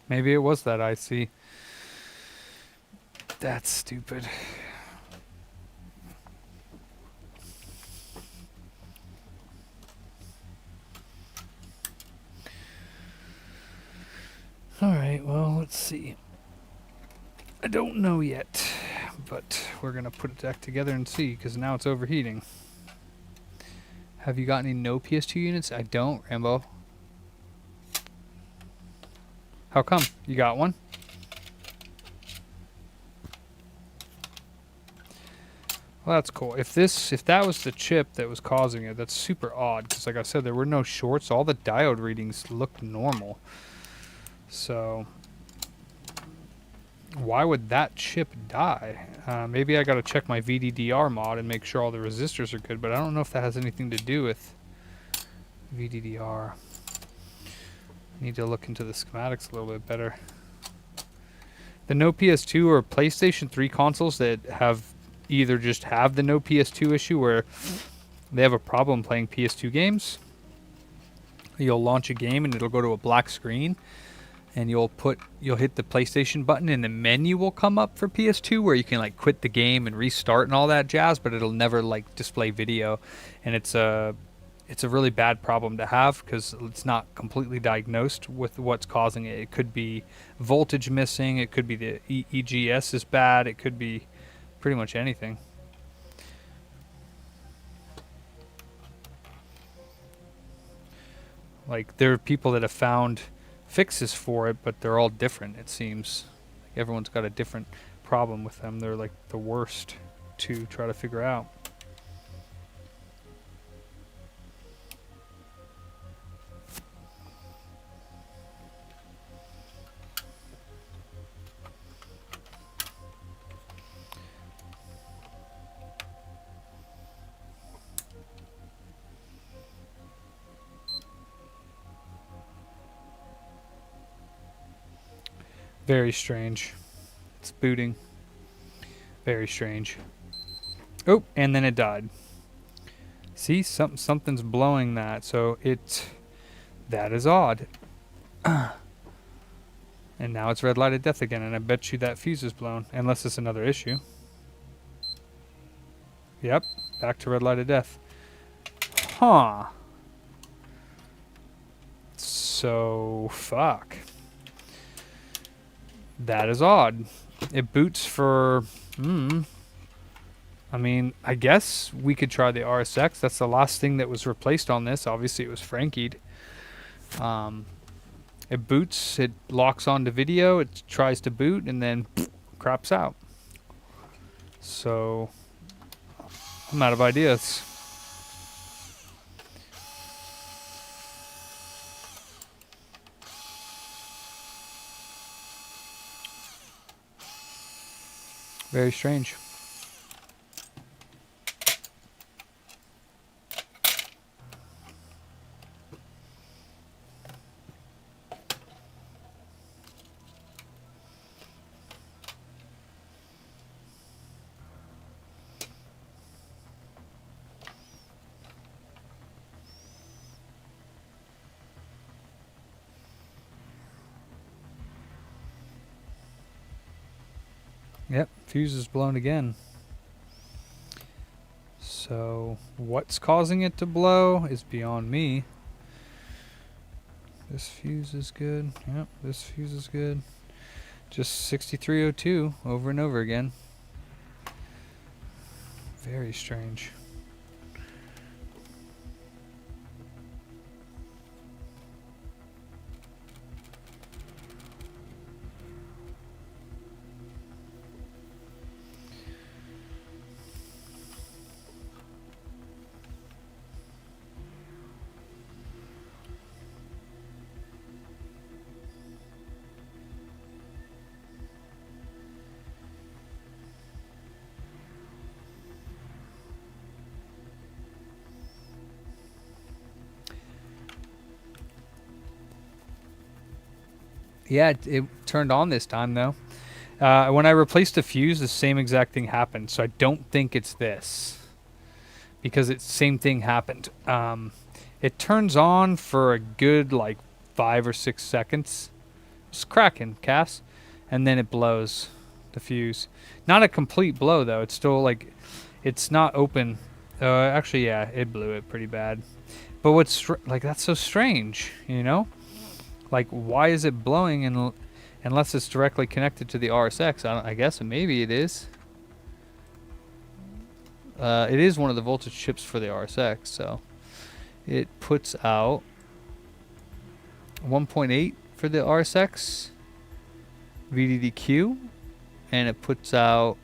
Maybe it was that IC. That's stupid. Alright, well, let's see. I don't know yet, but we're going to put it back together and see, because now it's overheating. Have you got any no PS2 units? I don't, Rambo. How come? You got one? Well, that's cool. If that was the chip that was causing it, that's super odd. Because like I said, there were no shorts. All the diode readings looked normal. So why would that chip die? Maybe I got to check my VDDR mod and make sure all the resistors are good. But I don't know if that has anything to do with VDDR. Need to look into the schematics a little bit better. The no PS2 or PlayStation 3 consoles that have either just have the no PS2 issue where they have a problem playing PS2 games. You'll launch a game and it'll go to a black screen, and you'll hit the PlayStation button and the menu will come up for PS2 where you can like quit the game and restart and all that jazz, but it'll never like display video, and it's a really bad problem to have because it's not completely diagnosed with what's causing it. It could be voltage missing, it could be the EGS is bad, it could be pretty much anything. Like, there are people that have found fixes for it, but they're all different, it seems. Like, everyone's got a different problem with them. They're like the worst to try to figure out. Very strange. It's booting. Very strange. Oh, and then it died. See, something's blowing that, so that is odd. And now it's red light of death again, and I bet you that fuse is blown, unless it's another issue. Yep, back to red light of death. Huh. So, fuck. That is odd. It boots for, I mean, I guess we could try the RSX. That's the last thing that was replaced on this. Obviously, it was Frankied. It boots, it locks onto video, it tries to boot, and then craps out. So, I'm out of ideas. Very strange. Yep, fuse is blown again. So, what's causing it to blow is beyond me. This fuse is good. Yep, this fuse is good. Just 6302 over and over again. Very strange. Yeah, it turned on this time though. When I replaced the fuse, the same exact thing happened. So I don't think it's this, because it's same thing happened. It turns on for a good like 5 or 6 seconds. It's cracking, Cass, and then it blows the fuse. Not a complete blow though. It's still like, it's not open. Actually, yeah, it blew it pretty bad. But what's like, that's so strange, you know? Like, why is it blowing unless it's directly connected to the RSX? I guess maybe it is. It is one of the voltage chips for the RSX, so it puts out 1.8 for the RSX VDDQ, and it puts out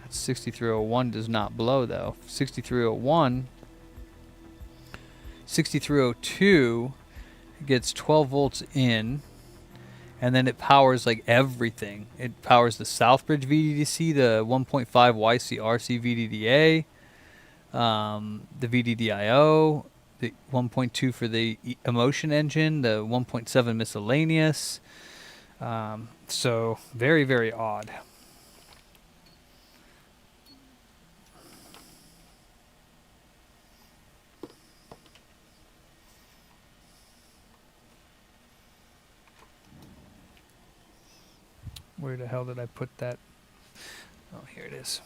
6301 does not blow though. 6302 gets 12 volts in, and then it powers like everything. It powers the Southbridge VDDC, the 1.5 YCRC VDDA, the VDDIO, the 1.2 for the Emotion engine, the 1.7 miscellaneous. So very, very odd. Where the hell did I put that? Oh, here it is.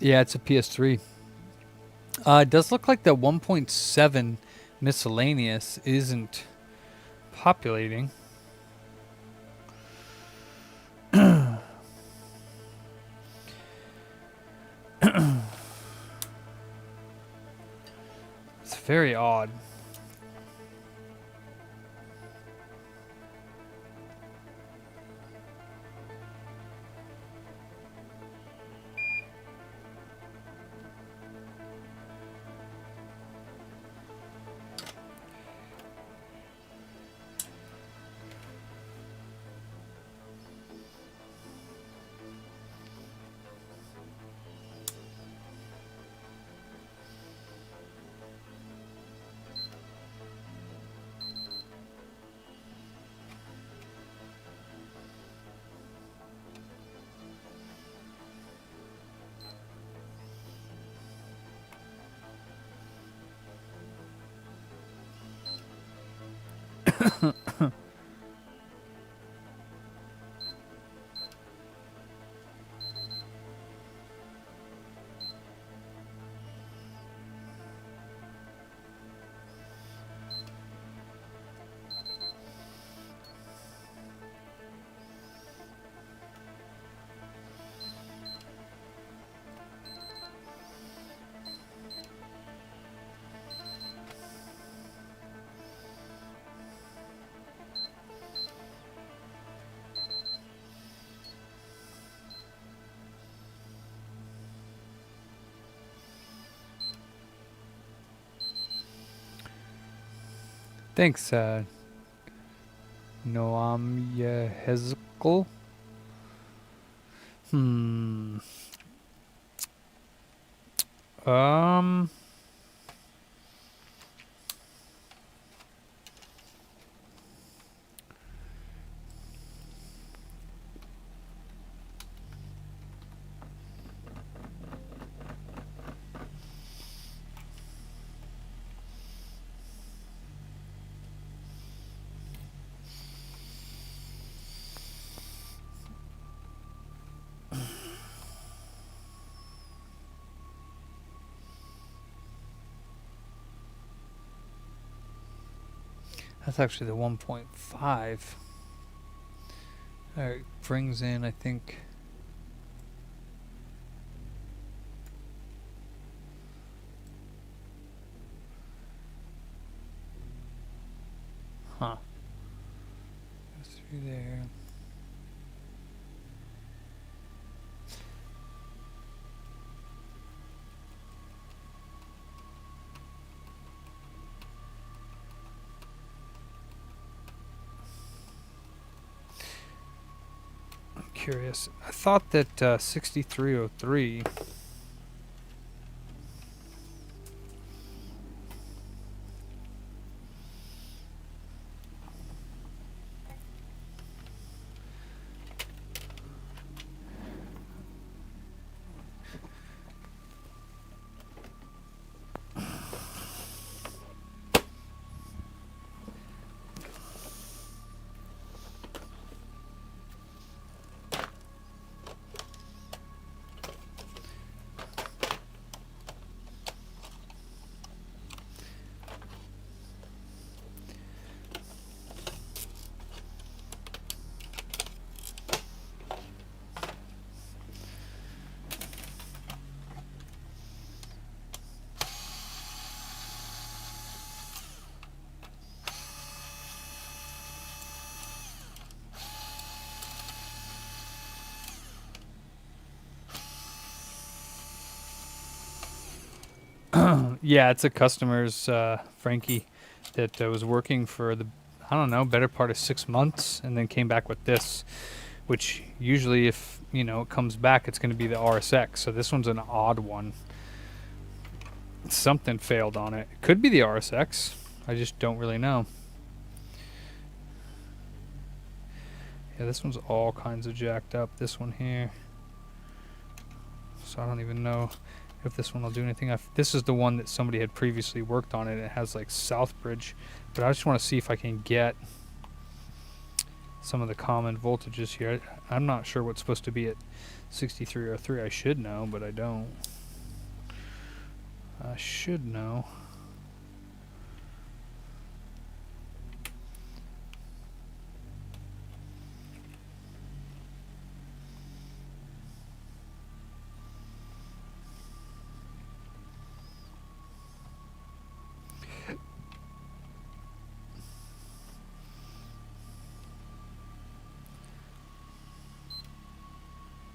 Yeah, it's a PS3. It does look like the 1.7 miscellaneous isn't populating. It's very odd. Thanks, Noam Yehezel. Um. That's actually the 1.5. Alright, brings in, I think... Huh. Goes through there. Curious. I thought that 6303 Yeah, it's a customer's Frankie that was working for the, I don't know, better part of 6 months, and then came back with this, which usually if, you know, it comes back, it's going to be the RSX. So this one's an odd one. Something failed on it. It could be the RSX. I just don't really know. Yeah, this one's all kinds of jacked up. This one here. So I don't even know if this one will do anything. This is the one that somebody had previously worked on, and it has like Southbridge, but I just want to see if I can get some of the common voltages here. I'm not sure what's supposed to be at 6303. I should know, but I don't. I should know.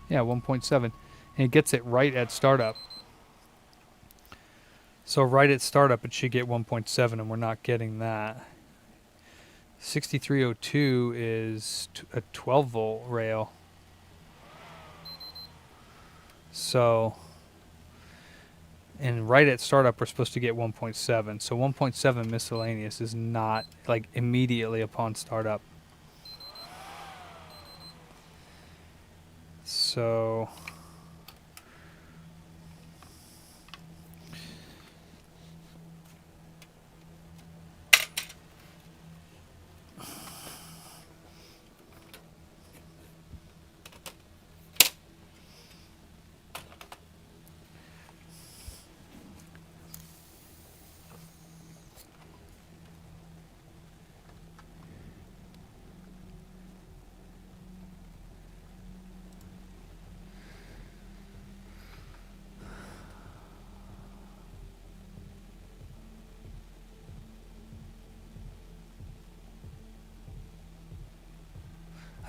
Yeah, 1.7. And it gets it right at startup. So right at startup, it should get 1.7, and we're not getting that. 6302 is a 12 volt rail. So, and right at startup, we're supposed to get 1.7. So 1.7 miscellaneous is not like immediately upon startup. So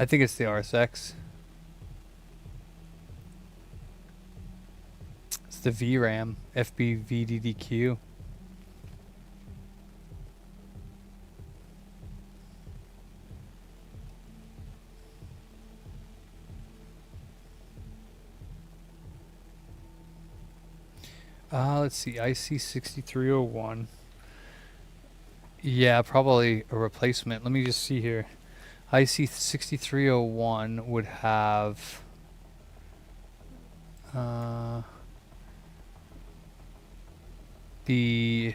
I think it's the RSX. It's the VRAM, FBVDDQ. Let's see, IC6301. Yeah, probably a replacement. Let me just see here. IC6301 would have the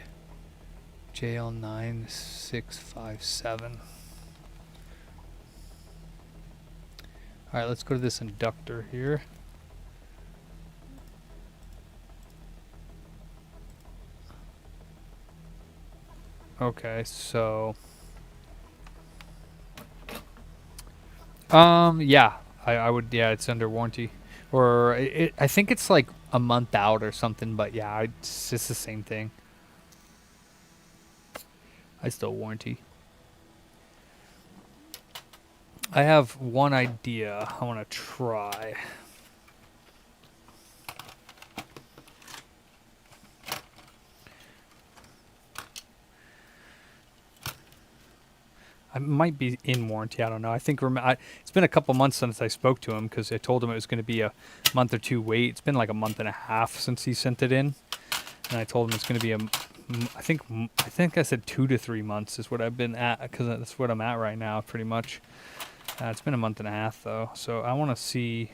JL9657. Alright, let's go to this inductor here. Okay, so yeah, I would, yeah, it's under warranty, or I think it's like a month out or something, but yeah, it's just the same thing. I still warranty. I have one idea I want to try. I might be in warranty. I don't know. I think it's been a couple months since I spoke to him, because I told him it was going to be a month or two wait. It's been like a month and a half since he sent it in, and I told him it's going to be I think I said 2 to 3 months is what I've been at, because that's what I'm at right now, pretty much. It's been a month and a half though, so I want to see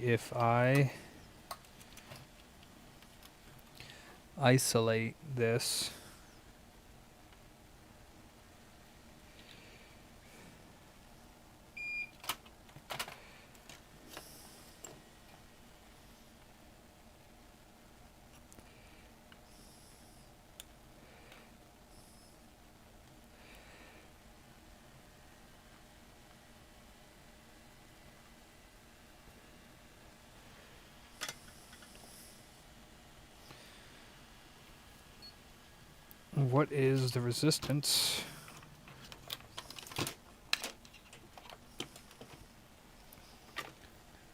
if I isolate this. What is the resistance?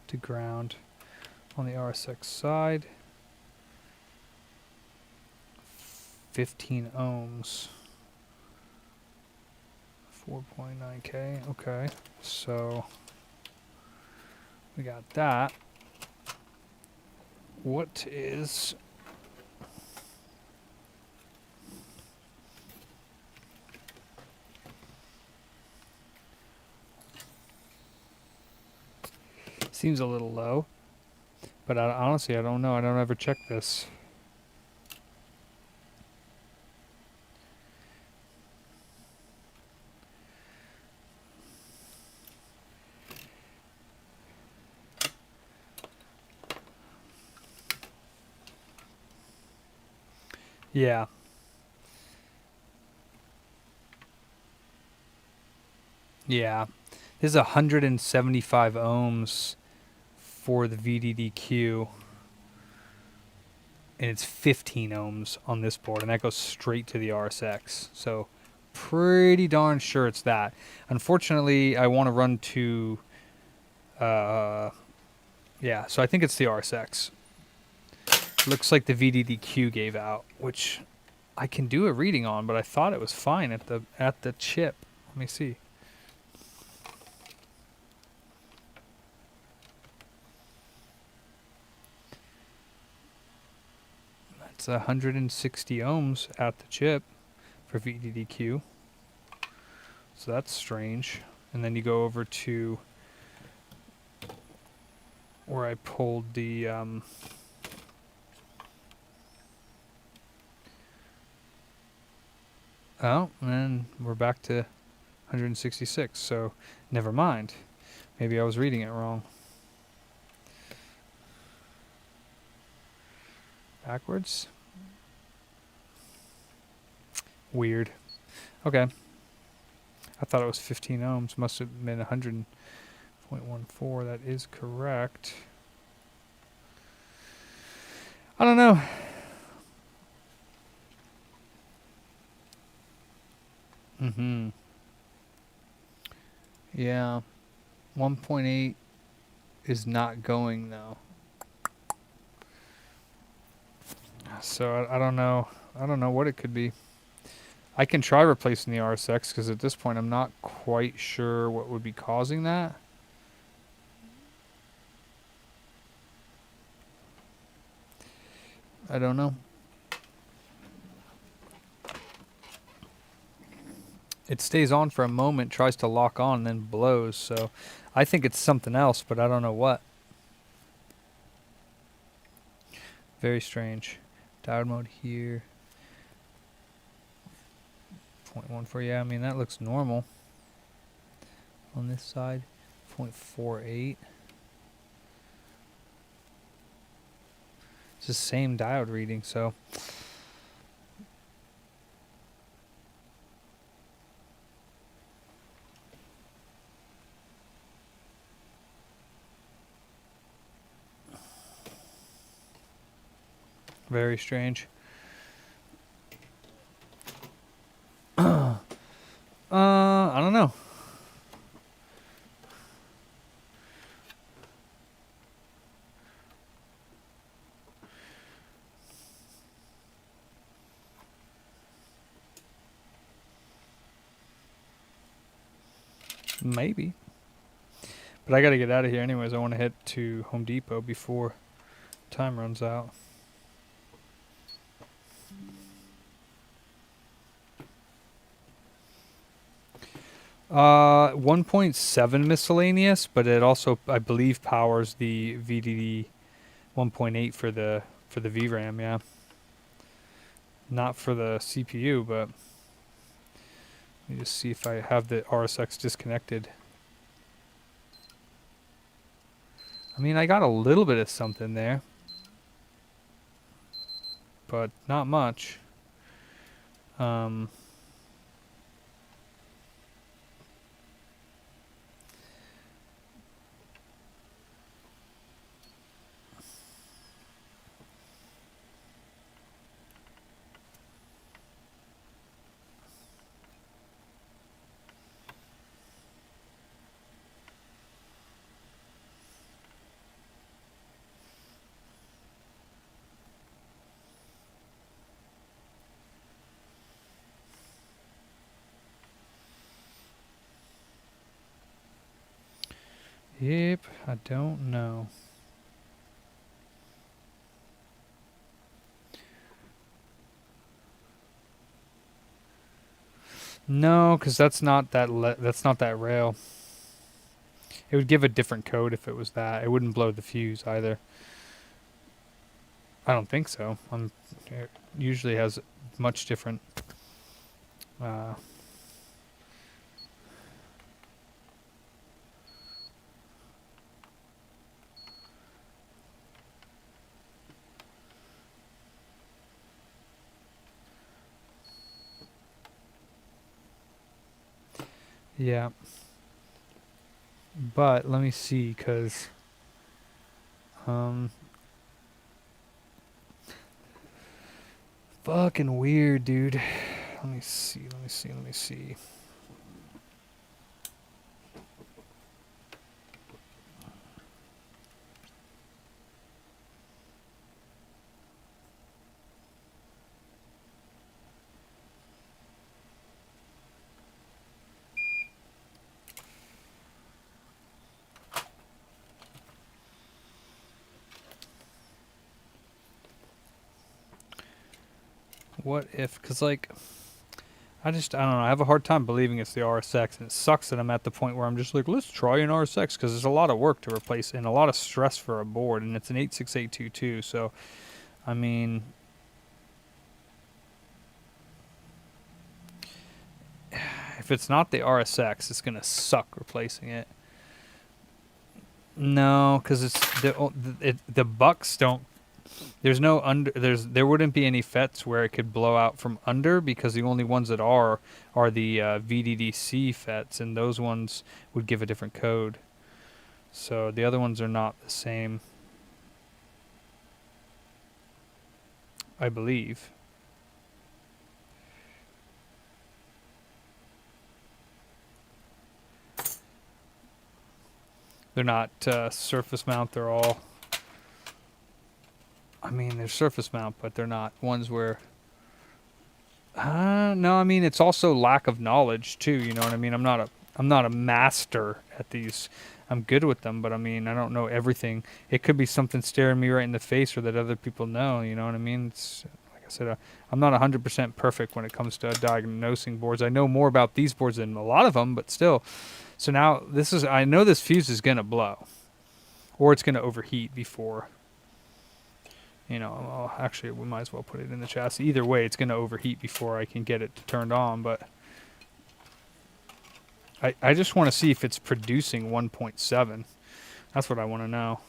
To ground on the RSX side. 15 ohms. 4.9K. Okay, so we got that. What is seems a little low, but honestly, I don't know. I don't ever check this. Yeah. Yeah. This is 175 ohms for the VDDQ. And it's 15 ohms on this board, and that goes straight to the RSX. So pretty darn sure it's that. Unfortunately, I want to run to, yeah, so I think it's the RSX. Looks like the VDDQ gave out, which I can do a reading on, but I thought it was fine at the chip. Let me see. That's 160 ohms at the chip for VDDQ. So that's strange. And then you go over to where I pulled the oh, and we're back to 166. So never mind. Maybe I was reading it wrong. Backwards? Weird. Okay. I thought it was 15 ohms. Must have been 100.14. That is correct. I don't know. Mm-hmm. Yeah. 1.8 is not going, though. So I don't know. I don't know what it could be. I can try replacing the RSX because at this point I'm not quite sure what would be causing that. I don't know. It stays on for a moment, tries to lock on, and then blows. So I think it's something else, but I don't know what. Very strange. Diode mode here. 0.14. Yeah, I mean, that looks normal. On this side, 0.48. It's the same diode reading, so. Very strange. I don't know. Maybe. But I gotta get out of here anyways. I want to head to Home Depot before time runs out. 1.7 miscellaneous, but it also, I believe, powers the VDD 1.8 for the VRAM. Yeah, not for the CPU, but let me just see if I have the RSX disconnected. I mean, I got a little bit of something there, but not much. Yep, I don't know. No, because that's not that rail. It would give a different code if it was that. It wouldn't blow the fuse either. I don't think so. It usually has much different. Yeah. But let me see, because fucking weird, dude. Let me see. What if, because like, I don't know, I have a hard time believing it's the RSX, and it sucks that I'm at the point where I'm just like, let's try an RSX, because there's a lot of work to replace and a lot of stress for a board, and it's an 86822, so, I mean, if it's not the RSX, it's going to suck replacing it. No, because it's the bucks don't. There's no there wouldn't be any FETs where it could blow out from under, because the only ones that are the VDDC FETs, and those ones would give a different code. So the other ones are not the same, I believe. They're not surface mount. They're all. I mean, they're surface mount, but they're not ones where. No, I mean it's also lack of knowledge too. You know what I mean? I'm not a master at these. I'm good with them, but I mean I don't know everything. It could be something staring me right in the face, or that other people know. You know what I mean? It's like I said, I'm not 100% perfect when it comes to diagnosing boards. I know more about these boards than a lot of them, but still. So now I know this fuse is gonna blow, or it's gonna overheat before. You know, well, actually, we might as well put it in the chassis. Either way, it's gonna overheat before I can get it turned on. But I just want to see if it's producing 1.7. That's what I want to know,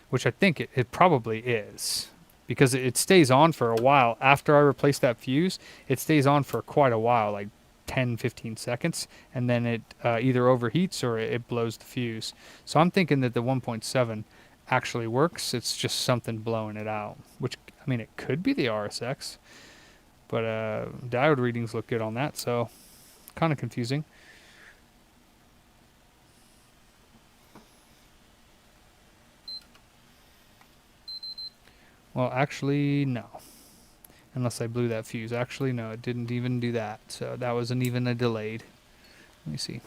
which I think it probably is, because it stays on for a while. After I replace that fuse, it stays on for quite a while, like 10-15 seconds, and then it either overheats or it blows the fuse. So I'm thinking that the 1.7 actually works. It's just something blowing it out, which, I mean, it could be the RSX, but diode readings look good on that, so kind of confusing. Well, actually, no. Unless I blew that fuse. Actually, no, it didn't even do that. So that wasn't even a delayed. Let me see.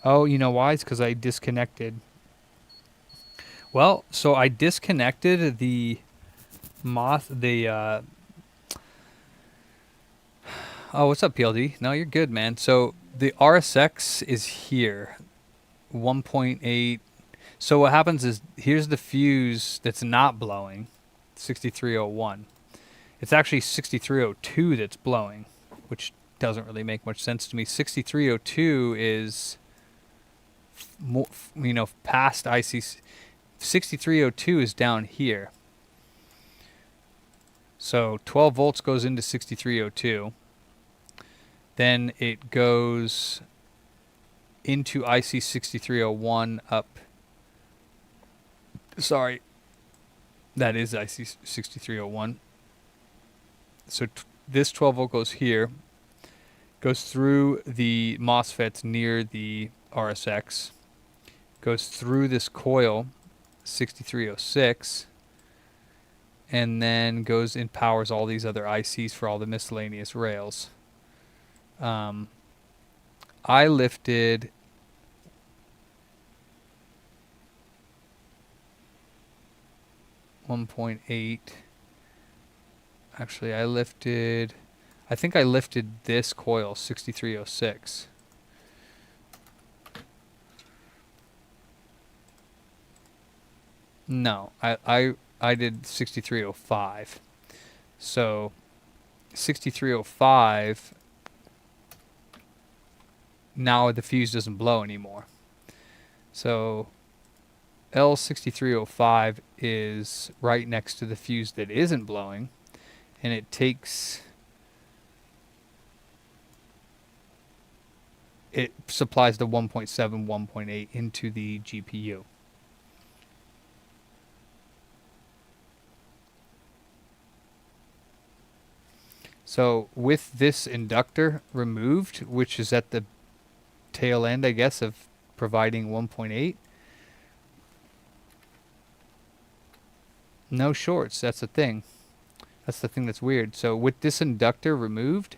Oh, you know why? It's because I disconnected. Well, so I disconnected the Oh, what's up, PLD? No, you're good, man. So the RSX is here. 1.8. So what happens is, here's the fuse that's not blowing, 6301. It's actually 6302 that's blowing, which doesn't really make much sense to me. 6302 is more, past IC. 6302 is down here. So 12 volts goes into 6302. Then it goes into IC 6301 up. Sorry, that is IC 6301. So this 12 volt goes here, goes through the MOSFETs near the RSX, goes through this coil 6306, and then goes and powers all these other ICs for all the miscellaneous rails. I lifted 1.8. Actually, I think I lifted this coil 6306. No, I did 6305. So 6305, now the fuse doesn't blow anymore. So L6305 is right next to the fuse that isn't blowing, and it takes it supplies the 1.7, 1.8 into the GPU. So with this inductor removed, which is at the tail end, I guess, of providing 1.8, no shorts. That's the thing. That's the thing that's weird. So with this inductor removed,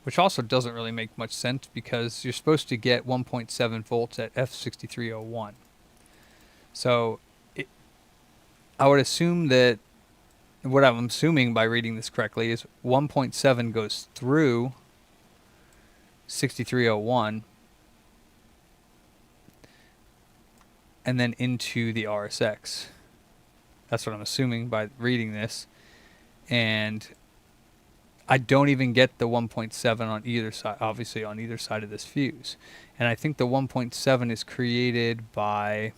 which also doesn't really make much sense because you're supposed to get 1.7 volts at F6301. So I would assume that, what I'm assuming by reading this correctly, is 1.7 goes through 6301 and then into the RSX. That's what I'm assuming by reading this. And I don't even get the 1.7 on either side, obviously on either side of this fuse. And I think the 1.7 is created by,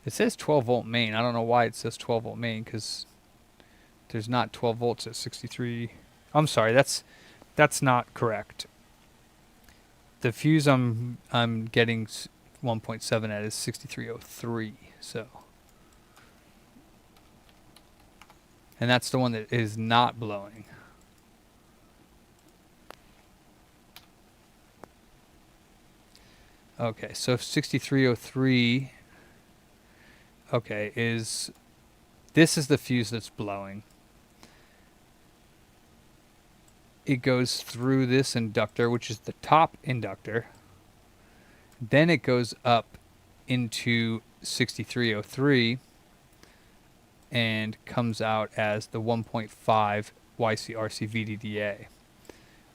it says 12 volt main. I don't know why it says 12 volt main, because there's not 12 volts at 63. I'm sorry, that's not correct. The fuse I'm getting 1.7 at is 6303. So, and that's the one that is not blowing. Okay, so 6303, okay, this is the fuse that's blowing. It goes through this inductor, which is the top inductor. Then it goes up into 6303 and comes out as the 1.5 YCRC VDDA.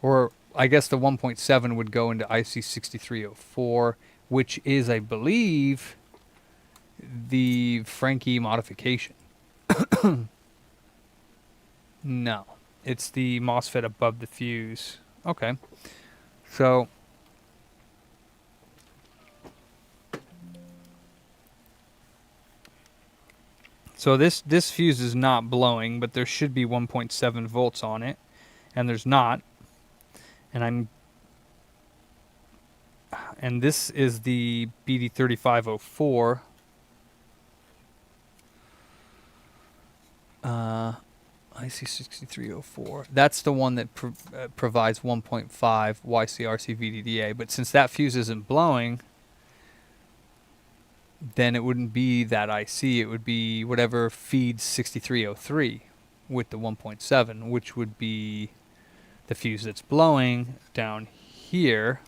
Or I guess the 1.7 would go into IC6304, which is, I believe, the Frankie modification. No, it's the MOSFET above the fuse. Okay, so this fuse is not blowing, but there should be 1.7 volts on it, and there's not. And this is the BD3504. IC6304. That's the one that provides 1.5 YCRC VDDA. But since that fuse isn't blowing, then it wouldn't be that IC. It would be whatever feeds 6303 with the 1.7, which would be the fuse that's blowing down here.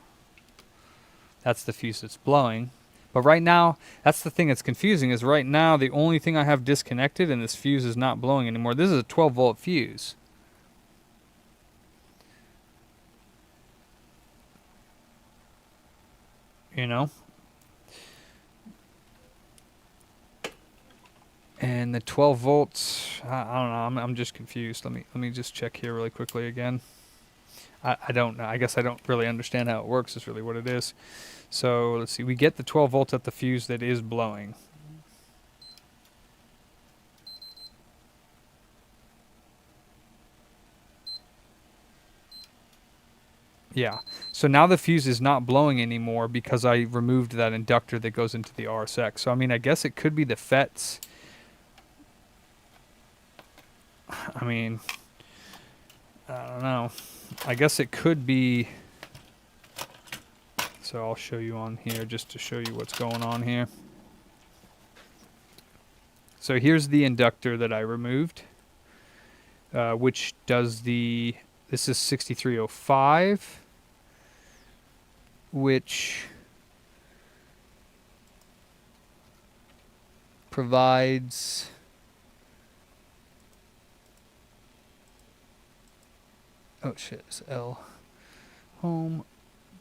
That's the fuse that's blowing. But right now, that's the thing that's confusing, is right now the only thing I have disconnected and this fuse is not blowing anymore. This is a 12 volt fuse. You know? And the 12 volts, I don't know, I'm just confused. Let me just check here really quickly again. I don't know. I guess I don't really understand how it works is really what it is. So let's see. We get the 12 volts at the fuse that is blowing. Yeah. So now the fuse is not blowing anymore because I removed that inductor that goes into the RSX. So I mean, I guess it could be the FETs. I mean, I don't know. I guess it could be. So I'll show you on here just to show you what's going on here. So here's the inductor that I removed, which does this is 6305, which provides oh shit, it's L home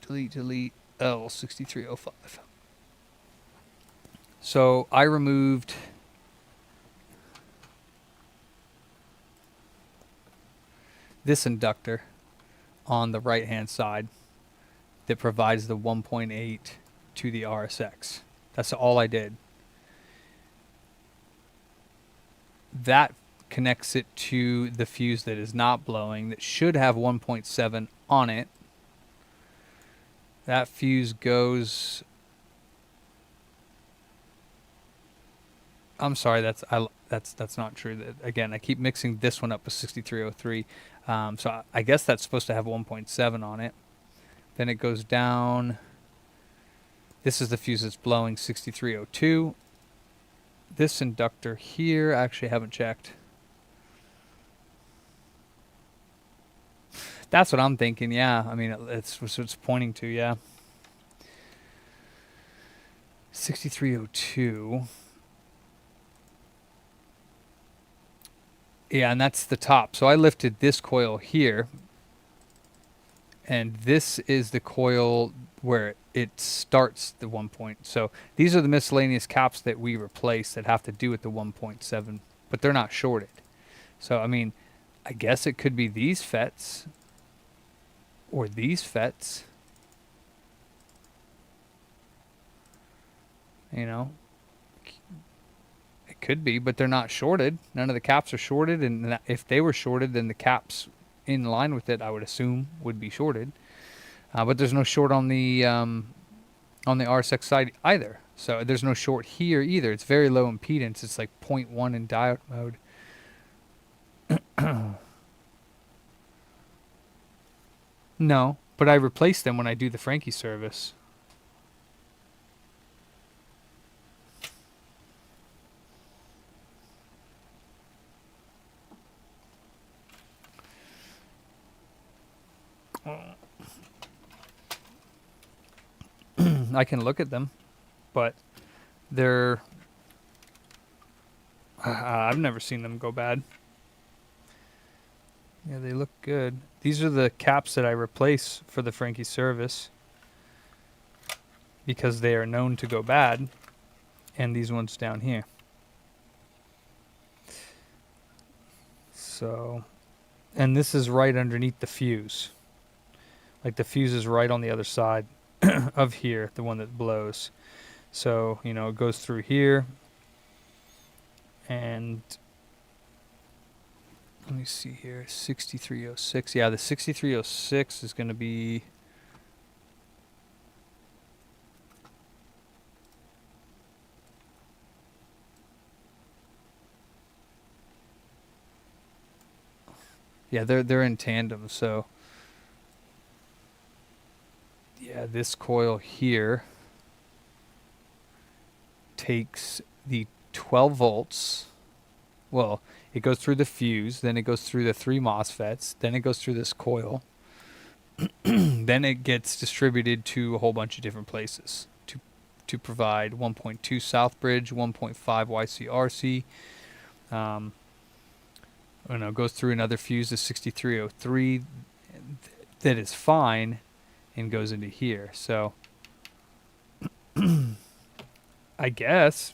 delete L6305. So I removed this inductor on the right hand side that provides the 1.8 to the RSX. That's all I did. That connects it to the fuse that is not blowing, that should have 1.7 on it. That fuse goes... I'm sorry, that's not true. Again, I keep mixing this one up with 6303. So I guess that's supposed to have 1.7 on it. Then it goes down. This is the fuse that's blowing, 6302. This inductor here, I actually haven't checked. That's what I'm thinking, yeah. I mean, it's what it's pointing to, yeah. 6302. Yeah, and that's the top. So I lifted this coil here, and this is the coil where it starts the 1 point. So these are the miscellaneous caps that we replace that have to do with the 1.7, but they're not shorted. So, I mean, I guess it could be these FETs or these FETs. You know, it could be, but they're not shorted. None of the caps are shorted, and if they were shorted, then the caps in line with it, I would assume, would be shorted. But there's no short on the RSX side either. So there's no short here either. It's very low impedance. It's like 0.1 in diode mode. No, but I replace them when I do the Frankie service. I can look at them, but they're... I've never seen them go bad. Yeah, they look good. These are the caps that I replace for the Frankie service because they are known to go bad, and these ones down here. So, and this is right underneath the fuse. Like the fuse is right on the other side of here, the one that blows. So, you know, it goes through here, and let me see here, 6306. Yeah, the 6306 is going to be... Yeah, they're in tandem, so... Yeah, this coil here takes the 12 volts. Well, it goes through the fuse, then it goes through the 3 MOSFETs, then it goes through this coil. Then it gets distributed to a whole bunch of different places to provide 1.2 South Bridge, 1.5 YCRC. It goes through another fuse, the 6303, that is fine, and goes into here. So I guess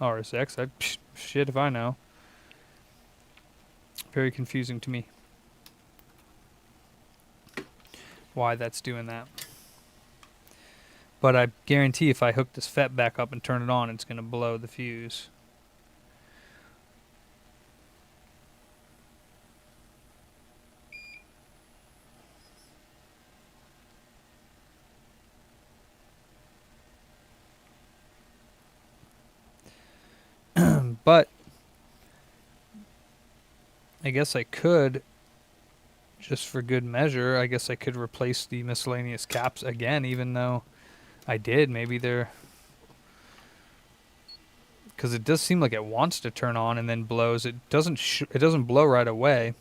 RSX, shit if I know. Very confusing to me why that's doing that. But I guarantee if I hook this FET back up and turn it on, it's going to blow the fuse. But I guess I could, just for good measure, I guess I could replace the miscellaneous caps again, even though I did. Maybe they're... Because it does seem like it wants to turn on and then blows. It doesn't blow right away.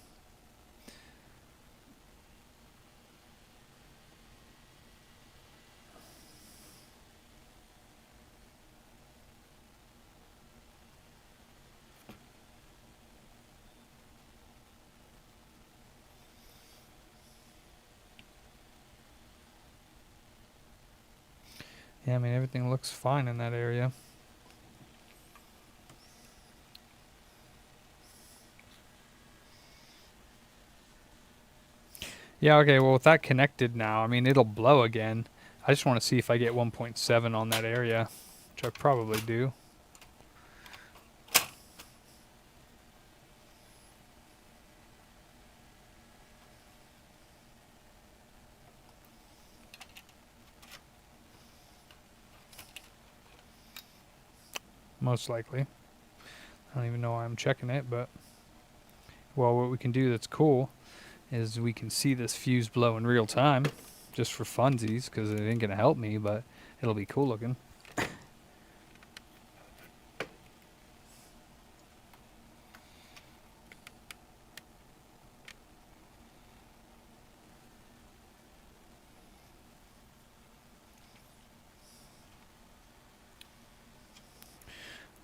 Yeah, I mean, everything looks fine in that area. Yeah, okay, well, with that connected now, I mean, it'll blow again. I just want to see if I get 1.7 on that area, which I probably do. most likely. I don't even know why I'm checking it, but well, what we can do that's cool is we can see this fuse blow in real time, just for funsies, because it ain't gonna help me, but it'll be cool looking.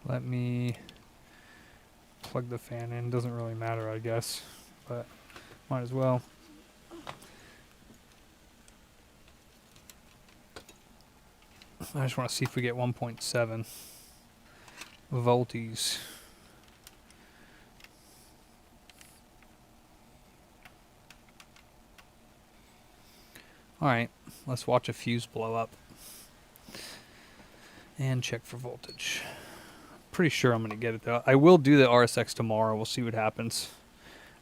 Let me plug the fan in. Doesn't really matter, I guess, but might as well. I just want to see if we get 1.7 volties. Alright, let's watch a fuse blow up and check for voltage. Pretty sure I'm going to get it though. I will do the RSX tomorrow. We'll see what happens.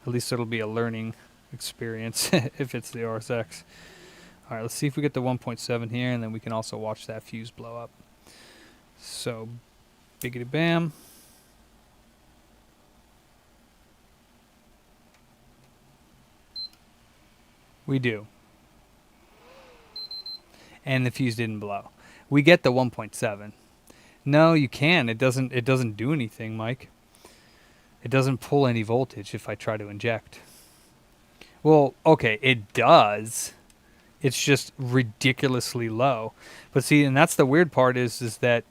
At least it'll be a learning experience if it's the RSX. Alright, let's see if we get the 1.7 here, and then we can also watch that fuse blow up. So, biggity bam. We do. And the fuse didn't blow. We get the 1.7. No, you can. It doesn't do anything, Mike. It doesn't pull any voltage if I try to inject. Well, okay, it does. It's just ridiculously low. But see, and that's the weird part is that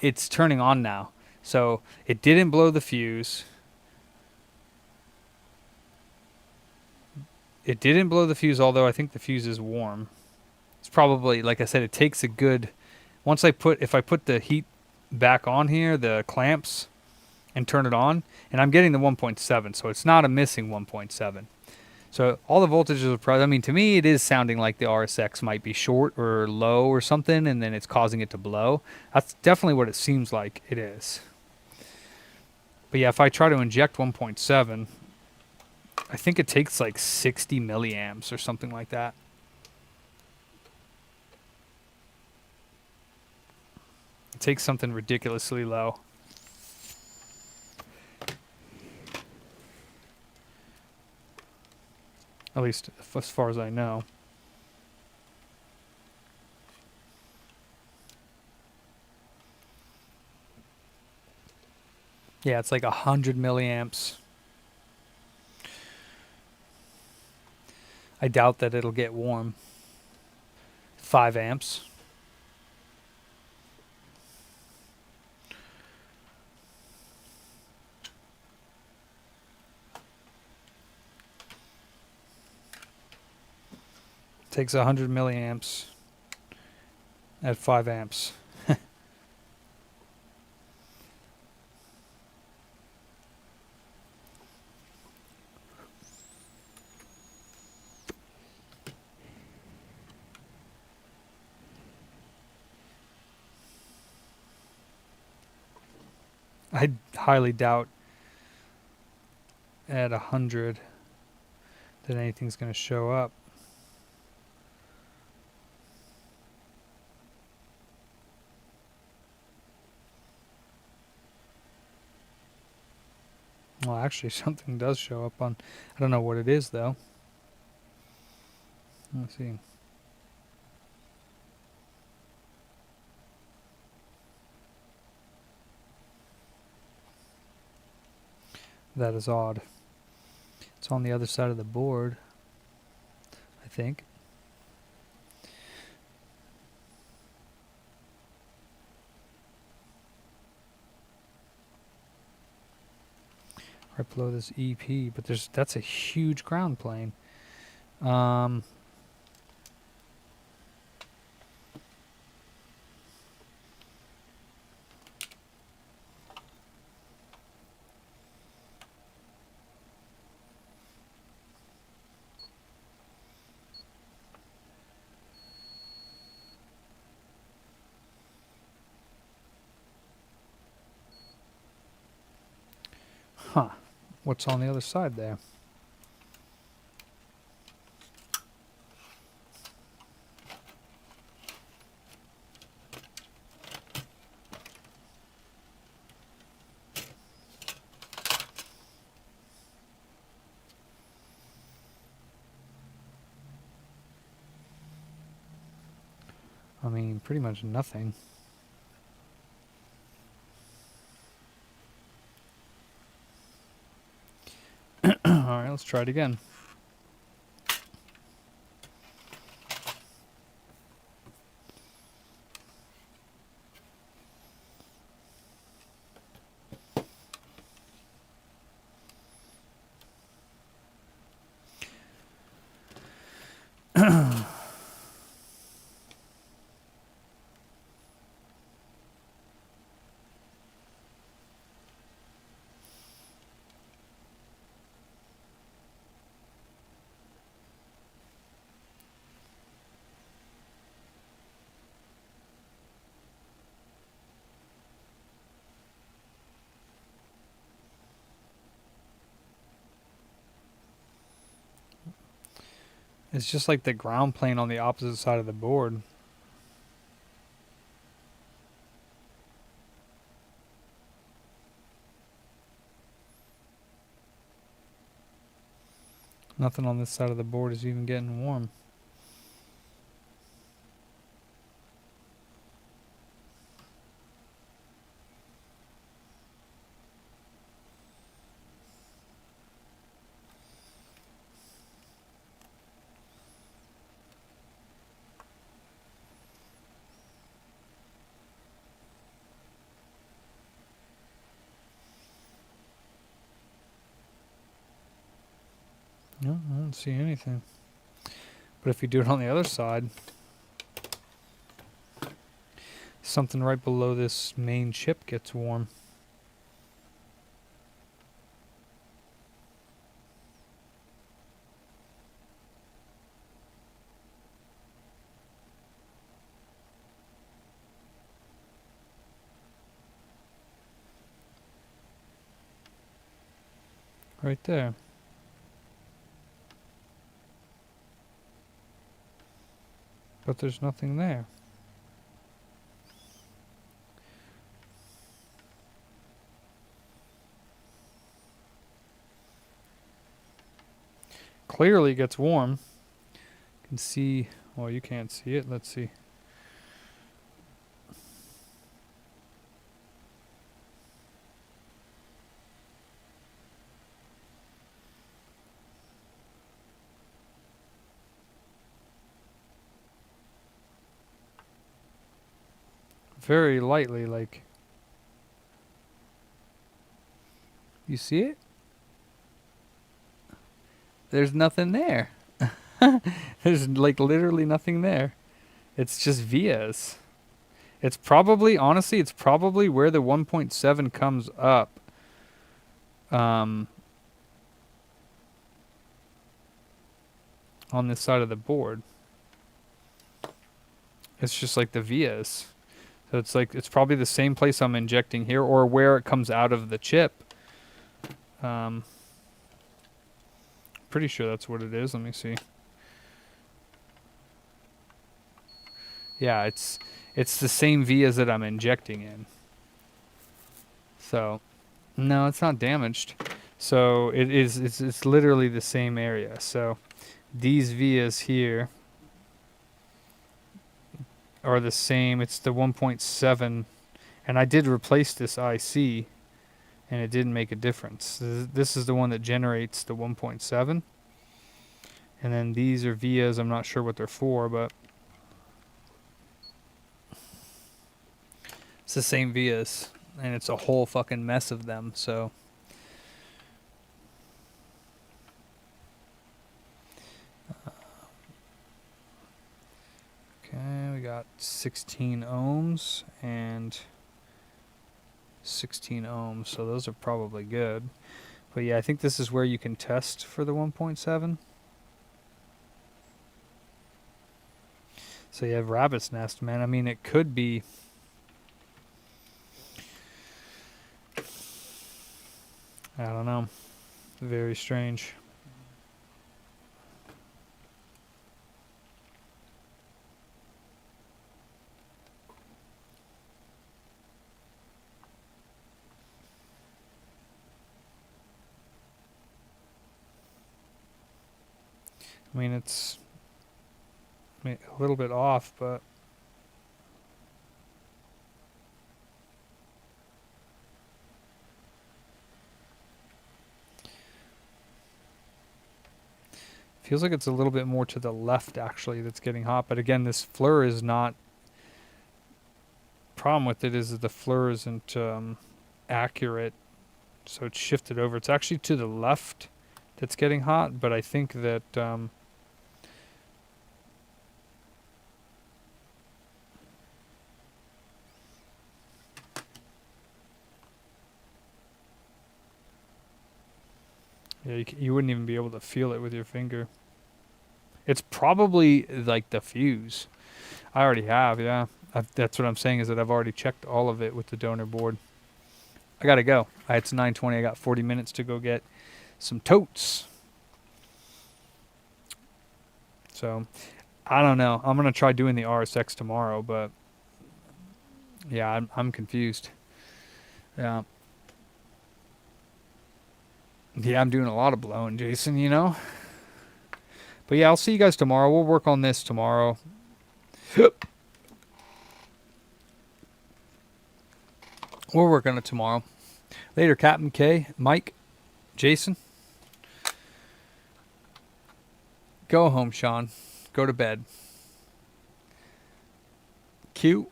it's turning on now. So it didn't blow the fuse. It didn't blow the fuse, although I think the fuse is warm. It's probably, like I said, it takes a good... if I put the heat back on here, the clamps, and turn it on, and I'm getting the 1.7, so it's not a missing 1.7. So all the voltages are probably, I mean, to me, it is sounding like the RSX might be short or low or something, and then it's causing it to blow. That's definitely what it seems like it is. But yeah, if I try to inject 1.7, I think it takes like 60 milliamps or something like that. It takes something ridiculously low. At least as far as I know. Yeah, it's like 100 milliamps. I doubt that it'll get warm. 5 amps. Takes 100 milliamps at 5 amps. I highly doubt at 100 that anything's going to show up. Well, actually, something does show up on... I don't know what it is, though. Let's see. That is odd. It's on the other side of the board, I think. Right below this EP, but that's a huge ground plane. Huh. What's on the other side there? mean, pretty much nothing. Alright, let's try it again. It's just like the ground plane on the opposite side of the board. Nothing on this side of the board is even getting warm. No, I don't see anything. But if you do it on the other side, something right below this main chip gets warm. Right there. But there's nothing there. Clearly gets warm. You can see, well, you can't see it. Let's see. Very lightly, like. You see it? There's nothing there. There's like literally nothing there. It's just vias. It's probably, honestly, it's probably where the 1.7 comes up. On this side of the board. It's just like the vias. So it's like, it's probably the same place I'm injecting here, or where it comes out of the chip. Pretty sure that's what it is. Let me see. Yeah, it's the same vias that I'm injecting in. So, no, it's not damaged. So it's literally the same area. So these vias here are the same. It's the 1.7, and I did replace this IC, and it didn't make a difference. This is the one that generates the 1.7, and then these are vias. I'm not sure what they're for, but it's the same vias, and it's a whole fucking mess of them. So okay, we got 16 ohms and 16 ohms, so those are probably good. But yeah, I think this is where you can test for the 1.7. So you have rabbit's nest, man. I mean, it could be. I don't know. Very strange. I mean, it's a little bit off, but Feels like it's a little bit more to the left, actually, that's getting hot. But again, this FLIR is not... Problem with it is that the FLIR isn't accurate. So it's shifted over. It's actually to the left that's getting hot, but I think that... yeah, you wouldn't even be able to feel it with your finger. It's probably like the fuse. I already have, yeah. That's what I'm saying, is that I've already checked all of it with the donor board. I gotta go. It's 9:20. I got 40 minutes to go get some totes. So, I don't know. I'm gonna try doing the RSX tomorrow, but yeah, I'm confused. Yeah. Yeah, I'm doing a lot of blowing, Jason, you know? But yeah, I'll see you guys tomorrow. We'll work on this tomorrow. We'll work on it tomorrow. Later, Captain K, Mike, Jason. Go home, Sean. Go to bed. Q,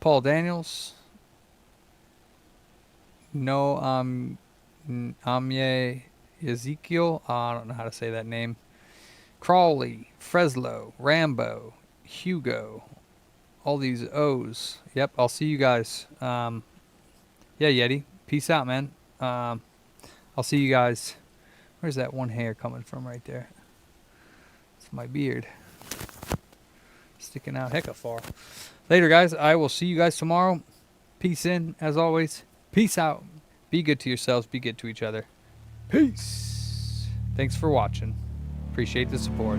Paul Daniels. No, Amye Ezekiel. I don't know how to say that name. Crawley, Freslo, Rambo, Hugo. All these O's. Yep, I'll see you guys. Yeah, Yeti. Peace out, man. I'll see you guys. Where's that one hair coming from right there? It's my beard. Sticking out hecka far. Later, guys. I will see you guys tomorrow. Peace in, as always. Peace out. Be good to yourselves. Be good to each other. Peace. Thanks for watching. Appreciate the support.